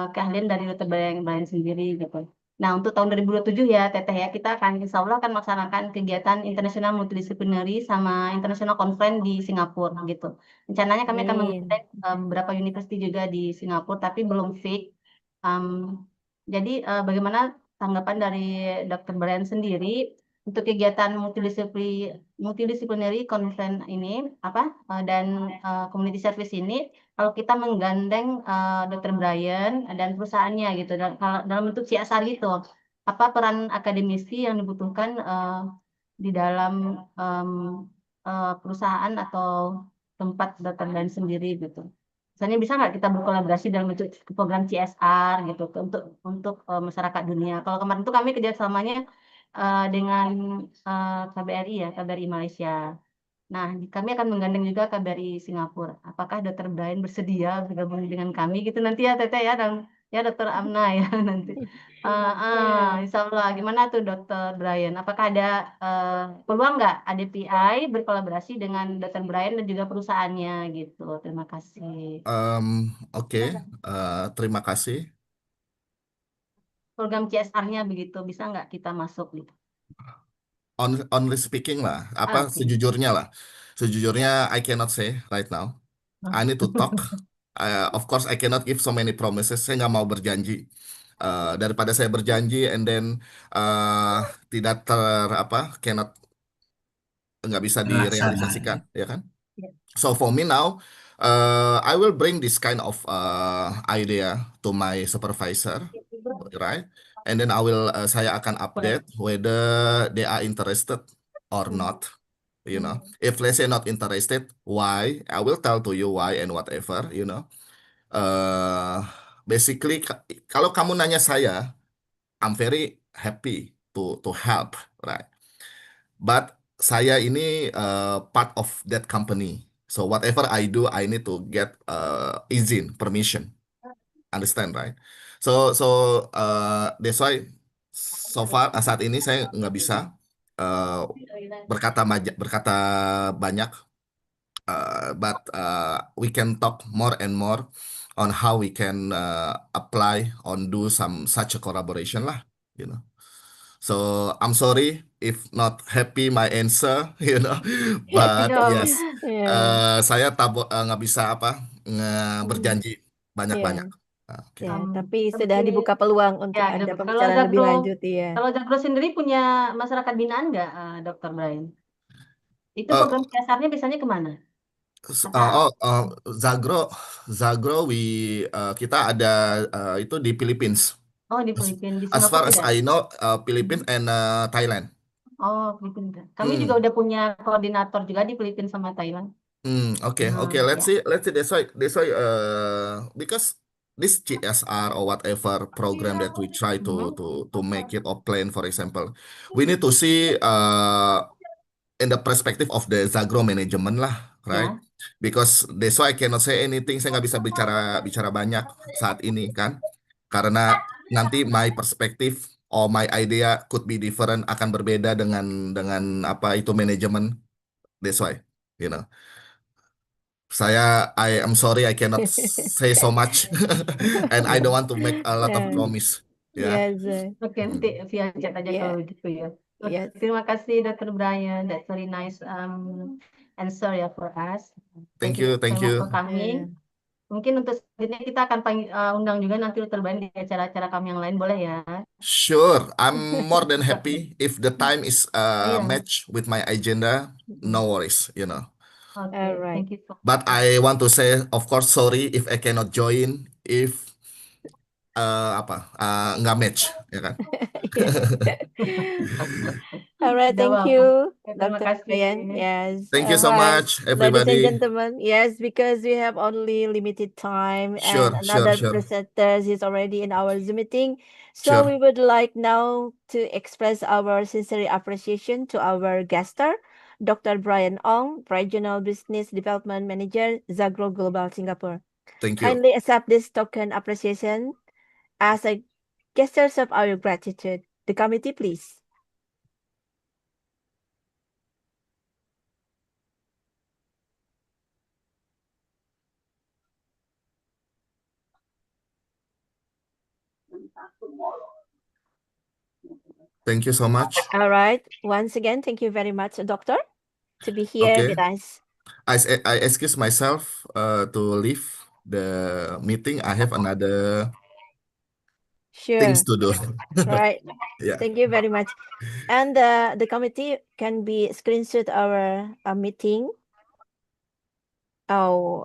keahlian dari Dr. Brian sendiri gitu. Nah, untuk tahun 2027 ya, Teteh ya, kita akan insya Allah akan melaksanakan kegiatan internasional multidisciplinary sama international conference di Singapura gitu. Rencananya kami akan menggandeng beberapa universitas juga di Singapura, tapi belum fix. Jadi bagaimana tanggapan dari Dr. Brian sendiri untuk kegiatan multidisciplinary conference ini dan community service ini, kalau kita menggandeng Dr. Brian dan perusahaannya gitu dalam bentuk CSR gitu, apa peran akademisi yang dibutuhkan di dalam perusahaan atau tempat Dr. Brian sendiri gitu. Misalnya bisa nggak kita berkolaborasi dalam bentuk program CSR gitu untuk masyarakat dunia. Kalau kemarin itu kami kerjasamanya dengan KBRI ya, KBRI Malaysia. Nah, kami akan menggandeng juga KBRI Singapura. Apakah Dr. Brian bersedia bergabung dengan kami gitu nanti ya Teteh ya, dan ya Dr. Amna ya nanti. Insya Allah. Gimana tuh Dr. Brian? Apakah ada peluang nggak ADPI berkolaborasi dengan Dr. Brian dan juga perusahaannya gitu? Terima kasih. Oke, terima kasih. Program CSR-nya begitu, bisa nggak kita masuk gitu? Only speaking lah, Oke. sejujurnya I cannot say right now. I need to talk. Of course I cannot give so many promises. Saya nggak mau berjanji. Daripada saya berjanji and then tidak nggak bisa direalisasikan, ya kan? Yeah. So for me now, I will bring this kind of idea to my supervisor, right? And then saya akan update whether they are interested or not. You know, if let's say not interested, why? I will tell to you why and whatever. You know, basically kalau kamu nanya saya, I'm very happy to help, right? But saya ini part of that company. So whatever I do, I need to get izin, permission. Understand, right? So that's why so far saat ini saya nggak bisa berkata banyak, but we can talk more and more on how we can apply on do some such a collaboration lah, you know. So I'm sorry if not happy my answer, you know, but yes, Yeah. saya nggak bisa berjanji banyak-banyak. Yeah. Oke. Ya, tapi Tapi sudah dibuka peluang untuk ya, ada kalau pembicaraan lebih lanjut ya. Kalau Zagro sendiri punya masyarakat binaan nggak, Dr. Brian? Itu Uh, program CSR-nya biasanya kemana? Zagro, kita ada itu di Philippines. Oh, di Filipina, di As far Singapura as ada? I know, Philippines and Thailand. Oh, Filipina. Kami juga udah punya koordinator juga di Filipina sama Thailand. Okay. Let's see. That's why. Because this CSR or whatever program that we try to make it or plan, for example, we need to see in the perspective of the Zagro management lah, right? Ya. Because that's why I cannot say anything. Saya nggak bisa bicara banyak saat ini kan, karena nanti my perspective or my idea could be different, akan berbeda dengan apa itu manajemen. That's why, you know. I am sorry I cannot say so much, and I don't want to make a lot of promise. Yeah. Yes. Oke, nanti via chat aja Yeah. kalau gitu ya. Yes. Terima kasih Dr. Brian. That's very nice answer ya for us. Thank you. so much for coming. Mungkin untuk selanjutnya kita akan undang juga nanti Dr. Brian di acara-acara kami yang lain, boleh ya? Sure, I'm more than happy if the time is Yeah. match with my agenda. No worries, you know. Okay, Alright. thank you so But I want to say, of course, sorry if I cannot join if nggak match, ya kan? Alright, Tidak thank apa-apa. you, Terima Dr. kasih. Brian. Yes. Thank you so Alright. much, Ladies and everybody. gentlemen, yes, because we have only limited time Sure, and sure, another sure. presenters is already in our Zoom meeting. So Sure. we would like now to express our sincere appreciation to our guest star, Dr. Brian Ong, Regional Business Development Manager, Zagro Global Singapore. Thank you. Kindly accept this token appreciation as a gestures of our gratitude. The committee, please. Thank you so much. All right. Once again, thank you very much, Doctor, to be here Okay. with us. I excuse myself to leave the meeting. I have another Sure. things to do. Right. Yeah. Thank you very much. And the committee can be screenshot our meeting. Oh,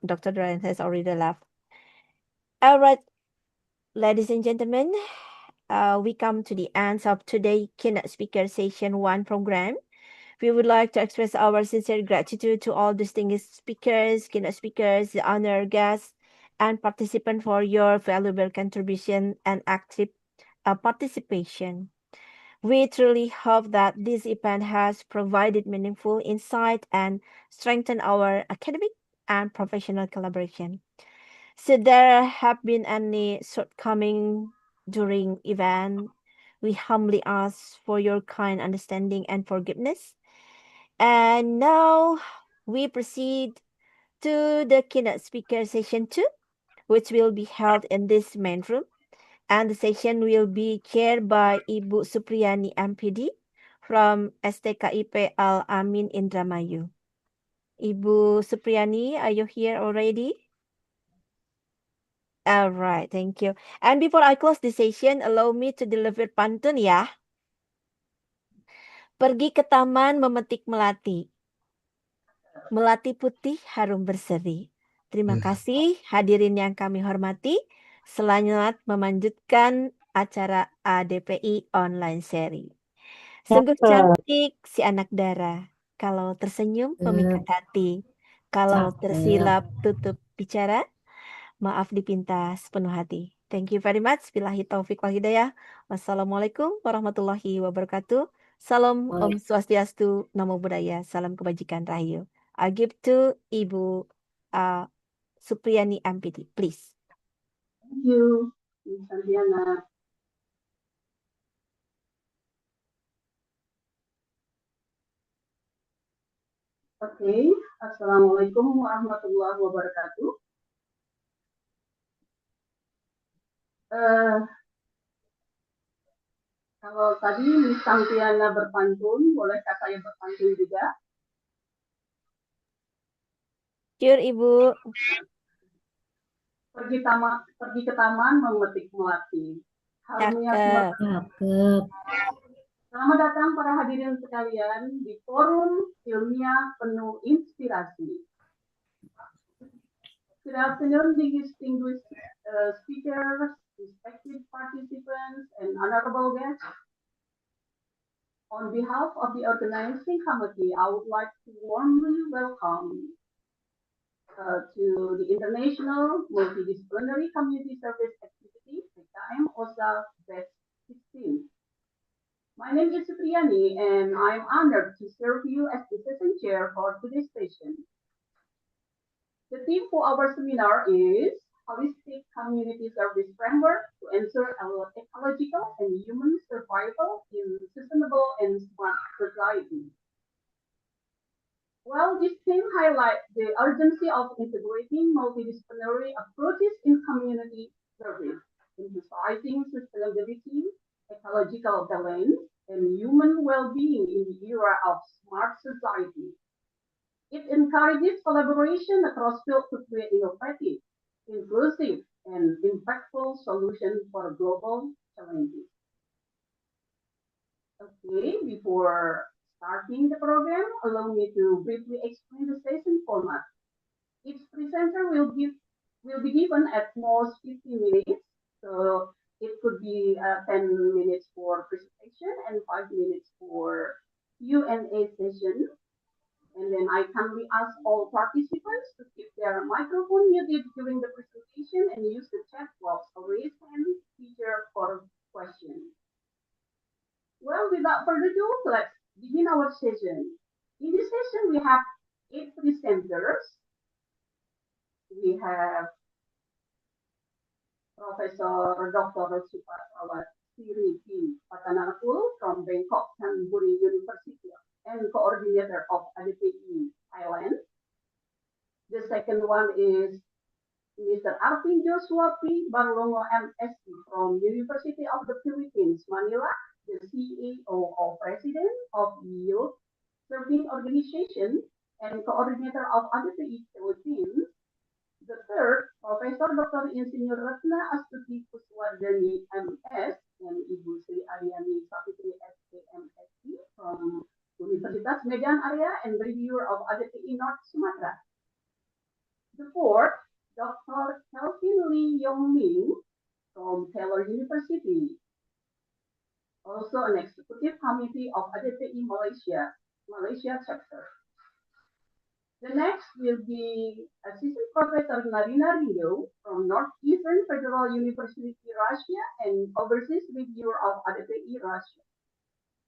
Dr. Ryan has already left. All right, ladies and gentlemen, we come to the end of today's keynote speaker session 1 program. We would like to express our sincere gratitude to all distinguished speakers, keynote speakers, the honored guests, and participants for your valuable contribution and active participation. We truly hope that this event has provided meaningful insight and strengthened our academic and professional collaboration. Should there have been any shortcoming during event, we humbly ask for your kind understanding and forgiveness. And now we proceed to the keynote speaker session 2, which will be held in this main room. And the session will be chaired by Ibu Supriyani MPD from STKIP Al Amin Indramayu. Ibu Supriyani, are you here already? All right, thank you. And before I close the session, allow me to deliver pantun ya. Pergi ke taman memetik melati. Melati putih harum berseri. Terima kasih hadirin yang kami hormati. Selamat melanjutkan acara ADPI online seri. Sungguh cantik si anak dara. Kalau tersenyum memikat hati. Kalau tersilap tutup bicara. Maaf dipinta sepenuh hati. Thank you very much. Billahi taufiq wal hidayah. Wassalamualaikum warahmatullahi wabarakatuh. Salam Om Swastiastu, Namo Buddhaya, salam kebajikan rahayu. I give to Ibu Supriyani MPD, please. Thank you, Ms. Sandiana. Okay, Assalamualaikum warahmatullahi wabarakatuh. Kalau tadi Ms. Sandiana berpantun, bolehkah saya berpantun juga? Sure, Ibu. Pergi ke taman memetik melati. Harumnya Sumatra. Selamat datang para hadirin sekalian di forum ilmiah penuh inspirasi. Good afternoon, distinguished speakers, respected participants, and honorable guests. On behalf of the organizing committee, I would like to warmly welcome to the International Multidisciplinary Community Service Activity, PKM OSA Best 16. My name is Supriyani, and I'm honored to serve you as the session chair for today's session. The theme for our seminar is Holistic Community Service Framework to ensure our ecological and human survival in sustainable and smart society. While this theme highlights the urgency of integrating multidisciplinary approaches in community service, emphasizing sustainability, ecological balance, and human well-being in the era of smart society. It encourages collaboration across fields to create innovative, inclusive, and impactful solutions for global challenges. Okay, before starting the program, allow me to briefly explain the session format. Each presenter will be given at most 50 minutes, so it could be 10 minutes for presentation and 5 minutes for Q&A session. And then I kindly ask all participants to keep their microphone muted during the presentation and use the chat box or raise hand feature for questions. Well, without further ado, let's begin our session. In this session, we have 8 presenters. We have Professor Dr. Supatrawat Siri P. Patanakul from Bangkok Canberra University and coordinator of ADPI Thailand. The second one is Mr. Arvin Joshua P. Banglongo MSc from University of the Philippines, Manila, the CEO or President of Youth Serving Organization and coordinator of ADPI Philippines. The third, Professor Dr. Insinyur Ratna Astuti Kuswardani MS and Ibu Sri Aryani Savitri SKMSc from Universitas Medan Area and reviewer of ADPI North Sumatra. The fourth, Dr. Kelvin Lee Yong Ming from Taylor University, also an executive committee of ADPI Malaysia, Malaysia chapter. The next will be Assistant Professor Narina Ringo from Northeastern Federal University, Russia, and Overseas Reviewer of ADPI, Russia.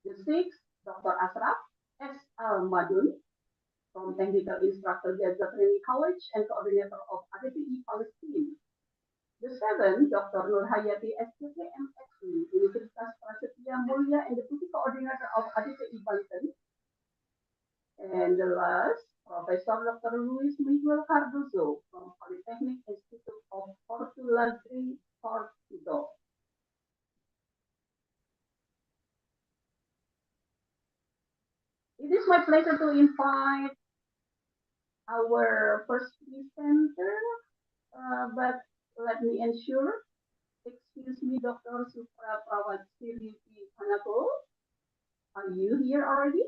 The sixth, Dr. Ashraf S. Al-Madun from Technical Instructor Gaza Training College and Coordinator of ADPI Palestine. The seventh, Dr. Nur Hayati SPT MXC, Universitas Prasetya Mulia and Deputy Coordinator of ADPI Banten. And the last, Professor Dr. Luis Miguel Cardozo from Polytechnic Institute of Portugal, Portugal. It is my pleasure to invite our first presenter, but let me ensure, excuse me, Dr. Supra Prawatsiri Panako, are you here already?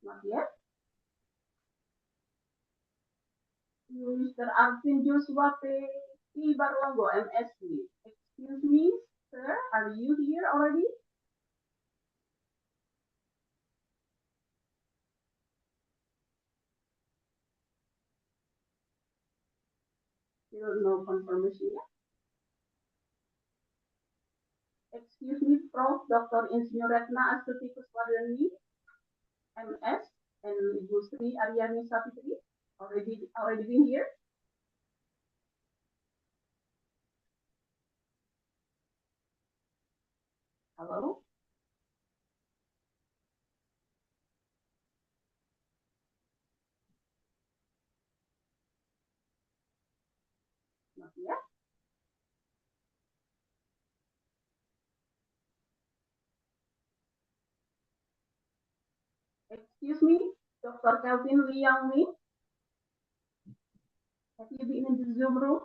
Not yet. Mr. Arvin Joshua P. Barlongo, MSc. Excuse me, sir, are you here already? Still no confirmation yet. Excuse me, Prof. Dr. Insinyur Retna Astuti Kuswadani, MS, and Ibu Sri Aryani Sapitri, already been here? Hello? Not yet. Excuse me, Dr. Kelvin Liang Mi. Have you been in the Zoom room?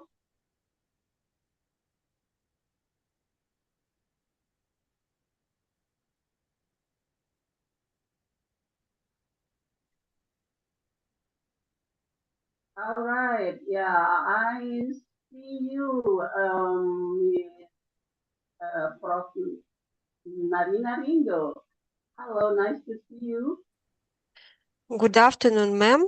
All right, yeah, I see you, Prof. Narina Ringo. Hello, nice to see you. Good afternoon, ma'am.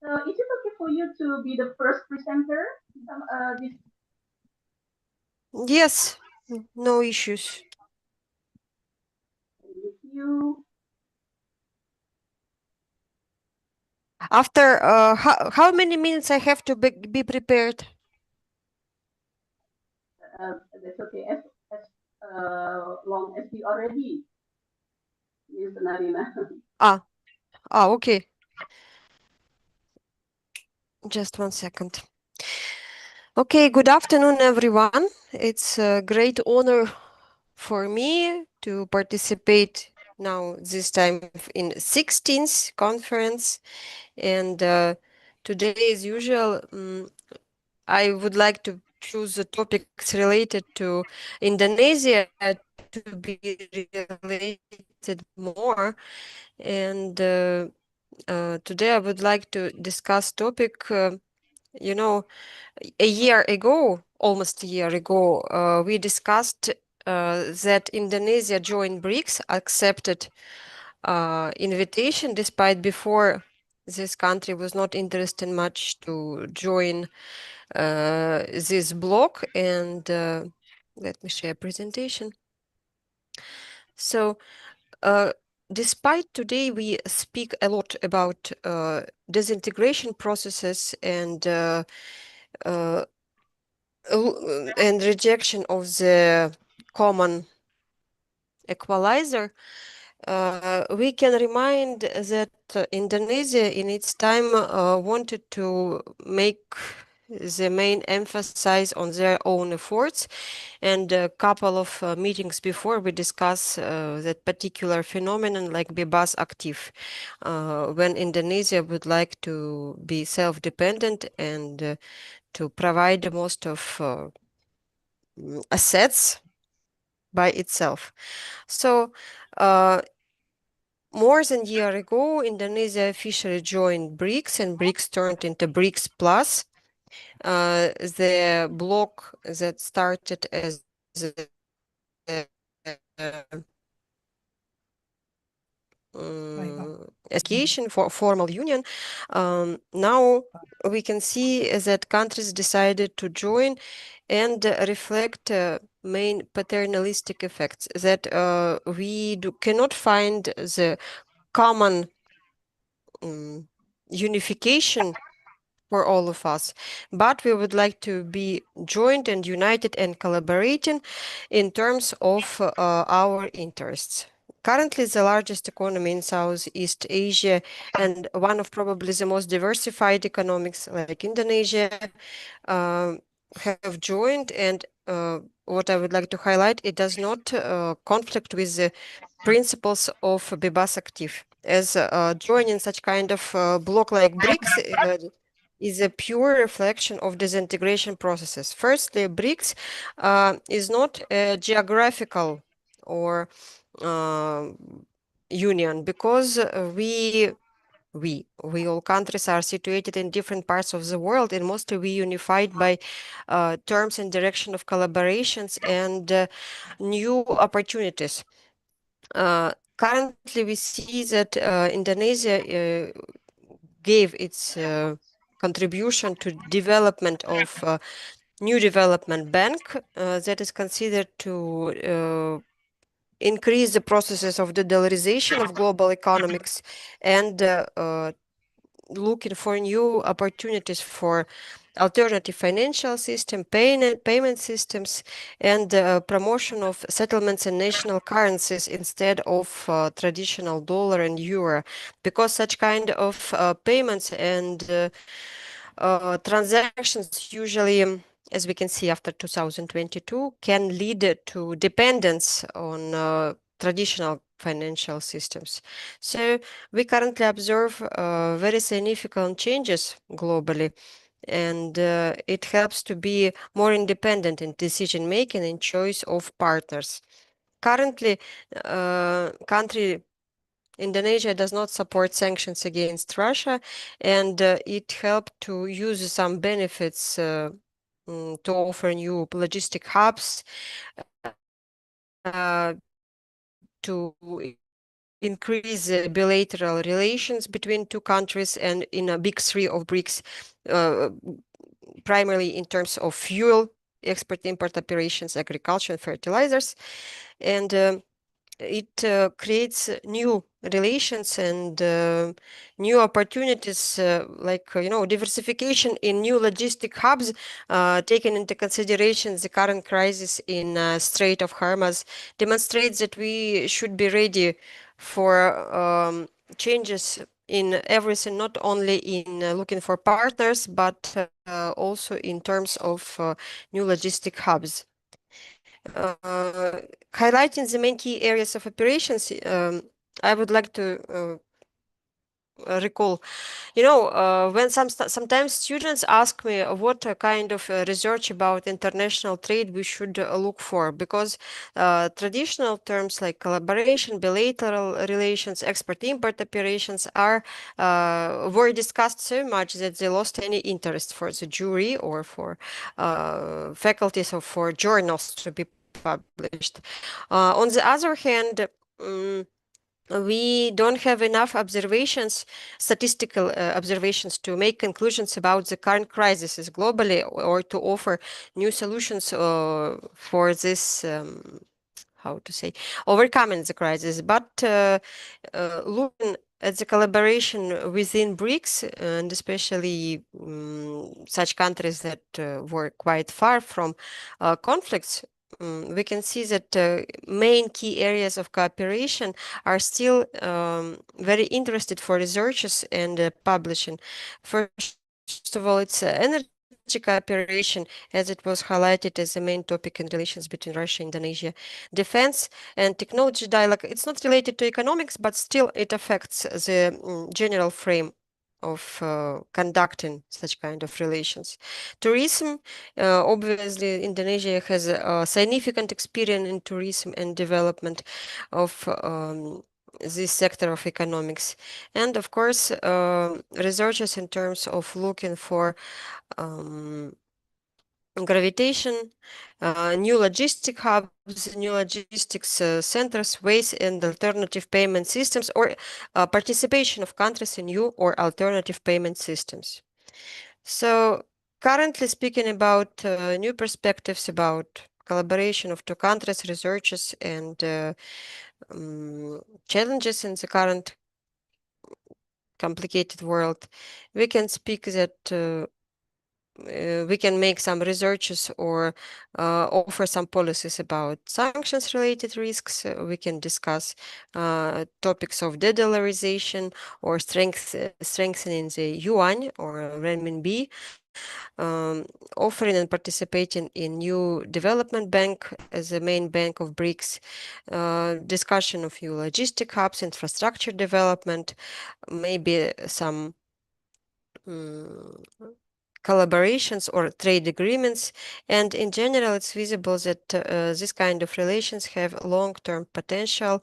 So is it okay for you to be the first presenter? Yes, no issues. Thank you. After how many minutes I have to be prepared? That's okay, as long as you are ready, Ms. Narina. Okay. Just 1 second. Okay, good afternoon, everyone. It's a great honor for me to participate now this time in 16th conference. And today, as usual, I would like to choose the topics related to Indonesia to be related more. And today I would like to discuss topic, a year ago, almost a year ago, we discussed that Indonesia joined BRICS, accepted invitation, despite before this country was not interested much to join this block. And let me share presentation. So despite today we speak a lot about disintegration processes and rejection of the common equalizer, we can remind that Indonesia in its time wanted to make the main emphasis on their own efforts. And a couple of meetings before, we discussed that particular phenomenon like bebas active, when Indonesia would like to be self-dependent and to provide most of assets by itself. So more than a year ago, Indonesia officially joined BRICS, and BRICS turned into BRICS Plus, the bloc that started as association for formal union. Now we can see that countries decided to join and reflect main paternalistic effects that we cannot find the common unification for all of us, but we would like to be joined and united and collaborating in terms of our interests. Currently, the largest economy in Southeast Asia and one of probably the most diversified economics, like Indonesia, have joined. And what I would like to highlight, it does not conflict with the principles of Bebas Active, as joining such kind of bloc like BRICS is a pure reflection of disintegration processes. Firstly, BRICS is not a geographical or union, because we all countries are situated in different parts of the world, and mostly we unified by terms and direction of collaborations and new opportunities. Currently, we see that Indonesia gave its contribution to development of new development bank that is considered to increase the processes of the dollarization of global economics and looking for new opportunities for alternative financial system, payment systems, and promotion of settlements in national currencies instead of traditional dollar and euro, because such kind of payments and transactions usually, as we can see after 2022, can lead to dependence on traditional financial systems. So we currently observe very significant changes globally, and it helps to be more independent in decision making and choice of partners. Currently, country Indonesia does not support sanctions against Russia, and it helped to use some benefits to offer new logistic hubs, to increase bilateral relations between two countries, and in a big three of BRICS, primarily in terms of fuel, export-import operations, agriculture, and fertilizers. And it creates new relations and new opportunities, like diversification in new logistic hubs, taking into consideration the current crisis in Strait of Hormuz, demonstrates that we should be ready for changes in everything, not only in looking for partners, but also in terms of new logistic hubs. Highlighting the main key areas of operations, I would like to recall, when sometimes students ask me what kind of research about international trade we should look for, because traditional terms like collaboration, bilateral relations, export-import operations were discussed so much that they lost any interest for the jury or for faculties or for journals to be published. On the other hand, we don't have enough statistical observations to make conclusions about the current crises globally, or to offer new solutions for this, overcoming the crisis. But looking at the collaboration within BRICS, and especially such countries that were quite far from conflicts, we can see that main key areas of cooperation are still very interested for researchers and publishing. First of all, it's energy cooperation, as it was highlighted as the main topic in relations between Russia and Indonesia. Defense and technology dialogue, it's not related to economics, but still it affects the general frame of conducting such kind of relations. Tourism, obviously, Indonesia has a significant experience in tourism and development of this sector of economics. And of course, researchers in terms of looking for gravitation, new logistic hubs, new logistics centers, ways and alternative payment systems, or participation of countries in new or alternative payment systems. So currently speaking about new perspectives about collaboration of two countries, researchers, and challenges in the current complicated world, we can speak that we can make some researches or offer some policies about sanctions-related risks. We can discuss topics of de-dollarization or strengthening the yuan or renminbi, offering and participating in new development bank as the main bank of BRICS, discussion of new logistic hubs, infrastructure development, maybe some collaborations or trade agreements, and in general it's visible that this kind of relations have long-term potential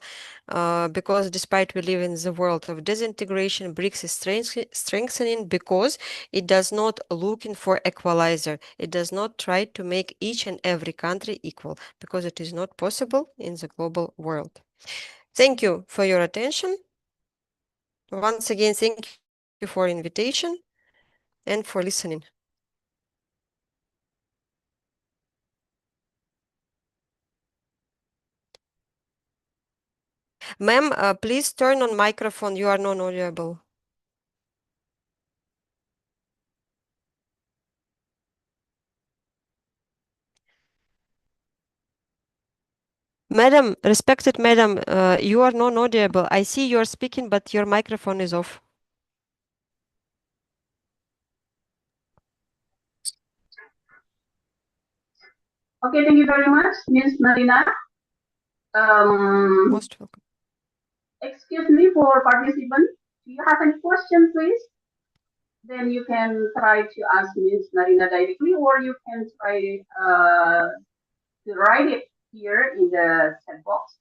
because despite we live in the world of disintegration, BRICS is strengthening because it does not looking for equalizer. It does not try to make each and every country equal because it is not possible in the global world. Thank you for your attention. Once again, thank you for invitation and for listening. Ma'am, please turn on microphone. You are non-audible. Madam, respected madam, you are non-audible. I see you are speaking, but your microphone is off. Okay, thank you very much, Ms. Marina. Most welcome. Excuse me for participants. Do you have any question, please? Then you can try to ask Ms. Marina directly, or you can try to write it here in the chat box.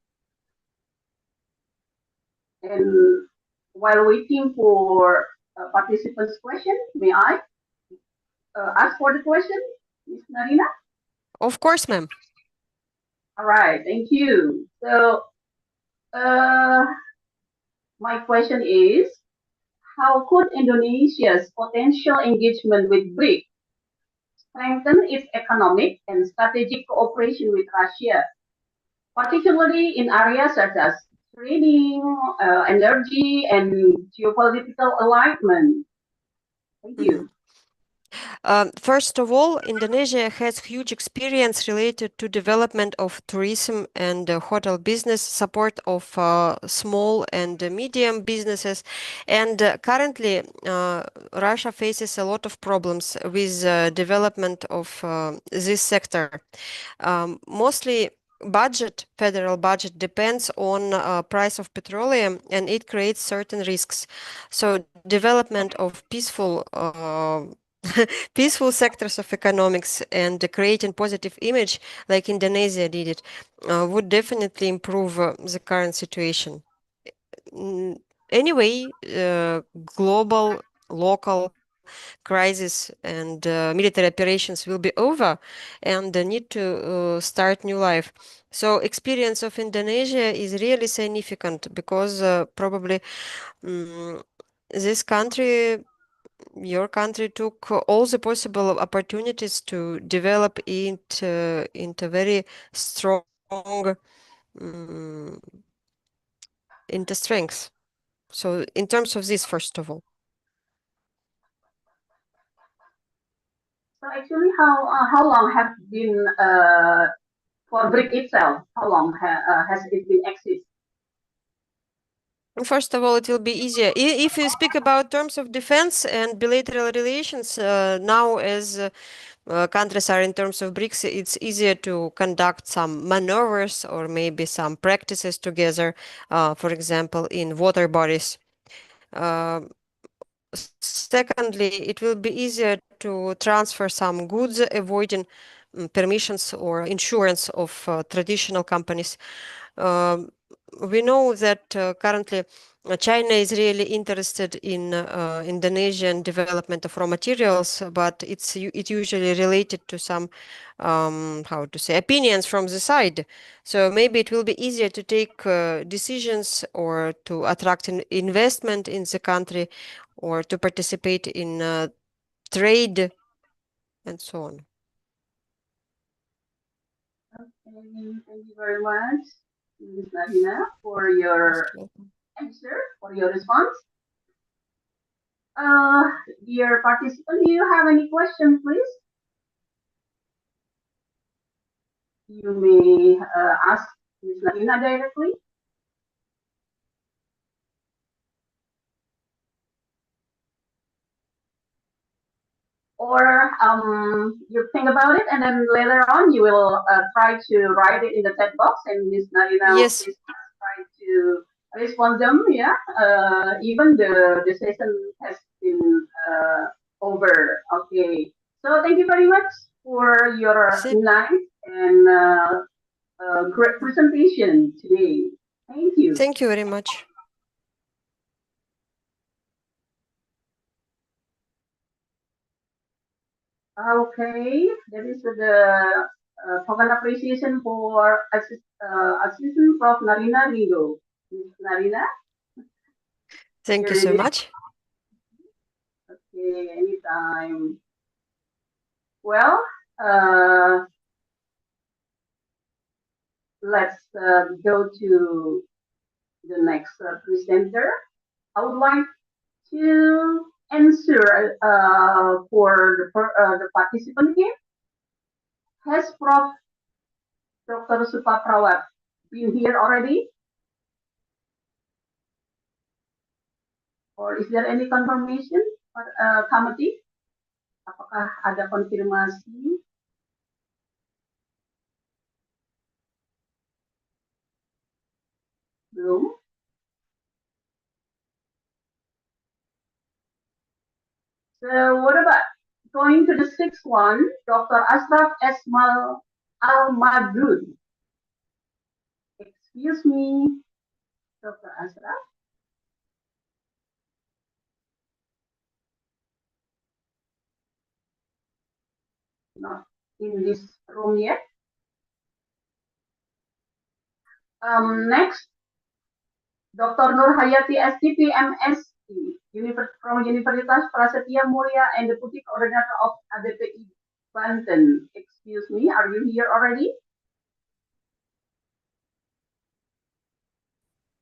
And while waiting for participants' question, may I ask for the question, Ms. Marina? Of course, ma'am. All right, thank you. So, my question is, how could Indonesia's potential engagement with BRICS strengthen its economic and strategic cooperation with Russia, particularly in areas such as trading, energy, and geopolitical alignment? Thank you. First of all, Indonesia has huge experience related to development of tourism and hotel business, support of small and medium businesses. And currently, Russia faces a lot of problems with development of this sector. Mostly federal budget depends on price of petroleum, and it creates certain risks. So development of peaceful peaceful sectors of economics and creating positive image like Indonesia did it would definitely improve the current situation. Anyway, global, local crisis and military operations will be over and the need to start new life. So experience of Indonesia is really significant because probably this country, your country took all the possible opportunities to develop it into very strong into strength. So in terms of this, first of all. So actually, how long have been for BRIC itself? How long has it been exist? First of all, it will be easier. If you speak about terms of defense and bilateral relations, now as countries are in terms of BRICS, it's easier to conduct some maneuvers or maybe some practices together, for example, in water bodies. secondly, it will be easier to transfer some goods, avoiding permissions or insurance of traditional companies. We know that currently China is really interested in Indonesian development of raw materials, but it's usually related to some how to say, opinions from the side. So maybe it will be easier to take decisions or to attract investment in the country or to participate in trade and so on. Okay, thank you very much, Ms. Nadina, for your answer, for your response. Dear participant, do you have any questions, please? You may ask Ms. Nadina directly. Or you think about it, and then later on you will try to write it in the chat box, and Ms. Nadina Yes. will try to respond them. Yeah. Even the session has been over. Okay. So thank you very much for your nice and great presentation today. Thank you. Thank you very much. Okay, that is the token appreciation for Assistant Prof. Narina Ringo. Ms. Narina? Thank you so much. Okay, anytime. Well, let's go to the next presenter. I would like to answer for the participant here. Has Prof. Dr. Supaprawat been here already? Or is there any confirmation, committee? Apakah ada konfirmasi? Belum. So what about going to the sixth one, Dr. Ashraf Esmal Al-Madud. Excuse me, Dr. Ashraf. Not in this room yet. Next, Dr. Nur Hayati STP MSc from Universitas Prasetya Mulia and Deputy Coordinator of ADPI Banten. Excuse me, are you here already?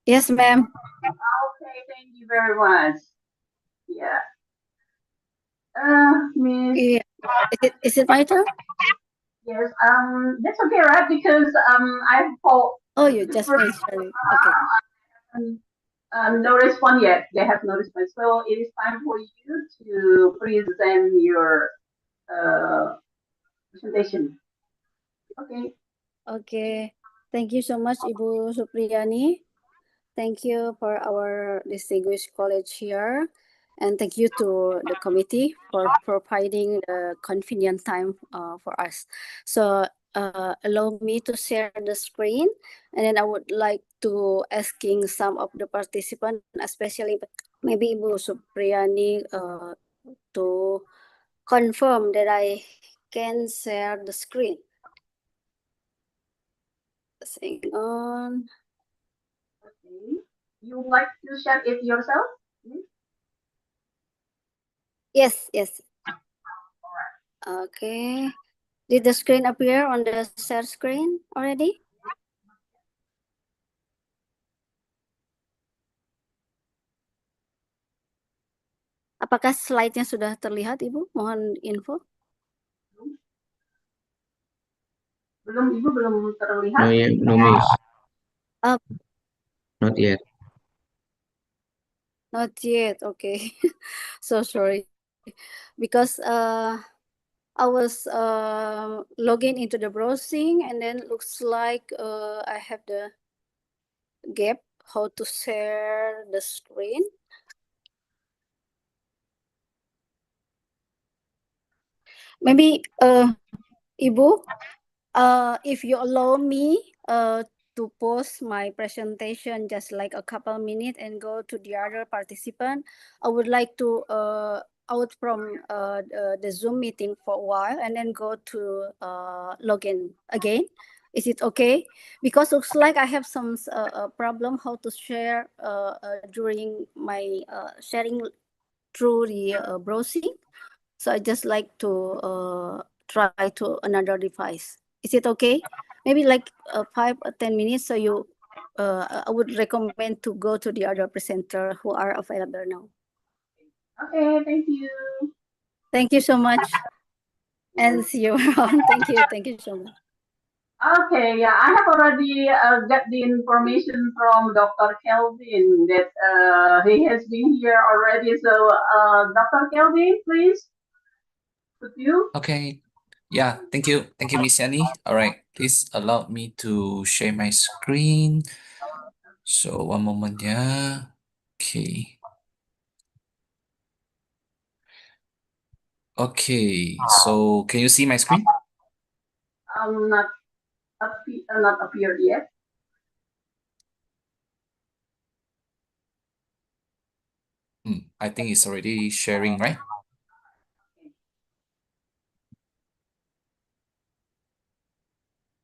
Yes, ma'am. Okay, thank you very much. Yeah. Miss. Yeah. Is it my turn? Yes. That's okay, right? Because I've called. Oh, you just mentioned. Okay. No response yet. They have no response. So it is time for you to present your presentation. Okay. Okay. Thank you so much, Ibu Supriyani. Thank you for our distinguished college here. And thank you to the committee for providing the convenient time for us. So allow me to share the screen. And then I would like to asking some of the participants, especially maybe Ibu Supriyani, to confirm that I can share the screen. Hang on. Okay. You would like to share it yourself? Yes, yes. Okay. Did the screen appear on the share screen already? Apakah slide-nya sudah terlihat, Ibu? Mohon info. Belum, Ibu belum terlihat. No, yet, no, miss. Not yet. Not yet. Okay. So sorry. Because I was logging into the browsing and then looks like I have the gap how to share the screen. Maybe Ibu, if you allow me to pause my presentation just like a couple minutes and go to the other participant, I would like to out from the Zoom meeting for a while and then go to login again. Is it okay? Because looks like I have some problem how to share during my sharing through the browsing. So I just like to try to another device. Is it okay? Maybe like 5 or 10 minutes. So I would recommend to go to the other presenter who are available now. Okay, thank you. Thank you so much. And see you around. Thank you. Thank you so much. Okay, yeah, I have already got the information from Dr. Kelvin that he has been here already. So, Dr. Kelvin, please, could you? Okay. Yeah, thank you. Thank you, Miss Yani. All right, please allow me to share my screen. So one moment, yeah. Okay. Okay, so can you see my screen? Not appeared yet. I think it's already sharing, right?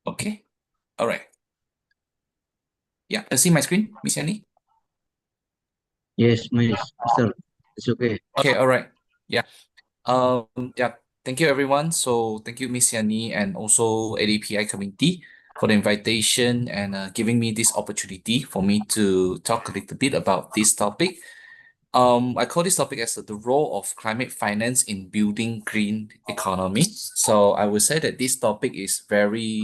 Okay. All right. Yeah, you see my screen, Miss Yani? Yes, Mister. It's okay. Okay, all right. Yeah. Yeah, thank you everyone. So thank you, Miss Yani, and also ADPI committee for the invitation and giving me this opportunity for me to talk a little bit about this topic. I call this topic as the role of climate finance in building green economy. So I would say that this topic is very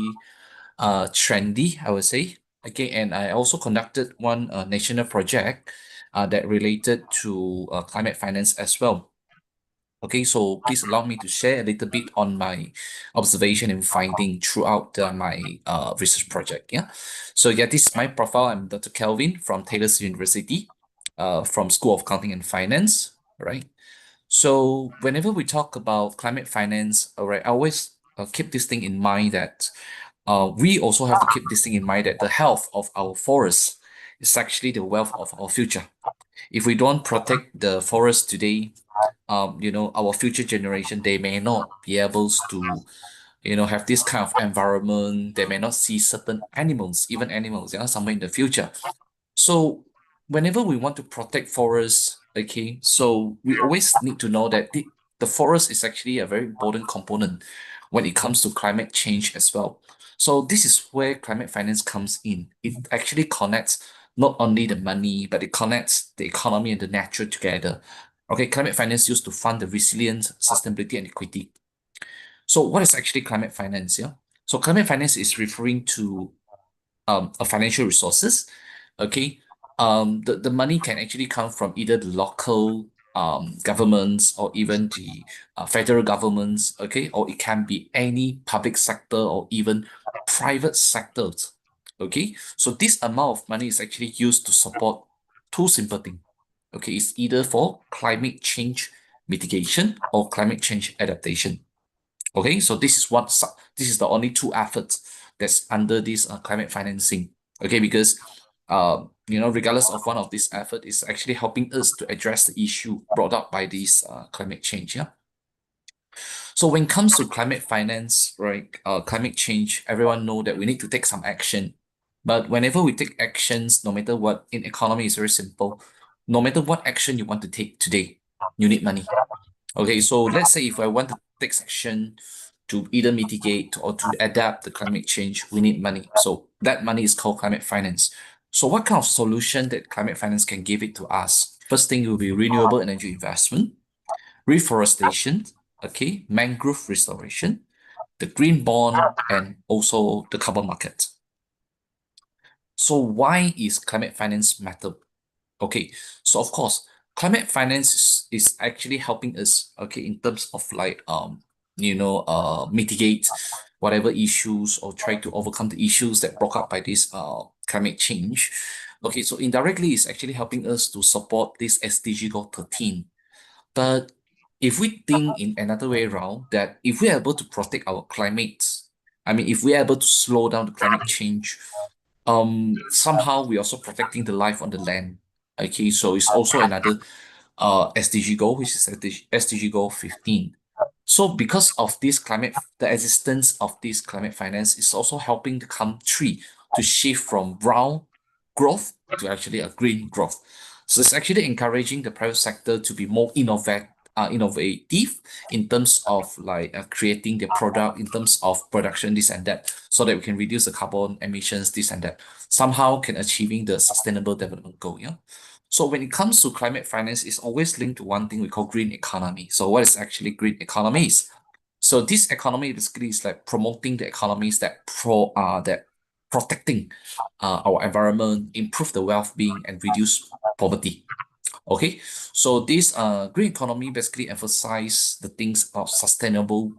trendy, I would say. Okay, and I also conducted one national project that related to climate finance as well. Okay, so please allow me to share a little bit on my observation and finding throughout my research project. Yeah, so yeah, this is my profile. I'm Dr. Kelvin from Taylor's University, from School of Accounting and Finance. Right. So whenever we talk about climate finance, all right, I always keep this thing in mind that we also have to keep this thing in mind that the health of our forests is actually the wealth of our future. If we don't protect the forest today, our future generation, they may not be able to, have this kind of environment. They may not see certain animals, even animals, somewhere in the future. So whenever we want to protect forests, okay, so we always need to know that the forest is actually a very important component when it comes to climate change as well. So this is where climate finance comes in. It actually connects not only the money, but it connects the economy and the nature together. Okay, climate finance used to fund the resilience, sustainability, and equity. So what is actually climate finance? Yeah. So climate finance is referring to a financial resources. Okay. The money can actually come from either the local governments or even the federal governments. Okay, or it can be any public sector or even private sectors. Okay, so this amount of money is actually used to support two simple things. Okay, it's either for climate change mitigation or climate change adaptation. Okay, so this is the only two efforts that's under this climate financing. Okay, because regardless of one of these effort is actually helping us to address the issue brought up by this climate change. Yeah. So when it comes to climate finance, right, climate change, everyone know that we need to take some action. But whenever we take actions, no matter what, in economy is very simple. No matter what action you want to take today, you need money. Okay, so let's say if I want to take action to either mitigate or to adapt the climate change, we need money. So that money is called climate finance. So what kind of solution that climate finance can give it to us? First thing will be renewable energy investment, reforestation, okay, mangrove restoration, the green bond, and also the carbon market. So why is climate finance matter? Okay, so of course, climate finance is actually helping us, okay, in terms of like mitigate whatever issues or try to overcome the issues that brought up by this climate change. Okay, so indirectly it's actually helping us to support this SDG goal 13. But if we think in another way around, that if we are able to protect our climate, I mean, if we are able to slow down the climate change, somehow we are also protecting the life on the land. Okay, so it's also another SDG goal, which is SDG goal 15. So because of the existence of this climate finance is also helping the country to shift from brown growth to actually a green growth. So it's actually encouraging the private sector to be more innovative in terms of like creating the product, in terms of production, this and that, so that we can reduce the carbon emissions, this and that, somehow can achieving the sustainable development goal. Yeah. So when it comes to climate finance, it's always linked to one thing we call green economy. So what is actually green economies? So this economy basically is like promoting the economies that protecting our environment, improve the well-being, and reduce poverty. Okay, so this green economy basically emphasize the things about sustainable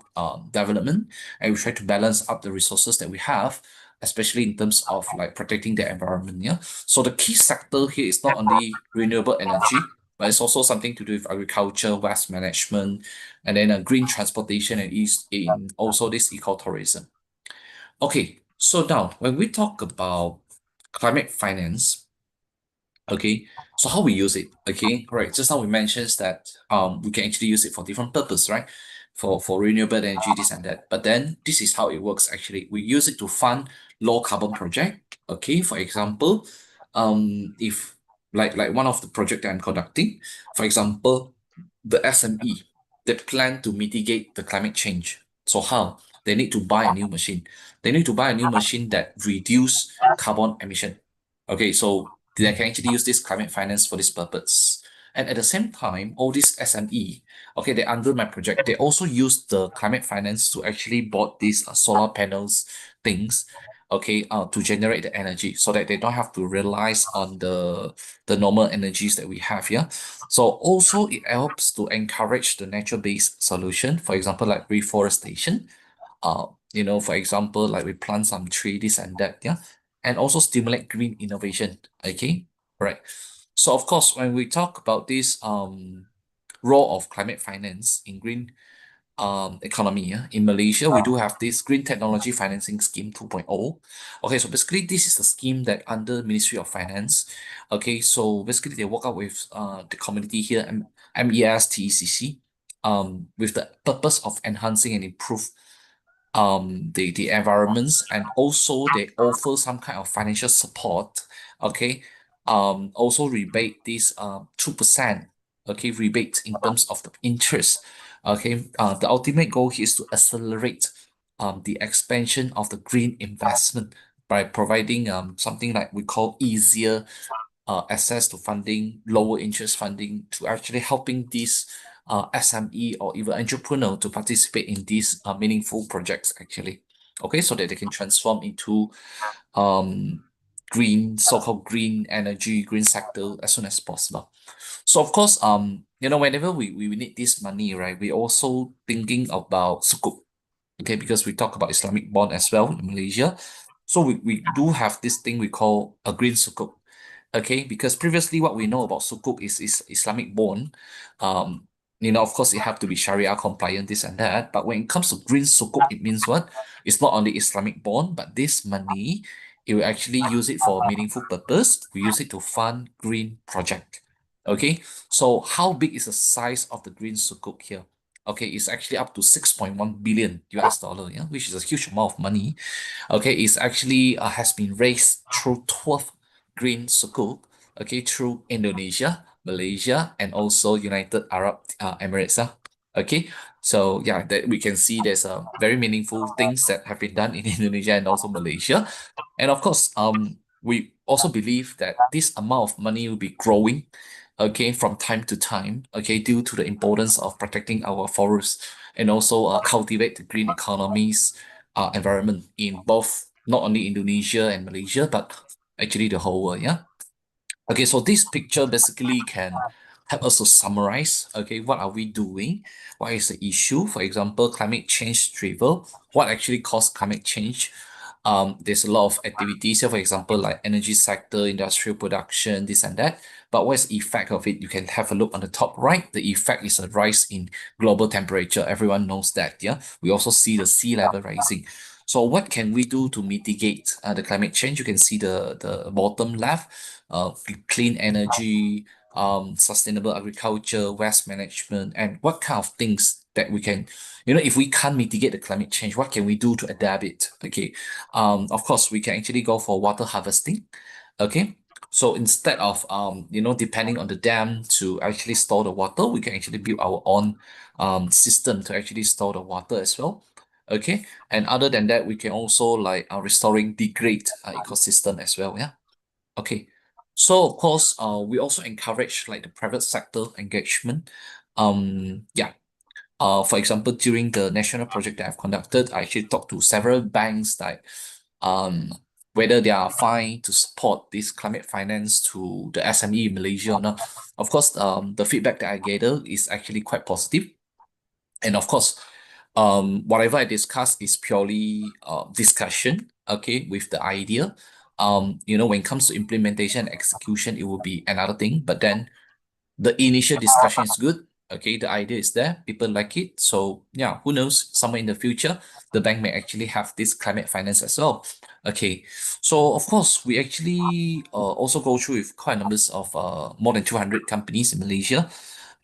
development, and we try to balance up the resources that we have, especially in terms of like protecting the environment. Yeah. So the key sector here is not only renewable energy, but it's also something to do with agriculture, waste management, and then green transportation, and is in also this ecotourism. Okay, so now when we talk about climate finance, okay, so how we use it? Okay, right. Just now we mentioned that we can actually use it for different purpose, right? For renewable energy, this and that. But then this is how it works actually. We use it to fund low carbon project. Okay, for example, if like one of the project that I'm conducting, for example, the SME, they plan to mitigate the climate change. So how? They need to buy a new machine. They need to buy a new machine that reduce carbon emission. Okay, so they can actually use this climate finance for this purpose. And at the same time, all these SME, okay, they under my project, they also use the climate finance to actually bought these solar panels things, okay, to generate the energy so that they don't have to relies on the normal energies that we have here. So also it helps to encourage the nature-based solution, for example, like reforestation. For example, like we plant some tree, this and that, yeah, and also stimulate green innovation. Okay, right. So of course, when we talk about this role of climate finance in green economy, yeah, in Malaysia, we do have this Green Technology Financing Scheme 2.0. Okay, so basically this is a scheme that under Ministry of Finance. Okay, so basically they work out with the community here, MESTECC, with the purpose of enhancing and improve the environments, and also they offer some kind of financial support. Okay, also rebate this 2%, okay, rebate in terms of the interest. Okay, the ultimate goal here is to accelerate the expansion of the green investment by providing something like we call easier access to funding, lower interest funding, to actually helping these SME or even entrepreneur to participate in these meaningful projects actually. Okay, so that they can transform into green, so-called green energy, green sector as soon as possible. So of course, whenever we need this money, right, we also thinking about sukuk. Okay, because we talk about Islamic bond as well in Malaysia. So we do have this thing we call a green sukuk. Okay, because previously what we know about sukuk is Islamic bond. Of course it have to be Sharia compliant, this and that. But when it comes to green sukuk, it means what? It's not only Islamic bond, but this money, it will actually use it for a meaningful purpose. We use it to fund green project. Okay, so how big is the size of the green sukuk here? Okay, it's actually up to 6.1 billion US dollar, yeah, which is a huge amount of money. Okay, it's actually has been raised through 12 green sukuk, okay, through Indonesia, Malaysia, and also United Arab Emirates. Okay, so yeah, that we can see there's a very meaningful things that have been done in Indonesia and also Malaysia. And of course, we also believe that this amount of money will be growing, okay, from time to time, okay, due to the importance of protecting our forests and also cultivate the green economies environment in both, not only Indonesia and Malaysia, but actually the whole world. Yeah. Okay, so this picture basically can help us to summarize, okay, what are we doing? What is the issue? For example, climate change drivel. What actually caused climate change? there's a lot of activities here, for example, like energy sector, industrial production, this and that. But what's the effect of it? You can have a look on the top right. The effect is a rise in global temperature. Everyone knows that, yeah? We also see the sea level rising. So what can we do to mitigate the climate change? You can see the bottom left, clean energy, sustainable agriculture, waste management, and what kind of things that we can, if we can't mitigate the climate change, what can we do to adapt it? Okay. Of course, we can actually go for water harvesting. Okay. So instead of depending on the dam to actually store the water, we can actually build our own system to actually store the water as well. Okay. And other than that, we can also like restoring degrade ecosystem as well. Yeah. Okay. So of course, we also encourage like the private sector engagement. Yeah. For example, during the national project that I've conducted, I actually talked to several banks that whether they are fine to support this climate finance to the SME in Malaysia or not. Of course, the feedback that I gather is actually quite positive. And of course, whatever I discuss is purely discussion, okay, with the idea. When it comes to implementation and execution, it will be another thing. But then the initial discussion is good. Okay, the idea is there. People like it. So yeah, who knows? Somewhere in the future, the bank may actually have this climate finance as well. Okay, so of course, we actually also go through with quite numbers of more than 200 companies in Malaysia,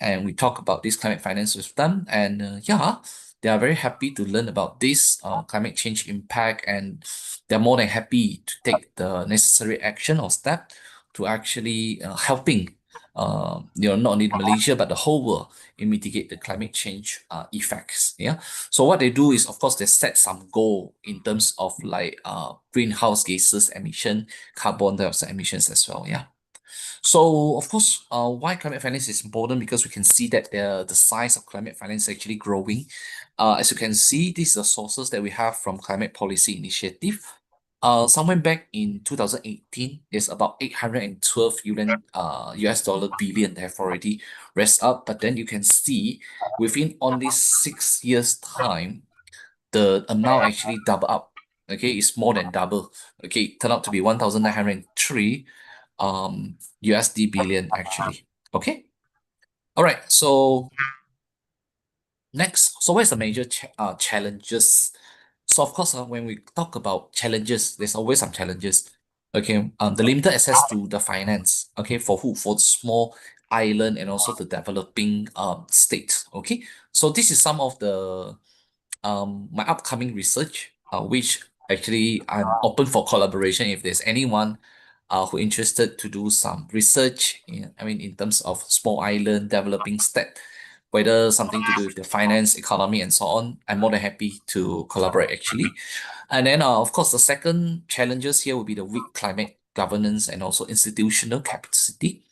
and we talk about this climate finance with them. And yeah, they are very happy to learn about this climate change impact, and they're more than happy to take the necessary action or step to actually helping not only Malaysia but the whole world in mitigate the climate change effects. Yeah. So what they do is, of course, they set some goal in terms of like greenhouse gases emission, carbon dioxide emissions as well. Yeah. So of course, why climate finance is important, because we can see that the size of climate finance is actually growing. As you can see, these are the sources that we have from Climate Policy Initiative. Somewhere back in 2018, there's about 812 US dollar billion that have already raised up. But then you can see within only 6 years' time, the amount actually double up. Okay, it's more than double. Okay, it turned out to be 1,903 USD billion actually. Okay. All right. So next, so what is the major challenges? So of course, when we talk about challenges, there's always some challenges. Okay, the limited access to the finance. Okay, for who? For the small island and also the developing states. Okay, so this is some of the my upcoming research, which actually I'm open for collaboration if there's anyone who interested to do some research in terms of small island developing state, whether something to do with the finance, economy, and so on. I'm more than happy to collaborate actually. And then of course the second challenges here will be the weak climate governance and also institutional capacity.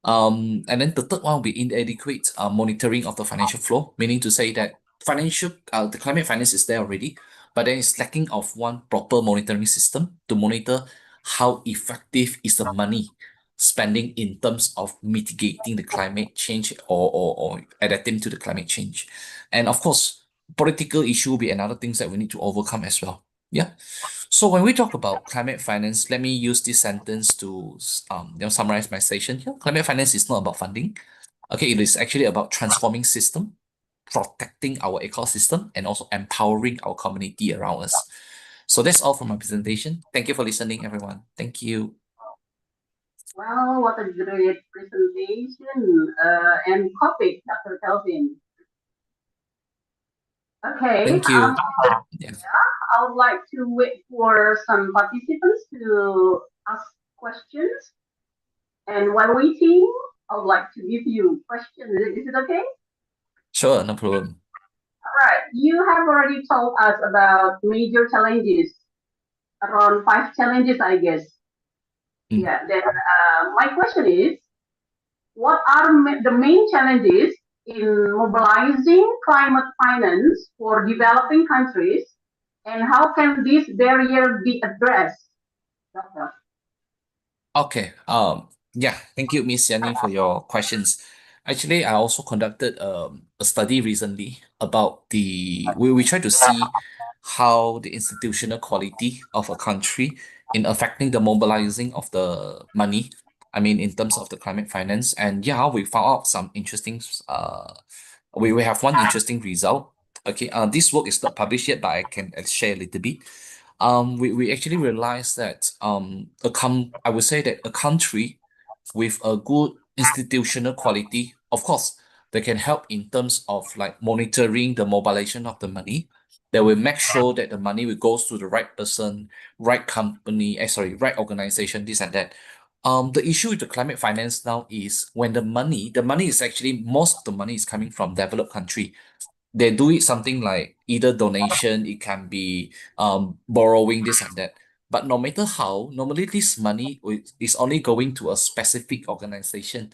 And then the third one will be inadequate monitoring of the financial flow, meaning to say that the climate finance is there already, but then it's lacking of one proper monitoring system to monitor how effective is the money spending in terms of mitigating the climate change or adapting to the climate change. And of course, political issue will be another things that we need to overcome as well. Yeah. So when we talk about climate finance, let me use this sentence to summarize my session here. Climate finance is not about funding. Okay, it is actually about transforming system, protecting our ecosystem, and also empowering our community around us. So that's all from my presentation. Thank you for listening, everyone. Thank you. Well, what a great presentation and topic, Dr. Kelvin. Okay. Thank you. Yeah, I would like to wait for some participants to ask questions. And while waiting, I would like to give you questions. Is it okay? Sure, no problem. All right. You have already told us about major challenges, around 5 challenges, I guess. Yeah. Then my question is, what are the main challenges in mobilizing climate finance for developing countries, and how can this barrier be addressed? Doctor? Okay. Yeah. Thank you, Miss Yani, for your questions. Actually, I also conducted a study recently about we try to see how the institutional quality of a country in affecting the mobilizing of the money. I mean, in terms of the climate finance. And yeah, we found out some interesting, we have one interesting result. Okay, this work is not published yet, but I can share a little bit. We actually realized that I would say that a country with a good institutional quality, of course, they can help in terms of like monitoring the mobilization of the money. They will make sure that the money will goes to the right person, right company, right organization, this and that. The issue with the climate finance now is when the money is actually most of the money is coming from developed country. They do it something like either donation, it can be borrowing this and that. But no matter how, normally this money is only going to a specific organization,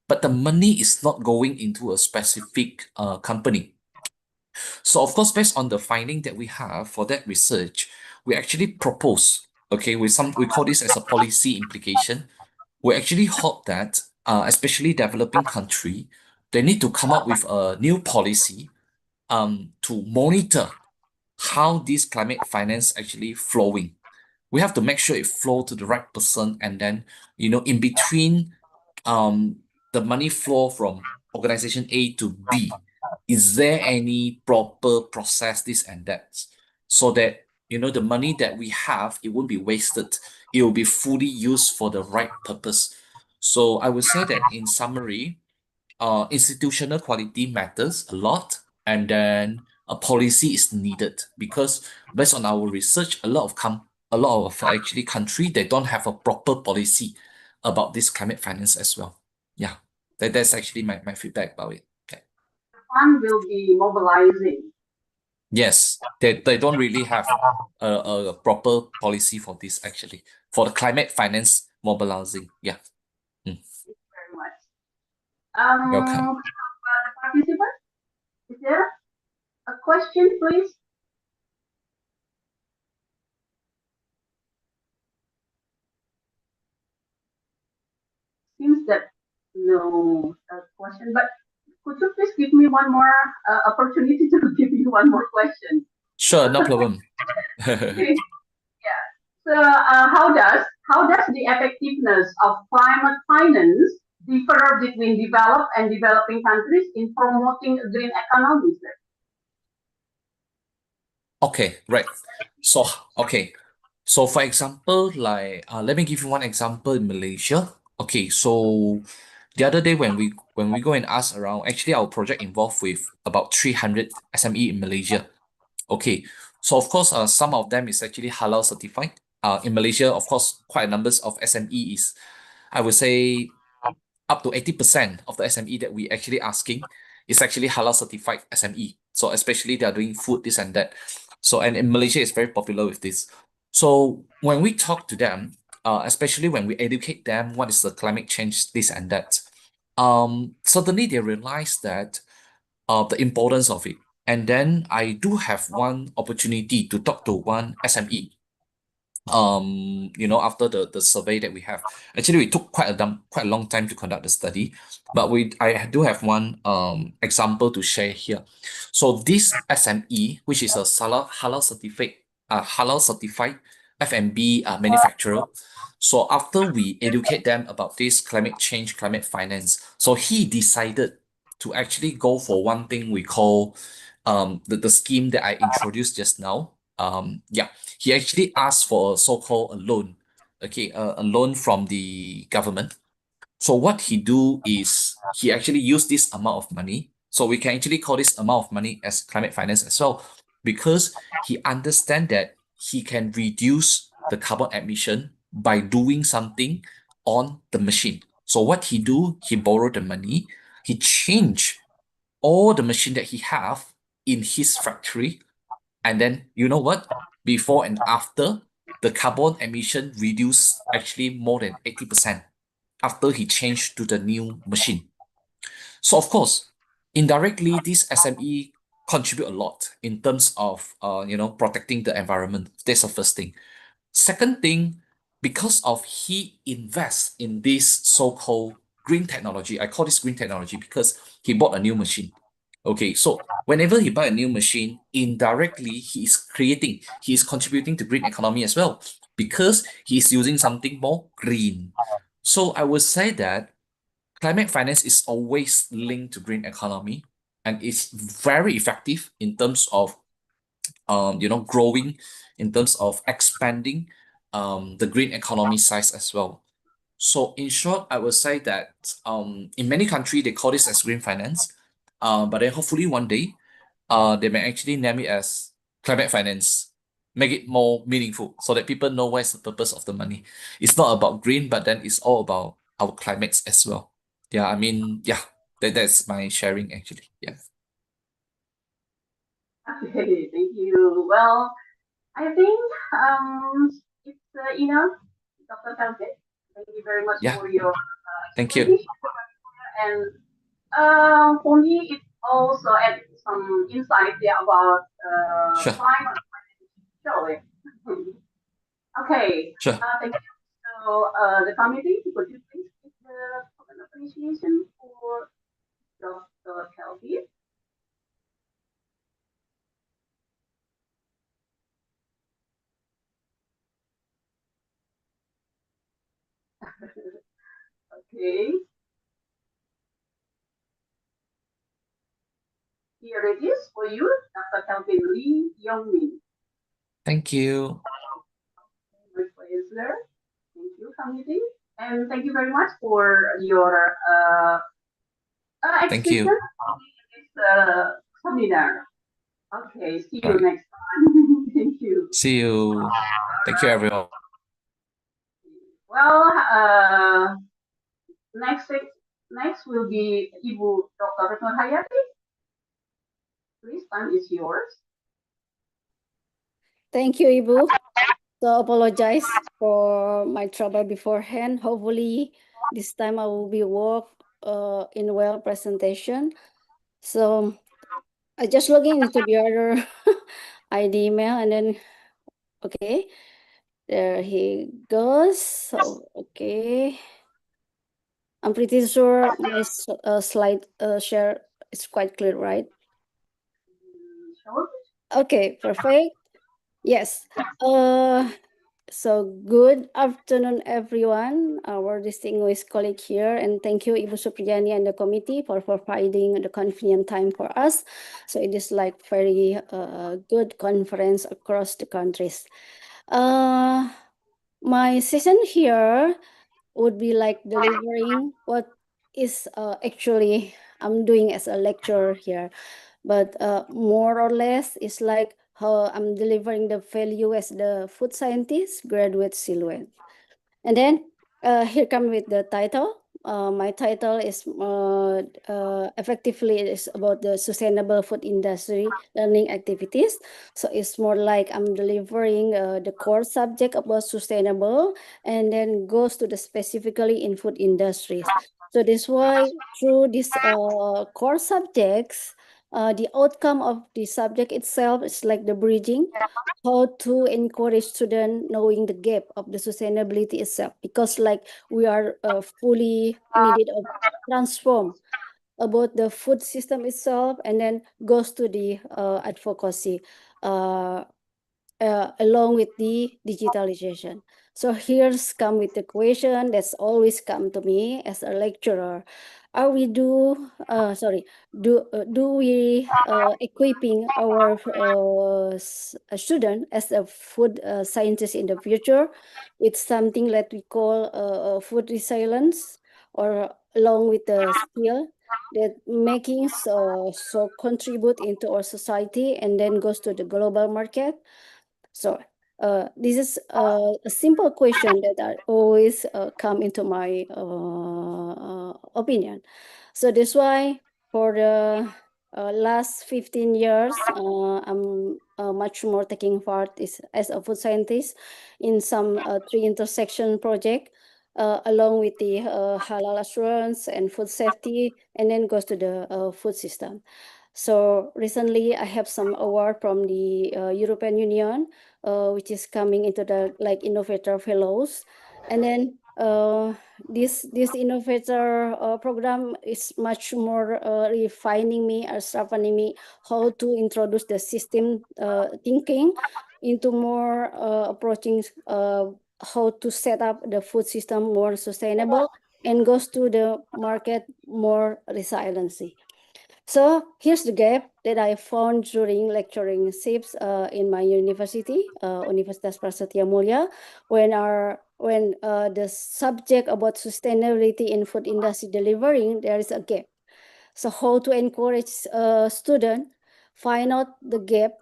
but the money is not going into a specific company. So of course, based on the finding that we have for that research, we actually propose, okay, we call this as a policy implication. We actually hope that, especially developing country, they need to come up with a new policy to monitor how this climate finance actually flowing. We have to make sure it flow to the right person, and then in between um the money flow from organization A to B, is there any proper process, this and that, so that the money that we have, it won't be wasted, it will be fully used for the right purpose. So I would say that in summary, institutional quality matters a lot, and then a policy is needed because based on our research, a lot of actually country, they don't have a proper policy about this climate finance as well. Yeah, that's actually my feedback about it. Okay. Fund will be mobilizing. Yes, they don't really have a proper policy for this actually, for the climate finance mobilizing. Yeah. Thank you very much. Welcome. The participant, is there a question, please? Seems that no question, but could you please give me one more opportunity to give you one more question? Sure, no problem. Okay. Yeah. So how does the effectiveness of climate finance differ between developed and developing countries in promoting a green economy? Okay, right. So, okay. So for example, like let me give you one example in Malaysia. Okay, so the other day when we go and ask around, actually our project involved with about 300 SME in Malaysia. Okay, so of course, some of them is actually halal certified. In Malaysia, of course, quite a numbers of SME is, I would say, up to 80% of the SME that we actually asking is actually halal certified SME. So especially they are doing food, this and that. So, and in Malaysia, it's very popular with this. So when we talk to them, especially when we educate them, what is the climate change, this and that, suddenly they realize that the importance of it. And then I do have one opportunity to talk to one SME. After the survey that we have, actually we took quite a long time to conduct the study, but I do have one example to share here. So this SME, which is a halal certified F&B manufacturer. So after we educate them about this climate change, climate finance, so he decided to actually go for one thing we call the scheme that I introduced just now. He actually asked for a so-called a loan, okay, a loan from the government. So what he do is he actually use this amount of money. So we can actually call this amount of money as climate finance as well, because he understand that he can reduce the carbon emission by doing something on the machine. So what he do, he borrow the money, he change all the machine that he have in his factory, and then you know what? Before and after, the carbon emission reduced actually more than 80% after he changed to the new machine. So of course, indirectly, this SME contribute a lot in terms of protecting the environment. That's the first thing. Second thing, because of he invests in this so-called green technology, I call this green technology because he bought a new machine. Okay, so whenever he buy a new machine, indirectly he is contributing to green economy as well because he is using something more green. So I would say that climate finance is always linked to green economy and it's very effective in terms of growing, in terms of expanding the green economy size as well. So in short, I would say that in many countries they call this as green finance, but then hopefully one day they may actually name it as climate finance, make it more meaningful so that people know what's the purpose of the money. It's not about green, but then it's all about our climates as well. Yeah, I mean, yeah, that's my sharing actually. Yeah. Okay, thank you. Well, I think it's enough, Dr. Calvin. Thank you very much Yeah. for your Thank you. explanation. And for me, it also adds some insight about Sure. climate. Surely. Okay. Sure. Thank you. So the committee, could you please give the token appreciation for Dr. Calvin? Okay. Here it is for you, Dr. Calvin Lee Yongmin. Thank you. My pleasure. Thank you, committee. And thank you very much for your Thank you. exhibition in this seminar. Okay, see you Right. next time. Thank you. See you. Thank you, everyone. Well, next will be Ibu Dr. Retno Hayati. Please, time is yours. Thank you, Ibu. So apologize for my trouble beforehand. Hopefully this time I will be work in well presentation. So I just logging into the other ID email and then okay, there he goes. So okay, I'm pretty sure my slide share is quite clear, right? Sure. Okay, perfect. Yes. So good afternoon, everyone, our distinguished colleague here, and thank you, Ibu Supriyani and the committee for providing the convenient time for us. So it is like very good conference across the countries. My session here would be like delivering what is actually I'm doing as a lecturer here, but more or less it's like how I'm delivering the value as the food scientist graduate silhouette. And then here come with the title. My title is effectively it is about the sustainable food industry learning activities. So it's more like I'm delivering the core subject about sustainable and then goes to the specifically in food industries. So this why through these core subjects, the outcome of the subject itself is like the bridging, how to encourage students knowing the gap of the sustainability itself, because like we are fully needed to transform about the food system itself and then goes to the advocacy along with the digitalization. So here's come with the question that's always come to me as a lecturer. Are we do we equipping our student as a food scientist in the future with something that we call food resilience, or along with the skill that making so contribute into our society and then goes to the global market? So this is a simple question that I always come into my opinion. So that's why for the last 15 years, I'm much more taking part as a food scientist in some 3 intersection project, along with the halal assurance and food safety, and then goes to the food system. So recently I have some award from the European Union, which is coming into the like innovator fellows. And then this innovator program is much more refining me or sharpening me how to introduce the system thinking into more approaching how to set up the food system more sustainable and goes to the market more resiliency. So here's the gap that I found during lecturing SIPs in my university, Universitas Prasetya Mulia, when the subject about sustainability in food industry delivering, there is a gap. So how to encourage students find out the gap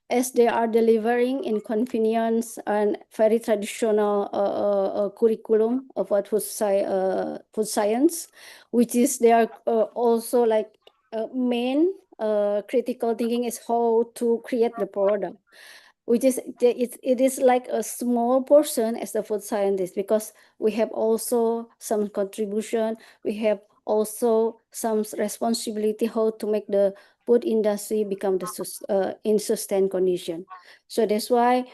as they are delivering in convenience and very traditional curriculum about food science, which is they are also like main critical thinking is how to create the product, which is it is like a small portion as the food scientist, because we have also some contribution, we have also some responsibility how to make the food industry become the in sustained condition. So that's why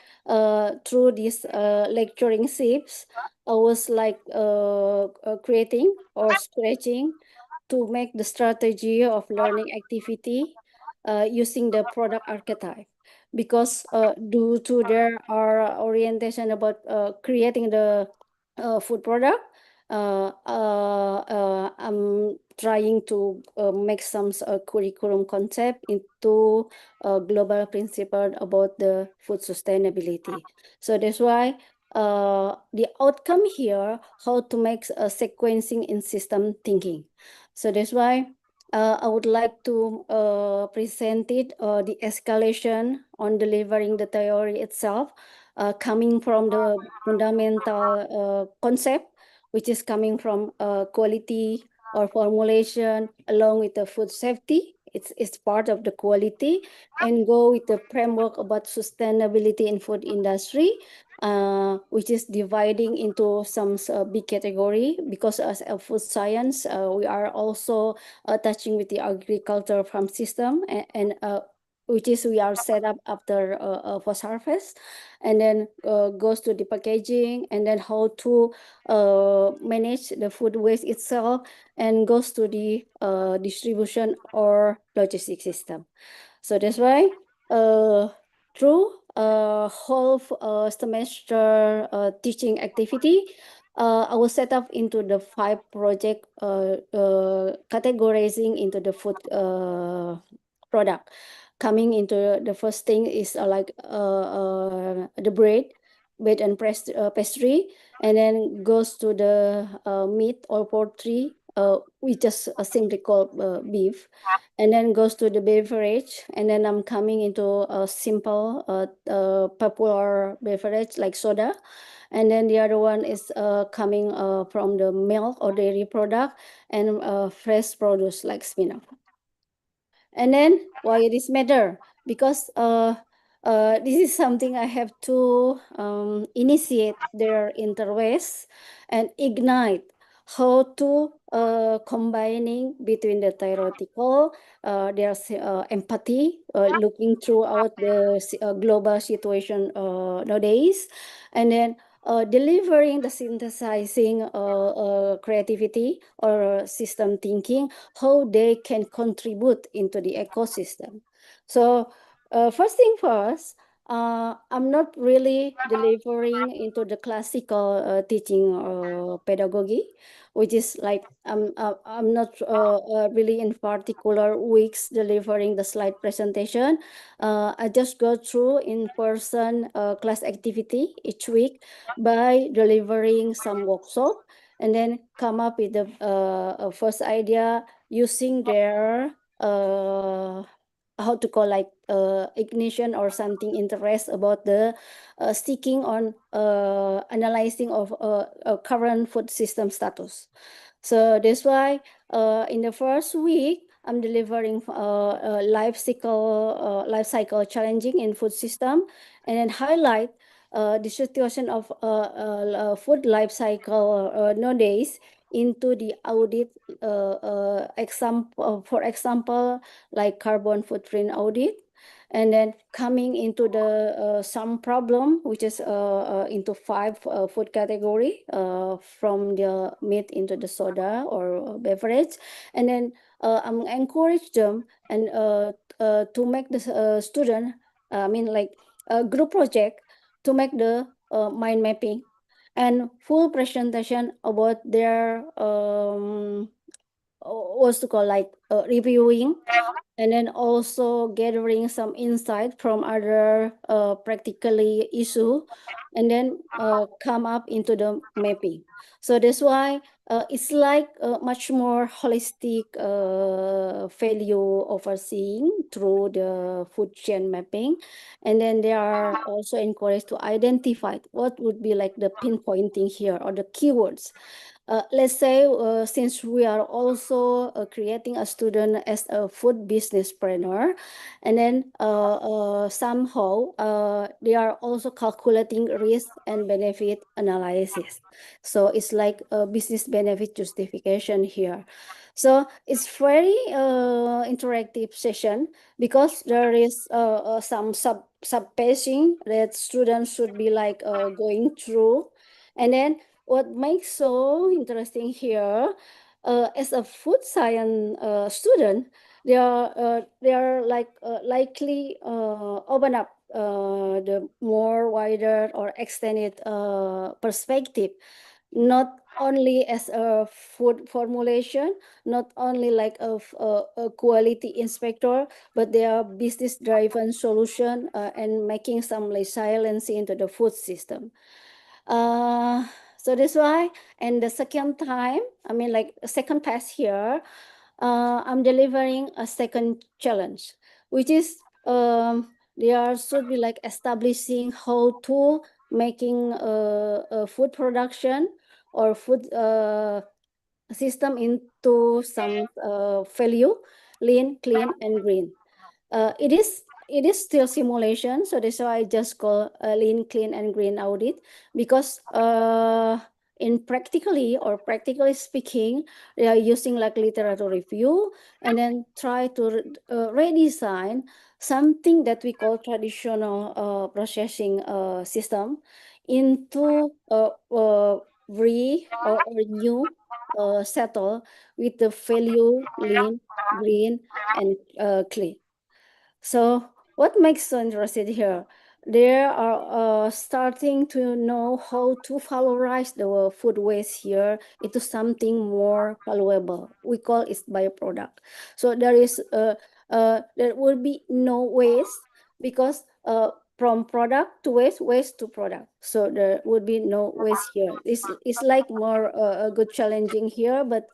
through this lecturing SIPs, I was like creating or scratching to make the strategy of learning activity using the product archetype, because due to their orientation about creating the food product, I'm trying to make some curriculum concept into a global principle about the food sustainability. So that's why the outcome here, how to make a sequencing in system thinking. So that's why I would like to present it, the escalation on delivering the theory itself, coming from the fundamental concept, which is coming from quality or formulation along with the food safety. It's part of the quality, and go with the framework about sustainability in food industry, which is dividing into some big category, because as a food science, we are also touching with the agriculture farm system, and which is we are set up after post harvest, and then goes to the packaging, and then how to manage the food waste itself, and goes to the distribution or logistic system. So that's why through whole semester teaching activity, I was set up into the 5 project categorizing into the food product. Coming into the first thing is the bread and pastry, and then goes to the meat or poultry, we just simply call beef, and then goes to the beverage, and then I'm coming into a simple popular beverage like soda, and then the other one is coming from the milk or dairy product, and fresh produce like spinach. And then why this matter? Because this is something I have to initiate their interest and ignite how to combining between the theoretical, there's empathy, looking throughout the global situation nowadays, and then delivering the synthesizing creativity or system thinking, how they can contribute into the ecosystem. So first thing first, I'm not really delivering into the classical teaching pedagogy, which is like I'm not really in particular weeks delivering the slide presentation. I just go through in-person class activity each week by delivering some workshop, and then come up with the first idea using their how to call like ignition or something interest about the sticking on analyzing of current food system status. So that's why in the first week I'm delivering life cycle challenging in food system, and then highlight the situation of food life cycle nowadays into the audit example, for example, like carbon footprint audit, and then coming into the some problem, which is into 5 food category, from the meat into the soda or beverage, and then I'm encourage them and to make the student, I mean like a group project to make the mind mapping and full presentation about their what's to call like reviewing, and then also gathering some insight from other practically issue, and then come up into the mapping. So that's why it's like much more holistic value overseeing through the food chain mapping. And then they are also encouraged to identify what would be like the pinpointing here or the keywords. Let's say since we are also creating a student as a food businesspreneur, and then somehow they are also calculating risk and benefit analysis. So it's like a business benefit justification here. So it's very interactive session because there is some sub-paging that students should be like going through. And then what makes so interesting here, as a food science student, they are like likely open up the more wider or extended perspective, not only as a food formulation, not only like a quality inspector, but they are business driven solution and making some resiliency into the food system. So that's why, and the second time, I mean like second pass here, I'm delivering a second challenge, which is there should be like establishing how to making food production or food system into some value, lean, clean, and green. It is still simulation, so that's why I just call lean, clean, and green audit, because in practically speaking, they are using like literature review and then try to redesign something that we call traditional processing system into or new settle with the value lean, green, and clean. So what makes so interested here? They are starting to know how to valorize the food waste here into something more valuable. We call it byproduct. So there will be no waste because from product to waste, waste to product. So there would be no waste here. It's like more a good challenging here, but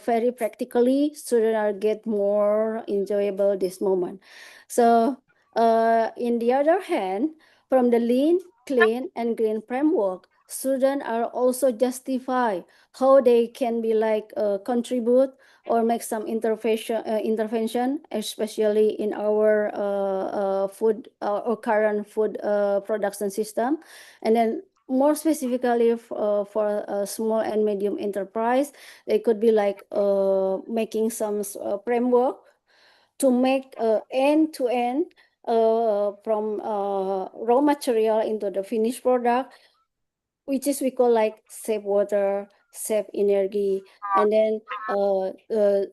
very practically, students are get more enjoyable this moment. So in the other hand, from the lean, clean, and green framework, students are also justify how they can be like contribute or make some intervention, especially in our food or current food production system, and then more specifically for a small and medium enterprise, they could be like making some framework to make end-to-end from raw material into the finished product, which is we call like save water, save energy, and then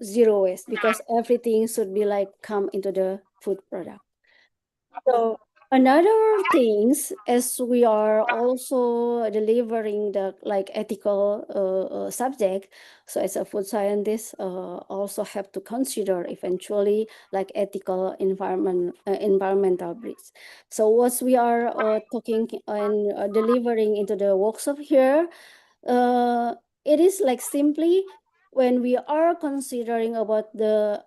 zero waste, because everything should be like come into the food product. So another things, as we are also delivering the like ethical subject, so as a food scientist also have to consider eventually like ethical environmental breach. So what we are talking and delivering into the workshop here, it is like simply when we are considering about the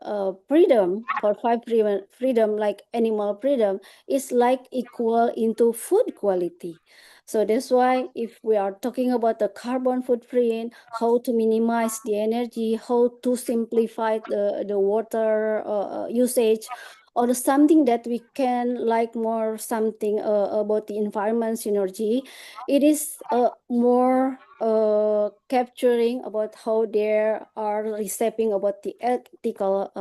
freedom for 5 freedom like animal freedom is like equal into food quality. So that's why if we are talking about the carbon footprint, how to minimize the energy, how to simplify the water usage, or something that we can like more something about the environment synergy, it is more capturing about how they are reshaping about the ethical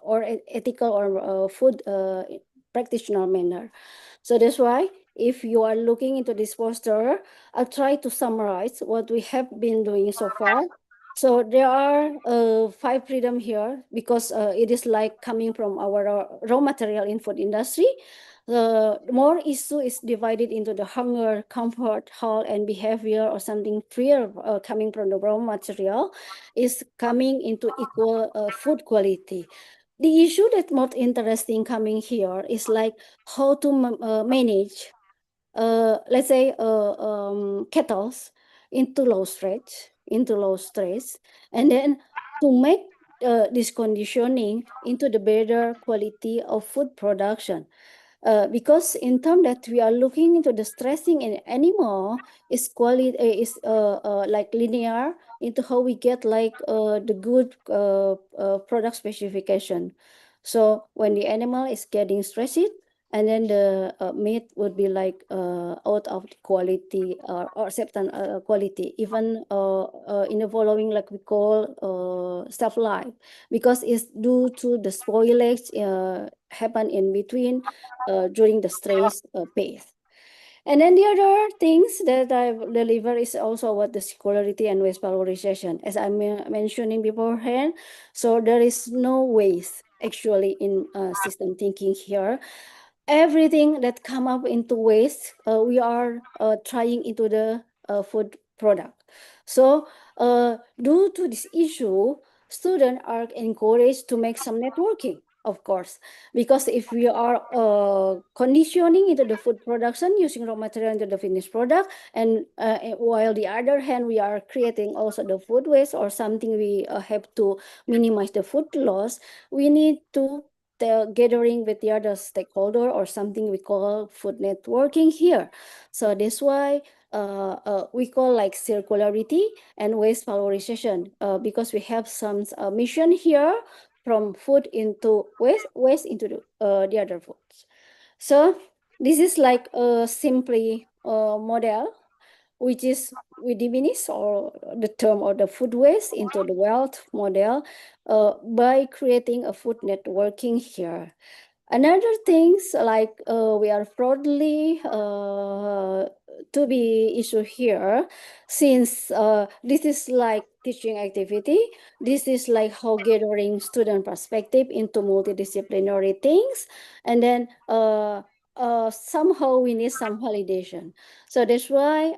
or food practitioner manner. So that's why if you are looking into this poster, I'll try to summarize what we have been doing so far. So there are 5 freedom here because it is like coming from our raw material in food industry. The more issue is divided into the hunger, comfort, health, and behavior, or something fear coming from the raw material is coming into equal food quality. The issue that most interesting coming here is like how to manage, let's say, kettles into low stress, and then to make this conditioning into the better quality of food production. Because in terms that we are looking into the stressing in animal is quality is like linear into how we get like the good product specification. So when the animal is getting stressed, and then the meat would be like out of the quality or certain quality, even in the following like we call self life, because it's due to the spoilage happen in between during the stress phase. And then the other things that I deliver is also about the circularity and waste valorization, as I'm mentioning beforehand. So there is no waste actually in system thinking here. Everything that come up into waste, we are trying into the food product. So due to this issue, students are encouraged to make some networking, of course, because if we are conditioning into the food production using raw material into the finished product, and while the other hand we are creating also the food waste or something, we have to minimize the food loss, we need to the gathering with the other stakeholder or something we call food networking here. So that's why we call like circularity and waste valorization because we have some mission here from food into waste into the other foods. So this is like a simply model, which is we diminish or the term or the food waste into the wealth model by creating a food networking here. Another things like we are proudly to be issued here, since this is like teaching activity, this is like how gathering student perspective into multidisciplinary things, and then somehow we need some validation. So that's why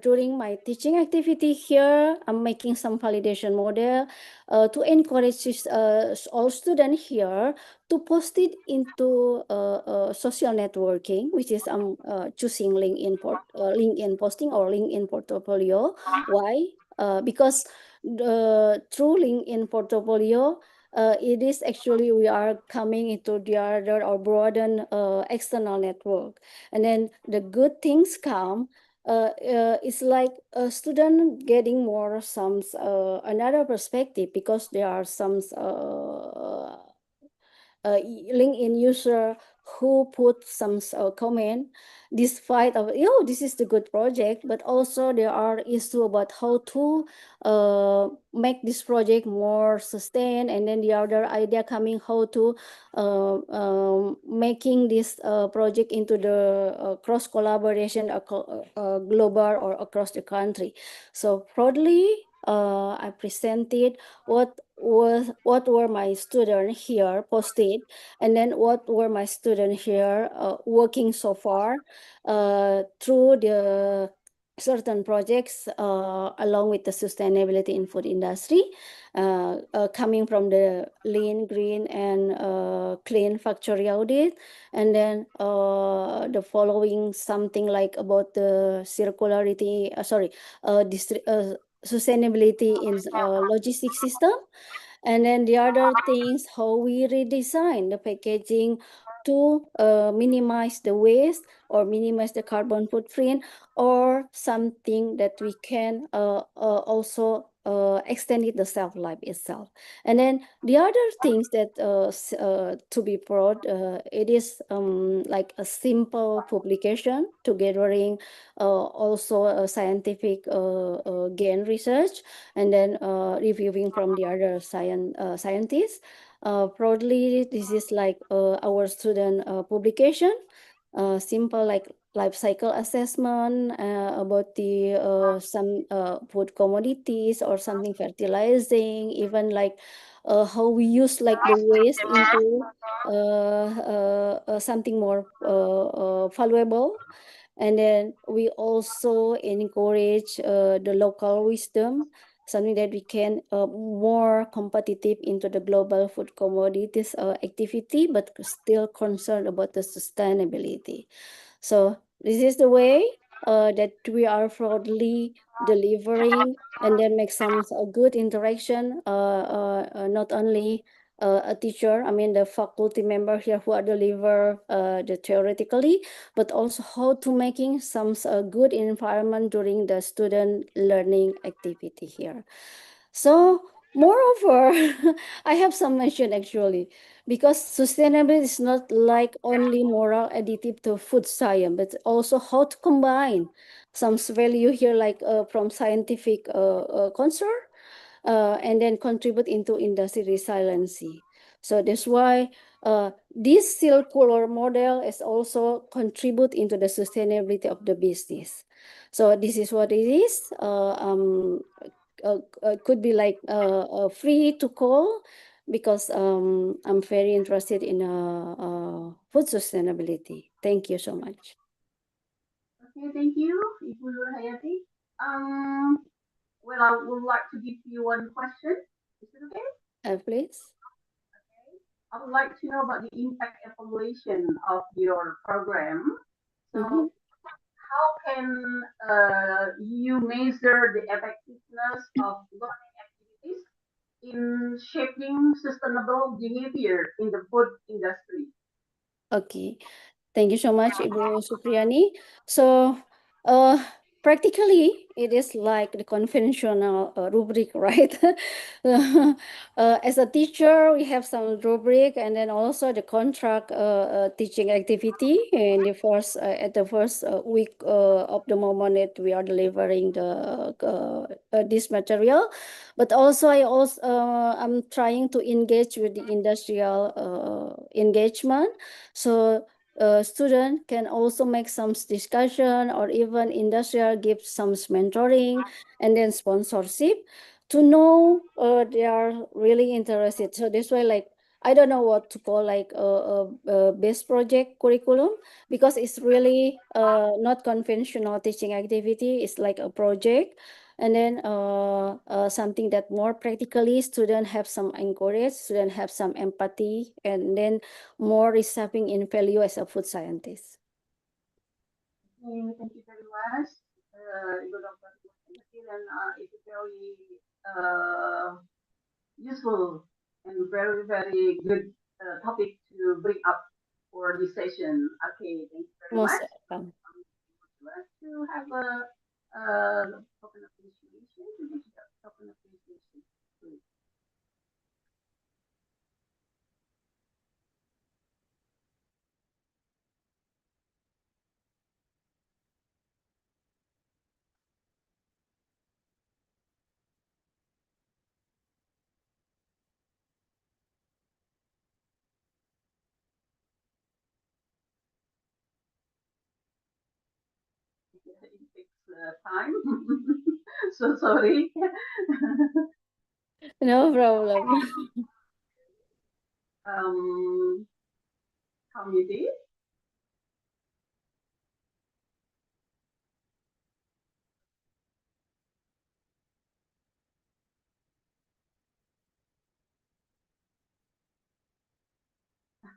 during my teaching activity here, I'm making some validation model to encourage all students here to post it into social networking, which is choosing LinkedIn posting or LinkedIn portfolio. Why? Because through LinkedIn portfolio, it is actually we are coming into the other or broaden external network, and then the good things come. It's like a student getting more some another perspective, because there are some LinkedIn user who put some comment despite of, this is the good project, but also there are issues about how to make this project more sustained, and then the other idea coming how to making this project into the cross collaboration global or across the country. So proudly I presented what were my students here posted, and then what were my students here working so far through the certain projects along with the sustainability in food industry, coming from the lean, green, and clean factory audit, and then the following something like about the circularity, sustainability in logistics system. And then the other things, how we redesign the packaging to minimize the waste or minimize the carbon footprint, or something that we can also extend the shelf life itself. And then the other things that to be brought, it is like a simple publication to gathering also scientific gain research, and then reviewing from the other scientists. Broadly, this is like our student publication, simple like life cycle assessment about the some food commodities or something fertilizing, even like how we use like the waste into something more valuable. And then we also encourage the local wisdom, something that we can more competitive into the global food commodities activity, but still concerned about the sustainability. So this is the way that we are broadly delivering, and then make some good interaction, not only a teacher, I mean the faculty member here who are deliver the theoretically, but also how to making some good environment during the student learning activity here. So moreover, I have some mention actually, because sustainability is not like only moral additive to food science, but also how to combine some value here, like from scientific concern, and then contribute into industry resiliency. So that's why this circular model is also contribute into the sustainability of the business. So this is what it is. Could be like free to call, because I'm very interested in food sustainability. Thank you so much. Okay, thank you, Ibu Nur Hayati. Well, I would like to give you one question. Is it okay? Please. I would like to know about the impact evaluation of your program. So, how can you measure the effectiveness of learning activities in shaping sustainable behavior in the food industry? Okay, thank you so much, Ibu Supriyani. So, practically, it is like the conventional rubric, right? As a teacher, we have some rubric, and then also the contract teaching activity in the first at the first week of the moment that we are delivering the this material. But also, I'm trying to engage with the industrial engagement. So student can also make some discussion, or even industrial give some mentoring and then sponsorship to know they are really interested. So this way, like, I don't know what to call, like a best project curriculum, because it's really not conventional teaching activity. It's like a project. And then something that more practically student have some encourage, student have some empathy, and then more receiving in value as a food scientist. Thank you very much, Ibu Dr. And it's a very useful and very, very good topic to bring up for this session. Okay, thank you very Most much. welcome. To have a token appreciation. Token appreciation. Please. It takes time. So sorry. No problem. Committee.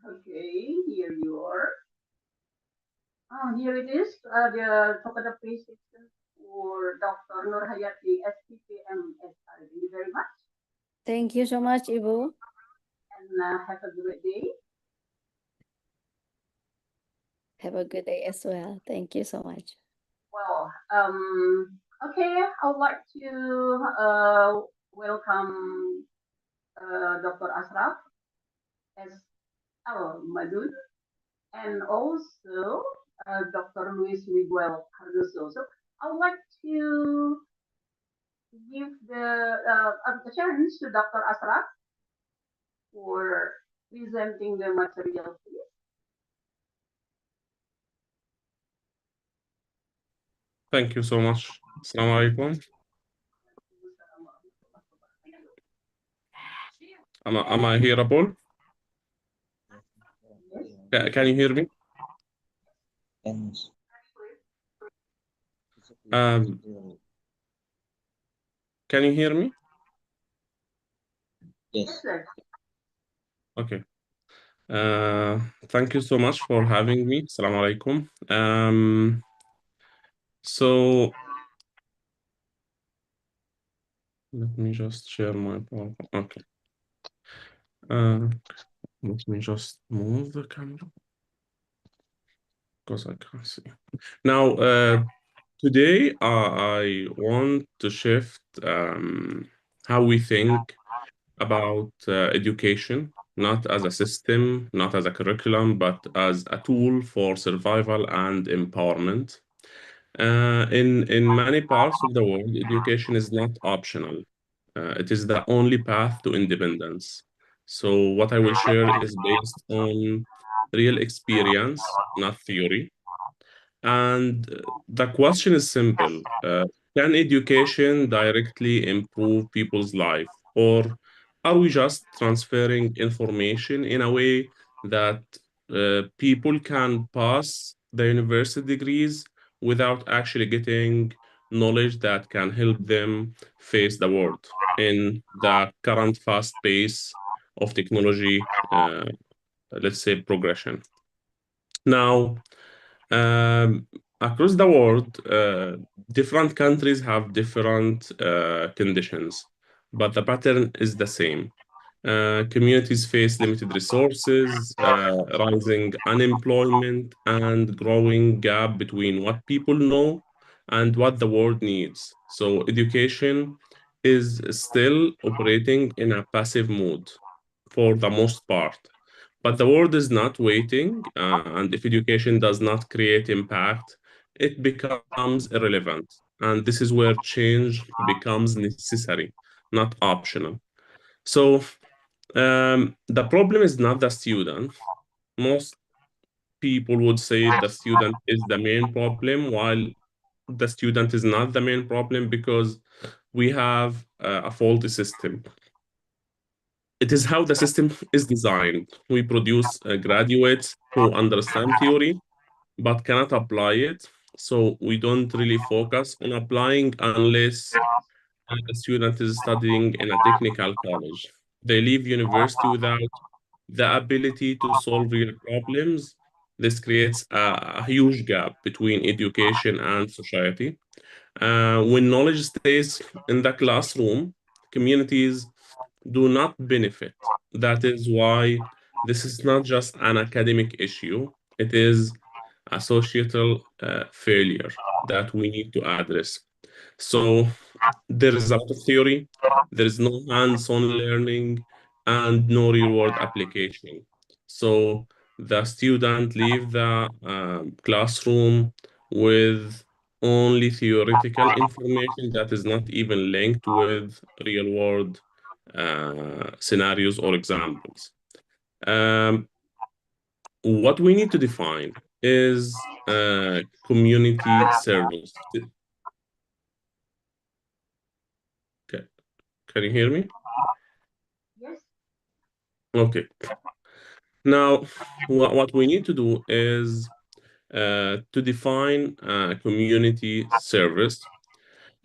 Okay, here you are. Here it is, the token appreciation for Dr. Nur Hayati, SPPM. Thank you very much. Thank you so much, Ibu. And have a great day. Have a good day as well. Thank you so much. Well, okay, I would like to welcome Dr. Ashraf as our Madun, and also Dr. Luis Miguel Cardoso. So I would like to give the chance to Dr. Ashraf for presenting the material, please. Thank you so much. Assalamu alaikum. Am I hearable? Can you hear me? Can you hear me? Yes, sir. Okay. Thank you so much for having me. Assalamu alaikum. So let me just share my PowerPoint. Okay. Let me just move the camera because I can't see. Now, today I want to shift how we think about education, not as a system, not as a curriculum, but as a tool for survival and empowerment. In many parts of the world, education is not optional. It is the only path to independence. So what I will share is based on real experience, not theory. And the question is simple. Can education directly improve people's life? Or are we just transferring information in a way that people can pass the university degrees without actually getting knowledge that can help them face the world in the current fast pace of technology, let's say progression? Now, across the world, different countries have different conditions, but the pattern is the same. Communities face limited resources, rising unemployment, and growing gap between what people know and what the world needs. So education is still operating in a passive mode for the most part. But the world is not waiting, and if education does not create impact, it becomes irrelevant. And this is where change becomes necessary, not optional. So the problem is not the student. Most people would say the student is the main problem, while the student is not the main problem because we have a faulty system. It is how the system is designed. We produce graduates who understand theory but cannot apply it. So we don't really focus on applying unless the student is studying in a technical college. They leave university without the ability to solve real problems. This creates a huge gap between education and society. When knowledge stays in the classroom, communities do not benefit. That is why this is not just an academic issue, it is a societal failure that we need to address. So there is a lot of theory, there is no hands-on learning, and no real-world application. So the student leave the classroom with only theoretical information that is not even linked with real-world scenarios or examples. What we need to define is community service. Okay. Can you hear me? Yes. Okay. Now, what we need to do is to define community service.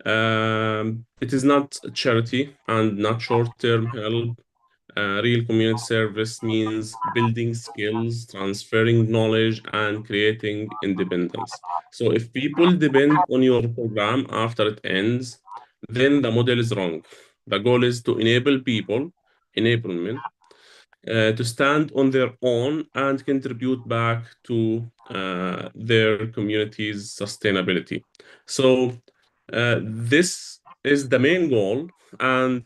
It is not charity and not short-term help. Real community service means building skills, transferring knowledge, and creating independence. So if people depend on your program after it ends, then the model is wrong. The goal is to enable people, enablement, to stand on their own and contribute back to their community's sustainability. So this is the main goal, and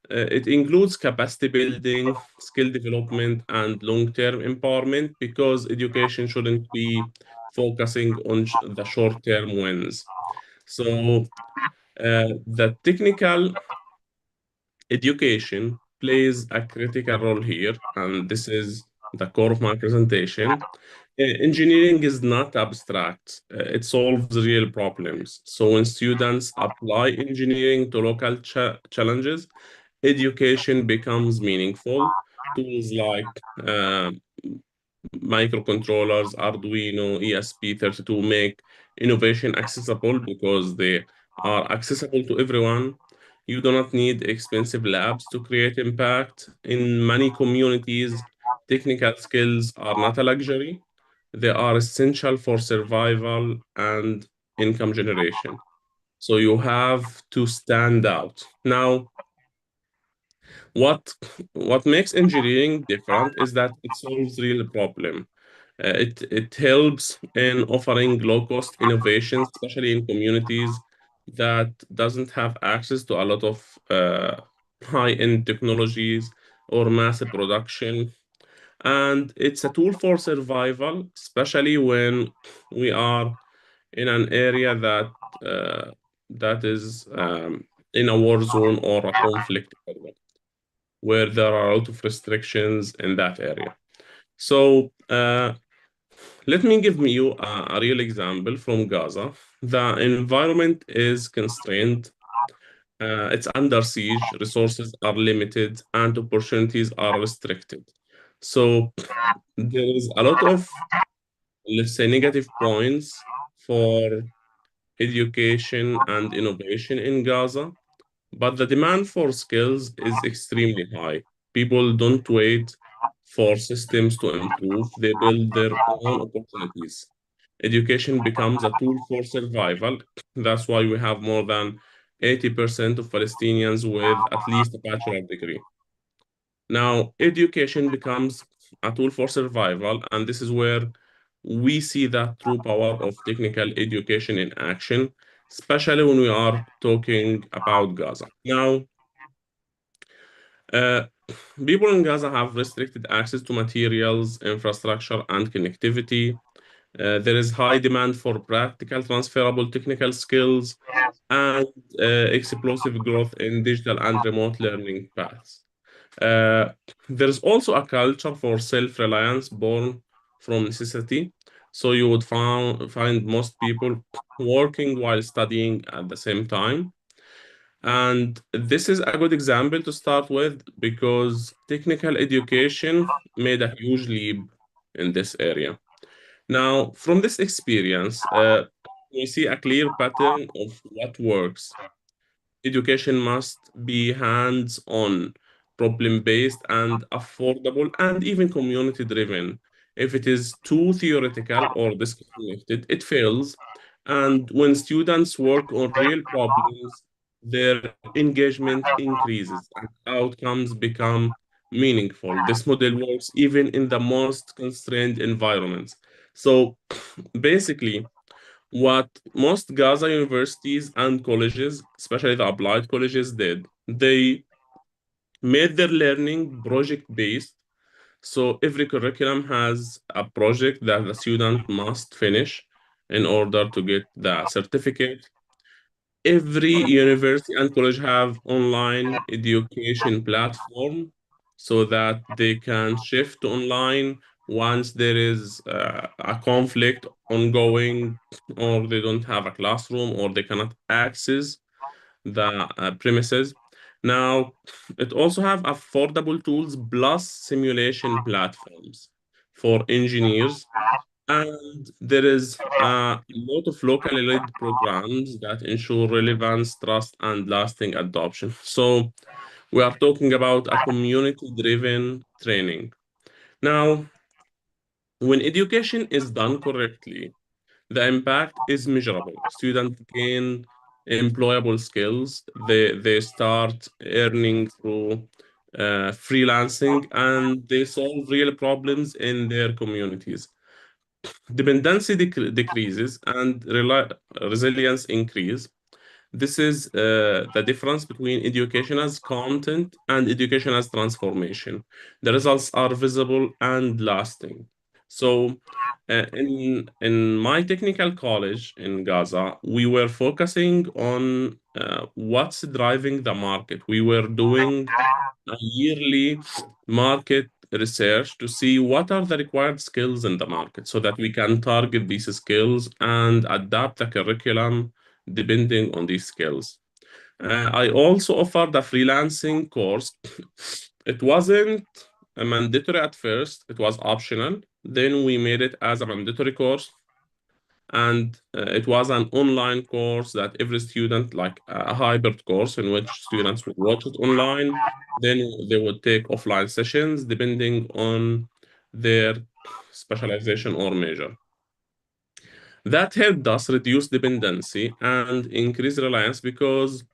it includes capacity building, skill development, and long-term empowerment, because education shouldn't be focusing on the short-term wins. So the technical education plays a critical role here, and this is the core of my presentation. Engineering is not abstract. It solves real problems. So when students apply engineering to local challenges, education becomes meaningful. Tools like microcontrollers, Arduino, ESP32 make innovation accessible because they are accessible to everyone. You do not need expensive labs to create impact. In many communities, technical skills are not a luxury. They are essential for survival and income generation. So you have to stand out. Now, what what makes engineering different is that it solves real problem. It helps in offering low-cost innovations, especially in communities that doesn't have access to a lot of high-end technologies or massive production. And it's a tool for survival, especially when we are in an area that is in a war zone or a conflict area, where there are a lot of restrictions in that area. So let me give you a real example from Gaza. The environment is constrained, it's under siege, resources are limited, and opportunities are restricted. So there is a lot of, let's say, negative points for education and innovation in Gaza, but the demand for skills is extremely high. People don't wait for systems to improve, they build their own opportunities. Education becomes a tool for survival. That's why we have more than 80% of Palestinians with at least a bachelor degree. Now, education becomes a tool for survival, and this is where we see the true power of technical education in action, especially when we are talking about Gaza. Now, uh, people in Gaza have restricted access to materials, infrastructure, and connectivity. There is high demand for practical, transferable technical skills and explosive growth in digital and remote learning paths. Uh, there's also a culture for self-reliance born from necessity. So you would find most people working while studying at the same time. And this is a good example to start with because technical education made a huge leap in this area. Now, from this experience, we see a clear pattern of what works. Education must be hands-on, problem-based, and affordable, and even community-driven. If it is too theoretical or disconnected, it fails. And when students work on real problems, their engagement increases and outcomes become meaningful. This model works even in the most constrained environments. So basically, what most Gaza universities and colleges, especially the applied colleges, did, they made their learning project-based. So every curriculum has a project that the student must finish in order to get the certificate. Every university and college have online education platform so that they can shift to online once there is a conflict ongoing, or they don't have a classroom, or they cannot access the premises. Now, it also have affordable tools plus simulation platforms for engineers, and there is a lot of locally led programs that ensure relevance, trust, and lasting adoption. So we are talking about a community-driven training. Now, when education is done correctly, the impact is measurable. Students gain employable skills. They start earning through freelancing, and they solve real problems in their communities. Dependency decreases and resilience increase. This is the difference between education as content and education as transformation. The results are visible and lasting. So, in my technical college in Gaza, we were focusing on what's driving the market. We were doing a yearly market research to see what are the required skills in the market so that we can target these skills and adapt the curriculum depending on these skills. I also offered a freelancing course. It wasn't a mandatory at first, it was optional. Then we made it as a mandatory course, and it was an online course that every student, like a hybrid course in which students would watch it online, then they would take offline sessions depending on their specialization or major. That helped us reduce dependency and increase reliance because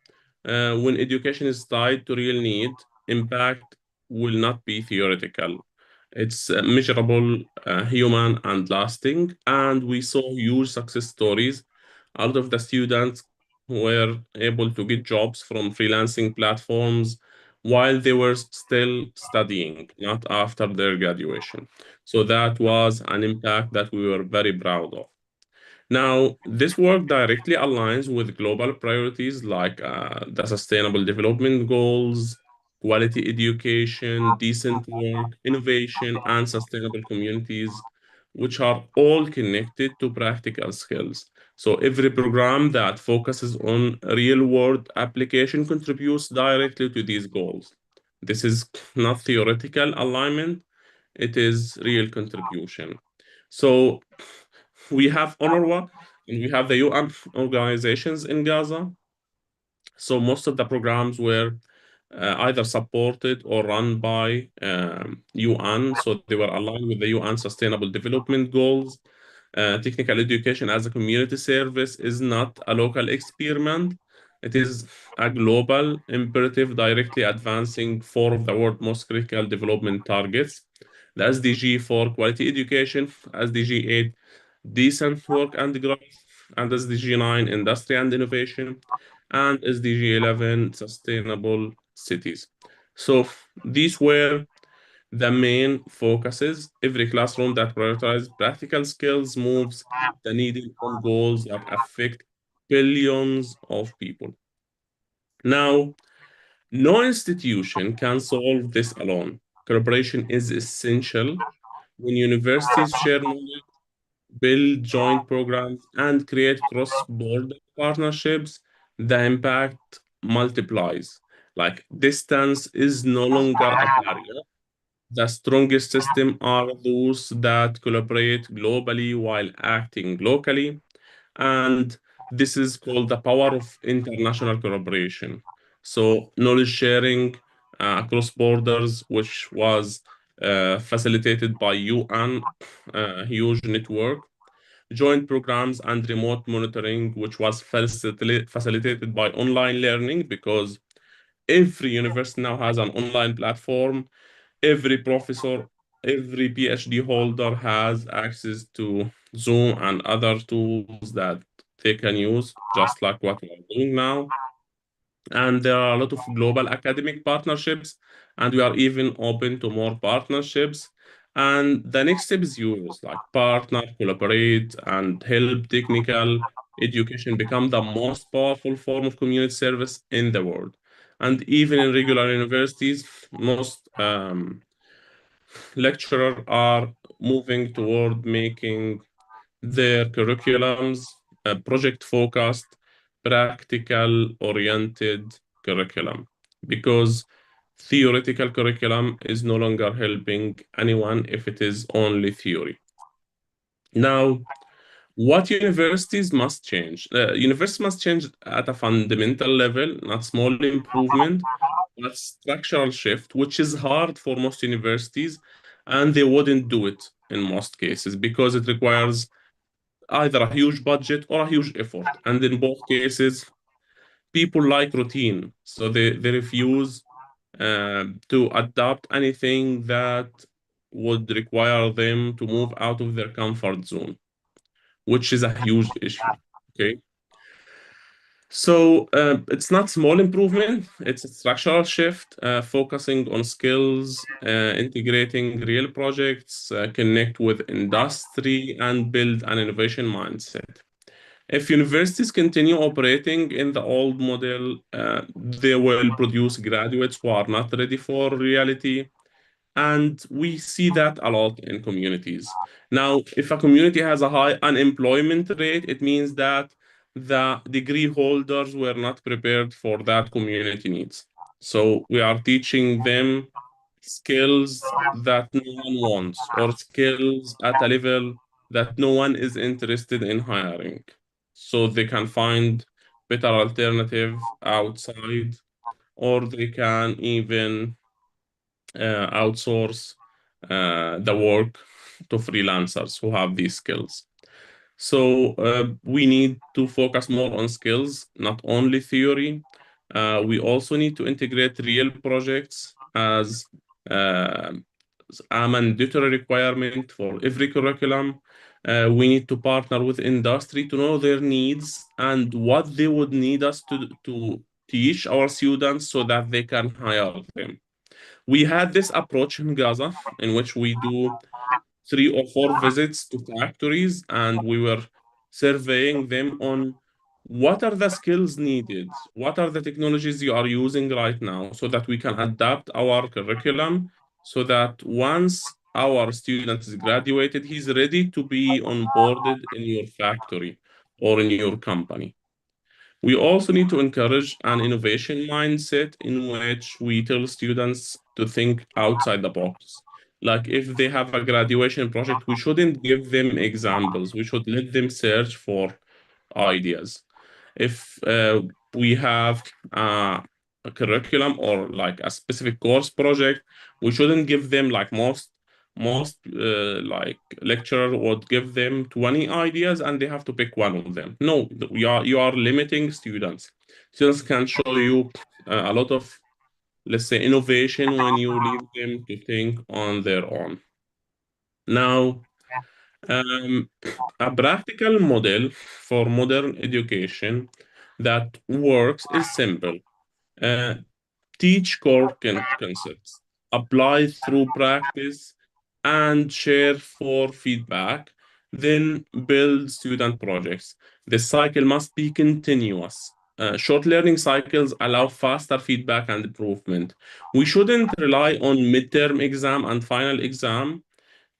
when education is tied to real need, impact will not be theoretical. It's measurable, human, and lasting. And we saw huge success stories. Out of the students who were able to get jobs from freelancing platforms while they were still studying, not after their graduation. So that was an impact that we were very proud of. Now, this work directly aligns with global priorities like the Sustainable Development Goals, quality education, decent work, innovation, and sustainable communities, which are all connected to practical skills. So, every program that focuses on real world application contributes directly to these goals. This is not theoretical alignment, it is real contribution. So, we have UNRWA and we have the UN organizations in Gaza. So most of the programs were either supported or run by UN. So they were aligned with the UN Sustainable Development Goals. Technical education as a community service is not a local experiment. It is a global imperative directly advancing four of the world's most critical development targets. The SDG for quality education, SDG 8, decent work and growth, and SDG 9, industry and innovation, and SDG 11, sustainable cities. So these were the main focuses. Every classroom that prioritizes practical skills moves the needle on goals that affect billions of people. Now, no institution can solve this alone. Collaboration is essential. When universities share knowledge, build joint programs, and create cross-border partnerships, the impact multiplies. Like distance is no longer a barrier. The strongest system are those that collaborate globally while acting locally. And this is called the power of international collaboration. So knowledge sharing across borders, which was facilitated by UN, huge network, joint programs and remote monitoring, which was facilitated by online learning because every university now has an online platform. Every professor, every PhD holder has access to Zoom and other tools that they can use, just like what we are doing now. And there are a lot of global academic partnerships, and we are even open to more partnerships. And the next step is yours, like partner, collaborate, and help technical education become the most powerful form of community service in the world. And even in regular universities, most lecturers are moving toward making their curriculums project focused, practical oriented curriculum because theoretical curriculum is no longer helping anyone if it is only theory. Now, what universities must change? Universities must change at a fundamental level, not small improvement, but structural shift, which is hard for most universities, and they wouldn't do it in most cases because it requires either a huge budget or a huge effort. And in both cases, people like routine, so they refuse to adopt anything that would require them to move out of their comfort zone, which is a huge issue. Okay. So it's not small improvement, it's a structural shift, focusing on skills, integrating real projects, connect with industry, and build an innovation mindset. If universities continue operating in the old model, they will produce graduates who are not ready for reality. And we see that a lot in communities. Now, if a community has a high unemployment rate, it means that the degree holders were not prepared for that community needs. So we are teaching them skills that no one wants, or skills at a level that no one is interested in hiring. So they can find better alternative outside, or they can even outsource the work to freelancers who have these skills. So we need to focus more on skills, not only theory. We also need to integrate real projects as uh, a mandatory requirement for every curriculum. We need to partner with industry to know their needs and what they would need us to teach our students so that they can hire them. We had this approach in Gaza, in which we do 3 or 4 visits to factories, and we were surveying them on what are the skills needed, what are the technologies you are using right now, so that we can adapt our curriculum, so that once our student is graduated, he's ready to be onboarded in your factory or in your company. We also need to encourage an innovation mindset in which we tell students to think outside the box. Like if they have a graduation project, we shouldn't give them examples. We should let them search for ideas. If we have a curriculum or like a specific course project, we shouldn't give them like most like lecturer would give them 20 ideas and they have to pick one of them. No, you are limiting students. Students can show you a lot of, let's say, innovation when you leave them to think on their own. Now, um, a practical model for modern education that works is simple. Uh, Teach core concepts, apply through practice, and share for feedback, then build student projects. The cycle must be continuous. Short learning cycles allow faster feedback and improvement. We shouldn't rely on midterm exam and final exam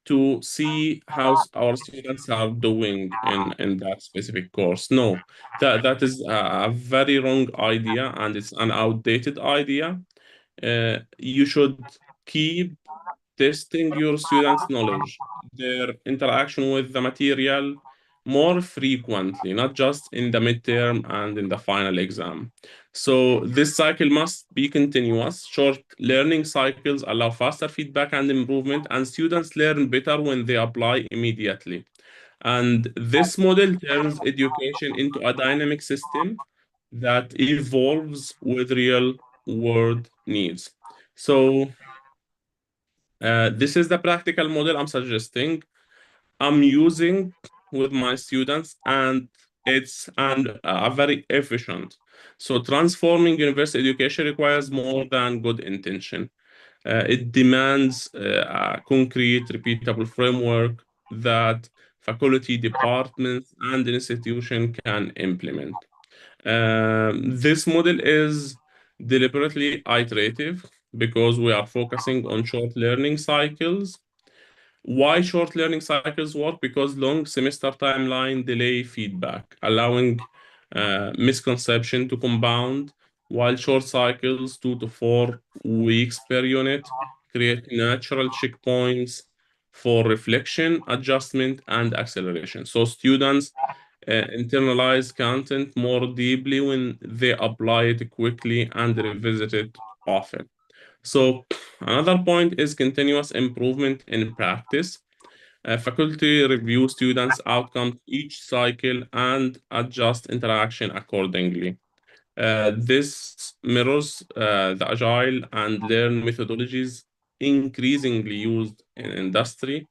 to see how our students are doing in that specific course. No, that is a very wrong idea, and it's an outdated idea. You should keep testing your students' knowledge, their interaction with the material more frequently, not just in the midterm and in the final exam. So this cycle must be continuous. Short learning cycles allow faster feedback and improvement, and students learn better when they apply immediately. And this model turns education into a dynamic system that evolves with real world needs. So this is the practical model I'm suggesting. I'm using with my students, and it's very efficient. So transforming university education requires more than good intention. It demands a concrete, repeatable framework that faculty, departments, and institution can implement. This model is deliberately iterative because we are focusing on short learning cycles. Why short learning cycles work? Because long semester timeline delay feedback, allowing misconception to compound, while short cycles, 2 to 4 weeks per unit, create natural checkpoints for reflection, adjustment, and acceleration. So students internalize content more deeply when they apply it quickly and revisit it often. So another point is continuous improvement in practice. Faculty review students' outcomes each cycle and adjust interaction accordingly. This mirrors the agile and learn methodologies increasingly used in industry,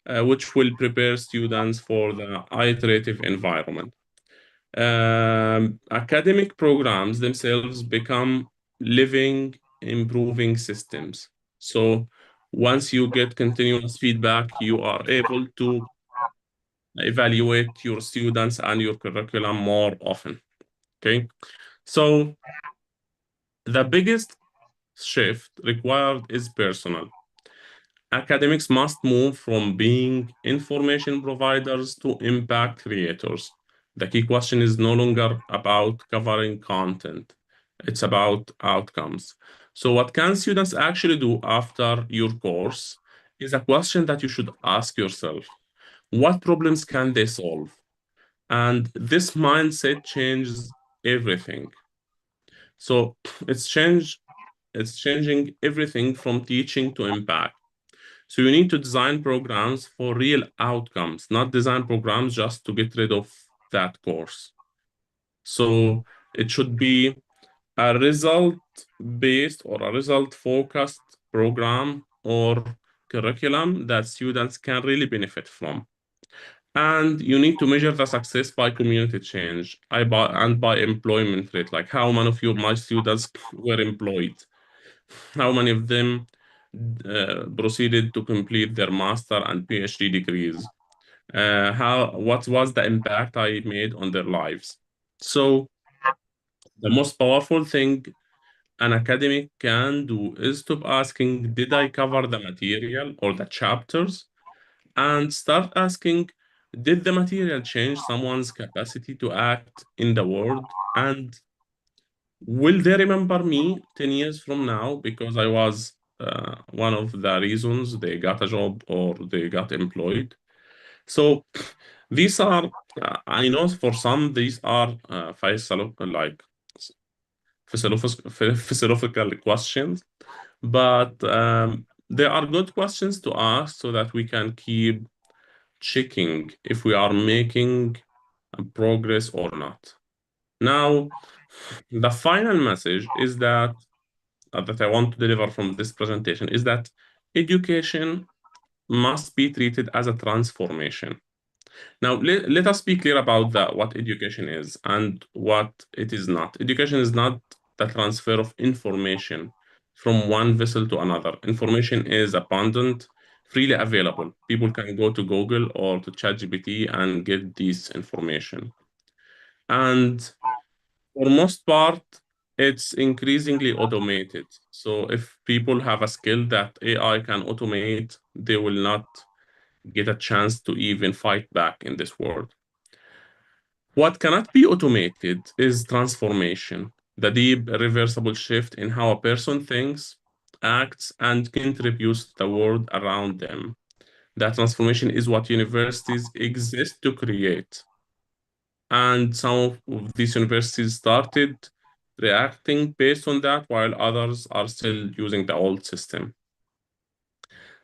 which will prepare students for the iterative environment. Academic programs themselves become living, improving systems. So once you get continuous feedback, you are able to evaluate your students and your curriculum more often. Okay, so the biggest shift required is personal. Academics must move from being information providers to impact creators. The key question is no longer about covering content, it's about outcomes. So, what can students actually do after your course is a question that you should ask yourself. What problems can they solve? And this mindset changes everything. So, it's changing everything from teaching to impact. So you need to design programs for real outcomes, not design programs just to get rid of that course. So it should be a result-based or a result-focused program or curriculum that students can really benefit from. And you need to measure the success by community change and by employment rate, like how many of my students were employed, how many of them proceeded to complete their master and PhD degrees, what was the impact I made on their lives. So the most powerful thing an academic can do is stop asking, did I cover the material or the chapters? And start asking, did the material change someone's capacity to act in the world? And will they remember me 10 years from now because I was one of the reasons they got a job or they got employed? So these are, I know for some, these are philosophical questions, but they are good questions to ask so that we can keep checking if we are making progress or not. Now, the final message is that I want to deliver from this presentation is that education must be treated as a transformation. Now, let us be clear about what education is and what it is not. Education is not the transfer of information from one vessel to another. Information is abundant, freely available. People can go to Google or to ChatGPT and get this information. And for most part, it's increasingly automated. So if people have a skill that AI can automate, they will not get a chance to even fight back in this world. What cannot be automated is transformation, the deep, reversible shift in how a person thinks, acts, and contributes to the world around them. That transformation is what universities exist to create. And some of these universities started reacting based on that, while others are still using the old system.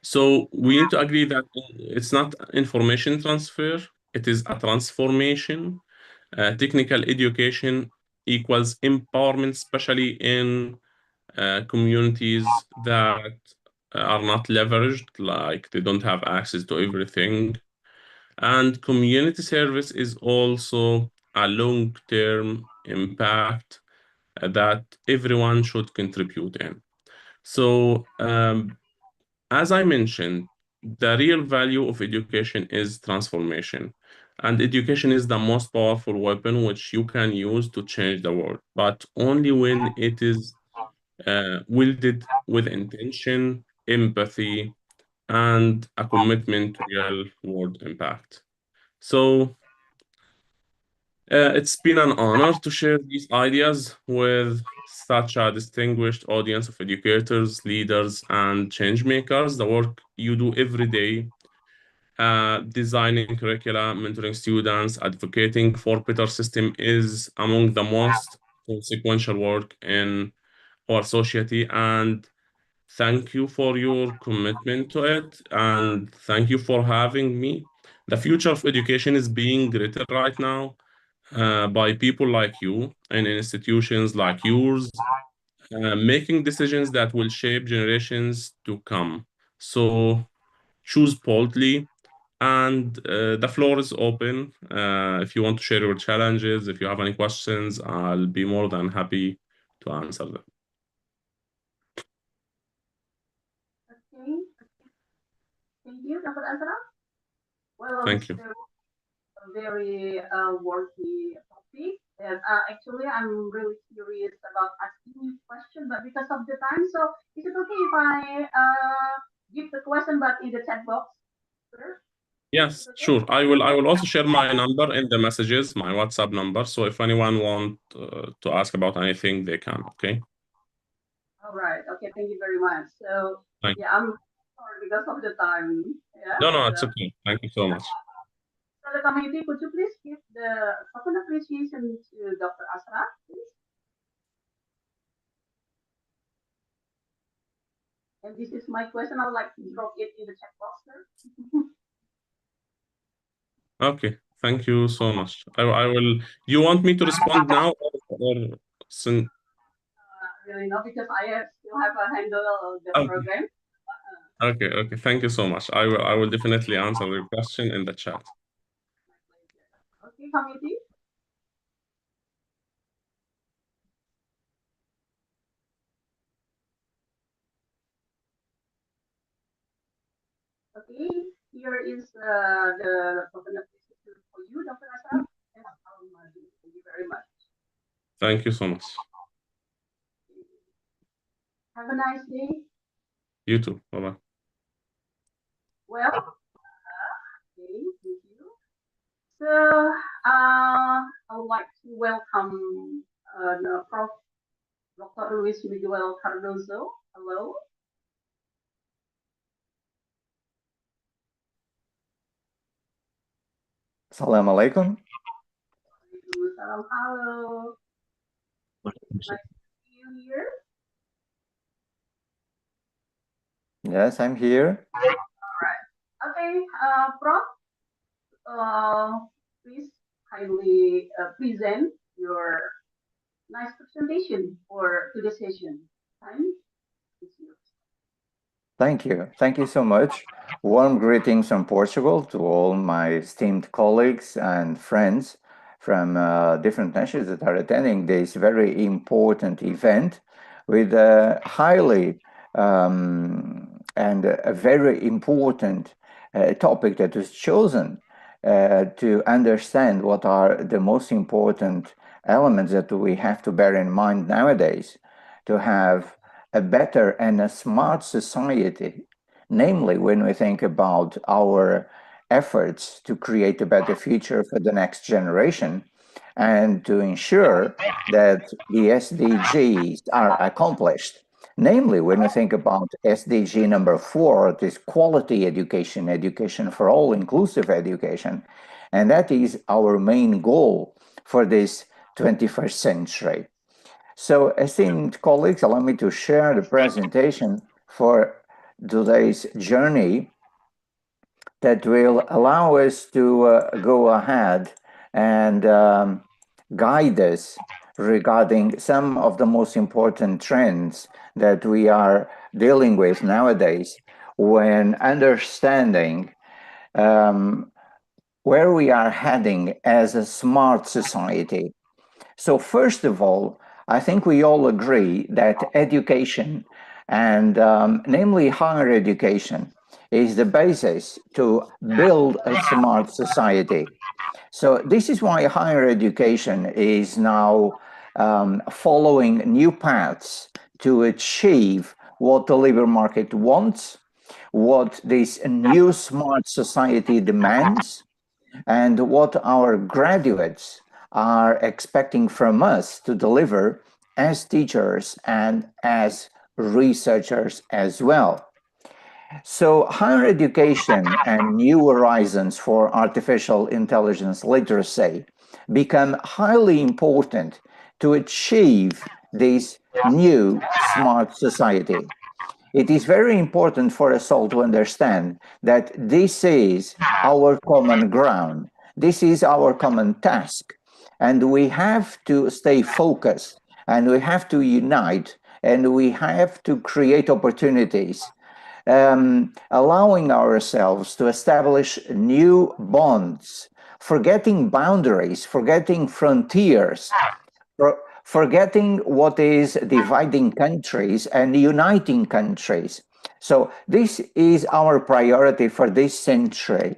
So we need to agree that it's not information transfer, it is a transformation. Technical education equals empowerment, especially in communities that are not leveraged, like they don't have access to everything. And community service is also a long-term impact that everyone should contribute in. So, as I mentioned, the real value of education is transformation. And education is the most powerful weapon which you can use to change the world, but only when it is wielded with intention, empathy, and a commitment to real world impact. So it's been an honor to share these ideas with such a distinguished audience of educators, leaders, and change makers. The work you do every day, designing curricula, mentoring students, advocating for better system is among the most consequential work in our society. And thank you for your commitment to it, and thank you for having me. The future of education is being written right now, by people like you and institutions like yours, making decisions that will shape generations to come. So choose boldly, and the floor is open. If you want to share your challenges, if you have any questions, I'll be more than happy to answer them. Okay. Thank you, Dr. Azra. Well, Thank you. a very worthy topic. And actually, I'm really curious about asking you question, but because of the time, so is it okay if I give the question, but in the chat box? Sir? Yes, sure. I will also share my number in the messages, my WhatsApp number. So if anyone want to ask about anything, they can. Okay. All right. Okay. Thank you very much. So Thank yeah, I'm sorry because of the time. Yeah. No, it's So, okay. Thank you so much. so the community, could you please give the open appreciation to Dr. Asra, please? And this is my question. I would like to drop it in the chat box, sir. Okay. Thank you so much. I will. You want me to respond now or soon? Really not because I still have a handle the Okay. program. Okay. Thank you so much. I will definitely answer your question in the chat. Okay, committee. Okay, here is the coconut biscuit for you, Dr. Asra. And thank you very much. Thank you so much. Have a nice day. You too. Bye-bye. Well, okay, thank you. So, I would like to welcome Prof. Dr. Luis Miguel Cardozo. Hello. Assalamualaikum. Waalaikumsalam. Hello. Nice to see you here. Yes, I'm here. All right. Okay, Prof. Please kindly present your nice presentation for today's session. Time is yours. Thank you. Thank you so much. Warm greetings from Portugal to all my esteemed colleagues and friends from different nations that are attending this very important event with a highly and a very important topic that was chosen to understand what are the most important elements that we have to bear in mind nowadays to have a better and a smart society, namely when we think about our efforts to create a better future for the next generation and to ensure that the SDGs are accomplished. Namely, when we think about SDG number 4, this quality education, education for all, inclusive education, and that is our main goal for this 21st century. So, esteemed colleagues, allow me to share the presentation for today's journey that will allow us to go ahead and guide us regarding some of the most important trends that we are dealing with nowadays when understanding where we are heading as a smart society. So first of all, I think we all agree that education, and namely higher education, is the basis to build a smart society. So this is why higher education is now following new paths to achieve what the labor market wants, what this new smart society demands, and what our graduates are expecting from us to deliver as teachers and as researchers as well. So higher education and new horizons for artificial intelligence literacy become highly important to achieve this new smart society. It is very important for us all to understand that this is our common ground. This is our common task. and we have to stay focused, and we have to unite, and we have to create opportunities, allowing ourselves to establish new bonds, forgetting boundaries, forgetting frontiers, forgetting what is dividing countries and uniting countries. So this is our priority for this century.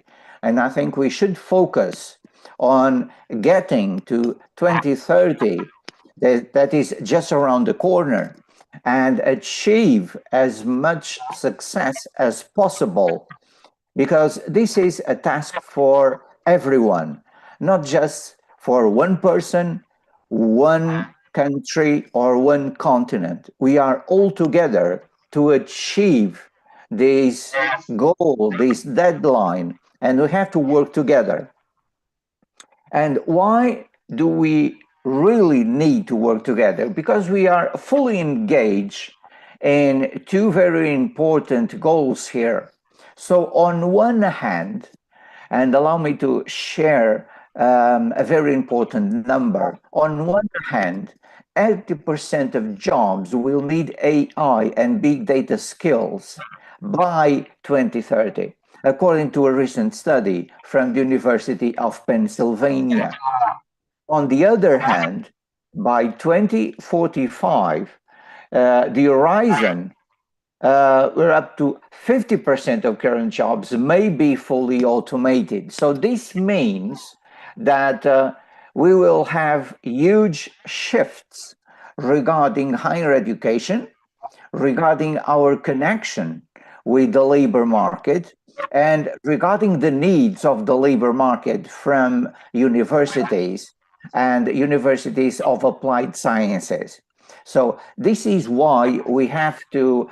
And I think we should focus on getting to 2030, that is just around the corner, and achieve as much success as possible, because this is a task for everyone, not just for one person, one country, or one continent. We are all together to achieve this goal, this deadline, and we have to work together. And why do we really need to work together? Because we are fully engaged in two very important goals here. So on one hand, and allow me to share a very important number. On one hand, 80% of jobs will need AI and big data skills by 2030, according to a recent study from the University of Pennsylvania. On the other hand, by 2045, the horizon, we're up to 50% of current jobs may be fully automated. So this means that we will have huge shifts regarding higher education, regarding our connection with the labor market, and regarding the needs of the labor market from universities and universities of applied sciences. So this is why we have to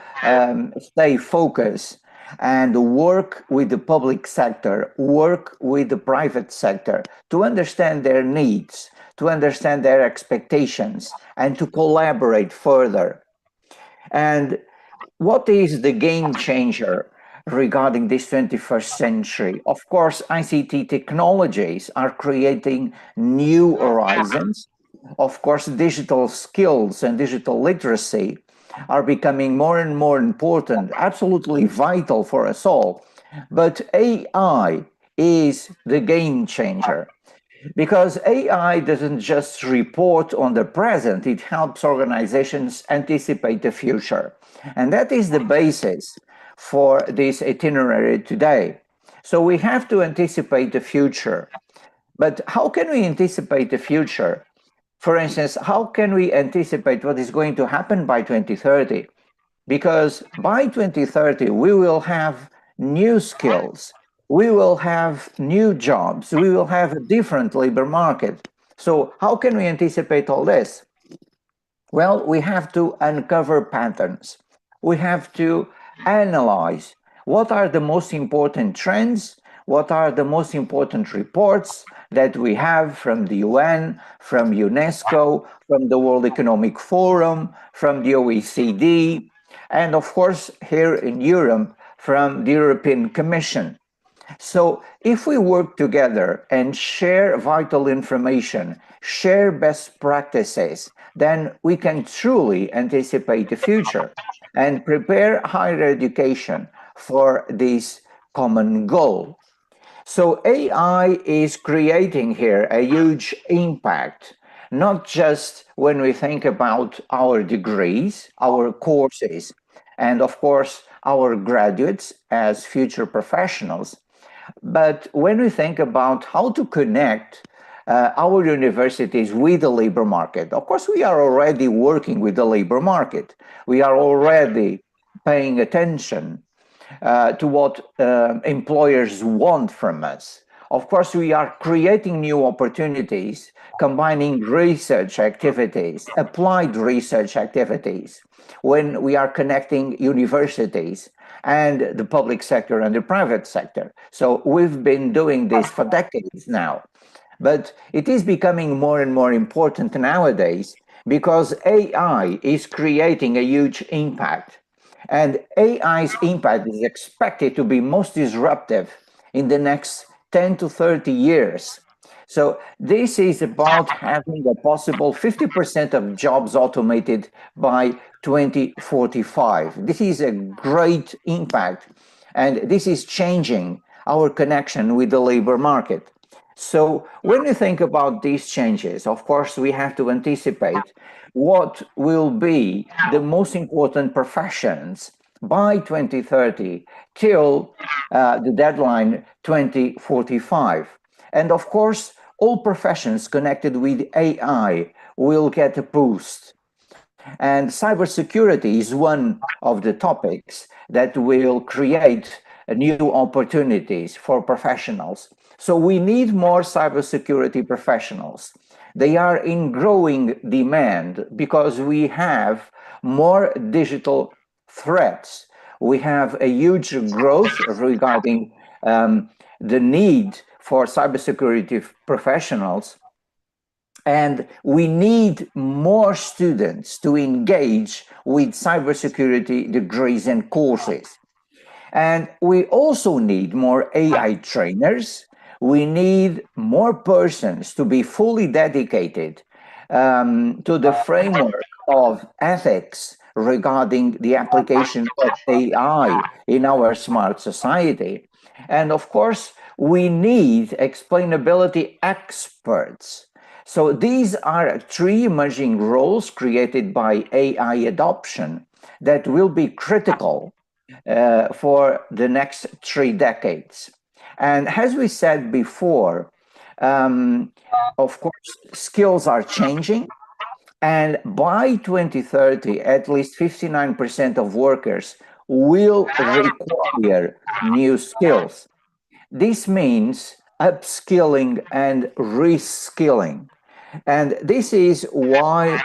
stay focused and work with the public sector, work with the private sector to understand their needs, to understand their expectations, and to collaborate further. And what is the game changer regarding this 21st century? Of course, ICT technologies are creating new horizons. Of course, digital skills and digital literacy are becoming more and more important, absolutely vital for us all. But AI is the game changer, because AI doesn't just report on the present, it helps organizations anticipate the future. And that is the basis for this itinerary today. So we have to anticipate the future. But how can we anticipate the future? For instance, how can we anticipate what is going to happen by 2030? Because by 2030, we will have new skills, we will have new jobs, we will have a different labor market. So how can we anticipate all this? Well, we have to uncover patterns. We have to analyze what are the most important trends, what are the most important reports that we have from the UN, from UNESCO, from the World Economic Forum, from the OECD, and of course, here in Europe, from the European Commission. So if we work together and share vital information, share best practices, then we can truly anticipate the future and prepare higher education for this common goal. So AI is creating here a huge impact, not just when we think about our degrees, our courses, and of course, our graduates as future professionals, but when we think about how to connect our universities with the labor market. Of course, we are already working with the labor market. We are already paying attention to what employers want from us. Of course, we are creating new opportunities, combining research activities, applied research activities, when we are connecting universities and the public sector and the private sector. So we've been doing this for decades now. But it is becoming more and more important nowadays because AI is creating a huge impact. And AI's impact is expected to be most disruptive in the next 10 to 30 years. So this is about having a possible 50% of jobs automated by 2045. This is a great impact, and this is changing our connection with the labor market. So when you think about these changes, of course, we have to anticipate what will be the most important professions by 2030 till the deadline 2045. And of course, all professions connected with AI will get a boost. And cybersecurity is one of the topics that will create new opportunities for professionals. So we need more cybersecurity professionals. They are in growing demand because we have more digital threats. We have a huge growth regarding the need for cybersecurity professionals. And we need more students to engage with cybersecurity degrees and courses. And we also need more AI trainers. We need more persons to be fully dedicated to the framework of ethics regarding the application of AI in our smart society. And of course, we need explainability experts. So these are three emerging roles created by AI adoption that will be critical for the next 3 decades. And as we said before, of course, skills are changing. And by 2030, at least 59% of workers will require new skills. This means upskilling and reskilling. And this is why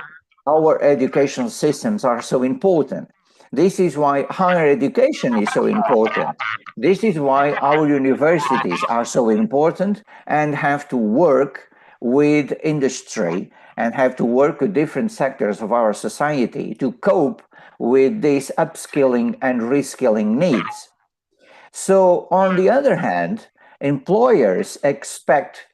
our education systems are so important. This is why higher education is so important. This is why our universities are so important and have to work with industry and have to work with different sectors of our society to cope with these upskilling and reskilling needs. So, on the other hand, employers expect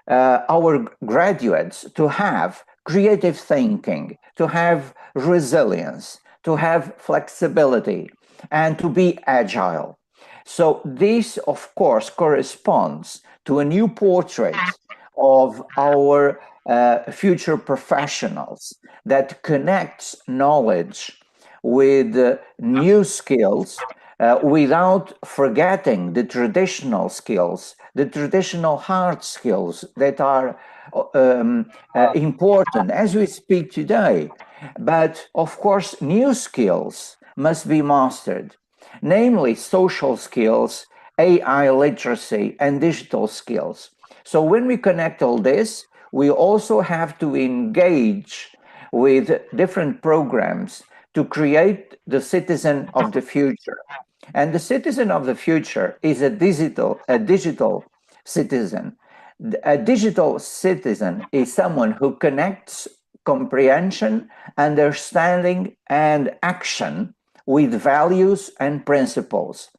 our graduates to have creative thinking, to have resilience, to have flexibility, and to be agile. So, this, of course, corresponds to a new portrait of our future professionals that connects knowledge with new skills without forgetting the traditional skills, the traditional hard skills that are important as we speak today. But of course, new skills must be mastered, namely social skills, AI literacy, and digital skills. So when we connect all this, we also have to engage with different programs to create the citizen of the future. And the citizen of the future is a digital citizen. A digital citizen is someone who connects comprehension, understanding, and action with values and principles.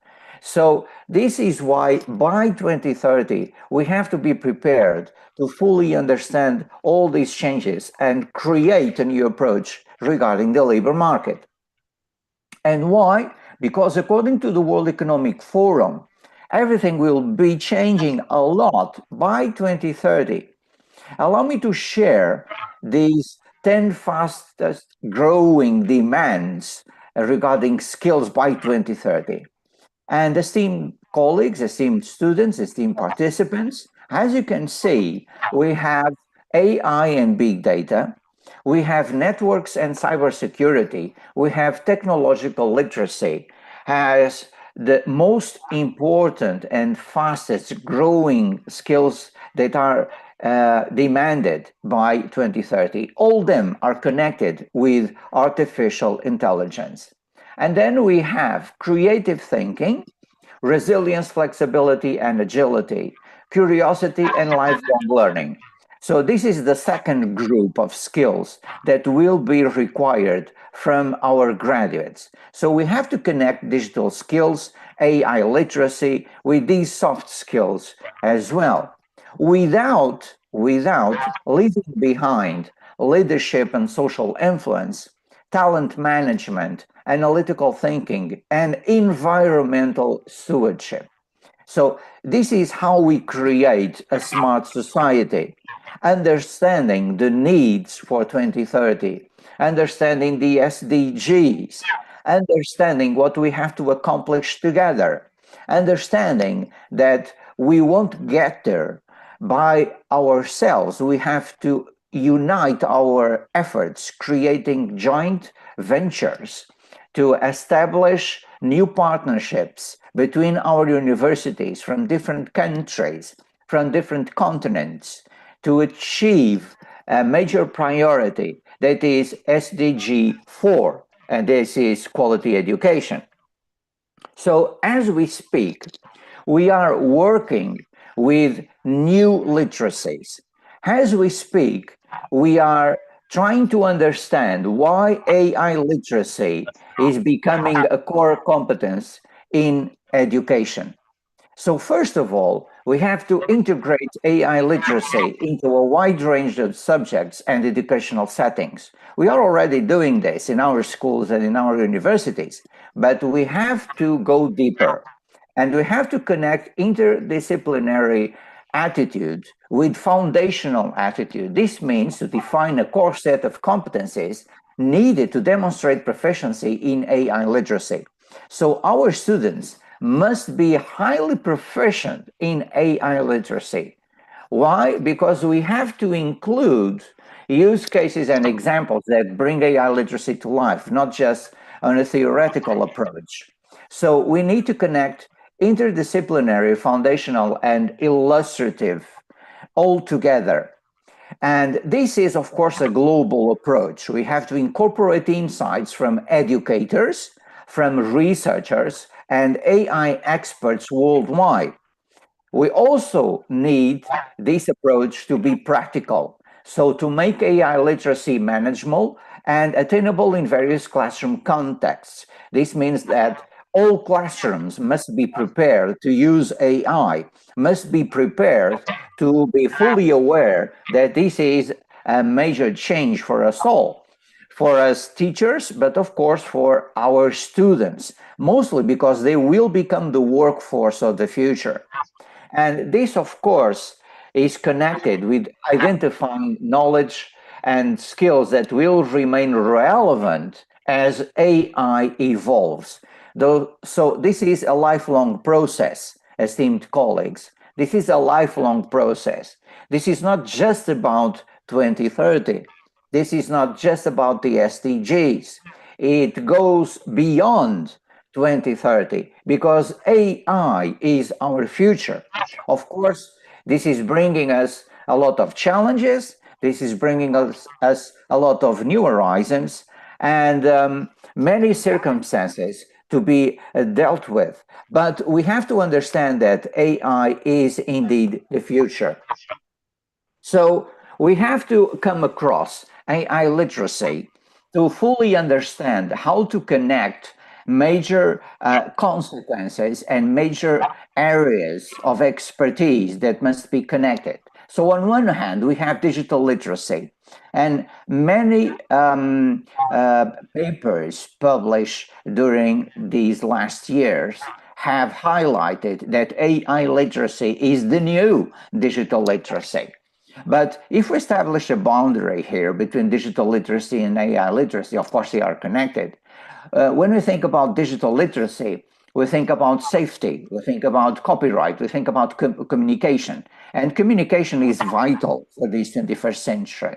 So this is why by 2030, we have to be prepared to fully understand all these changes and create a new approach regarding the labor market. And why? Because according to the World Economic Forum, everything will be changing a lot by 2030. Allow me to share these 10 fastest growing demands regarding skills by 2030. And esteemed colleagues, esteemed students, esteemed participants, as you can see, we have AI and big data, we have networks and cybersecurity, we have technological literacy as the most important and fastest growing skills that are demanded by 2030. All of them are connected with artificial intelligence. And then we have creative thinking, resilience, flexibility, and agility, curiosity, and lifelong learning. So this is the second group of skills that will be required from our graduates. So we have to connect digital skills, AI literacy with these soft skills as well. Without without leaving behind leadership and social influence, talent management, analytical thinking, and environmental stewardship. So this is how we create a smart society, understanding the needs for 2030, understanding the SDGs, understanding what we have to accomplish together, understanding that we won't get there by ourselves. We have to unite our efforts, creating joint ventures to establish new partnerships between our universities from different countries, from different continents, to achieve a major priority that is SDG 4, and this is quality education. So as we speak, we are working with new literacies. As we speak, we are trying to understand why AI literacy is becoming a core competence in education. So first of all, we have to integrate AI literacy into a wide range of subjects and educational settings. We are already doing this in our schools and in our universities, but we have to go deeper. And we have to connect interdisciplinary attitude with foundational attitude. This means to define a core set of competencies needed to demonstrate proficiency in AI literacy. So our students must be highly proficient in AI literacy. Why? Because we have to include use cases and examples that bring AI literacy to life, not just on a theoretical approach. So we need to connect interdisciplinary, foundational, and illustrative all together. And this is, of course, a global approach. We have to incorporate insights from educators, from researchers, and AI experts worldwide. We also need this approach to be practical. So to make AI literacy manageable and attainable in various classroom contexts. This means that all classrooms must be prepared to use AI, must be prepared to be fully aware that this is a major change for us all, for us teachers, but of course for our students, mostly because they will become the workforce of the future. And this, of course, is connected with identifying knowledge and skills that will remain relevant as AI evolves. So this is a lifelong process, esteemed colleagues. This is a lifelong process. This is not just about 2030. This is not just about the SDGs. It goes beyond 2030 because AI is our future. Of course, this is bringing us a lot of challenges. This is bringing us a lot of new horizons and many circumstances to be dealt with. But we have to understand that AI is indeed the future. So we have to come across AI literacy to fully understand how to connect major consequences and major areas of expertise that must be connected. So on one hand, we have digital literacy, and many papers published during these last years have highlighted that AI literacy is the new digital literacy. But if we establish a boundary here between digital literacy and AI literacy, of course they are connected. When we think about digital literacy, we think about safety, we think about copyright, we think about communication. And communication is vital for this 21st century.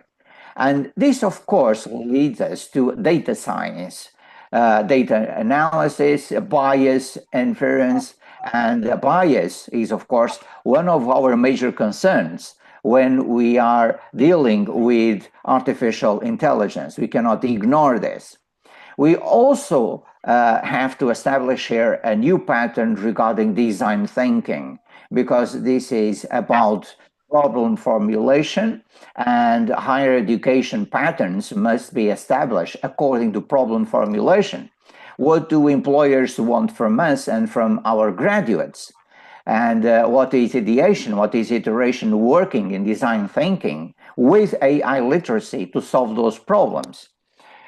And this, of course, leads us to data science, data analysis, bias, inference. And bias is, of course, one of our major concerns when we are dealing with artificial intelligence. We cannot ignore this. We also have to establish here a new pattern regarding design thinking, because this is about problem formulation, and higher education patterns must be established according to problem formulation. What do employers want from us and from our graduates? and what is ideation, what is iteration working in design thinking with AI literacy to solve those problems.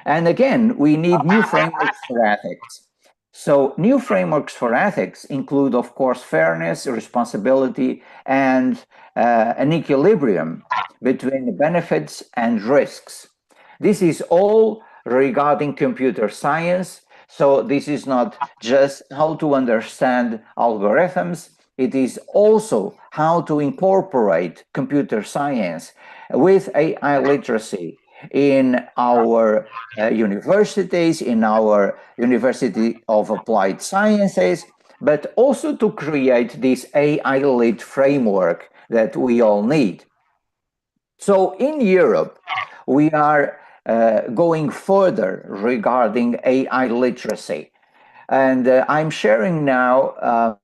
And again, we need new frameworks for ethics. So new frameworks for ethics include, of course, fairness, responsibility, and an equilibrium between the benefits and risks. This is all regarding computer science. So this is not just how to understand algorithms, it is also how to incorporate computer science with AI literacy in our universities, in our University of Applied Sciences, but also to create this AI-lit framework that we all need. So in Europe, we are going further regarding AI literacy. And I'm sharing now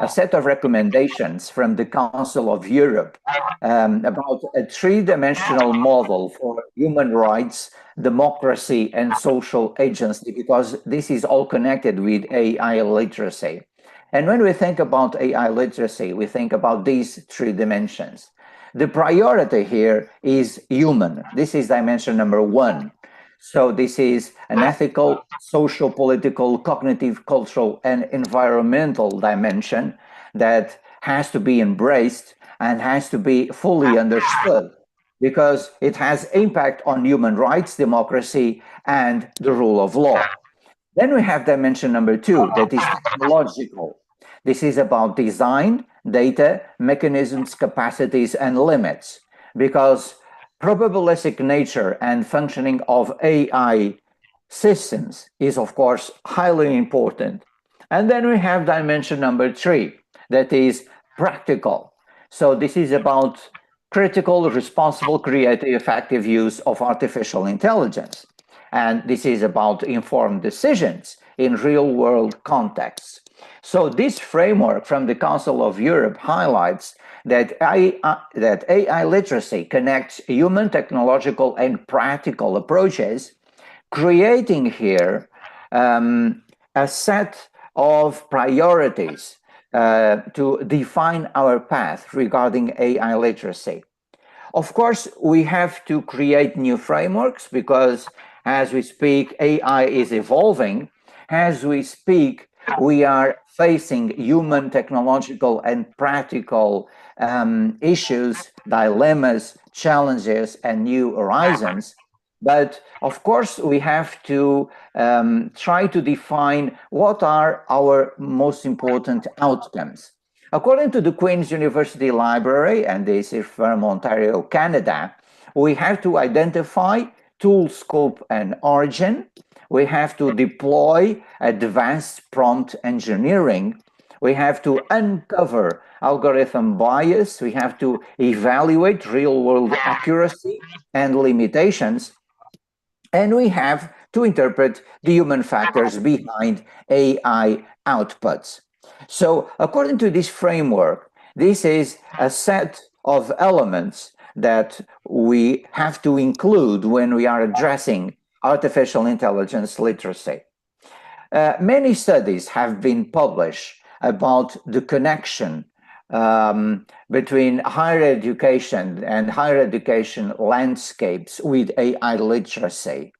a set of recommendations from the Council of Europe about a three-dimensional model for human rights, democracy, and social agency, because this is all connected with AI literacy. And when we think about AI literacy, we think about these three dimensions. The priority here is human. This is dimension number one. So this is an ethical, social, political, cognitive, cultural, and environmental dimension that has to be embraced and has to be fully understood because it has impact on human rights, democracy, and the rule of law. Then we have dimension number two, that is technological. This is about design, data, mechanisms, capacities, and limits, because probabilistic nature and functioning of AI systems is, of course, highly important. And then we have dimension number three, that is practical. So this is about critical, responsible, creative, effective use of artificial intelligence. And this is about informed decisions in real-world contexts. So this framework from the Council of Europe highlights that AI literacy connects human, technological, and practical approaches, creating here a set of priorities to define our path regarding AI literacy. Of course, we have to create new frameworks because as we speak, AI is evolving. As we speak, we are facing human, technological, and practical issues, dilemmas, challenges, and new horizons. But of course, we have to try to define what are our most important outcomes. According to the Queen's University Library, and this is from Ontario, Canada, we have to identify tool scope and origin. We have to deploy advanced prompt engineering. We have to uncover algorithm bias. We have to evaluate real-world accuracy and limitations. And we have to interpret the human factors behind AI outputs. So according to this framework, this is a set of elements that we have to include when we are addressing artificial intelligence literacy. Many studies have been published about the connection between higher education and higher education landscapes with AI literacy.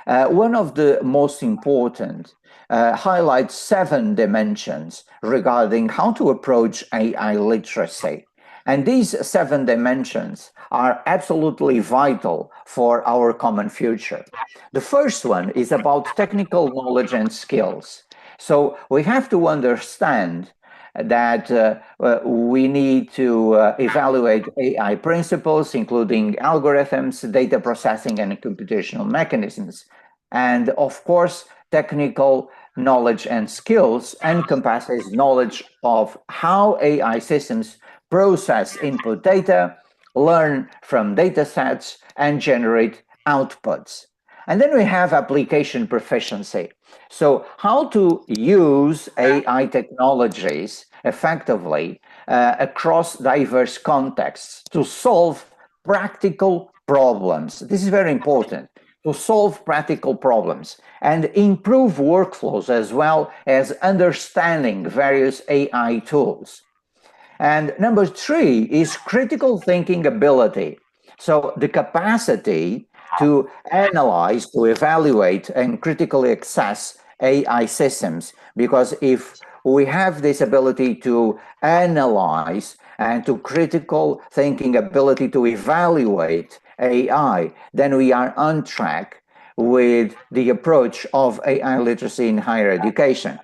One of the most important highlights 7 dimensions regarding how to approach AI literacy. And these 7 dimensions are absolutely vital for our common future. The first one is about technical knowledge and skills. So we have to understand that we need to evaluate AI principles, including algorithms, data processing, and computational mechanisms. And of course, technical knowledge and skills encompasses knowledge of how AI systems process input data, learn from data sets, and generate outputs. And then we have application proficiency. So how to use AI technologies effectively across diverse contexts to solve practical problems. This is very important, to solve practical problems and improve workflows as well as understanding various AI tools. And number 3 is critical thinking ability. So the capacity to analyze, to evaluate, and critically assess AI systems. Because if we have this ability to analyze and to critical thinking ability to evaluate AI, then we are on track with the approach of AI literacy in higher education.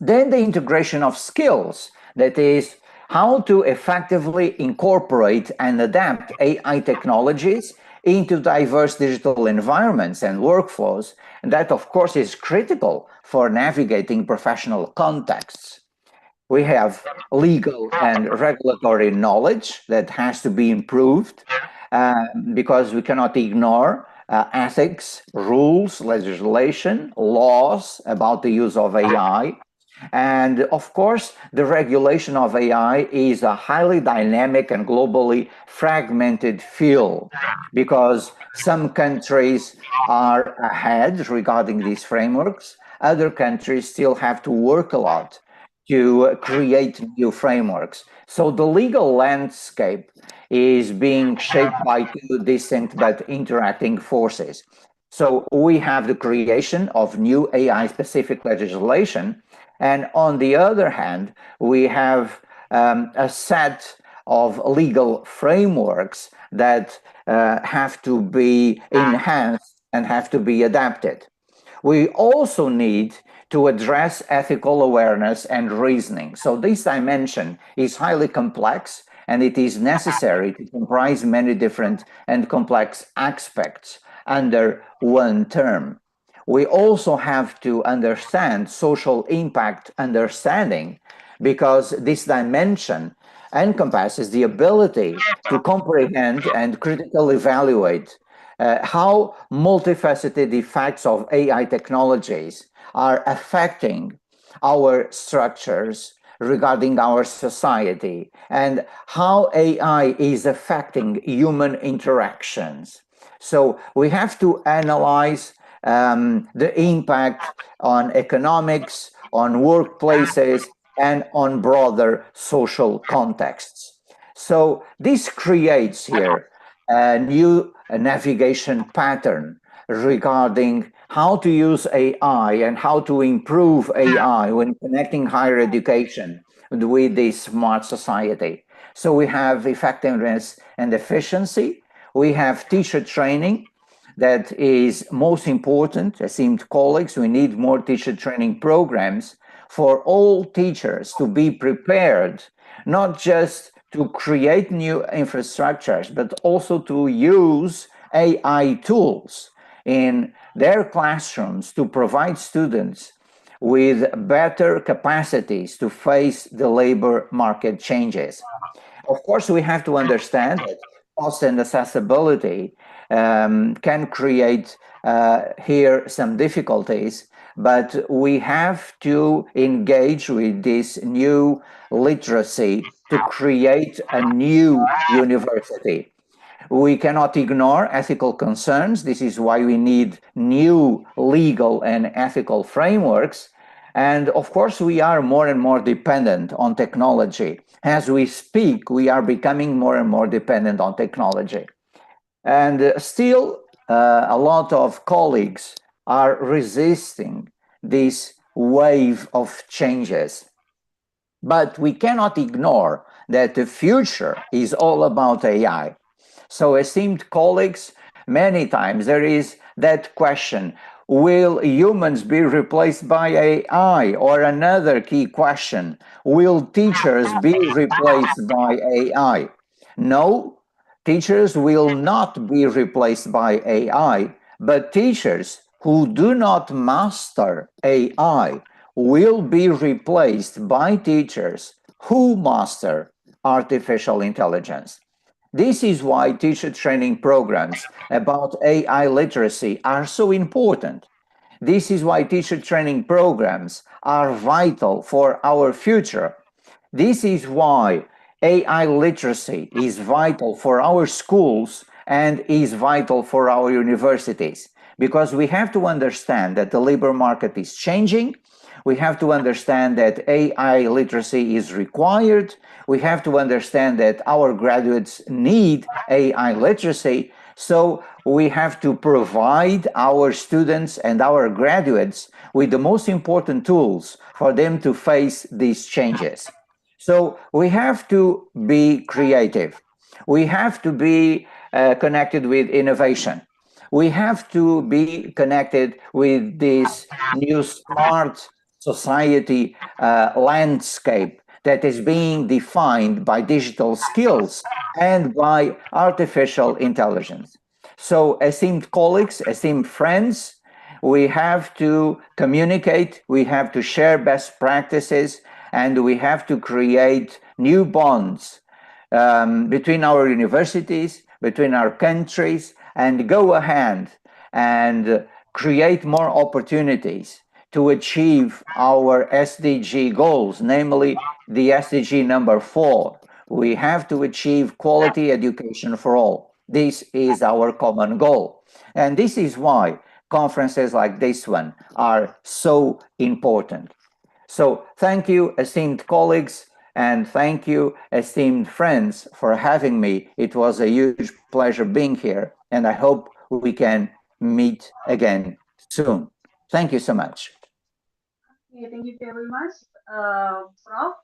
Then the integration of skills, that is, how to effectively incorporate and adapt AI technologies into diverse digital environments and workflows. And that, of course, is critical for navigating professional contexts. We have legal and regulatory knowledge that has to be improved because we cannot ignore ethics, rules, legislation, laws about the use of AI. And of course, the regulation of AI is a highly dynamic and globally fragmented field because some countries are ahead regarding these frameworks. Other countries still have to work a lot to create new frameworks. So the legal landscape is being shaped by two distinct but interacting forces. So we have the creation of new AI-specific legislation, and on the other hand, we have a set of legal frameworks that have to be enhanced and have to be adapted. We also need to address ethical awareness and reasoning. So this dimension is highly complex, and it is necessary to comprise many different and complex aspects under one term. We also have to understand social impact understanding, because this dimension encompasses the ability to comprehend and critically evaluate how multifaceted effects of AI technologies are affecting our structures regarding our society and how AI is affecting human interactions. So we have to analyze the impact on economics, on workplaces, and on broader social contexts. So this creates here a new navigation pattern regarding how to use AI and how to improve AI when connecting higher education with this smart society. So we have effectiveness and efficiency. We have teacher training that is most important. Esteemed colleagues, we need more teacher training programs for all teachers to be prepared, not just to create new infrastructures, but also to use AI tools in their classrooms to provide students with better capacities to face the labor market changes. Of course, we have to understand that cost and accessibility can create here some difficulties, but we have to engage with this new literacy to create a new university. We cannot ignore ethical concerns. This is why we need new legal and ethical frameworks. And of course, we are more and more dependent on technology. As we speak, we are becoming more and more dependent on technology. And still, a lot of colleagues are resisting this wave of changes. But we cannot ignore that the future is all about AI. So, esteemed colleagues, many times there is that question, will humans be replaced by AI? Or another key question, will teachers be replaced by AI? No, teachers will not be replaced by AI, but teachers who do not master AI will be replaced by teachers who master artificial intelligence. This is why teacher training programs about AI literacy are so important. This is why teacher training programs are vital for our future. This is why AI literacy is vital for our schools and is vital for our universities, because we have to understand that the labor market is changing. We have to understand that AI literacy is required. We have to understand that our graduates need AI literacy. So we have to provide our students and our graduates with the most important tools for them to face these changes. So we have to be creative. We have to be connected with innovation. We have to be connected with this new smart society landscape that is being defined by digital skills and by artificial intelligence. So, esteemed colleagues, esteemed friends, we have to communicate, we have to share best practices, and we have to create new bonds between our universities, between our countries, and go ahead and create more opportunities to achieve our SDG goals, namely the SDG number 4. We have to achieve quality education for all. This is our common goal. And this is why conferences like this one are so important. So thank you, esteemed colleagues, and thank you, esteemed friends, for having me. It was a huge pleasure being here, and I hope we can meet again soon. Thank you so much. Okay, thank you very much, Prof.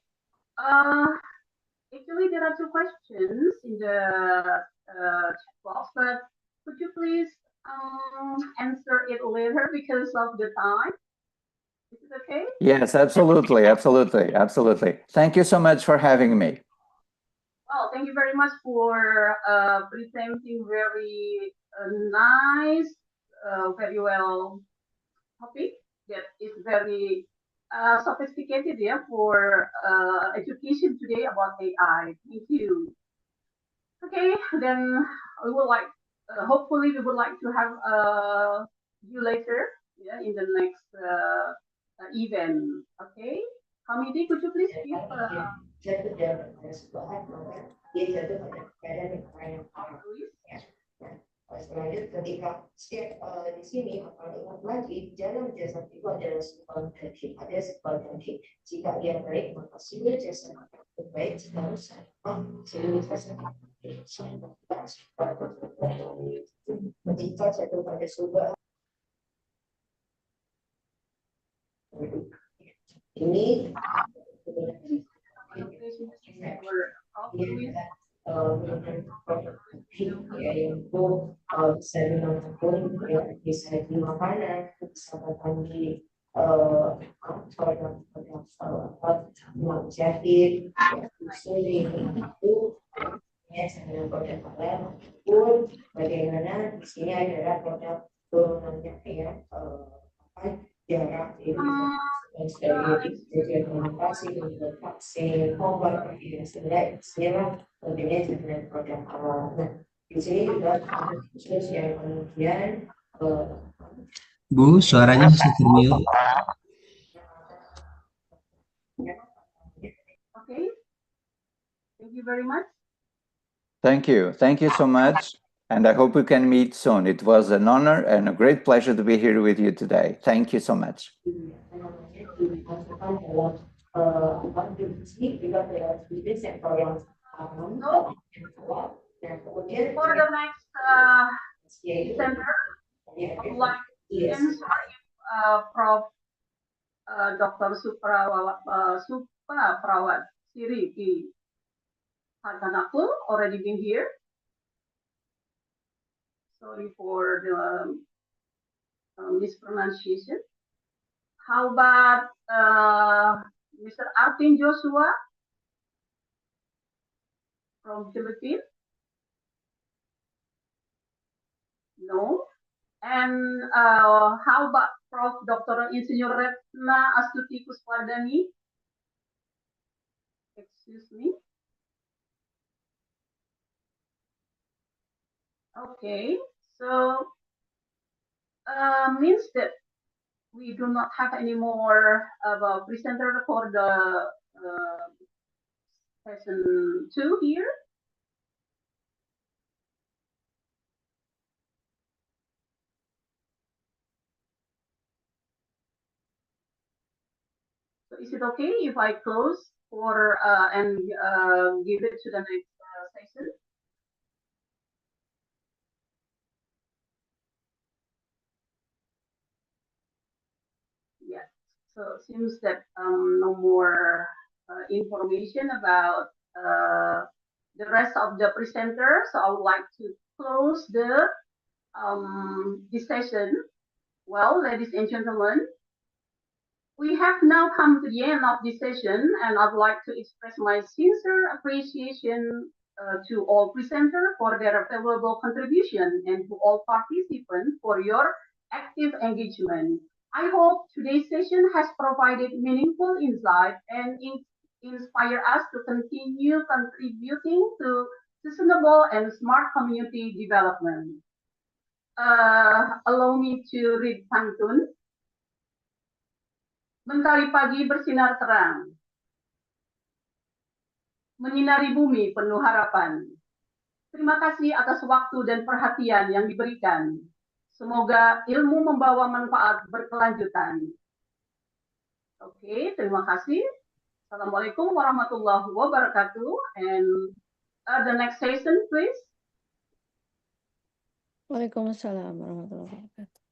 Actually, there are two questions in the chat box, but could you please answer it later because of the time? Is it okay? Yes, absolutely, absolutely, absolutely. Thank you so much for having me. Well, thank you very much for presenting very nice, very well topic that is very sophisticated, yeah, for education today about AI. Thank you. Okay, then we would like, hopefully we would like to have you later, yeah, in the next event. Okay, Hamidi, could you please give Selanjutnya ketika setiap di sini akan ingat lagi dalam jasa itu adalah sebuah teknik, ada sebuah teknik. Jika dia baik maka seluruh jasa akan baik. Jika rusak seluruh jasa akan baik. Jika jatuh pada sebuah ini yaitu bisa dimanapun ya, bisa di makanan, bisa bahkan di kantor dan jahit, sulit itu ya dengan produk kalian pun bagaimana di sini adalah produk turunannya ya jarak ini sebagai implementasi untuk vaksin obat sehingga tentunya dengan produk awal. Di sini juga ada khusus yang kemudian Bu, suaranya masih termute. Okay, thank you very much. Thank you so much, and I hope we can meet soon. It was an honor and a great pleasure to be here with you today. Thank you so much. For the next center, I would like to answer if Prof. Dr. Supa Prawat Siri di Hatanakul already been here. Sorry for the mispronunciation. How about Mr. Artin Joshua from Philippines? No. And how about Prof. Dr. Insinyur Retna Astuti Kuswardani? Excuse me. Okay, so means that we do not have any more presenter for the session 2 here. is it okay if I close for and give it to the next session? Yes. So it seems that no more information about the rest of the presenters. So I would like to close this session. Well, ladies and gentlemen, we have now come to the end of this session, and I'd like to express my sincere appreciation to all presenters for their valuable contribution and to all participants for your active engagement. I hope today's session has provided meaningful insight and inspire us to continue contributing to sustainable and smart community development. Allow me to read pantun. Mentari pagi bersinar terang, menyinari bumi penuh harapan. Terima kasih atas waktu dan perhatian yang diberikan. Semoga ilmu membawa manfaat berkelanjutan. Oke, terima kasih. Assalamualaikum warahmatullahi wabarakatuh. And the next session, please. Waalaikumsalam warahmatullahi wabarakatuh.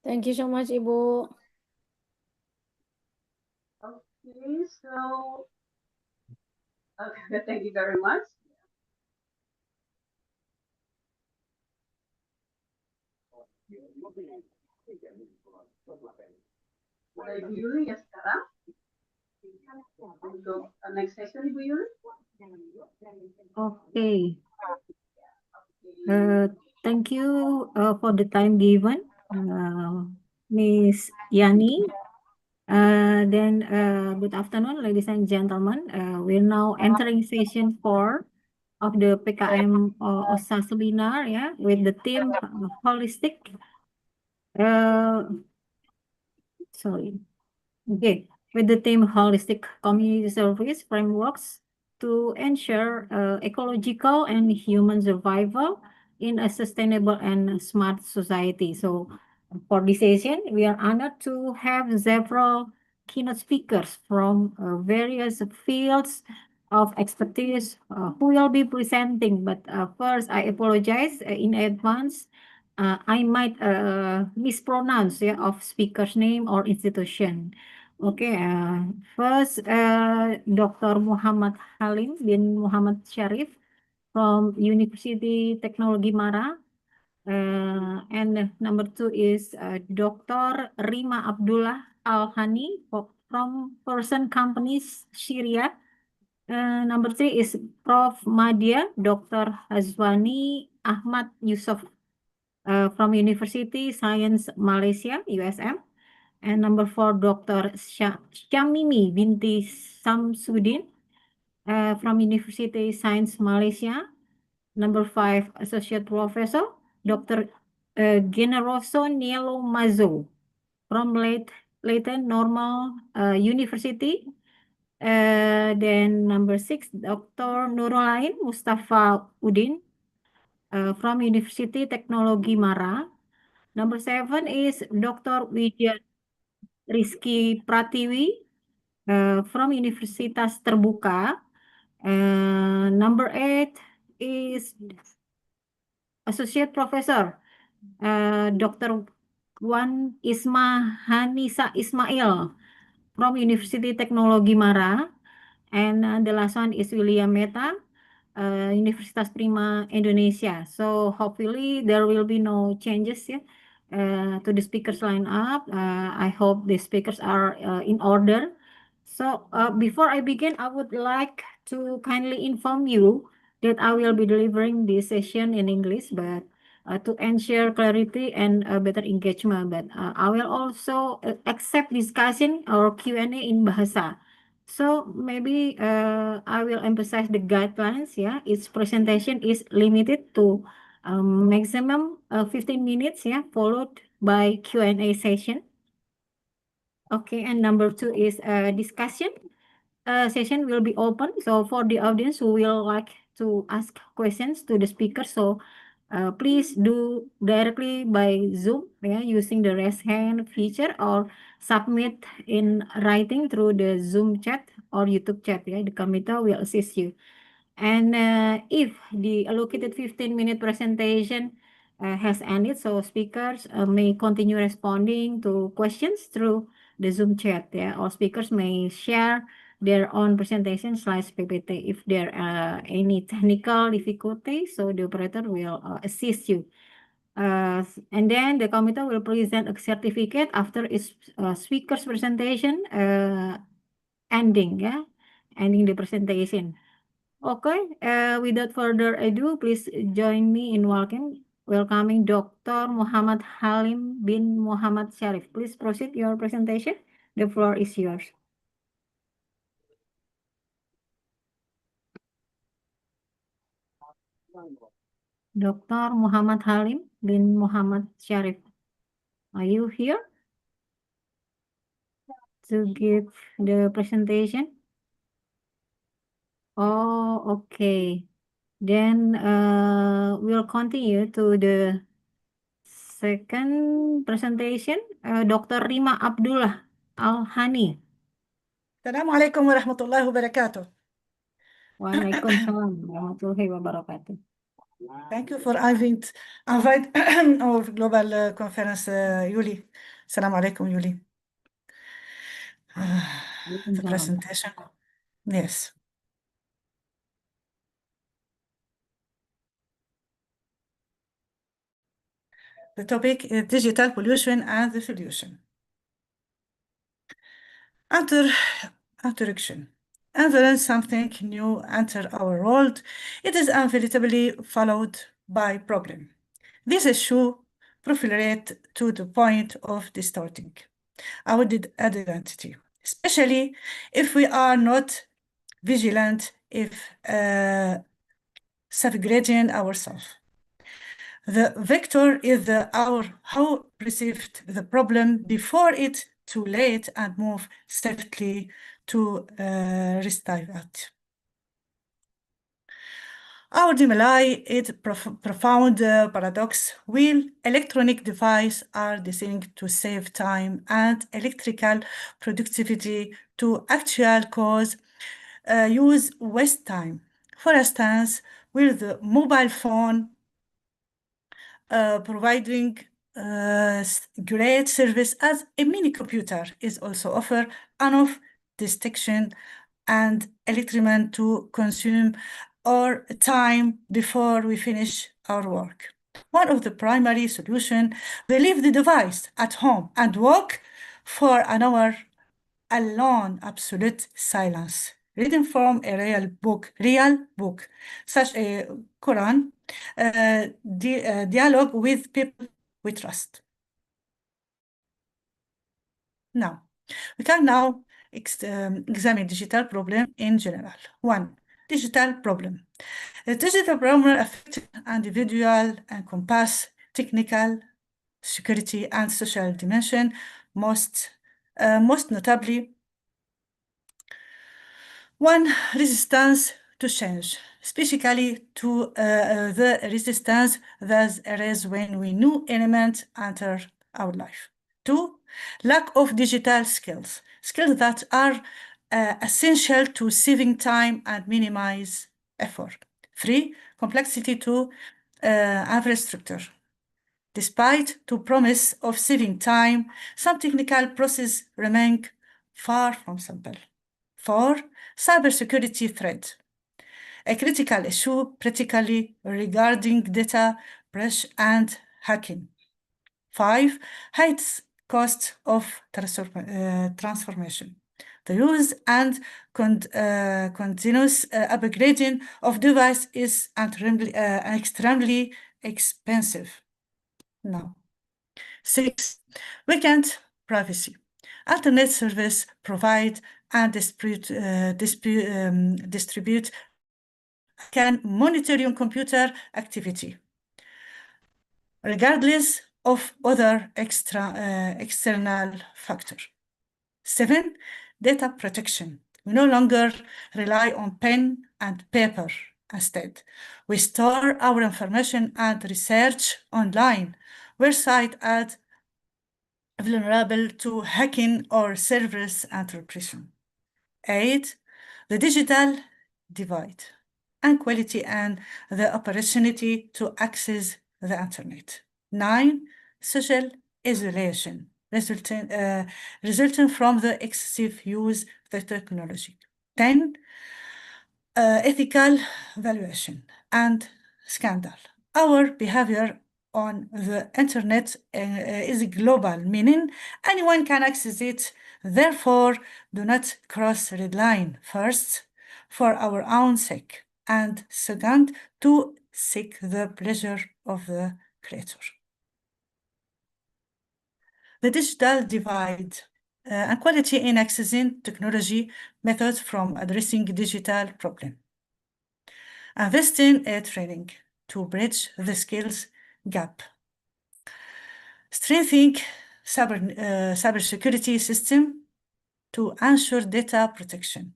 Thank you so much, Ibu. Okay, so thank you very much. Mulai Ibu Yuli ya sekarang untuk next session, Ibu Yuli. Okay. Thank you for the time given, Miss Yani. Then good afternoon, ladies and gentlemen. We're now entering session 4 of the PKM OSA seminar, yeah, with the theme holistic. With the theme holistic community service frameworks to ensure ecological and human survival in a sustainable and smart society. So for this session, we are honored to have several keynote speakers from various fields of expertise who will be presenting. But first, I apologize in advance. I might mispronounce of speaker's name or institution. Okay, first, Dr. Muhammad Halim bin Muhammad Sharif from University Technology Mara. And number 2 is Dr. Rima Abdullah Al-Hani from Person Companies Syria. Number 3 is Prof. Madia, Dr. Hazwani Ahmad Yusuf from University Science Malaysia, USM. And number 4, Dr. Syamimi binti Samsudin from University Science Malaysia. Number 5, Associate Professor, Dr. Generoso Nielo Mazo from Leighton Normal University. Then number 6, Dr. Nurulain Mustafa Udin from University Teknologi Mara. Number 7 is Dr. Widya Rizky Pratiwi from Universitas Terbuka. Number 8 is Associate Professor Dr. Wan Hanisa Ismail from University Teknologi Mara. And the last one is William Meta, Universitas Prima Indonesia. So hopefully there will be no changes to the speakers lineup. I hope the speakers are in order. So before I begin, I would like to kindly inform you that I will be delivering this session in English, but to ensure clarity and better engagement. But I will also accept discussion or Q&A in Bahasa. So maybe I will emphasize the guidelines. Yeah, its presentation is limited to maximum 15 minutes. Yeah, followed by Q&A session. Okay, and number 2 is discussion. Session will be open. So for the audience who will like to ask questions to the speaker, so please do directly by Zoom, using the raise hand feature, or submit in writing through the Zoom chat or YouTube chat. The committee will assist you. And if the allocated 15-minute presentation has ended, so speakers may continue responding to questions through the Zoom chat, or speakers may share their own presentation slides PPT. If there are any technical difficulties, so the operator will assist you. And then the committee will present a certificate after its speaker's presentation ending the presentation. Okay, without further ado, please join me in welcoming Dr. Muhammad Halim bin Muhammad Sharif. Please proceed your presentation. The floor is yours. Dr. Muhammad Halim bin Muhammad Sharif, are you here to give the presentation? Oh, okay. Then we'll continue to the second presentation, Dr. Rima Abdullah Al-Hani. Assalamualaikum warahmatullahi wabarakatuh. Waalaikumsalam warahmatullahi wabarakatuh. Thank you for invite our global conference, Yuli. Assalamualaikum, Yuli. The presentation. Yes. The topic is digital pollution and the solution. Introduction. And when something new enters our world, it is inevitably followed by problem. This issue proliferate to the point of distorting our identity, especially if we are not vigilant, if safeguarding ourselves. The vector is our how perceived the problem before it's too late and move swiftly to restore it. Our DMLI is profound paradox. While electronic devices are designed to save time and electrical productivity to actual cause use waste time. For instance, with the mobile phone providing great service as a mini computer is also offer enough distinction and electricity to consume our time before we finish our work. One of the primary solutions, we leave the device at home and work for an hour alone, absolute silence, reading from a real book, such a Quran, dialogue with people we trust. Now, we can now examine digital problem in general. 1. Digital problem. The digital problem affects individual, encompass technical, security, and social dimension, most notably, 1. Resistance to change, specifically to the resistance that arises when we new elements enter our life. 2. Lack of digital skills that are essential to saving time and minimize effort. 3. Complexity to infrastructure. Despite the promise of saving time, some technical processes remain far from simple. 4. Cybersecurity threat, a critical issue, particularly regarding data breach and hacking. 5. High cost of transformation. The use and continuous upgrading of device is extremely expensive. Now, 6. Weakened privacy. Internet service provide and distribute can monitor your computer activity, regardless of other external factors. 7. Data protection. We no longer rely on pen and paper Instead, we store our information and research online. Websites are vulnerable to hacking or serverless interruption. 8. The digital divide, inequality and the opportunity to access the internet. 9. Social isolation resulting from the excessive use of the technology. 10. Ethical valuation and scandal. Our behavior on the internet is global, meaning anyone can access it. Therefore, do not cross red line. First, for our own sake, and second, to seek the pleasure of the creator. The digital divide and quality in accessing technology methods from addressing digital problem. Investing in training to bridge the skills gap. Strengthening cybersecurity system to ensure data protection.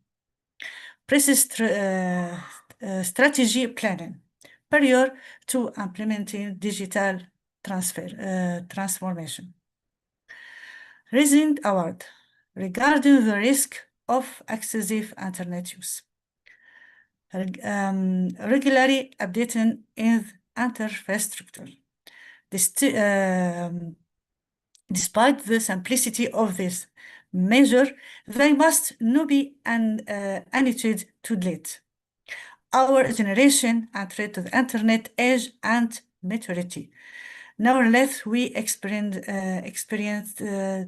Strategy planning prior to implementing digital transformation. Raising award regarding the risk of excessive internet use. Regularly updating in infrastructure. Despite the simplicity of this measure, they must not be annotated too late. Our generation entered the internet age and maturity. Nevertheless, we experienced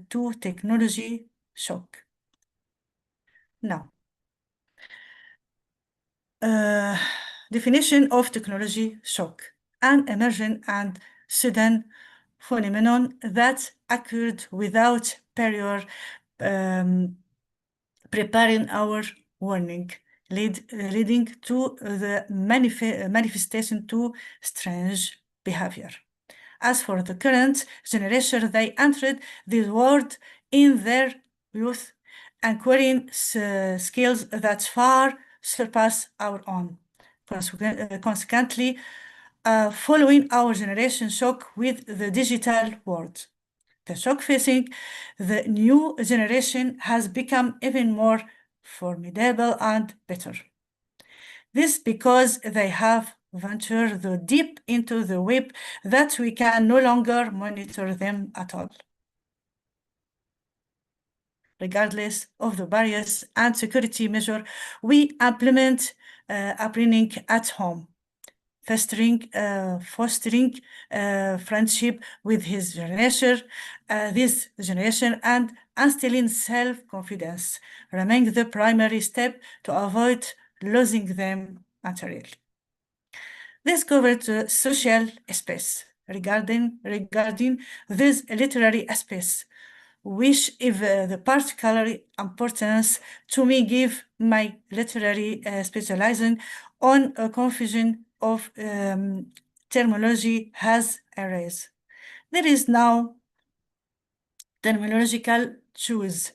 two technology shock. Now, definition of technology shock: an emergent and sudden phenomenon that occurred without prior preparing our warning, leading to the manifestation to strange behavior. As for the current generation, they entered this world in their youth, acquiring skills that far surpass our own. Consequently, following our generation shock with the digital world. The shock facing the new generation has become even more formidable and better. This because they have ventured so deep into the web that we can no longer monitor them at all. Regardless of the barriers and security measure, we implement upbringing at home, fostering friendship with this generation, and instilling self-confidence remain the primary step to avoid losing them materially. This covers the social space. Regarding this literary space, which is the particular importance to me give my literary specializing on a confusion of terminology has arisen. There is now terminological choice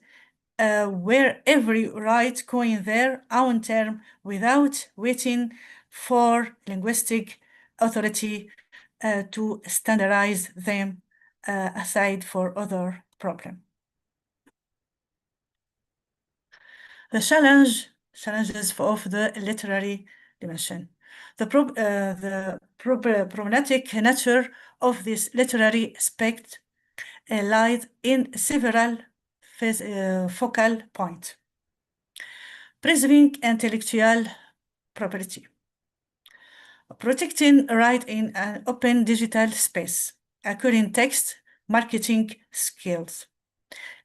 where every right coin their own term without waiting for linguistic authority to standardize them aside for other problem. The challenges of the literary dimension. The problematic nature of this literary aspect lies in several focal points. Preserving intellectual property. Protecting right in an open digital space. Acquiring text marketing skills.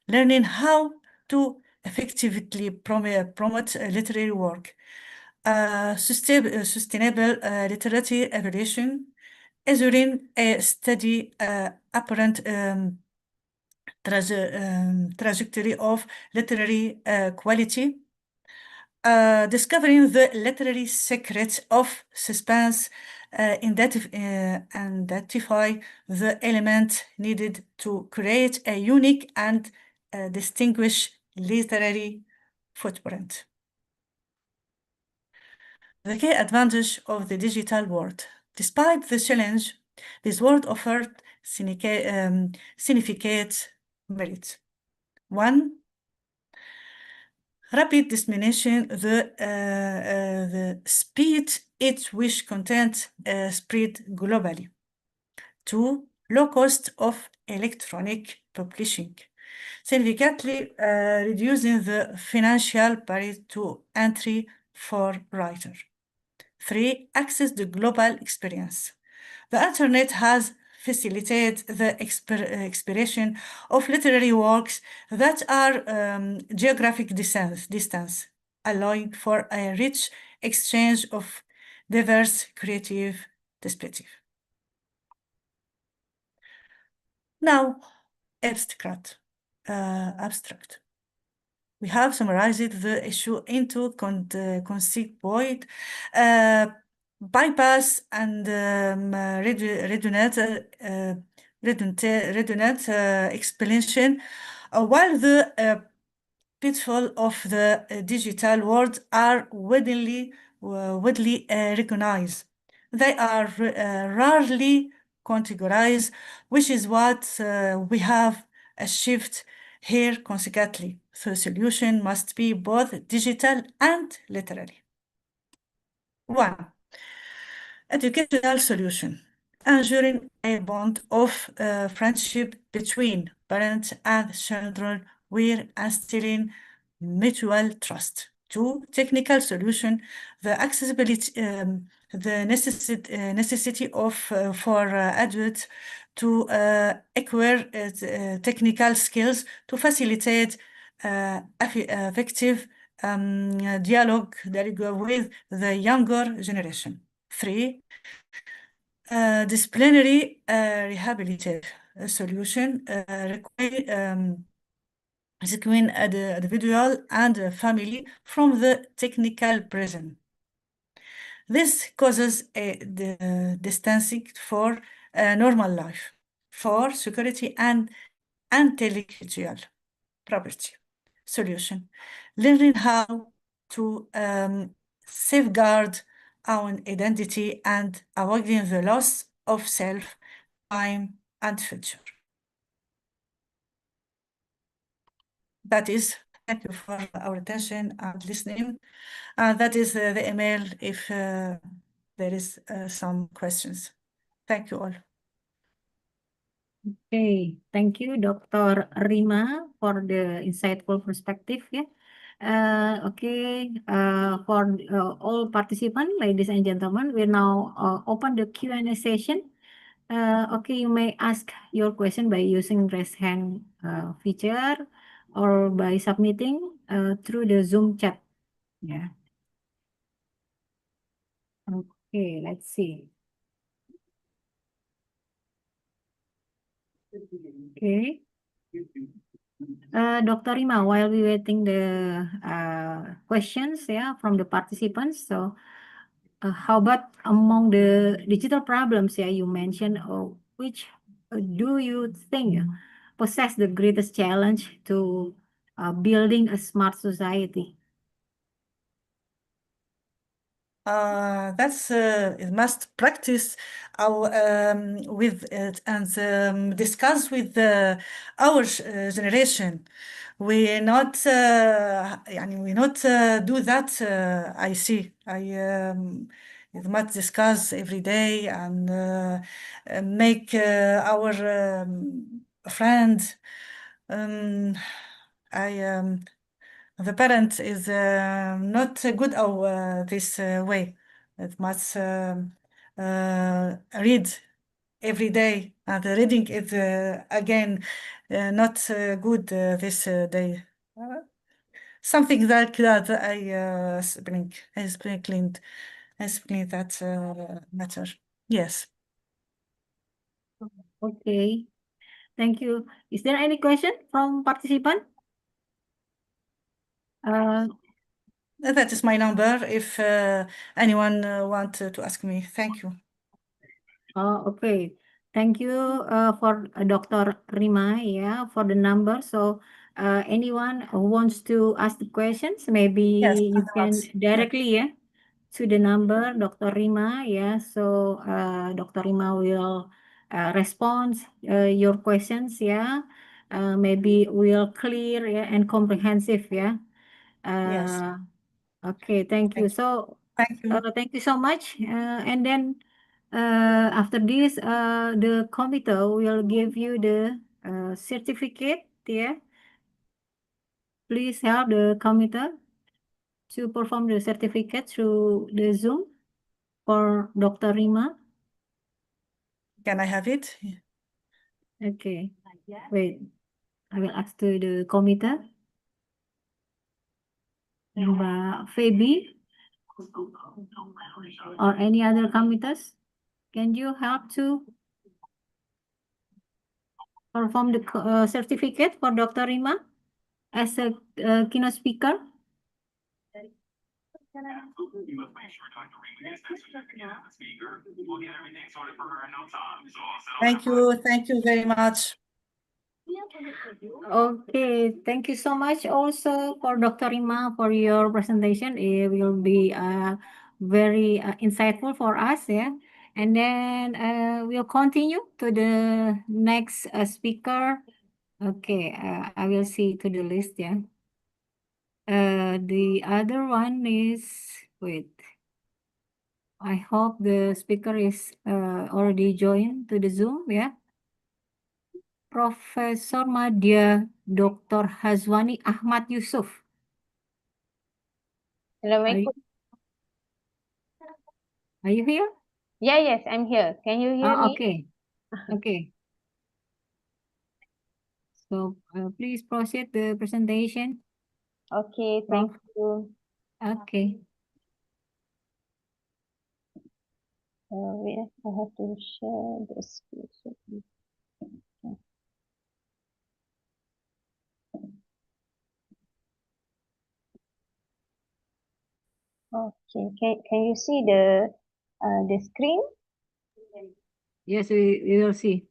Learning how to effectively promote literary work. Sustainable literary evaluation, assuring a steady apparent trajectory of literary quality, discovering the literary secrets of suspense, identify the element needed to create a unique and distinguished literary footprint. the key advantage of the digital world. Despite the challenge, this world offered significant merit. One, rapid dissemination, the speed at which content spread globally. Two, low cost of electronic publishing, significantly reducing the financial barrier to entry for writers. Three, access the global experience. The internet has facilitated the expression of literary works that are geographic distance, allowing for a rich exchange of diverse creative perspectives. Now, abstract. We have summarized the issue into concise point, bypass and redundant explanation, while the pitfall of the digital world are widely recognized. They are rarely categorized, which is what we have achieved here consequently. So the solution must be both digital and literary. One, educational solution, ensuring a bond of friendship between parents and children while instilling mutual trust. Two, technical solution, the accessibility, the necessity of for adults to acquire technical skills to facilitate effective dialogue with the younger generation. Three, disciplinary rehabilitative solution require between the individual and the family from the technical prison. This causes a distancing for normal life, for security and intellectual property. Solution, learning how to safeguard our identity and avoiding the loss of self, time, and future. That is, thank you for our attention and listening. That is the email if there is some questions. Thank you all. Okay, thank you, Dr. Rima, for the insightful perspective. Yeah. For all participants, ladies and gentlemen, we now open the Q&A session. You may ask your question by using raise hand feature or by submitting through the Zoom chat. Yeah. Okay, let's see. Okay. Dr. Rima, while we waiting the questions from the participants, so how about among the digital problems you mentioned, which do you think possess the greatest challenge to building a smart society? That's it must practice our with it and discuss with our generation. We not we not do that. I see. It must discuss every day and make our friend. The parent is not good this way. It must read every day, and reading is again not good this day. Something like that I explain that matter. Yes. Okay, thank you. Is there any question from participant? That is my number if anyone want to ask me. Thank you. Okay. Thank you for Dr. Rima, for the number. So anyone who wants to ask the questions, maybe Yes, you can directly to the number Dr. Rima. Yeah, so Dr. Rima will respond your questions. Yeah, maybe will clear, yeah, and comprehensive. Yeah. Yes. Okay. Thank you. So Thank you. thank you so much. And then after this, the committee will give you the certificate. Yeah. Please help the committee to perform the certificate through the Zoom for Dr. Rima. Can I have it? Okay. Wait, I will ask to the committee. Mbak Feby or any other committees, can you help to perform the certificate for Dr. Rima as a keynote speaker? Thank you very much. Okay, thank you so much also for Dr. Rima for your presentation. It will be very insightful for us, yeah. And then we'll continue to the next speaker. Okay, I will see to the list, yeah. The other one is, wait. I hope the speaker is already joined to the Zoom, yeah. Profesor Madya Dr. Hazwani Ahmad Yusuf. Assalamualaikum. Are you here? Yeah, yes, I'm here. Can you hear me? Okay. Okay. So please proceed the presentation. Okay, thank you. Okay. Wait, I have to share the screen. Okay, can you see the screen? Yes, we will see.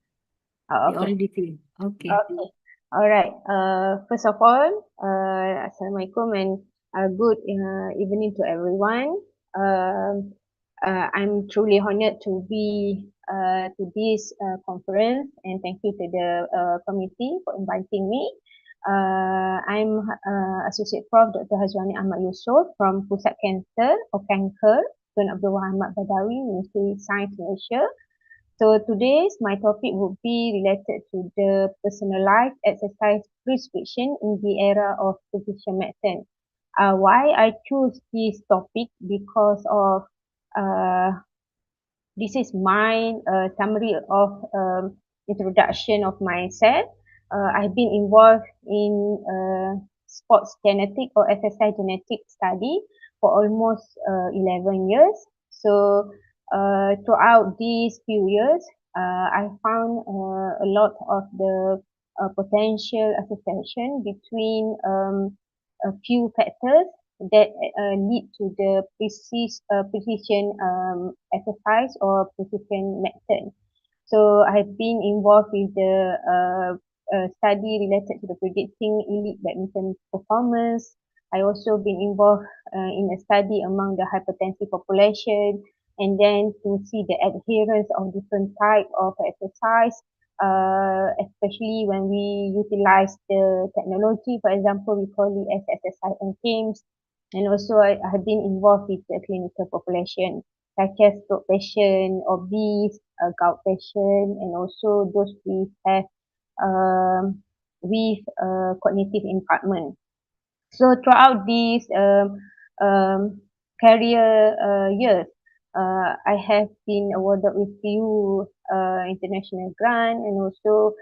Oh, We okay. already see. Okay. Okay. All right. First of all, Assalamualaikum and good evening to everyone. I'm truly honored to be to this conference, and thank you to the committee for inviting me. I'm Associate Prof. Dr. Hazwani Ahmad Yusuf from Pusat Cancer or Kanker, Tun Abdul Wahab Badawi, Ministry of Science Malaysia. So today's my topic would be related to the personalized exercise prescription in the era of precision medicine. Why I choose this topic because of this is my summary of introduction of myself. I've been involved in sports genetic or exercise genetic study for almost 11 years. So throughout these few years, I found a lot of the potential association between a few factors that lead to the precision exercise or precision medicine. So I've been involved with the study related to the predicting elite badminton performance. I also been involved in a study among the hypertensive population, and then to see the adherence of different type of exercise, especially when we utilize the technology. For example, we call it as exercise and games. And also I have been involved with the clinical population, such as stroke patient, obese, gout patient, and also those with cognitive impairment. So throughout these career years, I have been awarded with few international grant, and also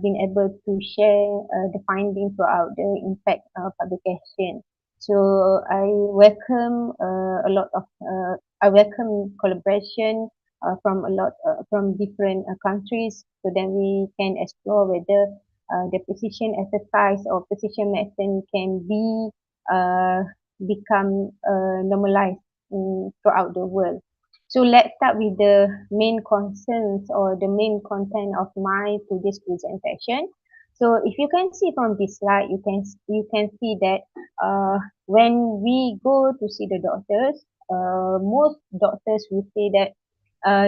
been able to share the findings throughout the impact publication. So I welcome a lot of I welcome collaboration from a lot from different countries, so then we can explore whether the precision exercise or precision medicine can be become normalized throughout the world. So let's start with the main concerns or the main content of my today's presentation. So if you can see from this slide, you can see that when we go to see the doctors, most doctors will say that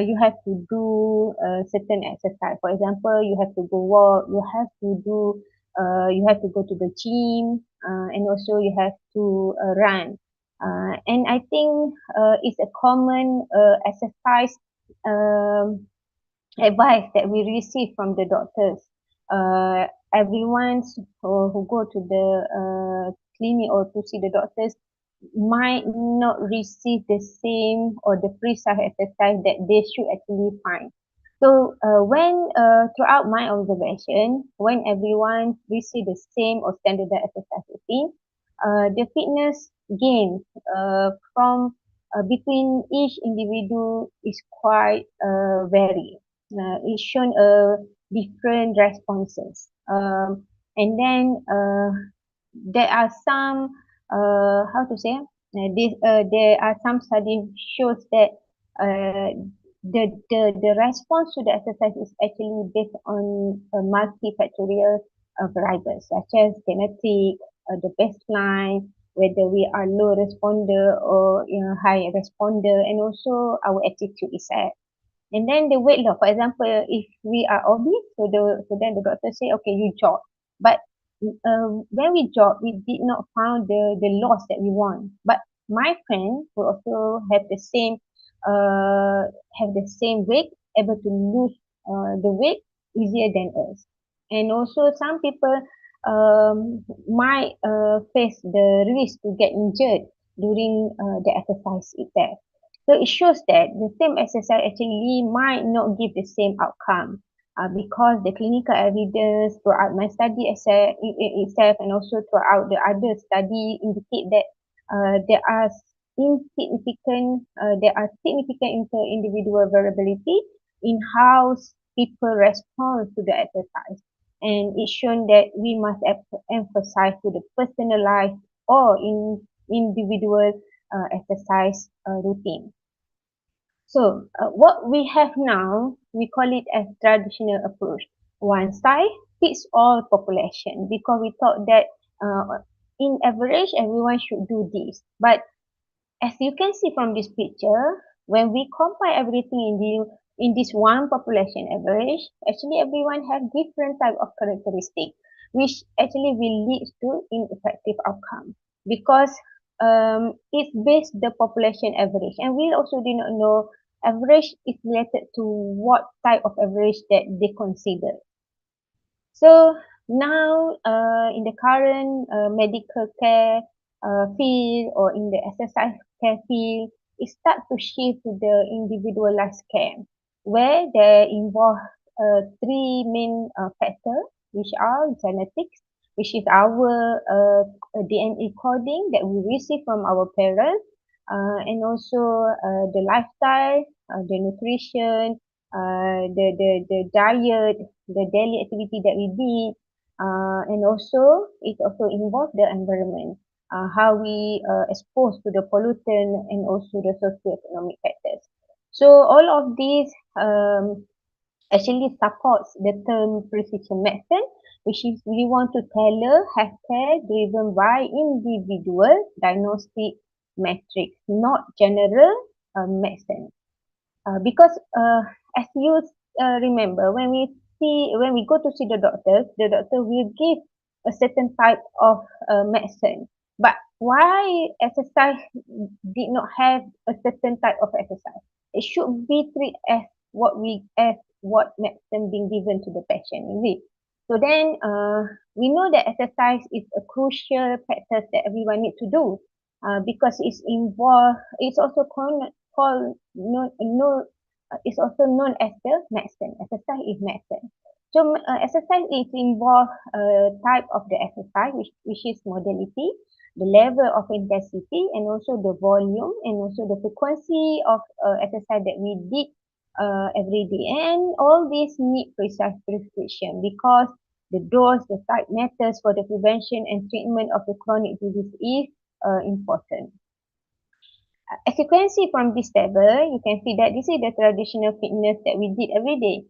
you have to do certain exercise. For example, you have to go walk, you have to go to the gym, and also you have to run. And I think it's a common exercise um, advice that we receive from the doctors. Everyone who go to the clinic or to see the doctors might not receive the same or the precise exercise that they should actually find. So when throughout my observation, when everyone receive the same or standardized exercise routine, the fitness gain from between each individual is quite varied. It's shown different responses. And then there are some how to say there are some studies shows that the response to the exercise is actually based on multifactorial variables such as genetic, the baseline, whether we are low responder or high responder, and also our attitude is at. And then the weight loss, for example, if we are obese, so then the doctor say, okay, you jog. But when we jog, we did not find the loss that we want. But my friend who also have the same weight, able to lose the weight easier than us. And also some people might face the risk to get injured during the exercise itself. So it shows that the same exercise actually might not give the same outcome because the clinical evidence throughout my study itself and also throughout the other study indicate that there are significant inter-individual variability in how people respond to the exercise. And it's shown that we must emphasize to the personalized or individual exercise routine. So what we have now, we call it as traditional approach. One size fits all population because we thought that in average everyone should do this. But as you can see from this picture, when we compare everything in this one population average, actually everyone has different type of characteristics, which actually will lead to ineffective outcome because it's based the population average, and we also do not know average is related to what type of average that they consider. So now in the current medical care field or in the exercise care field, it starts to shift to the individualized care, where they involve three main factors, which are genetics, which is our DNA coding that we receive from our parents, and also the lifestyle, the nutrition, the diet, the daily activity that we did, and also it also involves the environment, how we expose to the pollutant and also the socioeconomic factors. So all of these actually supports the term precision medicine, which is we want to tailor healthcare driven by individual diagnostic metrics, not general medicine. Because as you remember, when we go to see the doctor will give a certain type of medicine. But why exercise did not have a certain type of exercise? It should be treated as what medicine being given to the patient, is it? So then we know that exercise is a crucial factor that everyone need to do because it's also it's also known as the medicine. Exercise is medicine. So exercise is involve type of the exercise, which is modality, the level of intensity, and also the volume, and also the frequency of exercise that we did every day. And all these need precise prescription because the dose, the type matters for the prevention and treatment of the chronic disease is important. As you can see from this table, you can see that this is the traditional fitness that we did every day.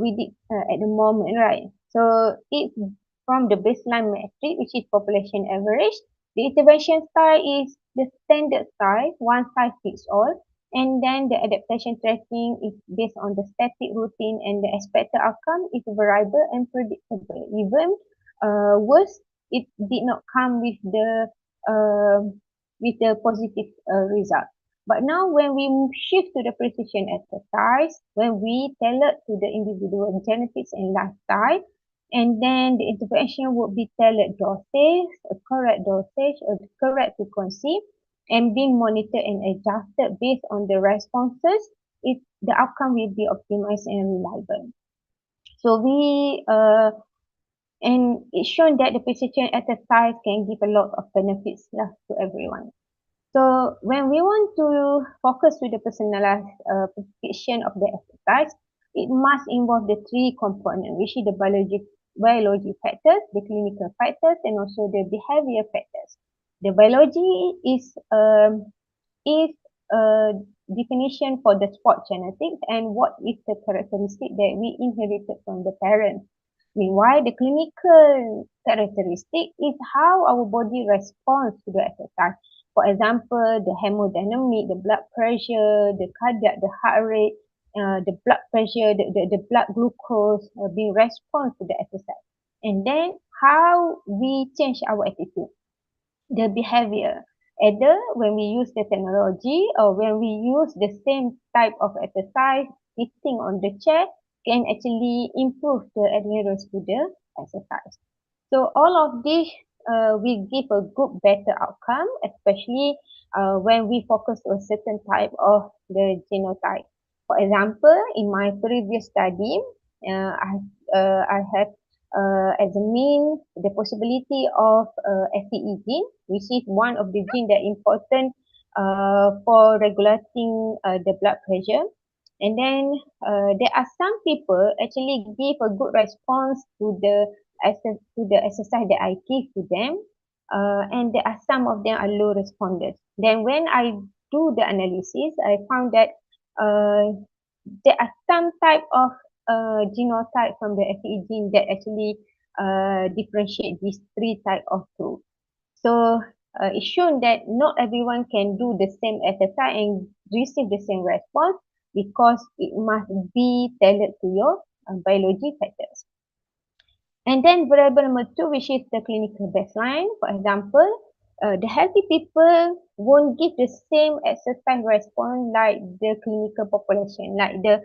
We did at the moment, right? So it's from the baseline metric, which is population average. The intervention style is the standard size, one size fits all, and then the adaptation tracking is based on the static routine, and the expected outcome is variable and predictable. Even worse, it did not come with the positive result. But now when we shift to the precision exercise, when we tailor to the individual genetics and lifestyle, and then the intervention would be tailored dosage, a correct dosage, a correct frequency, and being monitored and adjusted based on the responses, the outcome will be optimized and reliable. So and it's shown that the precision exercise can give a lot of benefits to everyone. So when we want to focus with the personalized prescription of the exercise, it must involve the three components, which is the biology factors, the clinical factors, and also the behavior factors. The biology is a definition for the sport genetics and what is the characteristic that we inherited from the parents. Meanwhile, the clinical characteristic is how our body responds to the exercise. For example, the hemodynamic, the blood pressure, the cardiac, the heart rate, the blood pressure, the blood glucose being response to the exercise. And then how we change our attitude, the behavior. Either when we use the technology or when we use the same type of exercise, sitting on the chair can actually improve the adherence to the exercise. So all of this will give a good, better outcome, especially when we focus on certain type of the genotype. For example, in my previous study, I have examined the possibility of FEE gene, which is one of the gene that important for regulating the blood pressure. And then there are some people actually give a good response to the exercise that I give to them, and there are some of them are low responders. Then when I do the analysis, I found that there are some type of genotype from the FEE gene that actually differentiate these three type of group. So it's shown that not everyone can do the same exercise and receive the same response because it must be tailored to your biology factors. And then variable number 2, which is the clinical baseline. For example, the healthy people won't give the same exercise response like the clinical population, like the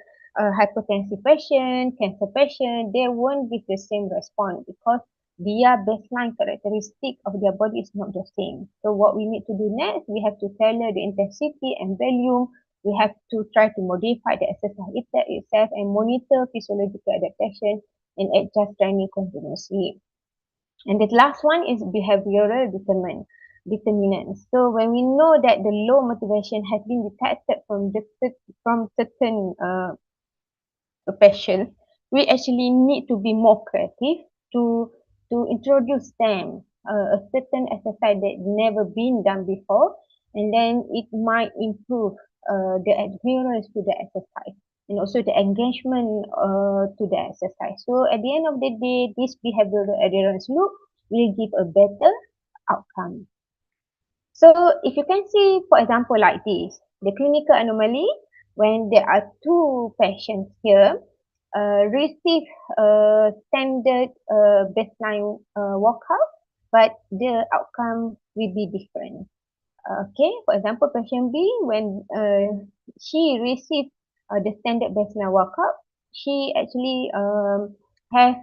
hypertensive patient, cancer patient, they won't give the same response because their baseline characteristic of their body is not the same. So what we need to do next, we have to tailor the intensity and volume. We have to try to modify the exercise itself and monitor physiological adaptation and adjust training continuously. And the last one is behavioral determinants. So when we know that the low motivation has been detected from certain patients, we actually need to be more creative to introduce them a certain exercise that never been done before, and then it might improve the adherence to the exercise and also the engagement to the exercise. So at the end of the day, this behavioral adherence loop will give a better outcome. So if you can see, for example, like this, the clinical anomaly, when there are two patients here, receive standard baseline workout, but the outcome will be different. Okay, for example, patient B, when she received the standard baseline workout, she actually have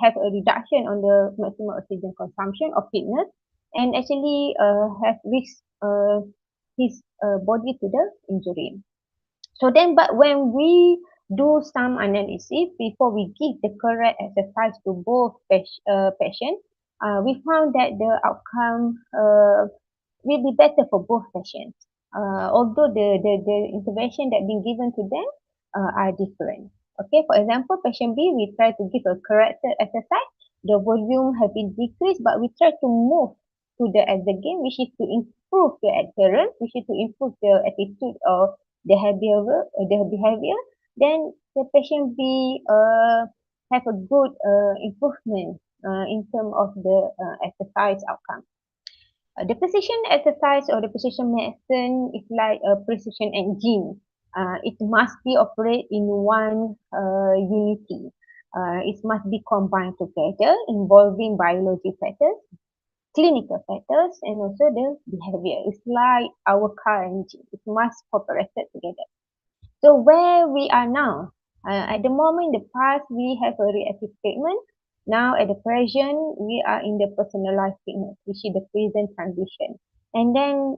have a reduction on the maximum oxygen consumption of fitness, and actually have risked his body to the injury. So then, but when we do some analysis before we give the correct exercise to both patients, we found that the outcome will be better for both patients. Although the intervention that been given to them are different. Okay, for example, patient B, we try to give a corrected exercise. The volume have been decreased, but we try to move to the exit game, which is to improve the adherence, which is to improve the attitude or the behavior. Then the patient B have a good improvement in terms of the exercise outcome. The precision exercise or the precision medicine is like a precision engine. It must be operate in one unity. It must be combined together, involving biology factors, clinical factors, and also the behavior. It's like our car engine. It must cooperate together. So where we are now, at the moment, in the past, we have a reactive treatment. Now, at the present, we are in the personalized treatment, which is the present transition. And then,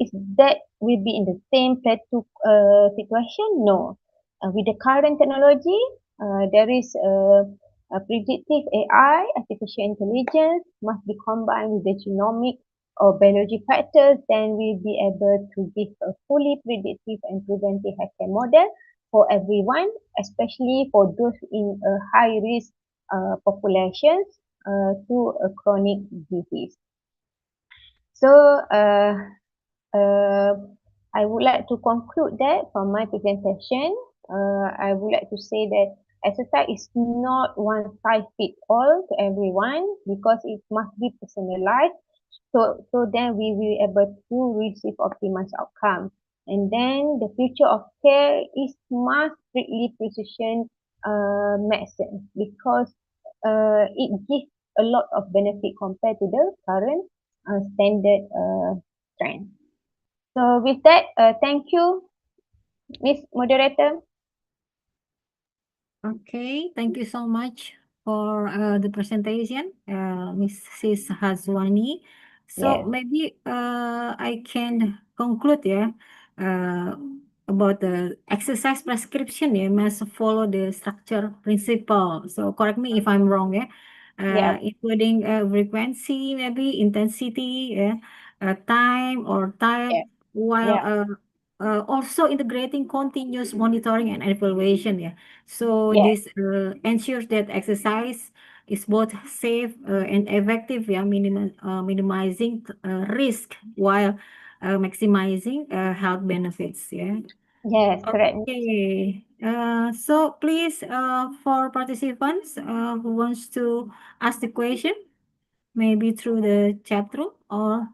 is that will be in the same plateau situation? No. With the current technology, there is a predictive AI, artificial intelligence, must be combined with the genomic or biology factors, then we'll be able to give a fully predictive and preventive healthcare model for everyone, especially for those in a high risk populations to a chronic disease. So I would like to conclude that from my presentation. I would like to say that exercise is not one size fits all to everyone because it must be personalized. So then we will be able to receive optimized outcome. And then the future of care is must strictly precision medicine because it gives a lot of benefit compared to the current standard trend. So with that, thank you, Miss Moderator. Okay, thank you so much for the presentation, Mrs. Hazwani. So Yes. maybe I can conclude about the exercise prescription must follow the structure principle. So correct me if I'm wrong Yeah. including frequency, maybe intensity, time or type, Yeah. while Yeah. also integrating continuous monitoring and evaluation. So Yeah. this ensures that exercise is both safe and effective, minimizing risk while maximizing health benefits. Yes, correct. Okay. So please, for participants who wants to ask the question, maybe through the chat room or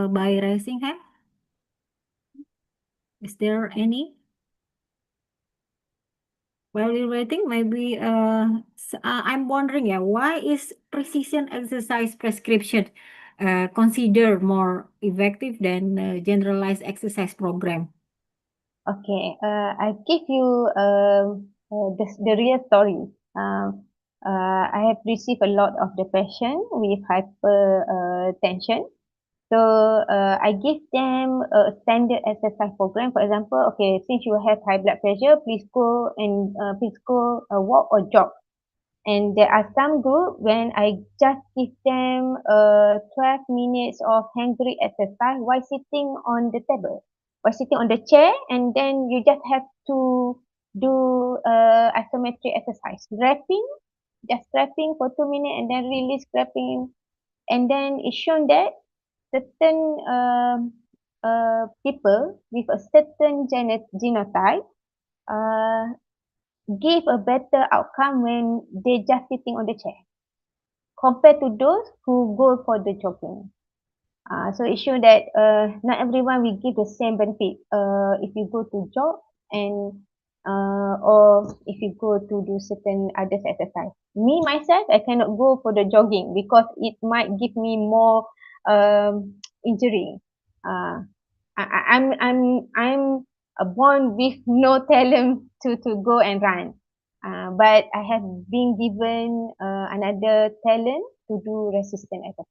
by raising hand. Is there any? While we're waiting, maybe I'm wondering, why is precision exercise prescription considered more effective than generalized exercise program? Okay, I give you the real story. I have received a lot of depression with hypertension. So I give them a standard exercise program. For example, okay, since you have high blood pressure, please go walk or jog. And there are some group when I just give them 12 minutes of hangry exercise while sitting on the table, while sitting on the chair, and then you just have to do isometric exercise, just grabbing for 2 minutes and then release grabbing, and then it's shown that certain people with a certain genotype uh, give a better outcome when they just sitting on the chair compared to those who go for the jogging. So it shows that not everyone will give the same benefit if you go to jog and or if you go to do certain other exercise. Me myself, I cannot go for the jogging because it might give me more injury. I'm born with no talent to go and run. But I have been given another talent to do resistance exercise.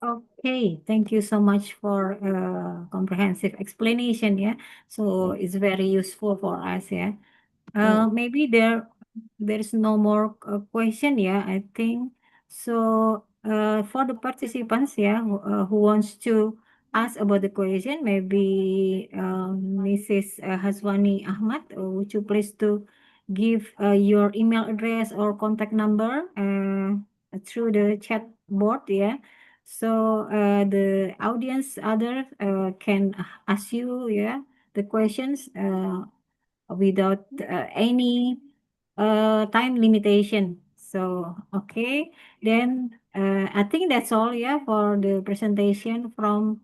Okay, thank you so much for comprehensive explanation. So it's very useful for us. Maybe there's no more question. I think so. For the participants, who wants to ask about the question, maybe Mrs. Haswani Ahmad, would you please to give your email address or contact number through the chat board? So the audience others can ask you the questions without any time limitation. So okay, then I think that's all, yeah, for the presentation from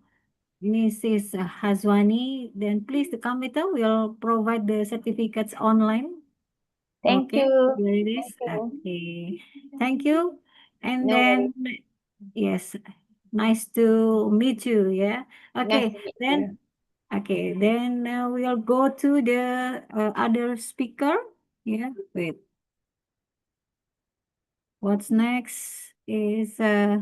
Mrs. Hazwani. Then please, the committee will provide the certificates online. Thank Okay, you. here it is. Thank you. Okay, thank you. And No then, worries. yes, nice to meet you, yeah. Nice Okay, to meet then, you. okay, then we'll go to the other speaker. Yeah, wait. What's next is okay,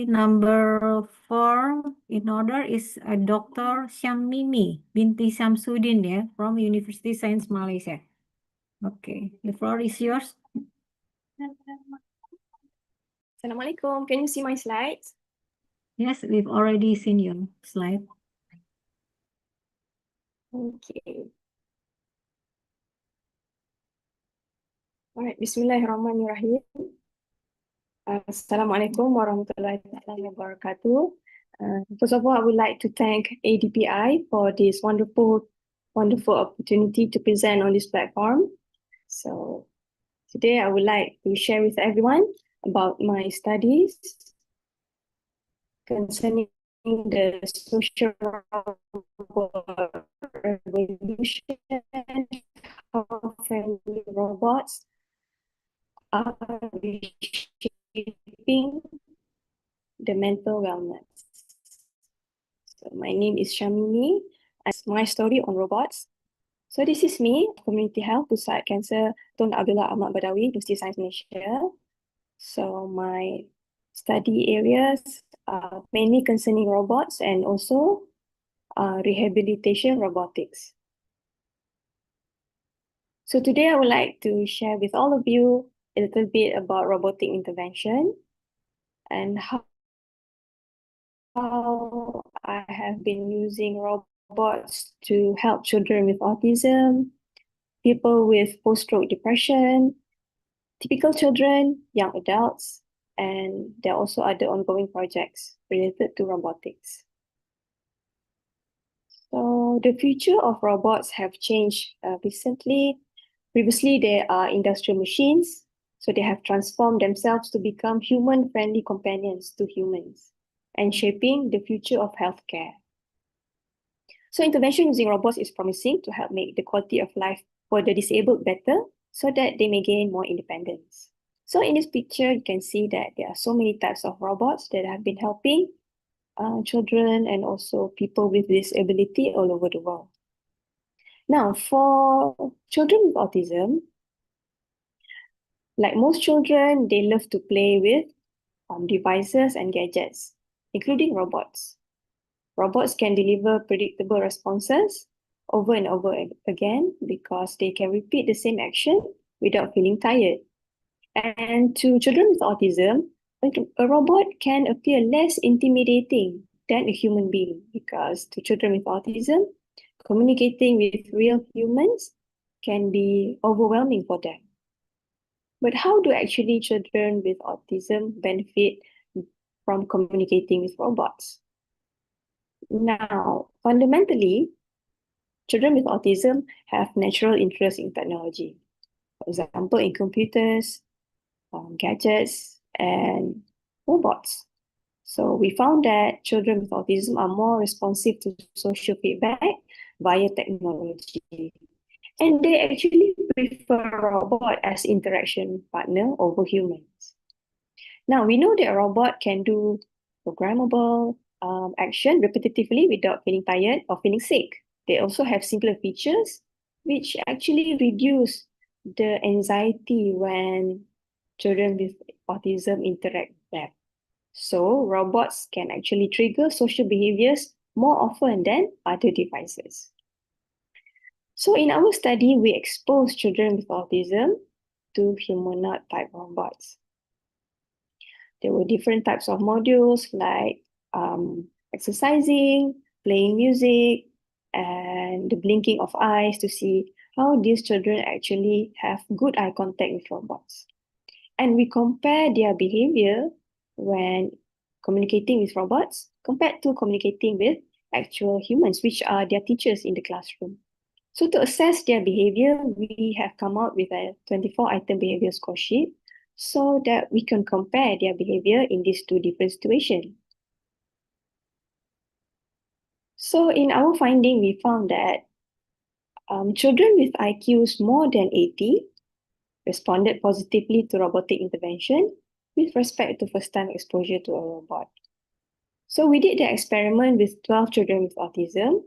number 4 in order is Dr. Syamini binti Samsudin, yeah, from University Science Malaysia. Okay, the floor is yours. Assalamualaikum. Can you see my slides? Yes, we've already seen your slide. Okay. All right. Bismillahirrahmanirrahim. Assalamualaikum warahmatullahi wabarakatuh. First of all, I would like to thank ADPI for this wonderful opportunity to present on this platform. So today I would like to share with everyone about my studies concerning the social revolution, how family robots are reshaping the mental wellness. So my name is Shamini. It's my story on robots. So this is me, Community Health, Pusat Cancer, Tun Abdullah Ahmad Badawi, University of Science Malaysia. So my study areas are mainly concerning robots and also rehabilitation robotics. So today I would like to share with all of you a little bit about robotic intervention and how I have been using robots to help children with autism, people with post-stroke depression, typical children, young adults, and there are also other ongoing projects related to robotics. So the future of robots have changed recently. Previously, they are industrial machines, so they have transformed themselves to become human-friendly companions to humans and shaping the future of healthcare. So intervention using robots is promising to help make the quality of life for the disabled better so that they may gain more independence. So in this picture, you can see that there are so many types of robots that have been helping children and also people with disability all over the world. Now, for children with autism, like most children, they love to play with devices and gadgets, including robots. Robots can deliver predictable responses over and over again because they can repeat the same action without feeling tired. And to children with autism, a robot can appear less intimidating than a human being because to children with autism, communicating with real humans can be overwhelming for them. But how do actually children with autism benefit from communicating with robots? Now, fundamentally, children with autism have natural interest in technology. For example, in computers, gadgets, and robots. So we found that children with autism are more responsive to social feedback via technology. And they actually prefer robot as interaction partner over humans. Now, we know that a robot can do programmable action repetitively without feeling tired or feeling sick. They also have simpler features, which actually reduce the anxiety when children with autism interact with them. So robots can actually trigger social behaviors more often than other devices. So in our study, we exposed children with autism to humanoid type robots. There were different types of modules like exercising, playing music, and the blinking of eyes to see how these children actually have good eye contact with robots. And we compare their behavior when communicating with robots compared to communicating with actual humans, which are their teachers in the classroom. So to assess their behavior, we have come out with a 24-item behavior score sheet. so that we can compare their behavior in these two different situations. So in our finding, we found that children with IQs more than 80 responded positively to robotic intervention with respect to first-time exposure to a robot. So we did the experiment with 12 children with autism,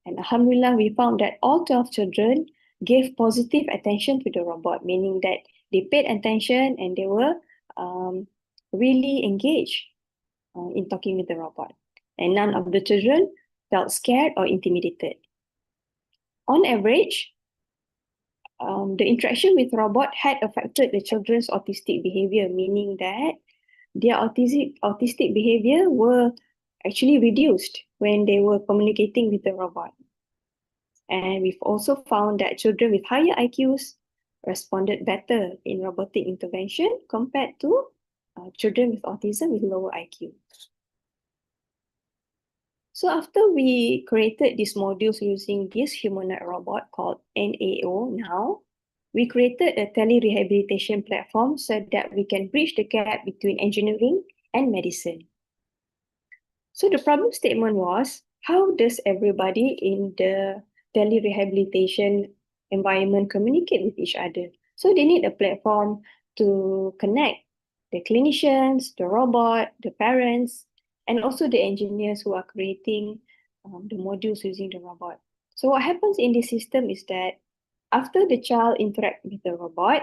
and alhamdulillah, we found that all 12 children gave positive attention to the robot, meaning that they paid attention and they were really engaged in talking with the robot. And none of the children felt scared or intimidated. On average, the interaction with robot had affected the children's autistic behavior, meaning that their autistic behavior were actually reduced when they were communicating with the robot. And we've also found that children with higher IQs responded better in robotic intervention compared to children with autism with lower IQ. So after we created these modules using this humanoid robot called NAO now, we created a tele-rehabilitation platform so that we can bridge the gap between engineering and medicine. So the problem statement was, how does everybody in the tele-rehabilitation environment communicate with each other? So they need a platform to connect the clinicians, the robot, the parents, and also the engineers who are creating the modules using the robot. So what happens in this system is that after the child interacts with the robot,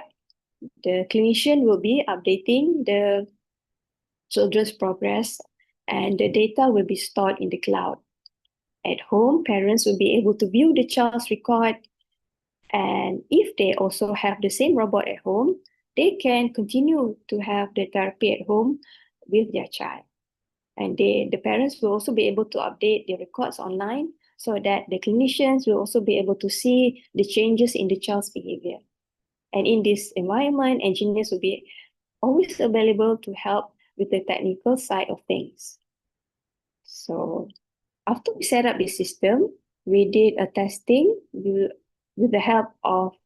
the clinician will be updating the children's progress and the data will be stored in the cloud. At home, parents will be able to view the child's record, and if they also have the same robot at home, they can continue to have the therapy at home with their child. And the parents will also be able to update their records online so that the clinicians will also be able to see the changes in the child's behavior. And in this environment, engineers will be always available to help with the technical side of things. So after we set up this system, we did a testing with the help of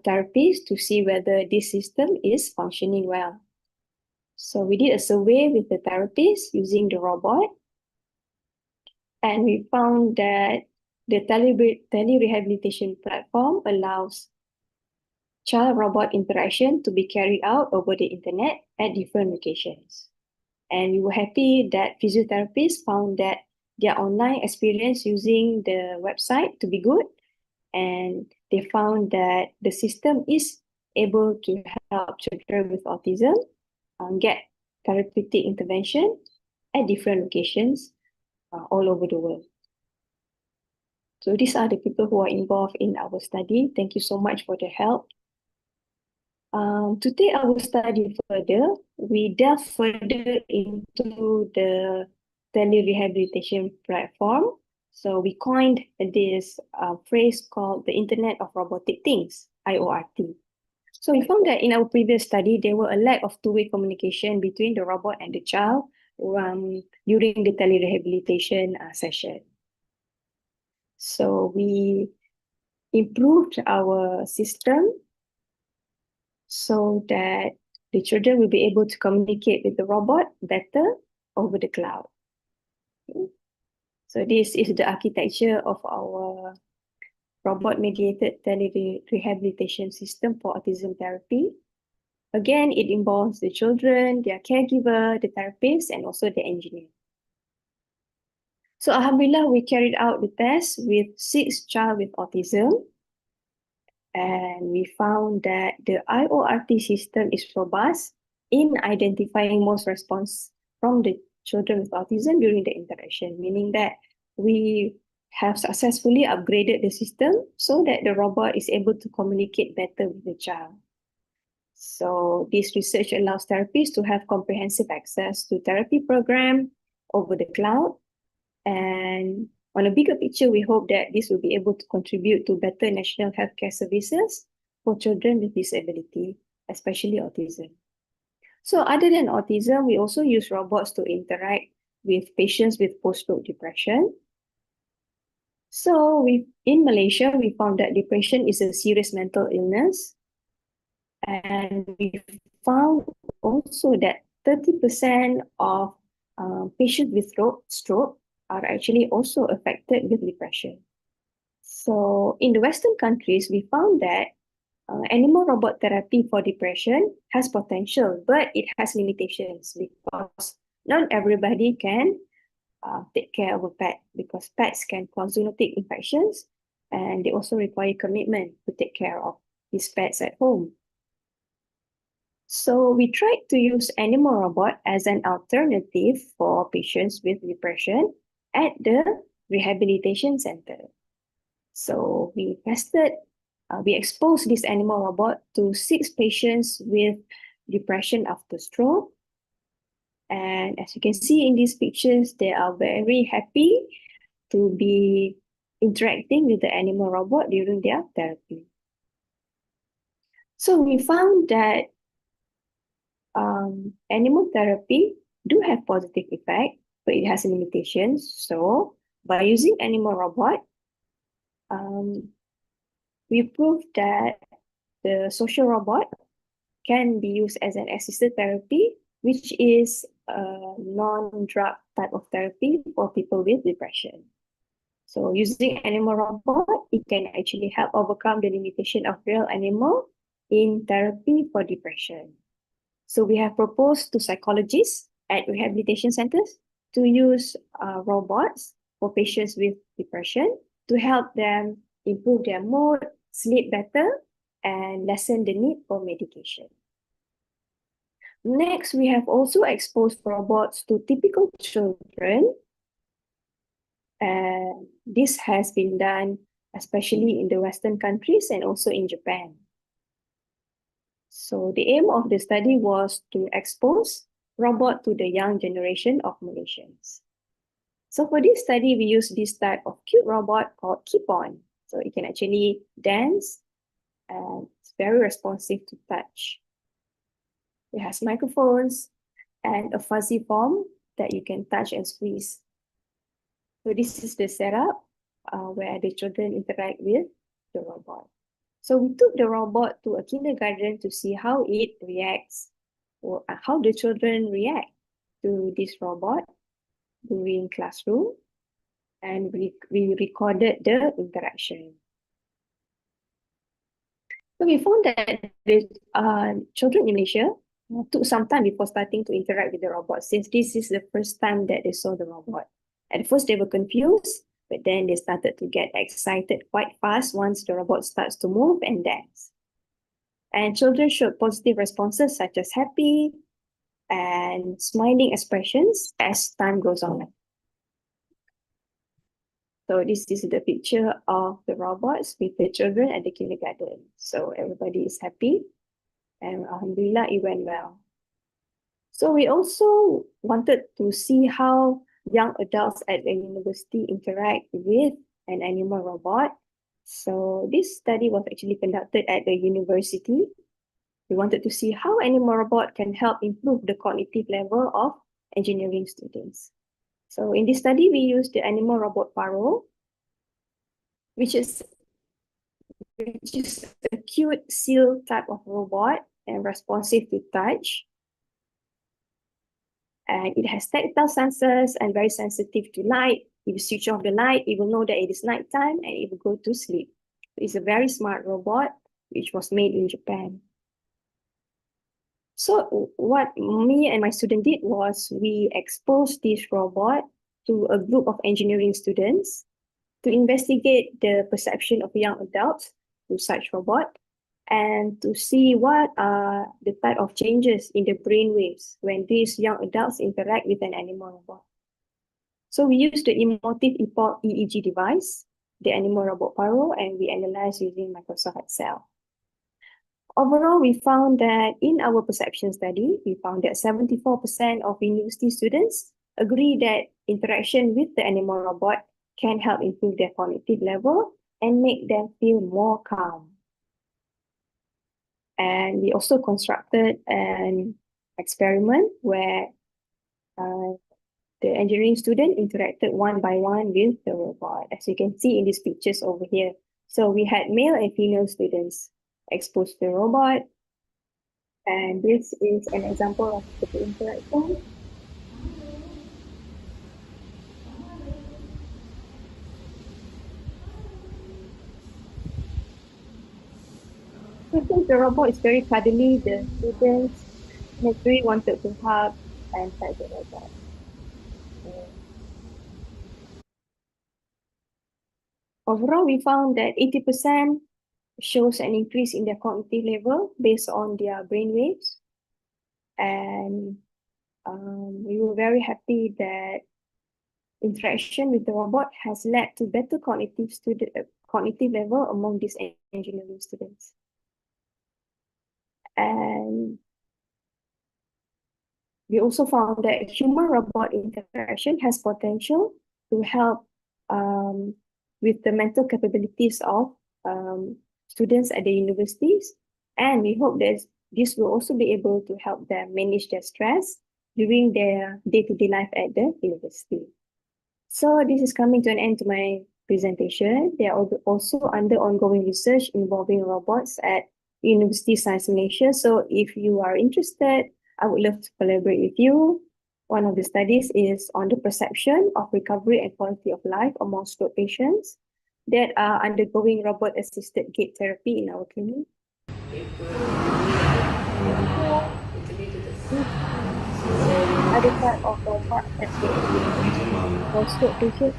therapists to see whether this system is functioning well. So we did a survey with the therapists using the robot, and we found that the tele-rehabilitation platform allows child-robot interaction to be carried out over the internet at different locations. And we were happy that physiotherapists found that their online experience using the website to be good, and they found that the system is able to help children with autism get therapeutic intervention at different locations all over the world. So these are the people who are involved in our study. Thank you so much for the help. To take our study further, we delve further into the tele-rehabilitation platform. So we coined this phrase called the Internet of Robotic Things, IORT. So we found that in our previous study, there were a lack of two-way communication between the robot and the child during the tele-rehabilitation session. So we improved our system so that the children will be able to communicate with the robot better over the cloud. Okay. So this is the architecture of our robot-mediated tele-rehabilitation system for autism therapy. Again, it involves the children, their caregiver, the therapist, and also the engineer. So alhamdulillah, we carried out the test with 6 children with autism, and we found that the IORT system is robust in identifying most response from the children with autism during the interaction, meaning that we have successfully upgraded the system so that the robot is able to communicate better with the child. So this research allows therapists to have comprehensive access to therapy program over the cloud. And on a bigger picture, we hope that this will be able to contribute to better national healthcare services for children with disability, especially autism. So other than autism, we also use robots to interact with patients with post-stroke depression. So in Malaysia, we found that depression is a serious mental illness. And we found also that 30% of patients with stroke are actually also affected with depression. So in the Western countries, we found that animal robot therapy for depression has potential, but it has limitations because not everybody can take care of a pet, because pets can cause zoonotic infections and they also require commitment to take care of these pets at home. So we tried to use animal robot as an alternative for patients with depression at the rehabilitation center. So we exposed this animal robot to 6 patients with depression after stroke. And as you can see in these pictures, they are very happy to be interacting with the animal robot during their therapy. So we found that animal therapy do have positive effect, but it has limitations. So by using animal robot, we proved that the social robot can be used as an assisted therapy, which is a non-drug type of therapy for people with depression. So using animal robot, it can actually help overcome the limitation of real animal in therapy for depression. So we have proposed to psychologists at rehabilitation centers to use robots for patients with depression to help them improve their mood, sleep better, and lessen the need for medication. Next, we have also exposed robots to typical children. And this has been done especially in the Western countries and also in Japan. So the aim of the study was to expose robot to the young generation of Malaysians. So for this study, we used this type of cute robot called Keep-On. So it can actually dance and it's very responsive to touch. It has microphones and a fuzzy form that you can touch and squeeze. So this is the setup where the children interact with the robot. So we took the robot to a kindergarten to see how it reacts, or how the children react to this robot during classroom, and we recorded the interaction. So we found that the children in Malaysia took some time before starting to interact with the robot, since this is the first time that they saw the robot. At first they were confused, but then they started to get excited quite fast once the robot starts to move and dance. And children showed positive responses such as happy and smiling expressions as time goes on. So this is the picture of the robots with the children at the kindergarten. So everybody is happy, and alhamdulillah, it went well. So we also wanted to see how young adults at the university interact with an animal robot. So this study was actually conducted at the university. We wanted to see how animal robot can help improve the cognitive level of engineering students. So in this study, we used the animal robot Paro, which is a cute seal type of robot and responsive to touch. And it has tactile sensors and very sensitive to light. If you switch off the light, it will know that it is nighttime and it will go to sleep. It's a very smart robot, which was made in Japan. So what me and my student did was we exposed this robot to a group of engineering students to investigate the perception of young adults to such robot, and to see what are the type of changes in the brain waves when these young adults interact with an animal robot. So we used the emotive epoch EEG device, the animal robot Paro, and we analyzed using Microsoft Excel. Overall, we found that in our perception study, we found that 74% of university students agree that interaction with the animal robot can help improve their cognitive level and make them feel more calm. And we also constructed an experiment where the engineering student interacted one by one with the robot, as you can see in these pictures over here. So we had male and female students exposed to the robot, And this is an example of the interaction. So since the robot is very cuddly, the students naturally wanted to hug and pet the robot. Overall, we found that 80% shows an increase in their cognitive level based on their brain waves. And we were very happy that interaction with the robot has led to better cognitive level among these engineering students. And we also found that human-robot interaction has potential to help with the mental capabilities of students at the universities. And we hope that this will also be able to help them manage their stress during their day-to-day life at the university. So this is coming to an end to my presentation. They are also under ongoing research involving robots at University of Science Malaysia. So if you are interested, I would love to collaborate with you. One of the studies is on the perception of recovery and quality of life among stroke patients that are undergoing robot-assisted gait therapy in our clinic. Other type of robot has been for stroke patients.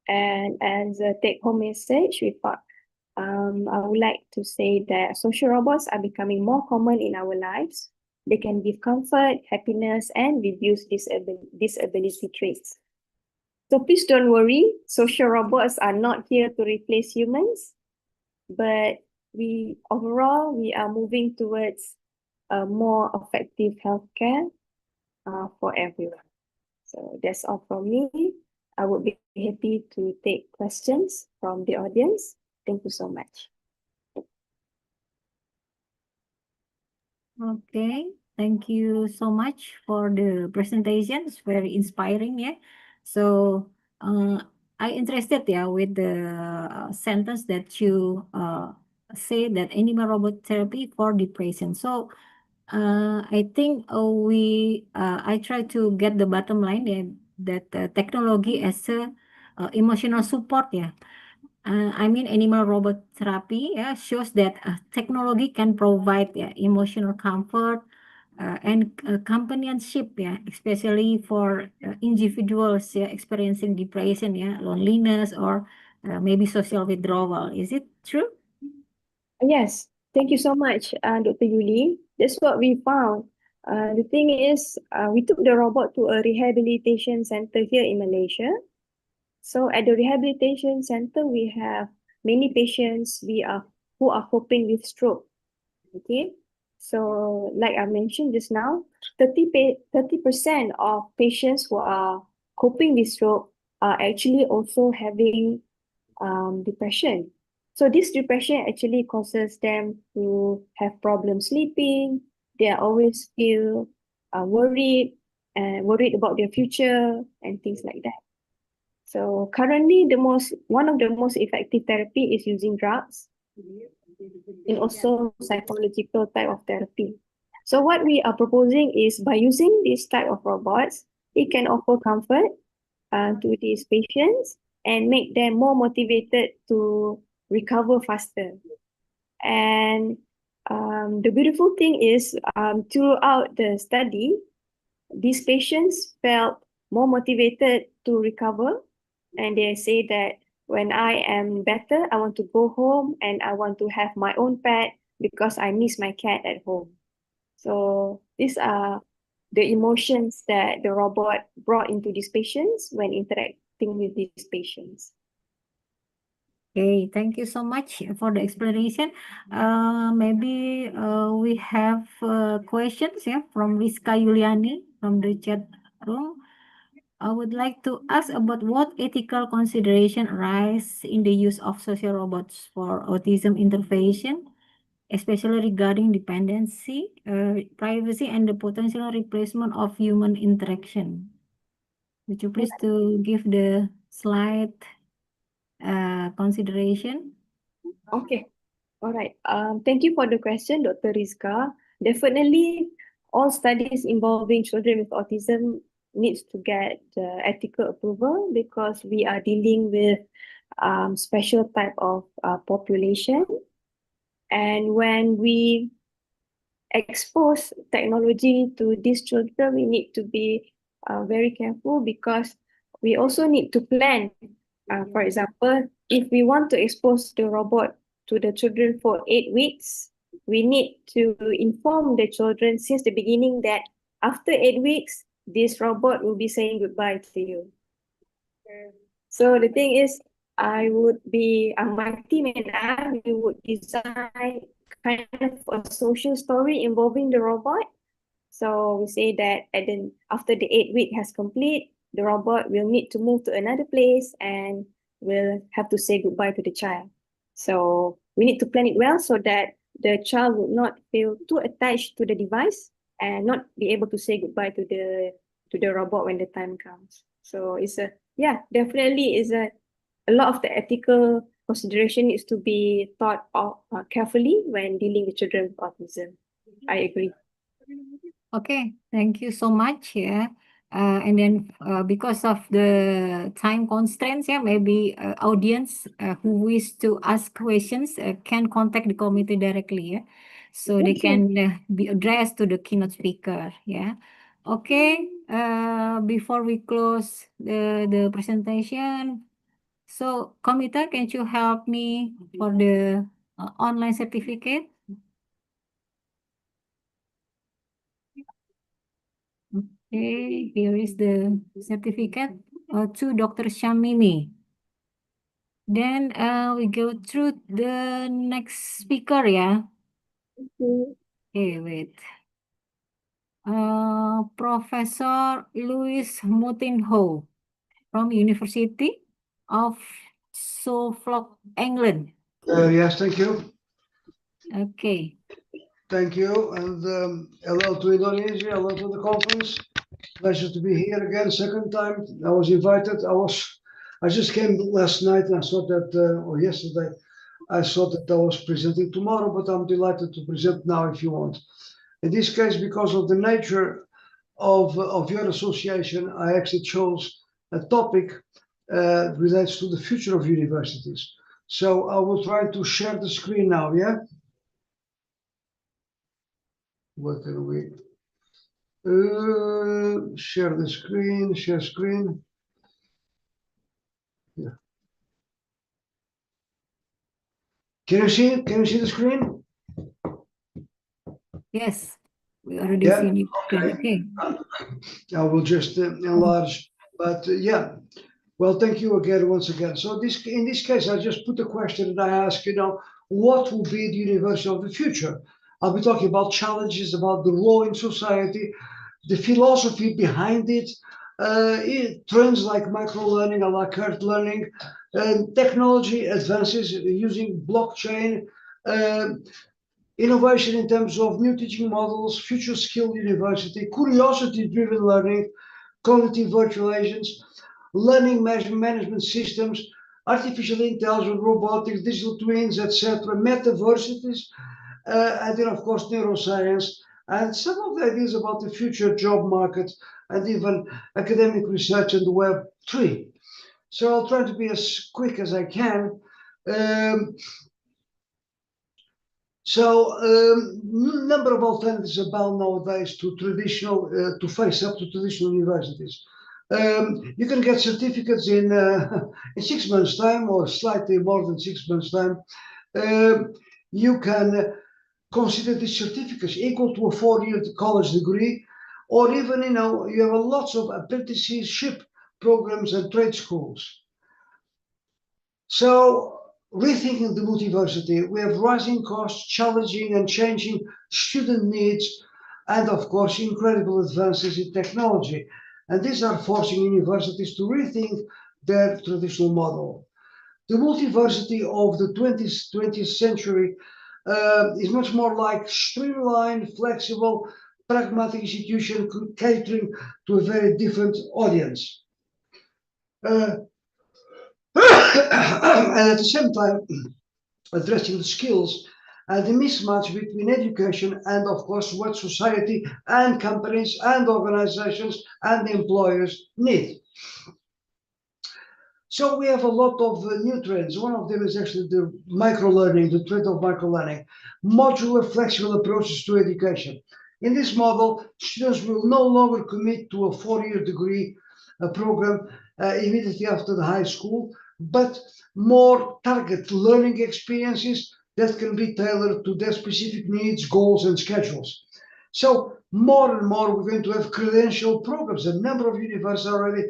And as a take-home message, I would like to say that social robots are becoming more common in our lives. They can give comfort, happiness, and reduce disability traits. So please don't worry, social robots are not here to replace humans, but overall we are moving towards a more effective healthcare for everyone. So that's all from me. I would be happy to take questions from the audience. Thank you so much. Okay, thank you so much for the presentation. It's very inspiring, yeah. So I interested, yeah, with the sentence that you say that animal robot therapy for depression. So I think I try to get the bottom line, yeah, that technology as a emotional support, yeah. I mean, animal robot therapy shows that technology can provide emotional comfort and companionship, especially for individuals experiencing depression, loneliness, or maybe social withdrawal. Is it true? Yes, thank you so much, Dr. Yuli. That's what we found. The thing is, we took the robot to a rehabilitation center here in Malaysia. So at the rehabilitation center, we have many patients who are coping with stroke. Okay, so like I mentioned just now, 30% of patients who are coping with stroke are actually also having depression. So this depression actually causes them to have problems sleeping. They always feel worried about their future and things like that. So currently, one of the most effective therapy is using drugs and also psychological type of therapy. So what we are proposing is by using this type of robots, it can offer comfort to these patients and make them more motivated to recover faster. And the beautiful thing is throughout the study, these patients felt more motivated to recover, and they say that when I am better, I want to go home and I want to have my own pet because I miss my cat at home. So these are the emotions that the robot brought into these patients when interacting with these patients. Okay, thank you so much for the explanation. Maybe we have questions, from Rizka Yuliani from the chat room. I would like to ask about what ethical consideration arise in the use of social robots for autism intervention, especially regarding dependency, privacy, and the potential replacement of human interaction. Would you please to give the slide consideration? Okay. All right. Thank you for the question, Dr. Rizka. Definitely, all studies involving children with autism needs to get ethical approval because we are dealing with special type of population. And when we expose technology to these children, we need to be very careful because we also need to plan. For example, if we want to expose the robot to the children for 8 weeks, we need to inform the children since the beginning that after 8 weeks, this robot will be saying goodbye to you. So the thing is, I would be, my team and I, we would design kind of a social story involving the robot. So we say that after the 8 week has complete, the robot will need to move to another place and will have to say goodbye to the child. So we need to plan it well so that the child would not feel too attached to the device and not be able to say goodbye to the robot when the time comes. So it's definitely is a lot of the ethical consideration needs to be thought of carefully when dealing with children with autism. I agree. Okay, thank you so much. Yeah. And then because of the time constraints, maybe audience who wish to ask questions can contact the committee directly, so they can be addressed to the keynote speaker. Yeah. Okay. Before we close the presentation, so committee, can you help me for the online certificate? Okay, here is the certificate to Dr. Shamimi. Then we go through the next speaker, yeah. Okay, wait. Professor Louis Moutinho from University of Suffolk, England. Yes, thank you. Okay. Thank you, and hello to Indonesia, hello to the conference. Pleasure to be here again, second time. I was invited. I just came last night, and I thought that, or yesterday, I thought that I was presenting tomorrow, but I'm delighted to present now if you want. In this case, because of the nature of your association, I actually chose a topic relates to the future of universities. So I will try to share the screen now, yeah? What can we share the screen, share screen. Yeah. Can you see it? Can you see the screen? Yes, we already seen it. Okay. I will just enlarge, but yeah. Well, thank you again, once again. So in this case, I just put a question and I ask, what will be the university of the future? I'll be talking about challenges, about the role in society, the philosophy behind it, trends like micro-learning, a la carte learning, technology advances using blockchain, innovation in terms of new teaching models, future skill university, curiosity-driven learning, cognitive virtual agents, learning management systems, artificial intelligence, robotics, digital twins, etc., metaversities, and then of course neuroscience, and some of the ideas about the future job market, and even academic research and the Web3. So I'll try to be as quick as I can. Number of alternatives abound nowadays to face up to traditional universities. You can get certificates in 6 months' time, or slightly more than 6 months' time. You can consider these certificates equal to a 4-year college degree, or even, you have lots of apprenticeship programs and trade schools. So, rethinking the multiversity, we have rising costs, challenging and changing student needs, and of course, incredible advances in technology. And these are forcing universities to rethink their traditional model. The multiversity of the 20th century is much more like streamlined, flexible, pragmatic institution catering to a very different audience. And at the same time, addressing the skills and the mismatch between education and, of course, what society and companies and organizations and employers need. So we have a lot of new trends. One of them is actually the micro-learning, the trend of micro-learning, modular, flexible approaches to education. In this model, students will no longer commit to a 4-year degree program immediately after the high school, but more target learning experiences that can be tailored to their specific needs, goals, and schedules. So more and more, we're going to have credential programs. A number of universities are already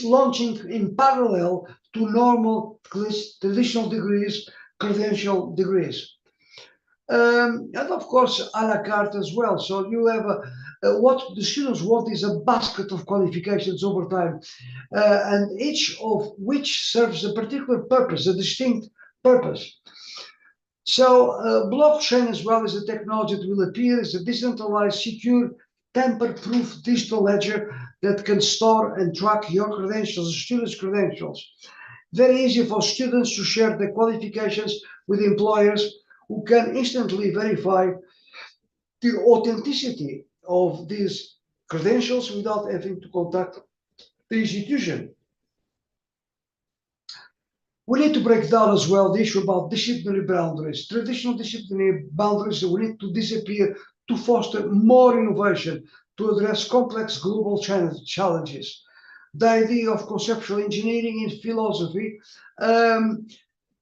launching in parallel to normal traditional degrees, credential degrees. And of course, a la carte as well. So you have what the students want is a basket of qualifications over time, and each of which serves a particular purpose, a distinct purpose. So blockchain as well as a technology that will appear as a decentralized, secure, tamper-proof digital ledger that can store and track your credentials, students' credentials. Very easy for students to share their qualifications with employers who can instantly verify the authenticity of these credentials without having to contact the institution. We need to break down as well the issue about disciplinary boundaries. Traditional disciplinary boundaries will need to disappear to foster more innovation, to address complex global challenges. The idea of conceptual engineering in philosophy,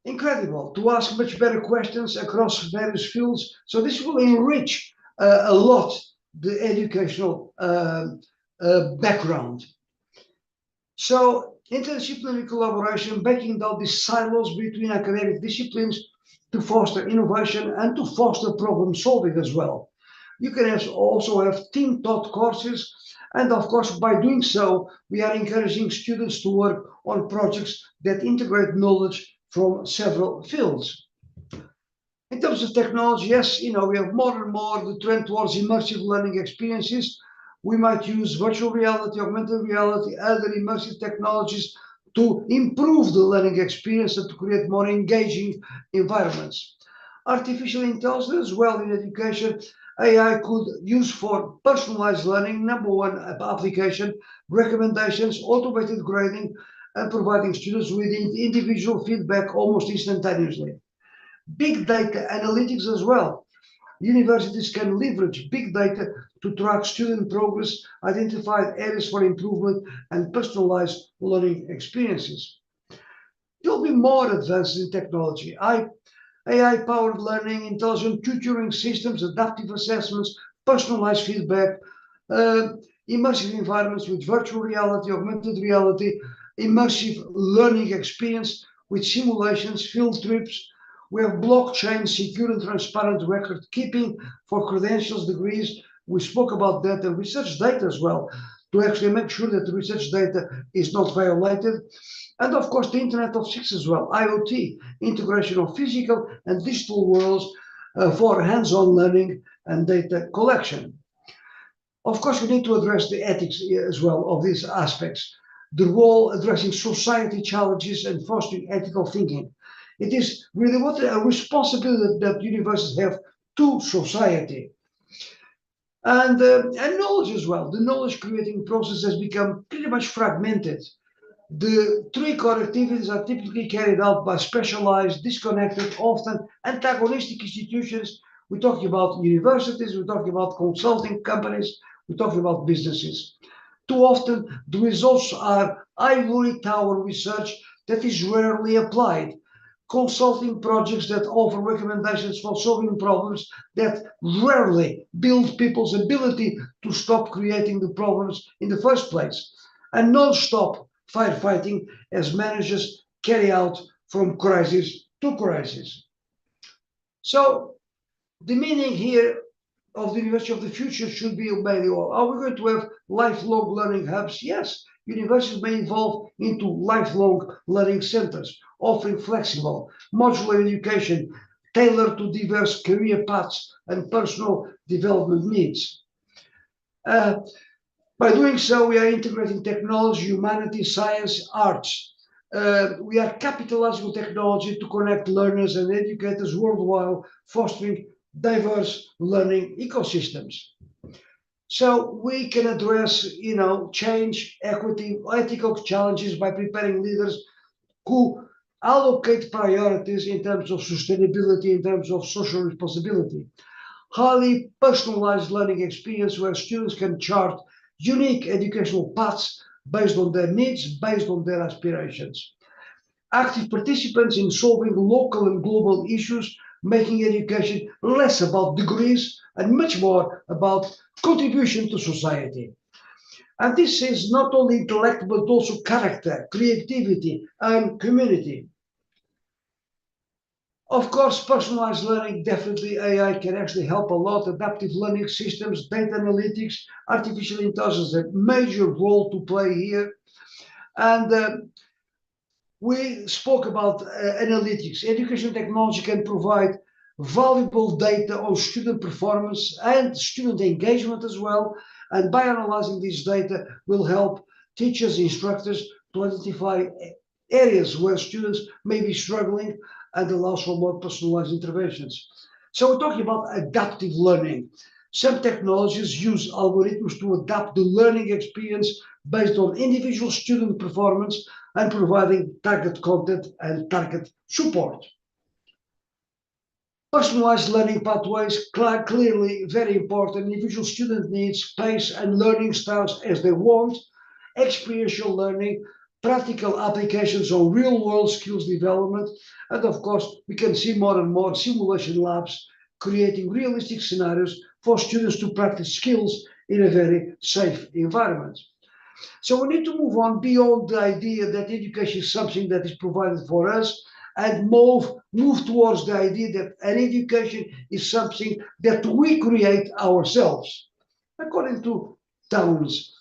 incredible, to ask much better questions across various fields. So this will enrich a lot the educational background. So interdisciplinary collaboration, breaking down the silos between academic disciplines to foster innovation and to foster problem solving as well. You can also have team taught courses, and of course, by doing so, we are encouraging students to work on projects that integrate knowledge from several fields. In terms of technology, yes, we have more and more the trend towards immersive learning experiences. We might use virtual reality, augmented reality, other immersive technologies to improve the learning experience and to create more engaging environments. Artificial intelligence as well in education, AI could use for personalized learning, number one application, recommendations, automated grading, and providing students with individual feedback almost instantaneously. Big data analytics as well. Universities can leverage big data to track student progress, identify areas for improvement, and personalize learning experiences. There'll be more advances in technology. AI-powered learning, intelligent tutoring systems, adaptive assessments, personalized feedback, immersive environments with virtual reality, augmented reality, immersive learning experience with simulations, field trips. We have blockchain, secure and transparent record keeping for credentials, degrees. We spoke about that, and research data as well, to actually make sure that the research data is not violated. And of course, the Internet of Things as well, IoT, integration of physical and digital worlds for hands-on learning and data collection. Of course, we need to address the ethics as well of these aspects. The role addressing society challenges and fostering ethical thinking. It is really what a responsibility that universities have to society. And knowledge as well. The knowledge creating process has become pretty much fragmented. The three core activities are typically carried out by specialized, disconnected, often antagonistic institutions. We're talking about universities, we're talking about consulting companies, we're talking about businesses. Too often, the results are ivory tower research that is rarely applied. Consulting projects that offer recommendations for solving problems that rarely build people's ability to stop creating the problems in the first place. And non-stop firefighting as managers carry out from crisis to crisis. So the meaning here of the University of the Future should be obeyed. Are we going to have lifelong learning hubs? Yes. Universities may evolve into lifelong learning centers, offering flexible, modular education tailored to diverse career paths and personal development needs. By doing so, we are integrating technology, humanity, science, arts We are capitalizing on technology to connect learners and educators worldwide, fostering diverse learning ecosystems. So we can address, change, equity, ethical challenges by preparing leaders who allocate priorities in terms of sustainability, in terms of social responsibility. Highly personalized learning experience where students can chart unique educational paths based on their needs, based on their aspirations. Active participants in solving local and global issues, making education less about degrees and much more about contribution to society. And this is not only intellect, but also character, creativity, and community. Of course, personalized learning, definitely AI can actually help a lot. Adaptive learning systems, data analytics, artificial intelligence, a major role to play here. And we spoke about analytics. Education technology can provide valuable data on student performance and student engagement as well. And by analyzing this data will help teachers, instructors to identify areas where students may be struggling and allows for more personalized interventions. So we're talking about adaptive learning. Some technologies use algorithms to adapt the learning experience based on individual student performance and providing target content and target support. Personalized learning pathways, clearly very important. Individual student needs, pace and learning styles as they want. Experiential learning, practical applications on real-world skills development. And of course, we can see more and more simulation labs creating realistic scenarios for students to practice skills in a very safe environment. So we need to move on beyond the idea that education is something that is provided for us and move towards the idea that an education is something that we create ourselves, according to Towns.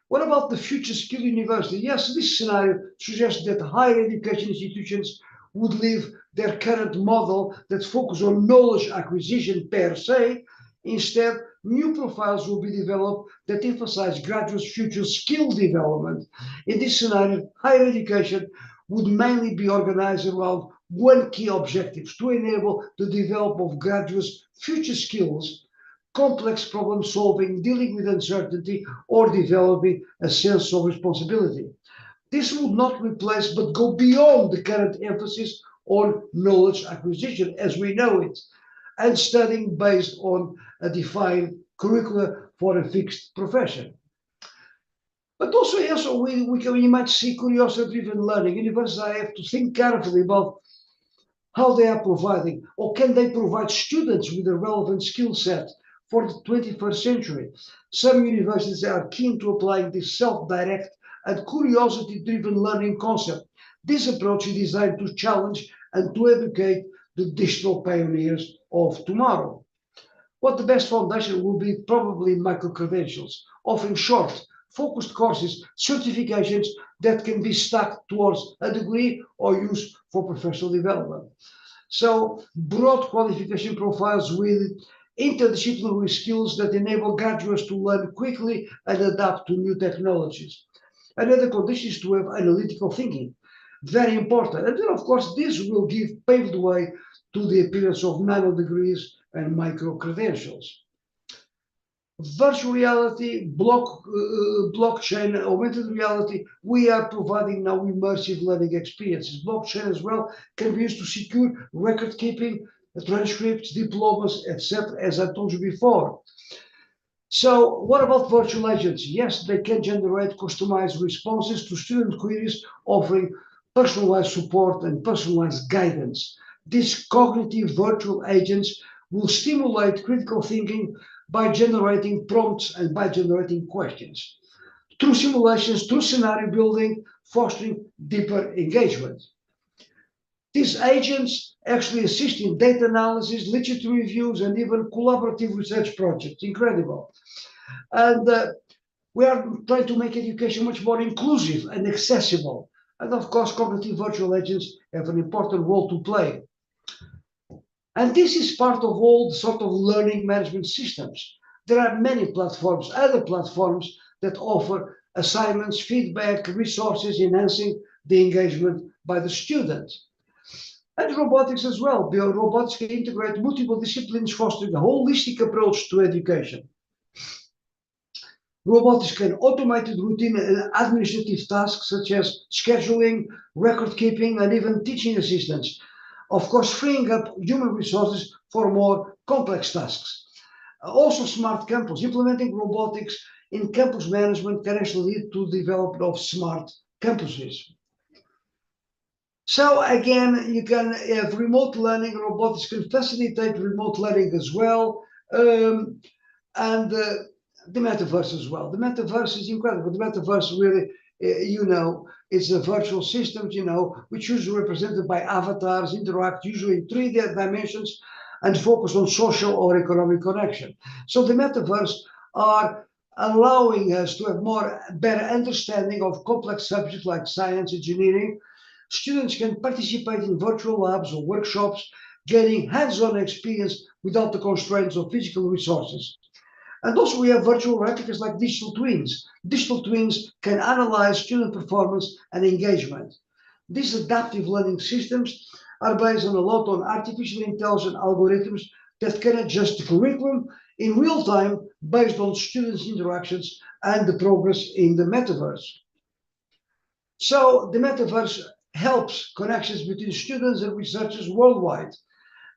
What about the future skill university? Yes, this scenario suggests that higher education institutions would leave their current model that focus on knowledge acquisition per se. Instead, new profiles will be developed that emphasize graduates' future skill development. In this scenario, higher education would mainly be organized around one key objective: to enable the development of graduates' future skills, complex problem solving, dealing with uncertainty, or developing a sense of responsibility. This would not replace but go beyond the current emphasis on knowledge acquisition as we know it, and studying based on a defined curricula for a fixed profession. But also, yes, we might see curiosity-driven learning. Universities have to think carefully about how they are providing, or can they provide students with a relevant skill set for the 21st century. Some universities are keen to applying this self-direct and curiosity-driven learning concept. This approach is designed to challenge and to educate the digital pioneers of tomorrow. What the best foundation will be probably micro-credentials, offering short, focused courses, certifications that can be stacked towards a degree or used for professional development. So broad qualification profiles with interdisciplinary skills that enable graduates to learn quickly and adapt to new technologies. Another condition is to have analytical thinking, very important. And then, of course, this will pave the way to the appearance of nano degrees and micro credentials. Virtual reality, blockchain, augmented reality, we are providing now immersive learning experiences. Blockchain as well can be used to secure record keeping, transcripts, diplomas, etc., as I told you before. So what about virtual agents? Yes, they can generate customized responses to student queries, offering personalized support and personalized guidance. These cognitive virtual agents will stimulate critical thinking by generating prompts and by generating questions. Through simulations, through scenario building, fostering deeper engagement. These agents actually assist in data analysis, literature reviews, and even collaborative research projects. Incredible. And we are trying to make education much more inclusive and accessible. And of course, cognitive virtual agents have an important role to play. And this is part of all the sort of learning management systems. There are many platforms, other platforms that offer assignments, feedback, resources, enhancing the engagement by the student. And robotics as well. Robotics can integrate multiple disciplines, fostering a holistic approach to education. Robotics can automate routine and administrative tasks such as scheduling, record keeping, and even teaching assistance. Of course, freeing up human resources for more complex tasks. Also, smart campus. Implementing robotics in campus management can actually lead to the development of smart campuses. So again, you can have remote learning. Robotics can facilitate remote learning as well. And the metaverse as well. The metaverse is incredible. The metaverse really, it's a virtual system, which usually represented by avatars, interact usually in 3 dimensions and focus on social or economic connection. So the metaverse are allowing us to have better understanding of complex subjects like science, engineering. Students can participate in virtual labs or workshops, gaining hands-on experience without the constraints of physical resources. And also we have virtual replicas like digital twins. Digital twins can analyze student performance and engagement. These adaptive learning systems are based on a lot on artificial intelligence algorithms that can adjust the curriculum in real time based on students' interactions and the progress in the metaverse. So the metaverse helps connections between students and researchers worldwide,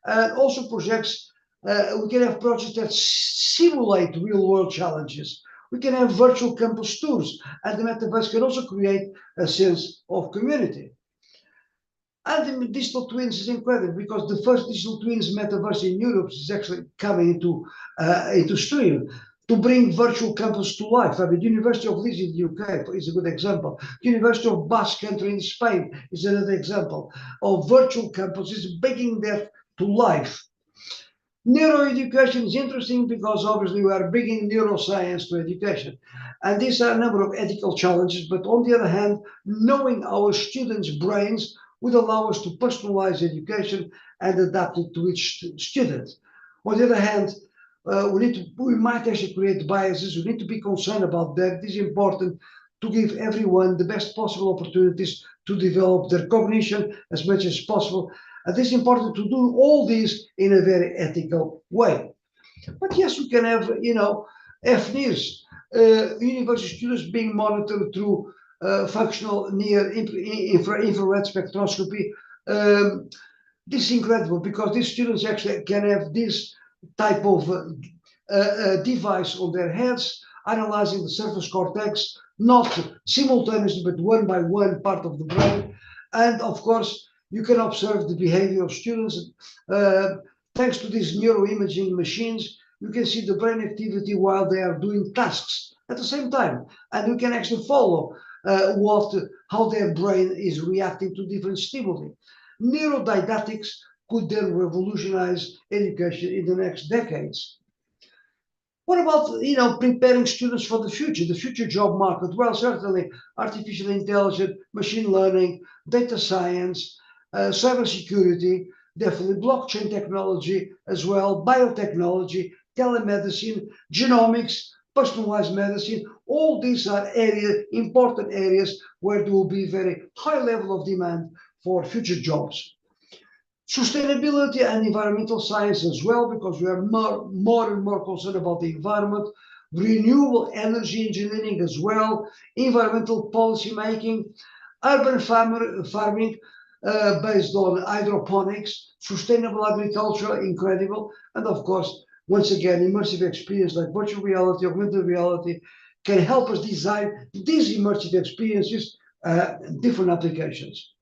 and also projects. We can have projects that simulate real-world challenges. We can have virtual campus tours, and the metaverse can also create a sense of community. And the digital twins is incredible because the first digital twins metaverse in Europe is actually coming into stream to bring virtual campus to life. I mean, University of Leeds in the UK is a good example. University of Basque Country in Spain is another example of virtual campuses bringing that to life. Neuroeducation is interesting because obviously we are bringing neuroscience to education. And these are a number of ethical challenges, but on the other hand, knowing our students' brains would allow us to personalize education and adapt it to each student. On the other hand, we might actually create biases. We need to be concerned about that. It is important to give everyone the best possible opportunities to develop their cognition as much as possible. And it's important to do all this in a very ethical way. But yes, we can have, FNIRs, university students being monitored through functional near infrared spectroscopy. This is incredible because these students actually can have this type of device on their heads, analyzing the surface cortex, not simultaneously, but one by one part of the brain. And of course, you can observe the behavior of students. Thanks to these neuroimaging machines, you can see the brain activity while they are doing tasks at the same time. And you can actually follow how their brain is reacting to different stimuli. Neurodidactics could then revolutionize education in the next decades. What about, preparing students for the future job market? Well, certainly artificial intelligence, machine learning, data science, cybersecurity, definitely blockchain technology as well, biotechnology, telemedicine, genomics, personalized medicine. All these are important areas where there will be very high level of demand for future jobs. Sustainability and environmental science as well, because we are more and more concerned about the environment. Renewable energy engineering as well, environmental policy making, urban farming based on hydroponics, sustainable agriculture, incredible. And of course, once again, immersive experience like virtual reality, augmented reality can help us design these immersive experiences, different applications.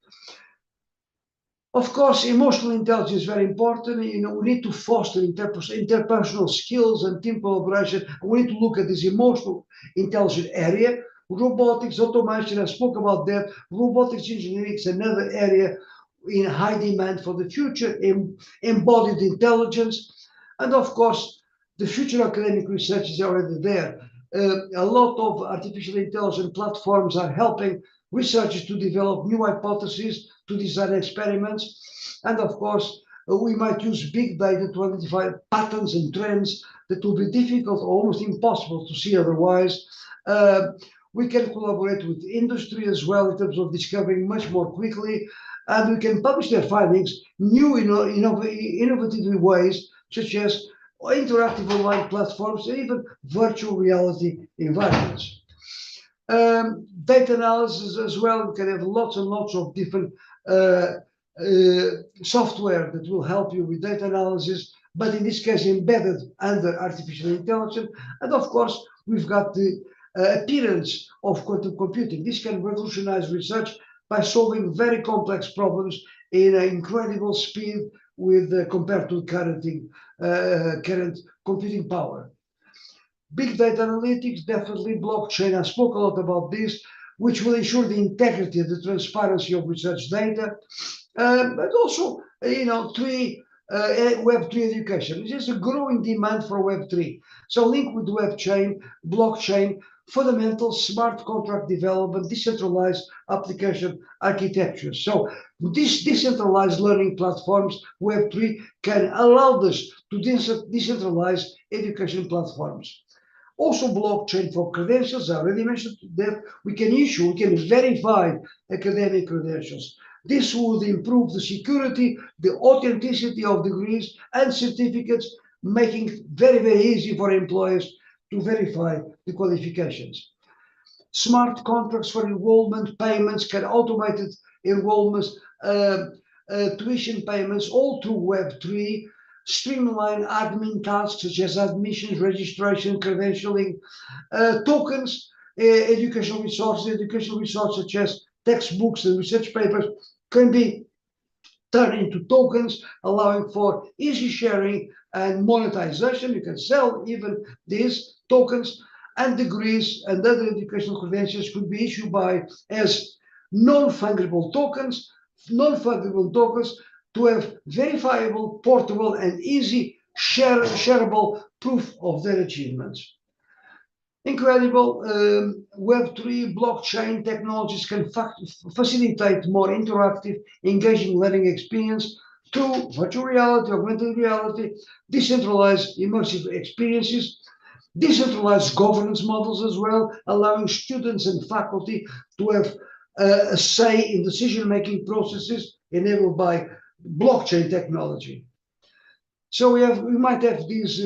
Of course, emotional intelligence is very important. We need to foster interpersonal skills and team collaboration. We need to look at this emotional intelligence area. Robotics, automation, I spoke about that. Robotics engineering is another area in high demand for the future, embodied intelligence. And of course, the future academic research is already there. A lot of artificial intelligence platforms are helping researchers to develop new hypotheses, to design experiments. And of course, we might use big data to identify patterns and trends that will be difficult or almost impossible to see otherwise. We can collaborate with industry as well in terms of discovering much more quickly, and we can publish their findings, new innovative ways, such as interactive online platforms and even virtual reality environments. Data analysis as well. We can have lots and lots of different software that will help you with data analysis, but in this case embedded under artificial intelligence. And of course, we've got the appearance of quantum computing. This can revolutionize research by solving very complex problems in an incredible speed with compared to current computing power. Big data analytics, definitely blockchain. I spoke a lot about this, which will ensure the integrity and the transparency of research data, but also, Web3 education. There's a growing demand for Web3. So link with blockchain, fundamental smart contract development, decentralized application architecture. So these decentralized learning platforms, Web3, can allow us to decentralize education platforms. Also blockchain for credentials. I already mentioned that we can verify academic credentials. This would improve the security, the authenticity of degrees and certificates, making it very, very easy for employers to verify the qualifications. Smart contracts for enrollment payments, can automated enrollments, tuition payments, all through Web3, streamline admin tasks such as admissions, registration, credentialing, tokens, educational resources such as textbooks and research papers can be turned into tokens, allowing for easy sharing and monetization. You can sell even these tokens, and degrees and other educational credentials could be issued as non-fungible tokens to have verifiable, portable, and easy shareable proof of their achievements. Incredible. Web3 blockchain technologies can facilitate more interactive, engaging learning experience through virtual reality, augmented reality, decentralized immersive experiences, decentralized governance models as well, allowing students and faculty to have a say in decision-making processes enabled by blockchain technology. So we might have these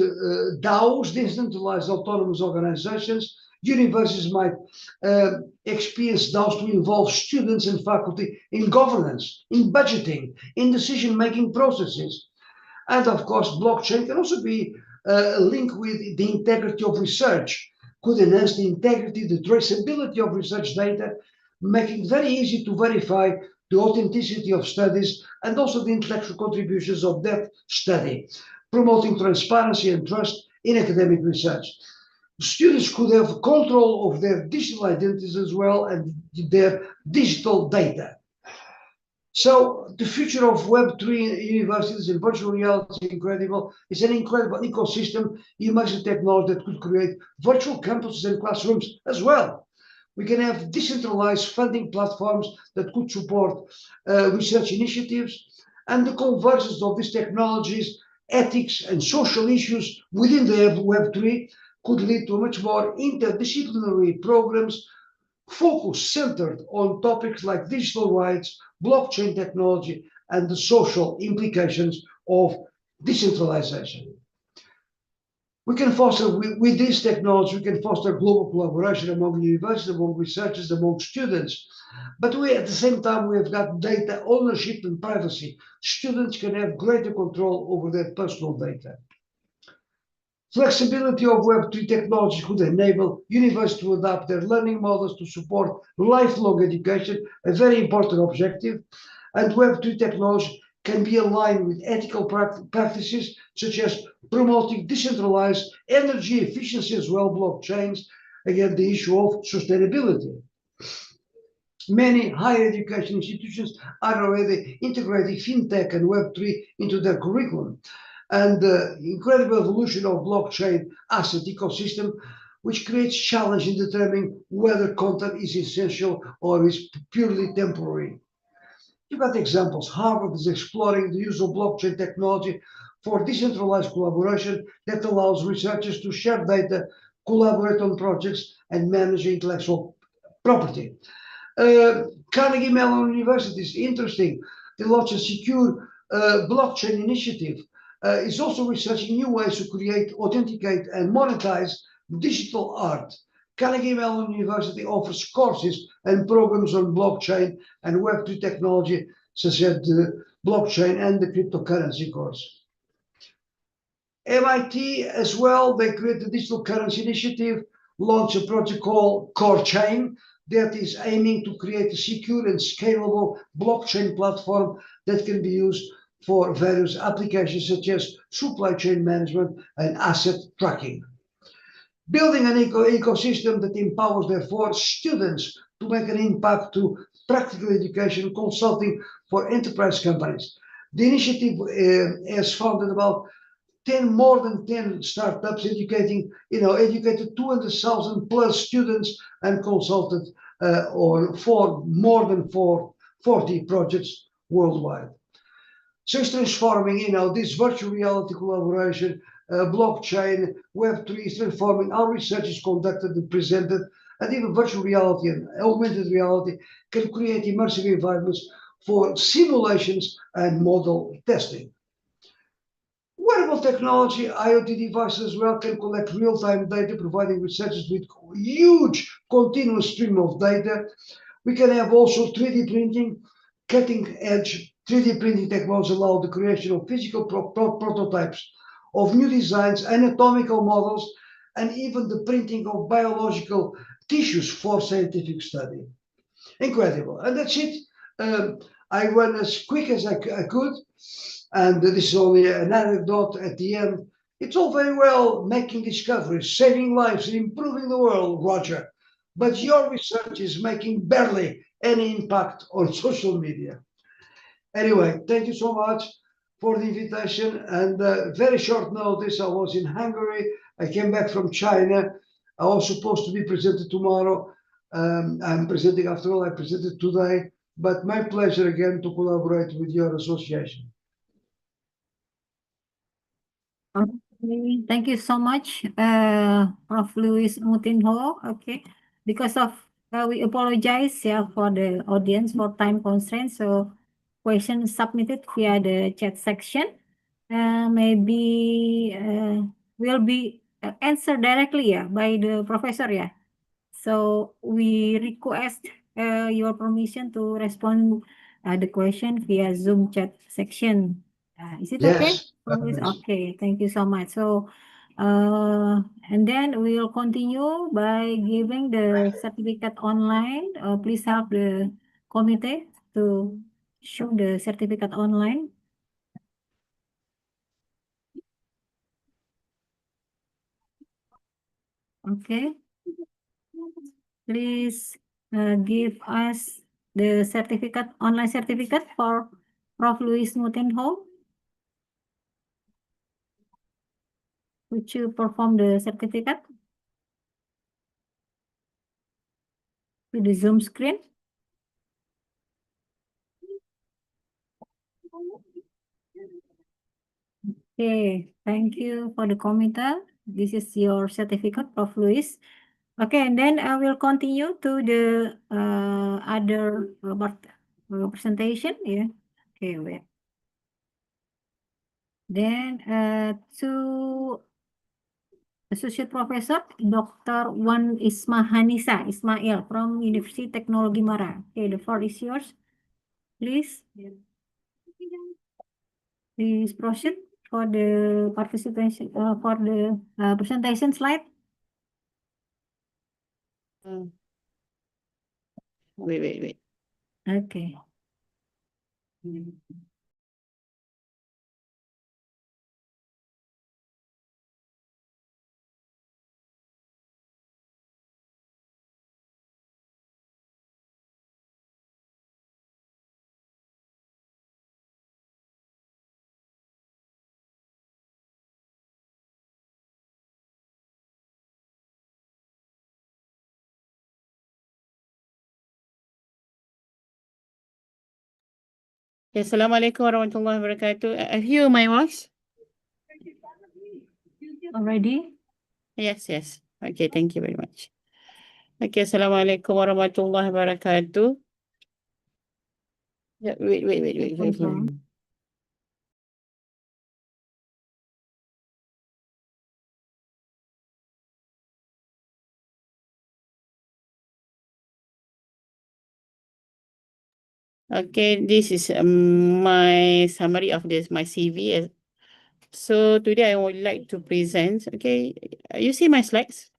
DAOs, decentralized autonomous organizations. Universities might experience DAOs to involve students and faculty in governance, in budgeting, in decision-making processes. And of course, blockchain can also be linked with the integrity of research, could enhance the integrity, the traceability of research data, making it very easy to verify the authenticity of studies and also the intellectual contributions of that study, promoting transparency and trust in academic research. Students could have control of their digital identities as well and their digital data. So the future of Web3 universities and virtual reality is incredible. It's an incredible ecosystem, immersive technology that could create virtual campuses and classrooms as well. We can have decentralized funding platforms that could support research initiatives, and the convergence of these technologies, ethics, and social issues within the Web3 could lead to much more interdisciplinary programs centered on topics like digital rights, blockchain technology, and the social implications of decentralization. We can foster, with this technology, we can foster global collaboration among universities, among researchers, among students. But at the same time, we have got data ownership and privacy. Students can have greater control over their personal data. Flexibility of Web3 technology could enable universities to adapt their learning models to support lifelong education, a very important objective. And Web3 technology can be aligned with ethical practices, such as promoting decentralized energy efficiency as well, blockchains, again, the issue of sustainability. Many higher education institutions are already integrating fintech and Web3 into their curriculum. And the incredible evolution of blockchain asset ecosystem, which creates challenge in determining whether content is essential or is purely temporary. You've got examples. Harvard is exploring the use of blockchain technology for decentralized collaboration that allows researchers to share data, collaborate on projects, and manage intellectual property. Carnegie Mellon University is interesting. They launched a secure blockchain initiative. It's also researching new ways to create, authenticate, and monetize digital art. Carnegie Mellon University offers courses and programs on blockchain and Web3 technology, such as the blockchain and the cryptocurrency course. MIT as well, they created the Digital Currency Initiative, launched a project called Core Chain that is aiming to create a secure and scalable blockchain platform that can be used for various applications such as supply chain management and asset tracking. Building an ecosystem that empowers, therefore, students to make an impact to practical education consulting for enterprise companies. The initiative has founded about more than 10 startups, educated 200,000 plus students and consulted for more than 40 projects worldwide. So it's transforming, this virtual reality collaboration, blockchain, Web3 is transforming how research is conducted and presented, and even virtual reality and augmented reality can create immersive environments for simulations and model testing. Wearable technology, IoT devices as well can collect real-time data, providing researchers with huge continuous stream of data. We can have also 3D printing, cutting-edge 3D printing technology allow the creation of physical prototypes of new designs, anatomical models, and even the printing of biological tissues for scientific study. Incredible. And that's it. I went as quick as I could. And this is only an anecdote at the end. It's all very well making discoveries, saving lives, and improving the world, Roger. But your research is making barely any impact on social media. Anyway, thank you so much for the invitation. And very short notice, I was in Hungary. I came back from China. I was supposed to be presented tomorrow. I'm presenting after all, I presented today. But my pleasure again to collaborate with your association. Okay, thank you so much, Prof. Luis Mutinho. Okay, because of we apologize for the audience for time constraints. So questions submitted via the chat section maybe will be answered directly by the professor. So we request your permission to respond the question via Zoom chat section. Is it okay? Okay, thank you so much. So, and then we will continue by giving the certificate online. Please help the committee to show the certificate online. Okay. Please give us the certificate, online certificate for Prof. Luis Mutinho. Would you perform the certificate with the Zoom screen? Okay, thank you for the committee. This is your certificate, Prof. Luis. Okay, and then I will continue to the other presentation. Okay, wait. Then to Associate Professor Dr. Wan Ismail from University Technology Mara. Okay, the floor is yours. Please. Please proceed for the participation for the presentation slide. Wait. Okay. Assalamualaikum warahmatullahi wabarakatuh. Have you my voice? Already? Yes. Okay, thank you very much. Okay, Assalamualaikum warahmatullahi wabarakatuh. Yeah, wait. Okay, this is my summary of my CV. So today I would like to present. Okay, you see my slides?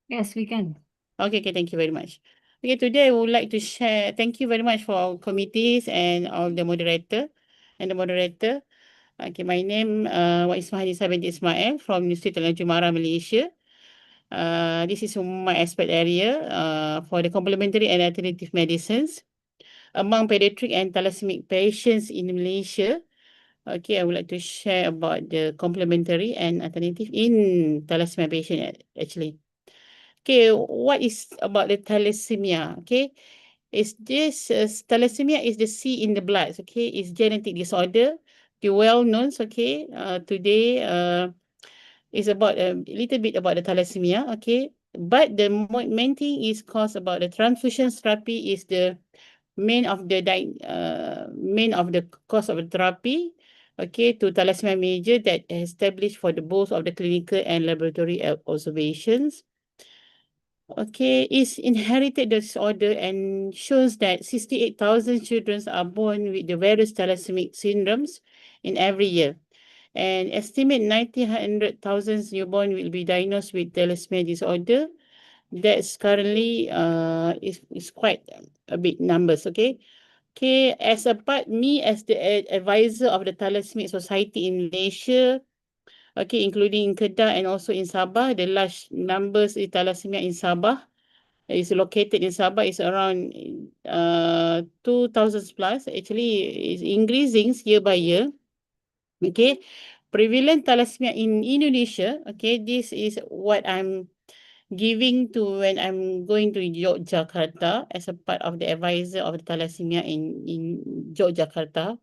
Yes, we can. Okay, thank you very much. Okay, today I would like to share. Thank you very much for our committees and all the moderator. Okay, my name Ismail binti Ismail from University Tanjung Jumara, Malaysia. This is my expert area for the complementary and alternative medicines among pediatric and thalassemia patients in Malaysia. Okay, I would like to share about the complementary and alternative in thalassemia patient actually. Okay, what is about the thalassemia? Okay, is this thalassemia is the C in the blood. Okay, it's genetic disorder. The well known. Okay, today is about a little bit about the thalassemia. Okay, but the main thing is caused about the transfusion therapy is the main of the cause of the therapy. Okay, to thalassemia major that established for the both of the clinical and laboratory observations. Okay, is inherited disorder and shows that 68,000 children are born with the various thalassemic syndromes in every year. And estimate 100,000 newborn will be diagnosed with thalassemia disorder. That's currently is quite a big numbers. Okay. Okay, as the advisor of the Thalassemia Society in Malaysia, okay, including in Kedah and also in Sabah, the large numbers in thalassemia in Sabah is located in Sabah is around 2,000 plus. Actually, is increasing year by year. Okay, prevalent thalassemia in Indonesia. Okay, this is what I'm giving to when I'm going to Yogyakarta as a part of the advisor of the thalassemia in Yogyakarta.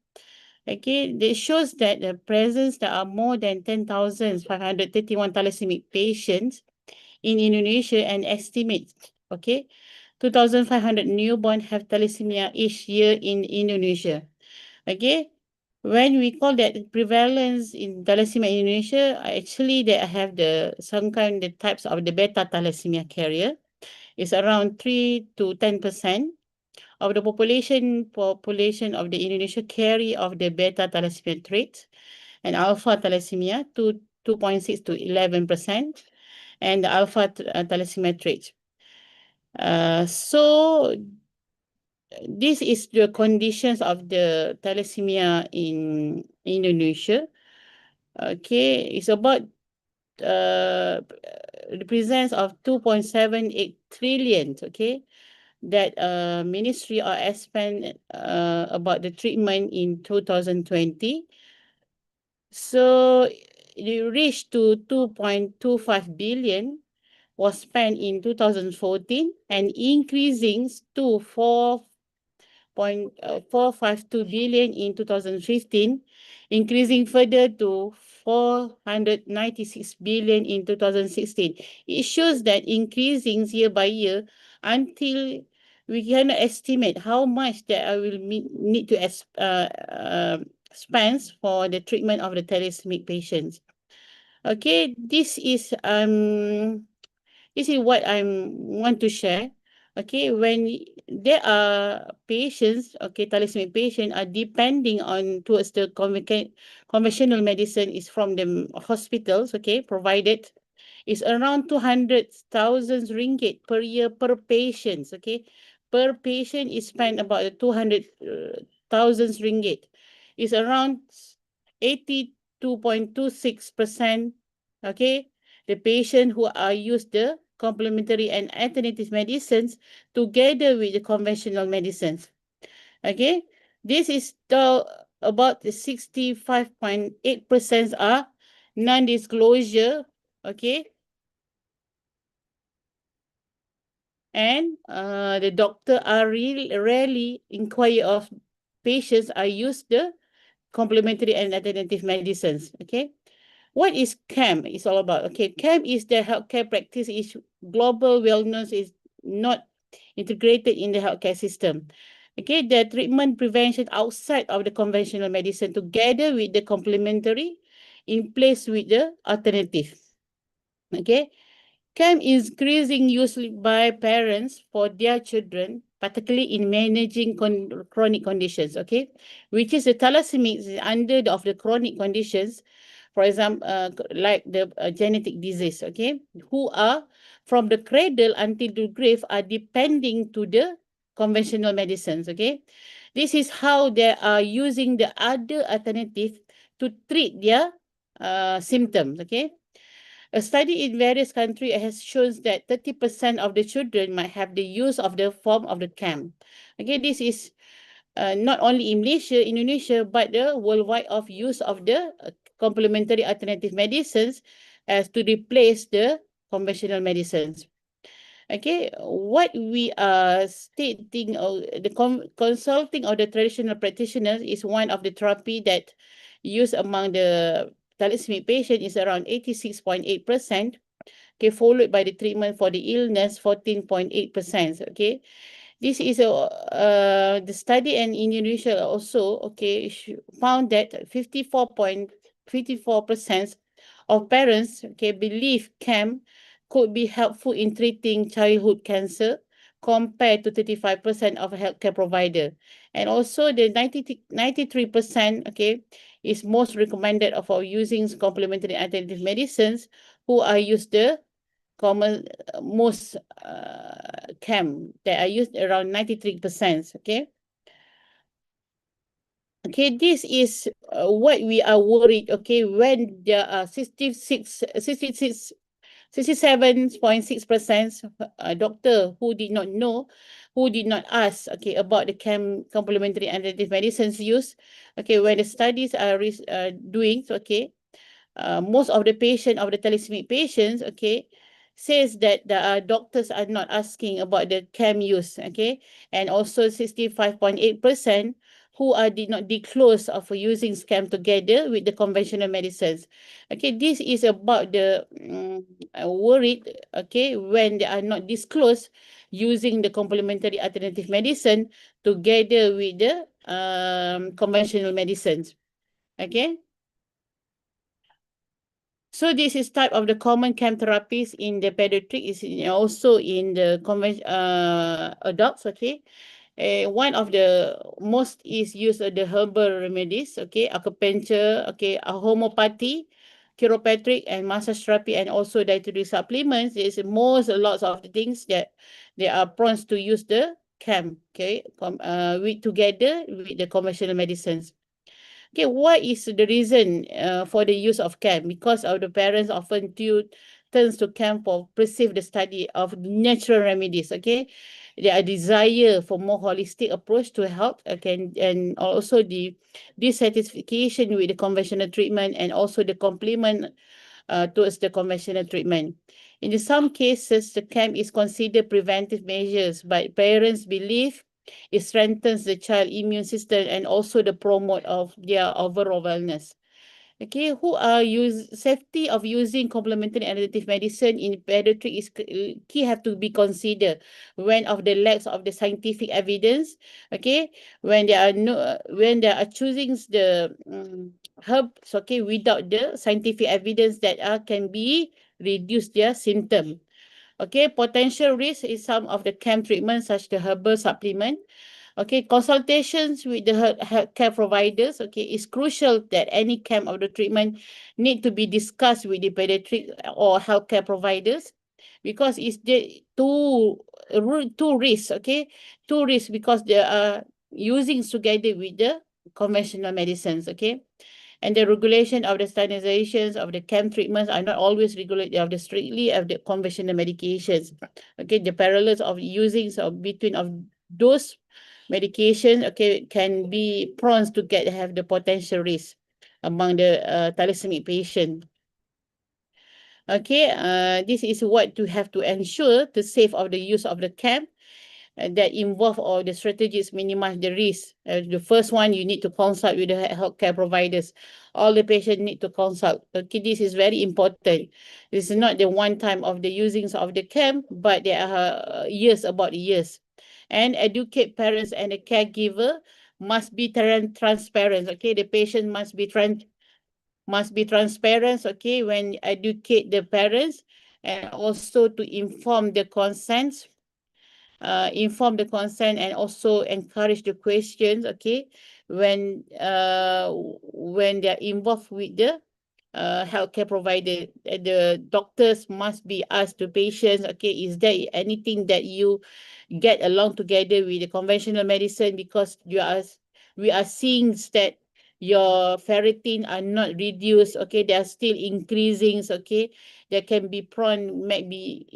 Okay, this shows that the presence there are more than 10,531 thalassemia patients in Indonesia and estimates, okay, 2,500 newborn have thalassemia each year in Indonesia. Okay, when we call that prevalence in thalassemia in Indonesia, actually they have some kind of types of the beta thalassemia carrier. It's around 3 to 10% of the population of the Indonesia carry of the beta thalassemia trait, and alpha thalassemia 2.6 to 11%, and the alpha thalassemia trait. So this is the conditions of the thalassemia in Indonesia. Okay, it's about the presence of 2.78 trillion. Okay, that ministry or spent about the treatment in 2020. So it reached to 2.25 billion was spent in 2014 and increasing to 4.452 billion in 2015, increasing further to 496 billion in 2016. It shows that increasing year by year until we cannot estimate how much that I will need to spend for the treatment of the thalassemia patients. Okay, this is what I want to share. Okay, when there are patients, okay, thalassemia patients are depending on towards the conventional medicine is from the hospitals, okay, provided is around 200,000 ringgit per year per patient, okay. Per patient is spent about 200,000 ringgit. Is around 82.26%, okay, the patient who are used the complementary and alternative medicines together with the conventional medicines. Okay, this is about the 65.8% are non-disclosure. Okay, and the doctor are really rarely inquire of patients are use the complementary and alternative medicines. Okay, What is CAM is all about? Okay, CAM is the healthcare practice is global wellness is not integrated in the healthcare system. Okay, the treatment prevention outside of the conventional medicine together with the complementary in place with the alternative. Okay, CAM is increasing use by parents for their children, particularly in managing chronic conditions, okay, which is the thalassemics is under of the chronic conditions, for example, like the genetic disease, okay, who are from the cradle until the grave are depending to the conventional medicines, okay. This is how they are using the other alternative to treat their symptoms, okay. A study in various countries has shown that 30% of the children might have the use of the form of the CAM. Okay, this is not only in Malaysia, Indonesia, but the worldwide of use of the complementary alternative medicines as to replace the conventional medicines. Okay, what we are stating, the consulting of the traditional practitioners is one of the therapy that used among the thalassemia patient is around 86.8%. Okay, followed by the treatment for the illness 14.8%. Okay, this is the study in Indonesia also found that 54% of parents believe CAM could be helpful in treating childhood cancer compared to 35% of healthcare provider, and also the 93% is most recommended for using complementary alternative medicines who are used the common most CAM that are used around 93%. Okay, this is what we are worried. Okay, when there are 67.6% doctor who did not know, who did not ask about the CAM complementary alternative medicines use. Okay, when the studies are doing, most of the patient of the thalassemic patients, says that the doctors are not asking about the CAM use, and also 65.8% who did not disclose of using CAM together with the conventional medicines. Okay, this is about the worried, when they are not disclosed using the complementary alternative medicine together with the conventional medicines. Okay. So this is type of the common CAM therapies in the pediatric is also in the adults. One of the most is used the herbal remedies. Acupuncture, homeopathy, chiropractic, and massage therapy, and also dietary supplements. There's lots of things that they are prone to use the CAM. With together with the conventional medicines. Okay, what is the reason for the use of CAM? Because of the parents often turns to CAM for perceive the study of natural remedies. Their desire for more holistic approach to health, and also the dissatisfaction with the conventional treatment, and also the complement towards the conventional treatment. In some cases, the CAM is considered preventive measures, but parents believe it strengthens the child immune system and also the promote of their overall wellness. Who are safety of using complementary alternative medicine in pediatric is key have to be considered when of the lacks of the scientific evidence. When they are choosing the herbs, without the scientific evidence that can be reduce their symptom. Potential risk is some of the CAM treatments such the herbal supplement. Consultations with the healthcare providers, is crucial that any CAM of the treatment need to be discussed with the pediatric or healthcare providers, because it's the two risks, two risks because they are using together with the conventional medicines, and the regulation of the standardizations of the CAM treatments are not always regulated of the strictly of the conventional medications. The parallels of using between of those medications can be prone to have the potential risk among the thalassemia patient. This is what to have to ensure to save of the use of the CAM. that involve or the strategies minimize the risk. The first one, you need to consult with the healthcare providers. All the patients need to consult. Okay, this is very important. This is not the one time of the usings of the camp, but there are years about years. And educate parents and the caregiver must be transparent. Okay, the patient must be transparent. Okay, when educate the parents, and also to inform the consent and also encourage the questions, okay, when they're involved with the healthcare provider. The doctors must be asked to patients, okay, is there anything that you get along together with the conventional medicine, because we are seeing that your ferritin are not reduced, okay, they are still increasing, okay, there can be maybe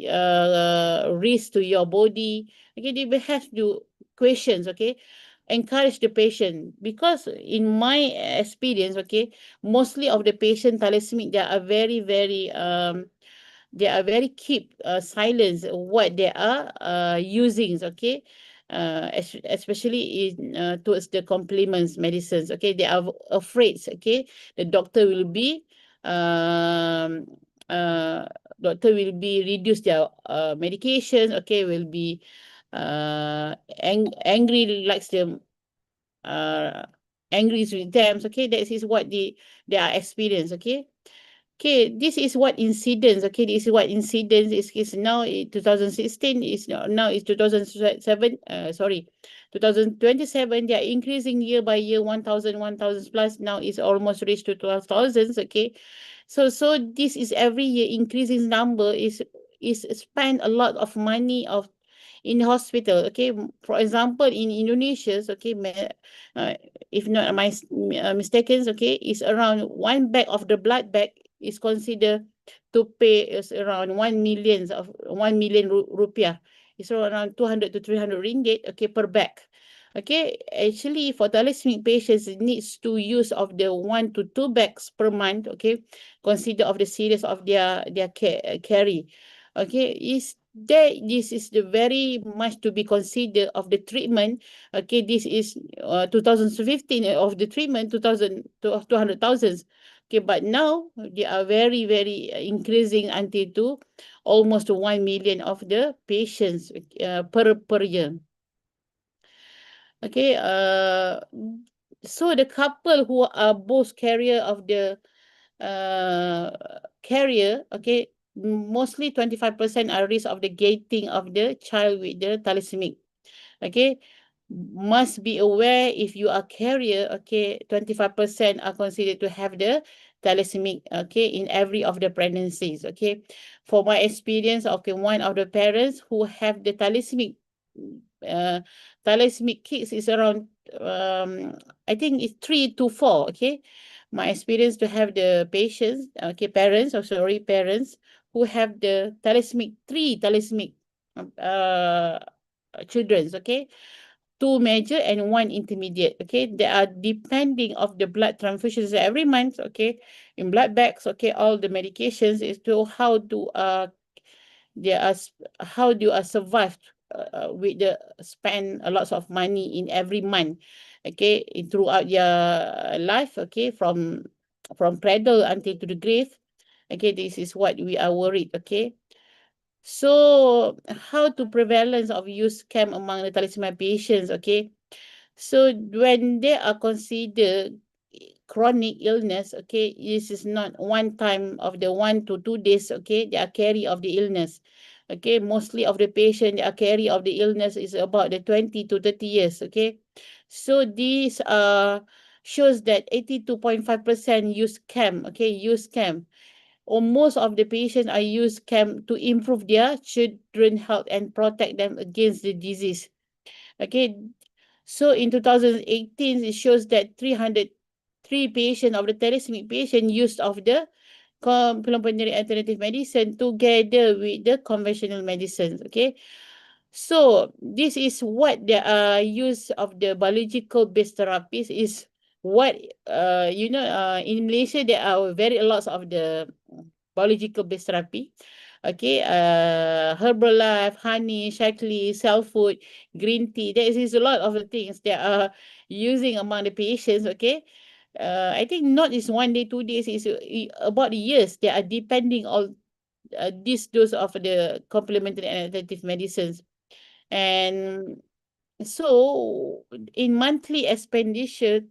risk to your body. Okay, they will have to questions, okay, encourage the patient, because in my experience, okay, mostly of the patient thalassemia, they are very keep silence what they are using, okay, especially in towards the complements medicines, okay, they are afraid, okay, the doctor will be reduce their medication, okay, will be angry, likes them angry with them, okay, that is what they are experience, okay. Okay, this is what incidents. Okay, this is what incidents is now. 2016 is now is 2007. 2027. They are increasing year by year, 1,000 plus. Now is almost reached to 12,000. Okay, so this is every year increasing number is spend a lot of money in hospital. Okay, for example, in Indonesia, okay, if not my mistaken, okay, is around one bag of the blood bag is considered to pay is around 1 million rupiah. It's around 200 to 300 ringgit, okay, per bag. Okay, actually for thalassemia patients, it needs to use of the 1 to 2 bags per month, okay, consider of the series of their carry. Okay, this is the very much to be considered of the treatment. Okay, this is 2015 of the treatment, 200,000. Okay, but now they are very, very increasing until to almost 1 million of the patients per year. Okay, so the couple who are both carrier of the carrier, okay, mostly 25% are risk of the getting of the child with the thalassemia. Okay, must be aware if you are carrier, okay, 25% are considered to have the thalassemia, okay, in every of the pregnancies. Okay, for my experience, okay, one of the parents who have the thalassemia kids is around I think it's 3 to 4. Okay, my experience to have the patients, okay, parents who have the three thalassemia children, okay, 2 major and 1 intermediate. Okay, they are depending of the blood transfusions every month, okay, in blood bags, okay, all the medications is to how do survive with the spend a lot of money in every month, okay, throughout their life, okay, from cradle until to the grave. Okay, this is what we are worried. Okay, so how to prevalence of use scam among the thalassemia patients? Okay, so when they are considered chronic illness, okay, this is not one time of the 1 to 2 days, okay, they are carry of the illness. Okay, mostly of the patient, they are carry of the illness is about the 20 to 30 years, okay. So this shows that 82.5% use scam, okay, use scam. Or most of the patients are use scam to improve their children health and protect them against the disease. Okay, so in 2018, it shows that 303 patients of the thalassemia patient used of the complementary alternative medicine together with the conventional medicines. Okay, so this is what the use of the biological based therapies is. What in Malaysia there are very lots of the biological based therapy, Okay, Herbalife, honey, Shaklee, cell food, green tea. There is a lot of the things that are using among the patients. Okay, I think not is 1 day, 2 days, is about years. They are depending on this dose of the complementary and alternative medicines. And so in monthly expenditure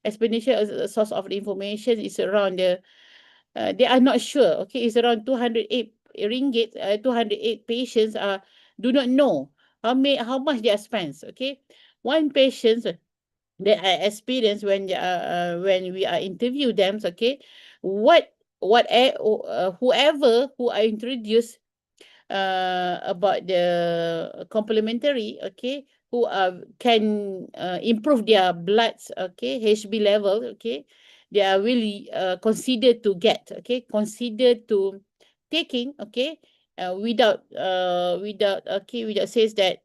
as a source of the information is around they are not sure. Okay, it's around 208 ringgit. 208 patients do not know how much they are spent. Okay, one patient that I experienced when we are interview them. Okay, whoever who I introduced about the complementary, okay, who can improve their bloods, okay, HB level, okay, they are really considered to get, okay, considered to taking, okay, without says that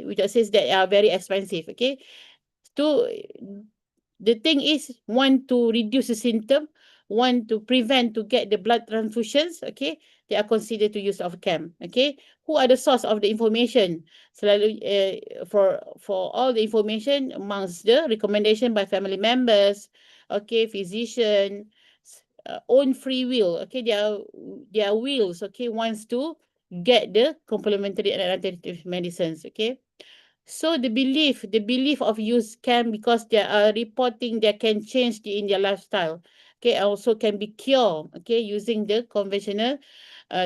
without says that are very expensive, okay. To the thing is, one to reduce the symptom, one to prevent to get the blood transfusions, okay, they are considered to use of CAM, okay. Who are the source of the information? Selalu for all the information amongst the recommendation by family members, okay, physician, own free will, okay, their wills, okay, wants to get the complementary and alternative medicines, okay. So the belief of use can, because they are reporting they can change in their lifestyle. Okay, also can be cured. Okay, using the conventional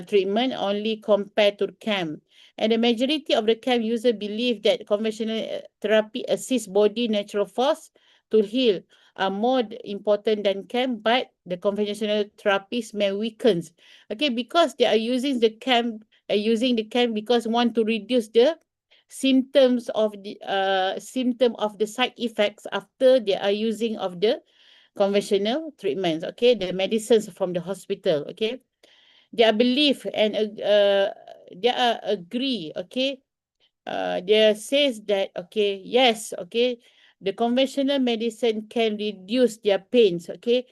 treatment only compared to CAM. And the majority of the CAM user believe that conventional therapy assists body natural force to heal are more important than CAM, but the conventional therapies may weaken. Okay, because they are using the CAM, because want to reduce the symptom of the side effects after they are using of the conventional treatments, okay, the medicines from the hospital, okay. Their belief and they are agree, okay. They says that, okay, yes, okay, the conventional medicine can reduce their pains, okay,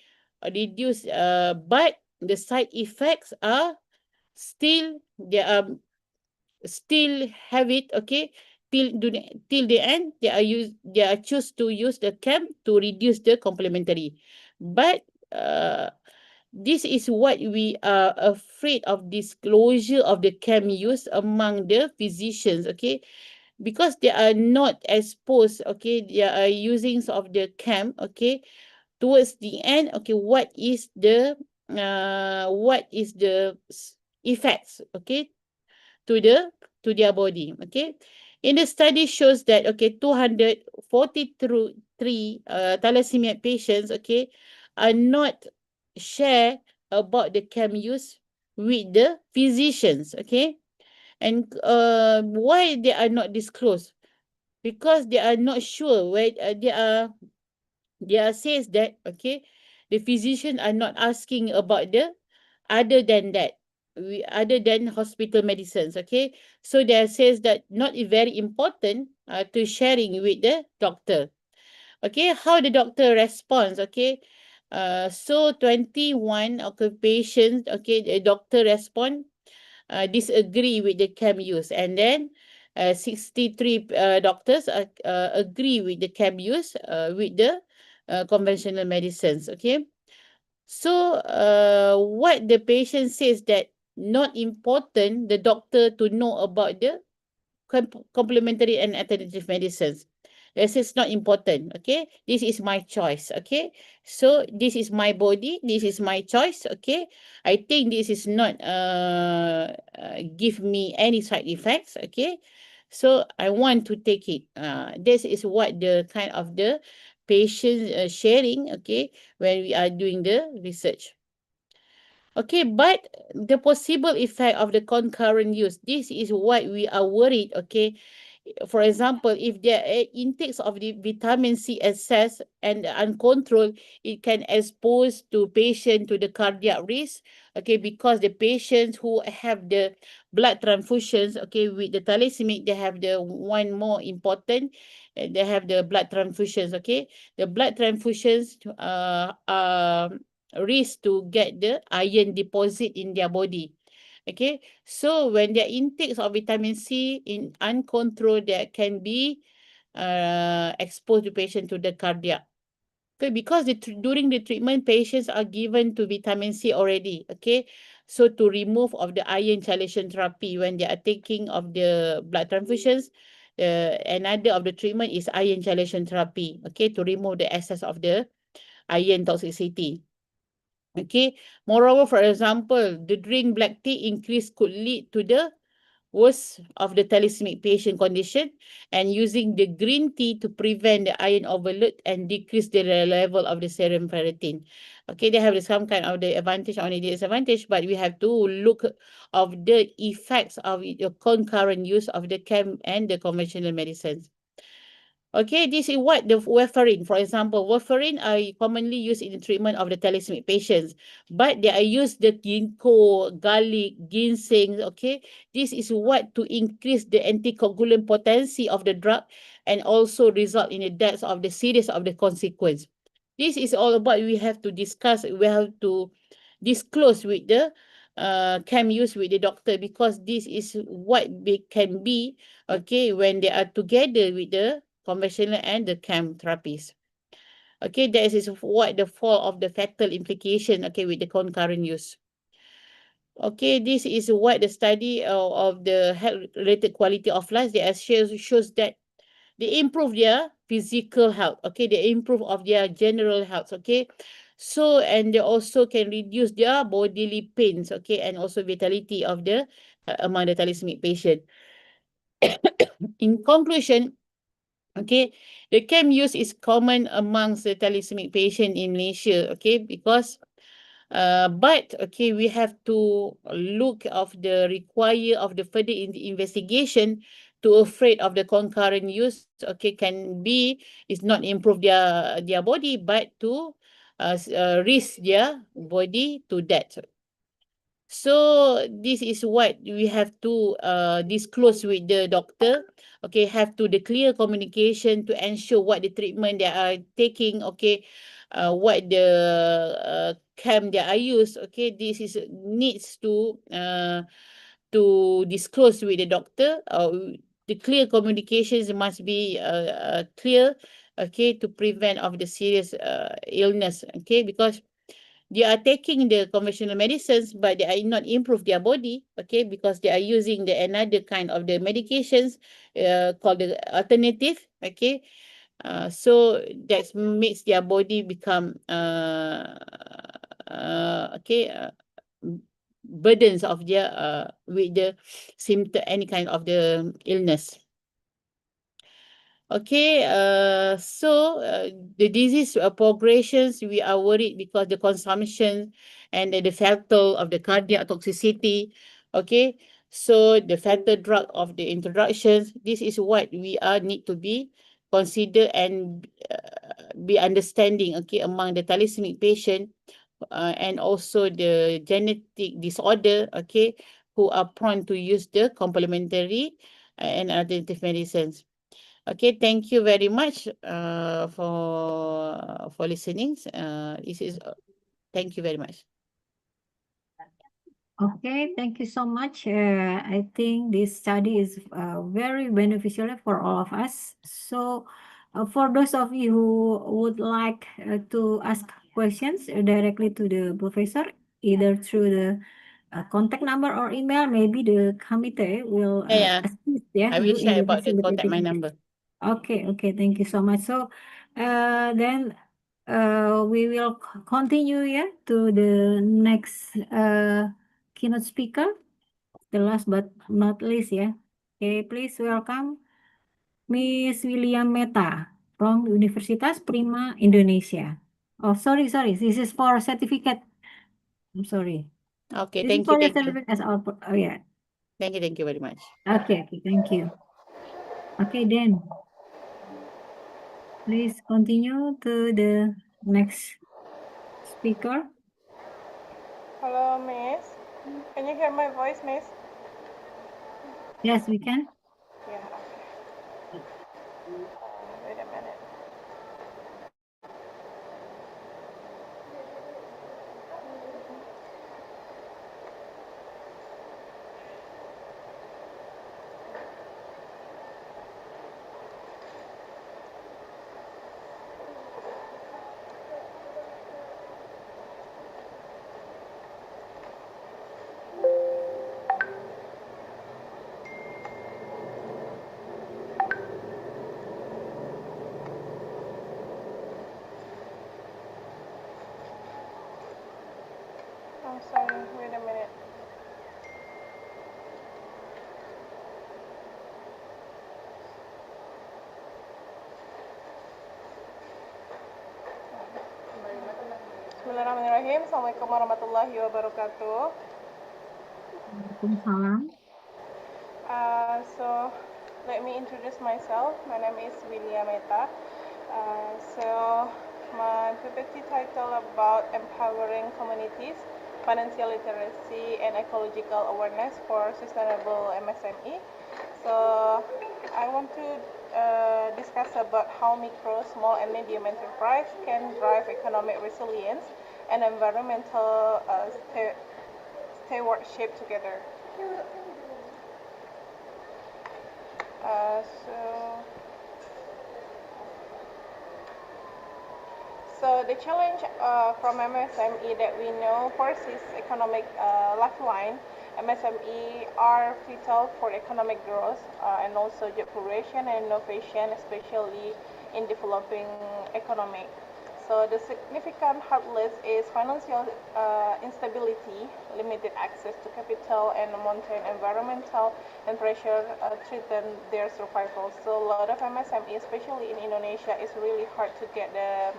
reduce but the side effects are still, they are still have it, okay, till the end they are choose to use the CAM to reduce the complementary. But this is what we are afraid of, disclosure of the CAM use among the physicians, okay, because they are not exposed, okay, they are using of the CAM, okay, towards the end, okay, what is the effects, okay, to their body, okay. In the study shows that, okay, 243 thalassemia patients, okay, are not share about the CAM use with the physicians, okay. And why they are not disclosed? Because they are not sure where they are says that, okay, the physician are not asking about the other than that, other than hospital medicines, okay. So they says that not very important to sharing with the doctor, okay. How the doctor responds, okay. So 21 occupations, okay, the doctor respond disagree with the CAM use, and then 63 doctors agree with the CAM use with the conventional medicines, okay. So what the patient says that not important the doctor to know about the complementary and alternative medicines. This is not important, okay. This is my choice, okay. So this is my body, this is my choice, okay. I think this is not give me any side effects, okay. So I want to take it. This is what the kind of the patient sharing, okay, when we are doing the research. Okay, but the possible effect of the concurrent use, this is what we are worried, okay. For example, if the intakes of the vitamin C excess and uncontrolled, it can expose to patient to the cardiac risk, okay, because the patients who have the blood transfusions, okay, with the thalassemia, they have the one more important, they have the blood transfusions, okay. The blood transfusions risk to get the iron deposit in their body. Okay, so when their intakes of vitamin C in uncontrolled, that can be exposed the patient to the cardiac. Okay, because during the treatment, patients are given to vitamin C already. Okay, so to remove of the iron chelation therapy when they are taking of the blood transfusions, another of the treatment is iron chelation therapy. Okay, to remove the excess of the iron toxicity. Okay, moreover, for example, the drink black tea increase could lead to the worst of the thalassemia patient condition, and using the green tea to prevent the iron overload and decrease the level of the serum ferritin. Okay, they have some kind of the advantage or the disadvantage, but we have to look of the effects of the concurrent use of the chem and the conventional medicines. Okay, this is what the warfarin, for example, warfarin are commonly used in the treatment of the thalassemia patients, but they are used the ginkgo, garlic, ginseng. Okay, this is what to increase the anticoagulant potency of the drug and also result in the death of the series of the consequence. This is all about we have to discuss, we have to disclose with the chem use with the doctor, because this is what they can be, okay, when they are together with the conventional and the chem therapies. Okay, that is what the fall of the fatal implication, okay, with the concurrent use. Okay, this is what the study of the health-related quality of life, they shows that they improve their physical health, okay, they improve of their general health, okay. So, and they also can reduce their bodily pains, okay, and also vitality of the among the thalassemia patient. In conclusion, okay, the chem use is common amongst the thalassemia patient in Malaysia, okay, because but okay, we have to look of the require of the further investigation to afraid of the concurrent use, okay, can be is not improve their body, but to risk their body to death. So this is what we have to disclose with the doctor. Okay, have to the clear communication to ensure what the treatment they are taking. Okay, what the chem they are used. Okay, this is needs to disclose with the doctor. The clear communications must be clear. Okay, to prevent of the serious illness. Okay, because they are taking the conventional medicines, but they are not improve their body, okay, because they are using the another kind of the medications called the alternative, okay. So that makes their body become burdens of their with the symptom, any kind of the illness. Okay, so the disease progressions, we are worried because the consumption and the fatal of the cardiac toxicity. Okay, so the fatal drug of the introductions, this is what we are need to be consider and be understanding, okay, among the thalassemia patient and also the genetic disorder, okay, who are prone to use the complementary and alternative medicines. Okay, thank you very much for listening. This is thank you very much. Okay, thank you so much. I think this study is very beneficial for all of us. So, for those of you who would like to ask questions directly to the professor, either through the contact number or email, maybe the committee will assist I will you in share the about the contact my facilitating. number. Okay, thank you so much. So, then we will continue to the next keynote speaker, the last but not least. Okay, please welcome Miss William Meta from Universitas Prima Indonesia. Oh, sorry, this is for certificate. I'm sorry. Okay, This is thank for you, your thank you. certificate as output. Oh yeah. Thank you very much. Okay, thank you. Okay, then please continue to the next speaker. Hello, Miss. Can you hear my voice, Miss? Yes, we can. Yeah, okay. Wait a minute. Bismillahirrahmanirrahim. Assalamualaikum warahmatullahi wabarakatuh. Waalaikumsalam. So let me introduce myself. My name is William Meta. So my PPT title about empowering communities, financial literacy, and ecological awareness for sustainable MSME. So I want to discuss about how micro, small, and medium enterprise can drive economic resilience and environmental stewardship together. So the challenge from MSME that we know first is economic lifeline. MSME are vital for economic growth and also job creation and innovation, especially in developing economy. So the significant hurdles is financial instability, limited access to capital, and mounting environmental and pressure threaten their survival. So a lot of MSME, especially in Indonesia, is really hard to get the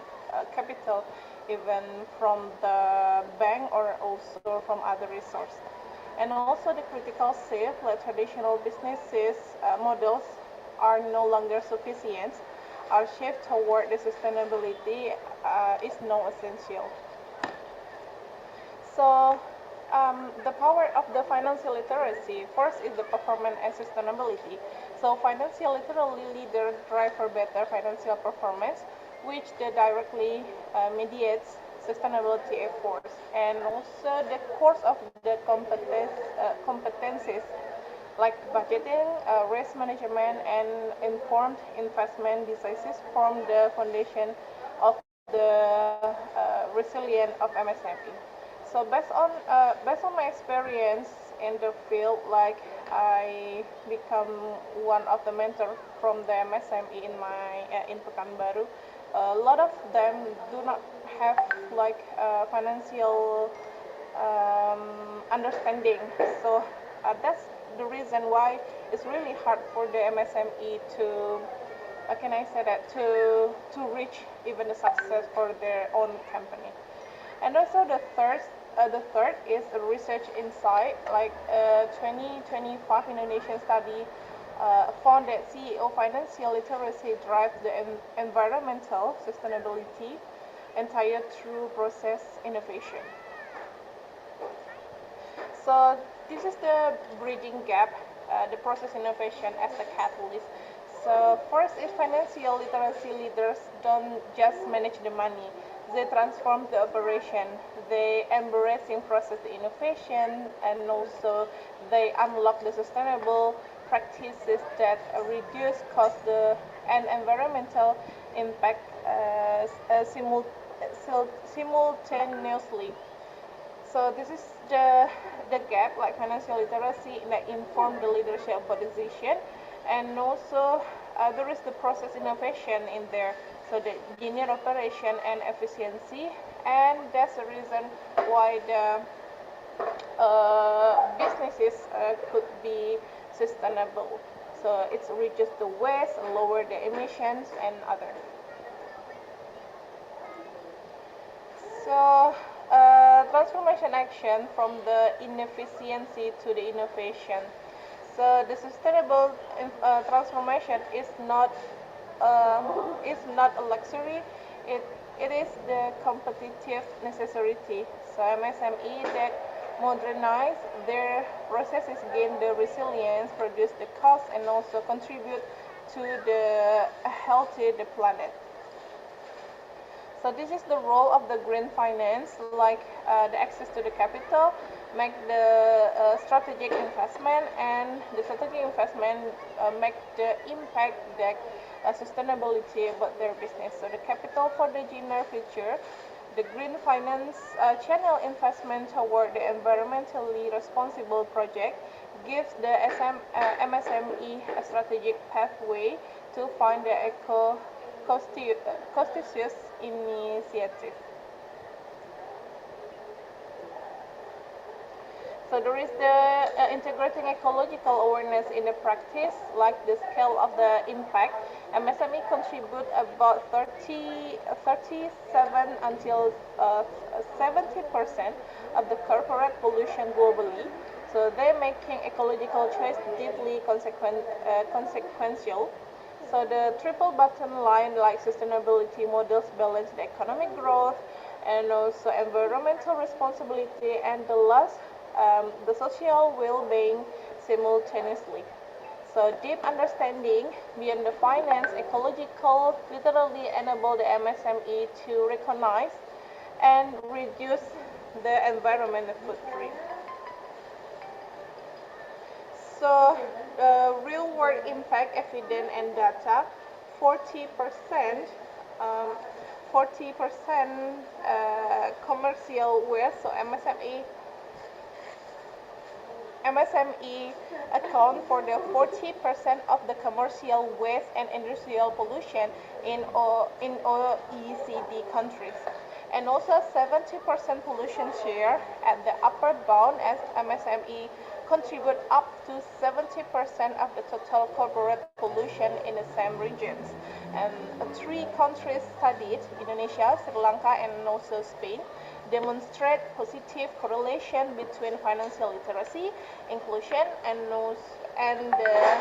capital, even from the bank or also from other resources. And also the critical shift, like traditional businesses models are no longer sufficient. Our shift toward the sustainability is now essential. So the power of the financial literacy, first is the performance and sustainability. So financial literacy leaders drive for better financial performance, which directly mediates sustainability efforts, and also the course of the competencies like budgeting, risk management, and informed investment decisions form the foundation of the resilience of MSME. So based on my experience in the field, like I become one of the mentors from the MSME in Pekanbaru. A lot of them do not have like financial understanding. So that's the reason why it's really hard for the MSME to, can I say that, to reach even the success for their own company. And also the third is a research insight, like 2025 Indonesian study found that CEO financial literacy drives the environmental sustainability entire through process innovation. So this is the bridging gap, the process innovation as the catalyst. So first is financial literacy leaders don't just manage the money, they transform the operation. They embracing process innovation, and also they unlock the sustainable practices that reduce cost and environmental impact simultaneously. So this is the gap, like financial literacy that inform the leadership decision, and also there is the process innovation in there. So the linear operation and efficiency, and that's the reason why the businesses could be sustainable. So it reduces the waste, lower the emissions, and other. So transformation action from the inefficiency to the innovation. So the sustainable transformation is not a luxury. It is the competitive necessity. So MSME that modernize their processes, gain the resilience, reduce the cost, and also contribute to the healthy the planet. So this is the role of the green finance, like the access to the capital, make the strategic investment, and the strategic investment make the impact that sustainability about their business. So the capital for the greener future, the green finance channel investment toward the environmentally responsible project gives the MSME a strategic pathway to find the cost-conscious initiative. So there is the integrating ecological awareness in the practice, like the scale of the impact. MSME contribute about 37 until 70% of the corporate pollution globally. So they're making ecological choice deeply consequential. So the triple bottom line, like sustainability models, balance the economic growth and also environmental responsibility, and the last, the social well-being simultaneously. So deep understanding beyond the finance, ecological literally enable the MSME to recognize and reduce the environmental footprint. So real world impact evidence and data, 40% 40% commercial waste. So MSME account for the 40% of the commercial waste and industrial pollution in OECD countries. And also 70% pollution share at the upper bound, as MSME contribute up to 70% of the total corporate pollution in the same regions. And 3 countries studied, Indonesia, Sri Lanka, and also Spain, demonstrate positive correlation between financial literacy, inclusion, and the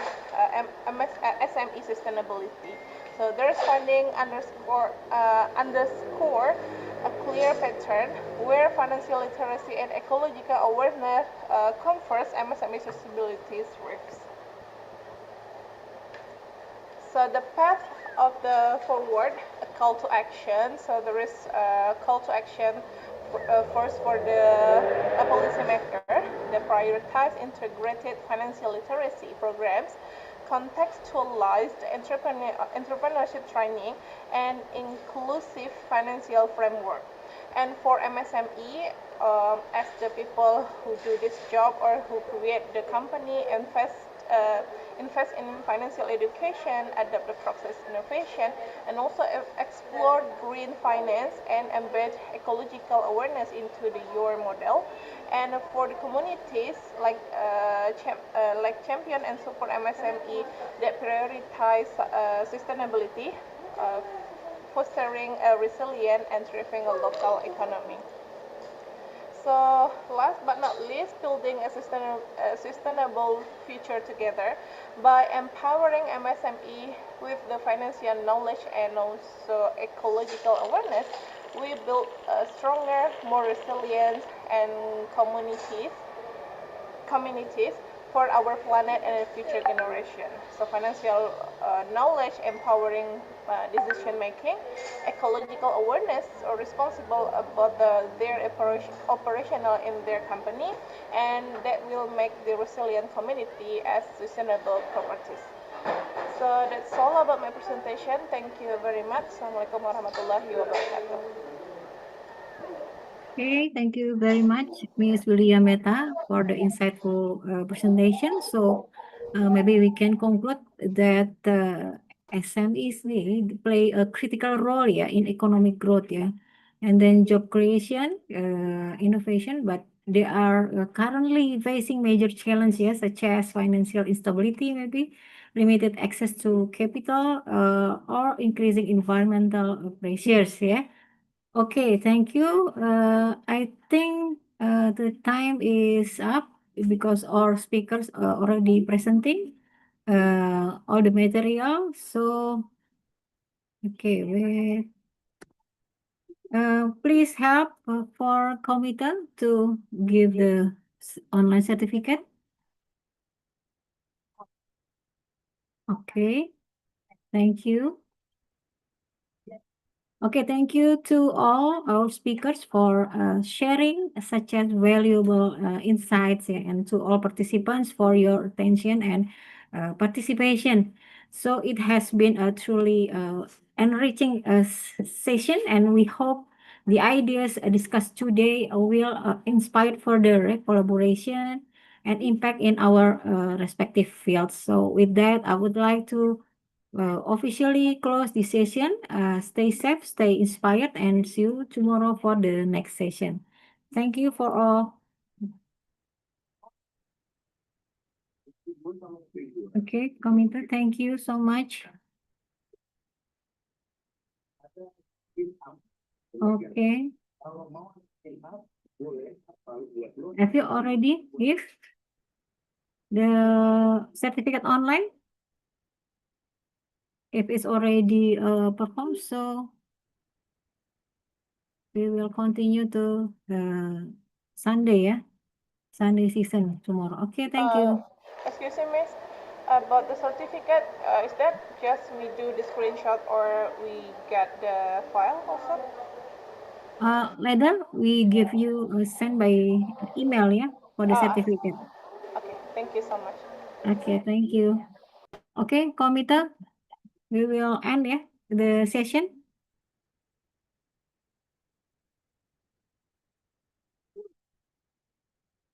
SME sustainability. So their finding underscore a clear pattern where financial literacy and ecological awareness converge MSME sustainability risks. So the path of the forward, a call to action. So there is a call to action first for the policymaker, the prioritize integrated financial literacy programs, contextualized entrepreneurship training, and inclusive financial framework. And for MSME, as the people who do this job or who create the company, invest in financial education, adopt the process innovation, and also explore green finance and embed ecological awareness into your model. And for the communities, like champion and support MSME that prioritize sustainability, fostering a resilient and thriving local economy. So last but not least, building a sustainable future together by empowering MSME with the financial knowledge and also ecological awareness. We build a stronger, more resilient and communities for our planet and future generation. So financial knowledge empowering decision making, ecological awareness or responsible about their operational in their company, and that will make the resilient community as sustainable properties. So that's all about my presentation. Thank you very much. Assalamualaikum warahmatullahi wabarakatuh. Okay, thank you very much, Ms. William Mehta, for the insightful presentation. So maybe we can conclude that SMEs play a critical role in economic growth, and then job creation, innovation, but they are currently facing major challenges such as financial instability, maybe limited access to capital, or increasing environmental pressures. Okay, thank you. I think the time is up because our speakers are already presenting all the material. So, okay, please help for committee to give the online certificate. Okay, thank you. Okay, thank you to all our speakers for sharing such as valuable insights, and to all participants for your attention and participation. So it has been a truly enriching session, and we hope the ideas discussed today will inspire further collaboration and impact in our respective fields. So with that, I would like to officially close this session. Stay safe, stay inspired, and see you tomorrow for the next session. Thank you for all. Okay, Komita, thank you so much. Okay. Have you already give the certificate online? If it's already performed, so we will continue to the Sunday, yeah? Sunday season tomorrow. Okay, thank you. Excuse me, Miss. About the certificate, is that just we do the screenshot or we get the file also? Later we give you send by email, yeah, for the certificate. Okay, thank you so much. Okay, thank you. Okay, Komita, we will end, yeah, the session.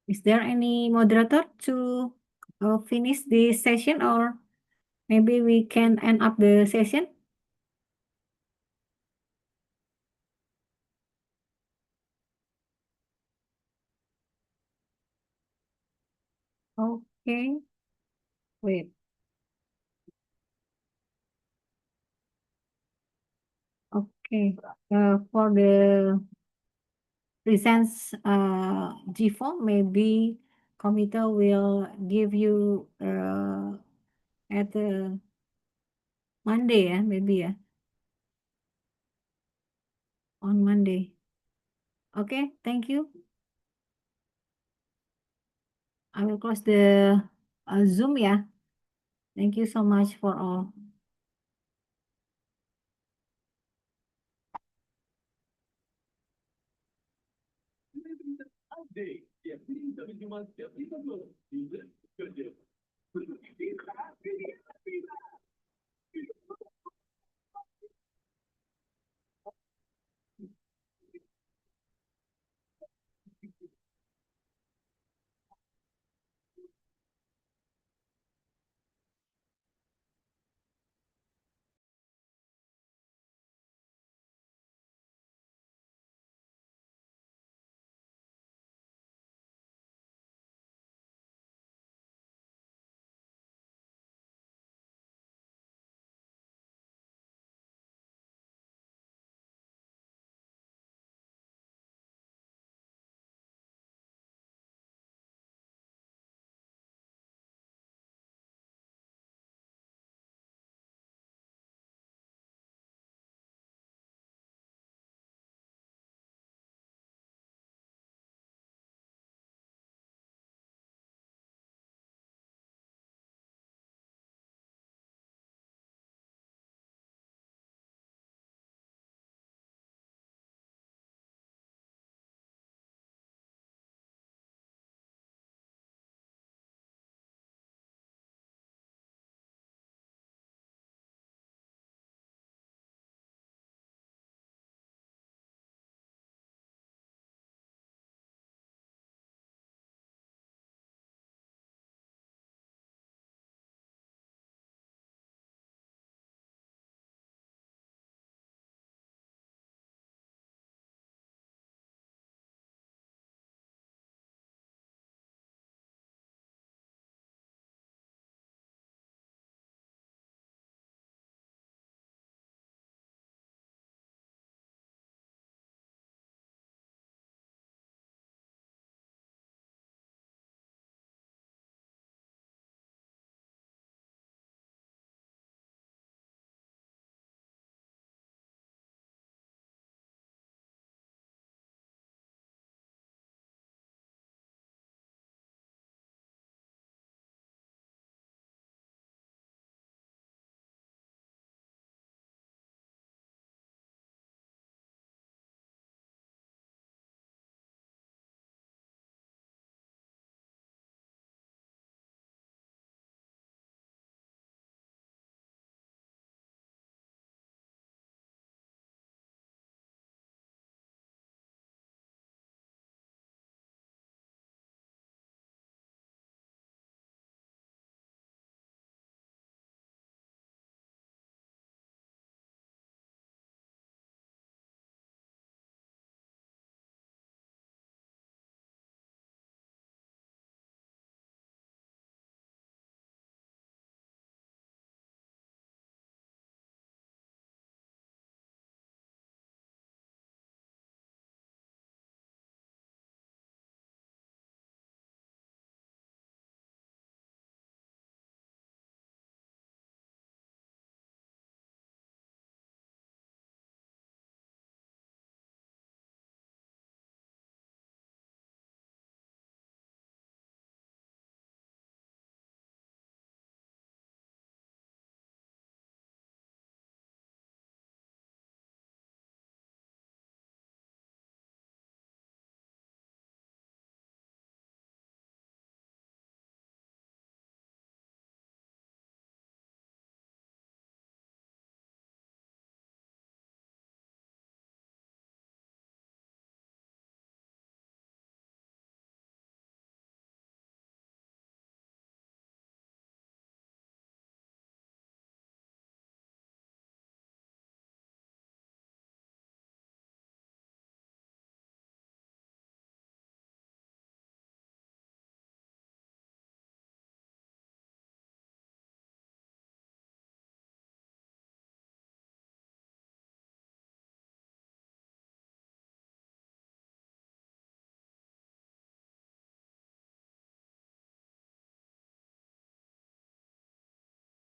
Is there any moderator to finish this session, or maybe we can end up the session? Okay. Wait. Okay. For the presents G4, maybe Komita will give you at the Monday, yeah, maybe, yeah. On Monday. Okay, thank you. I will close the Zoom, yeah. Thank you so much for all. Update. Ya, ini tapi cuma setiap kita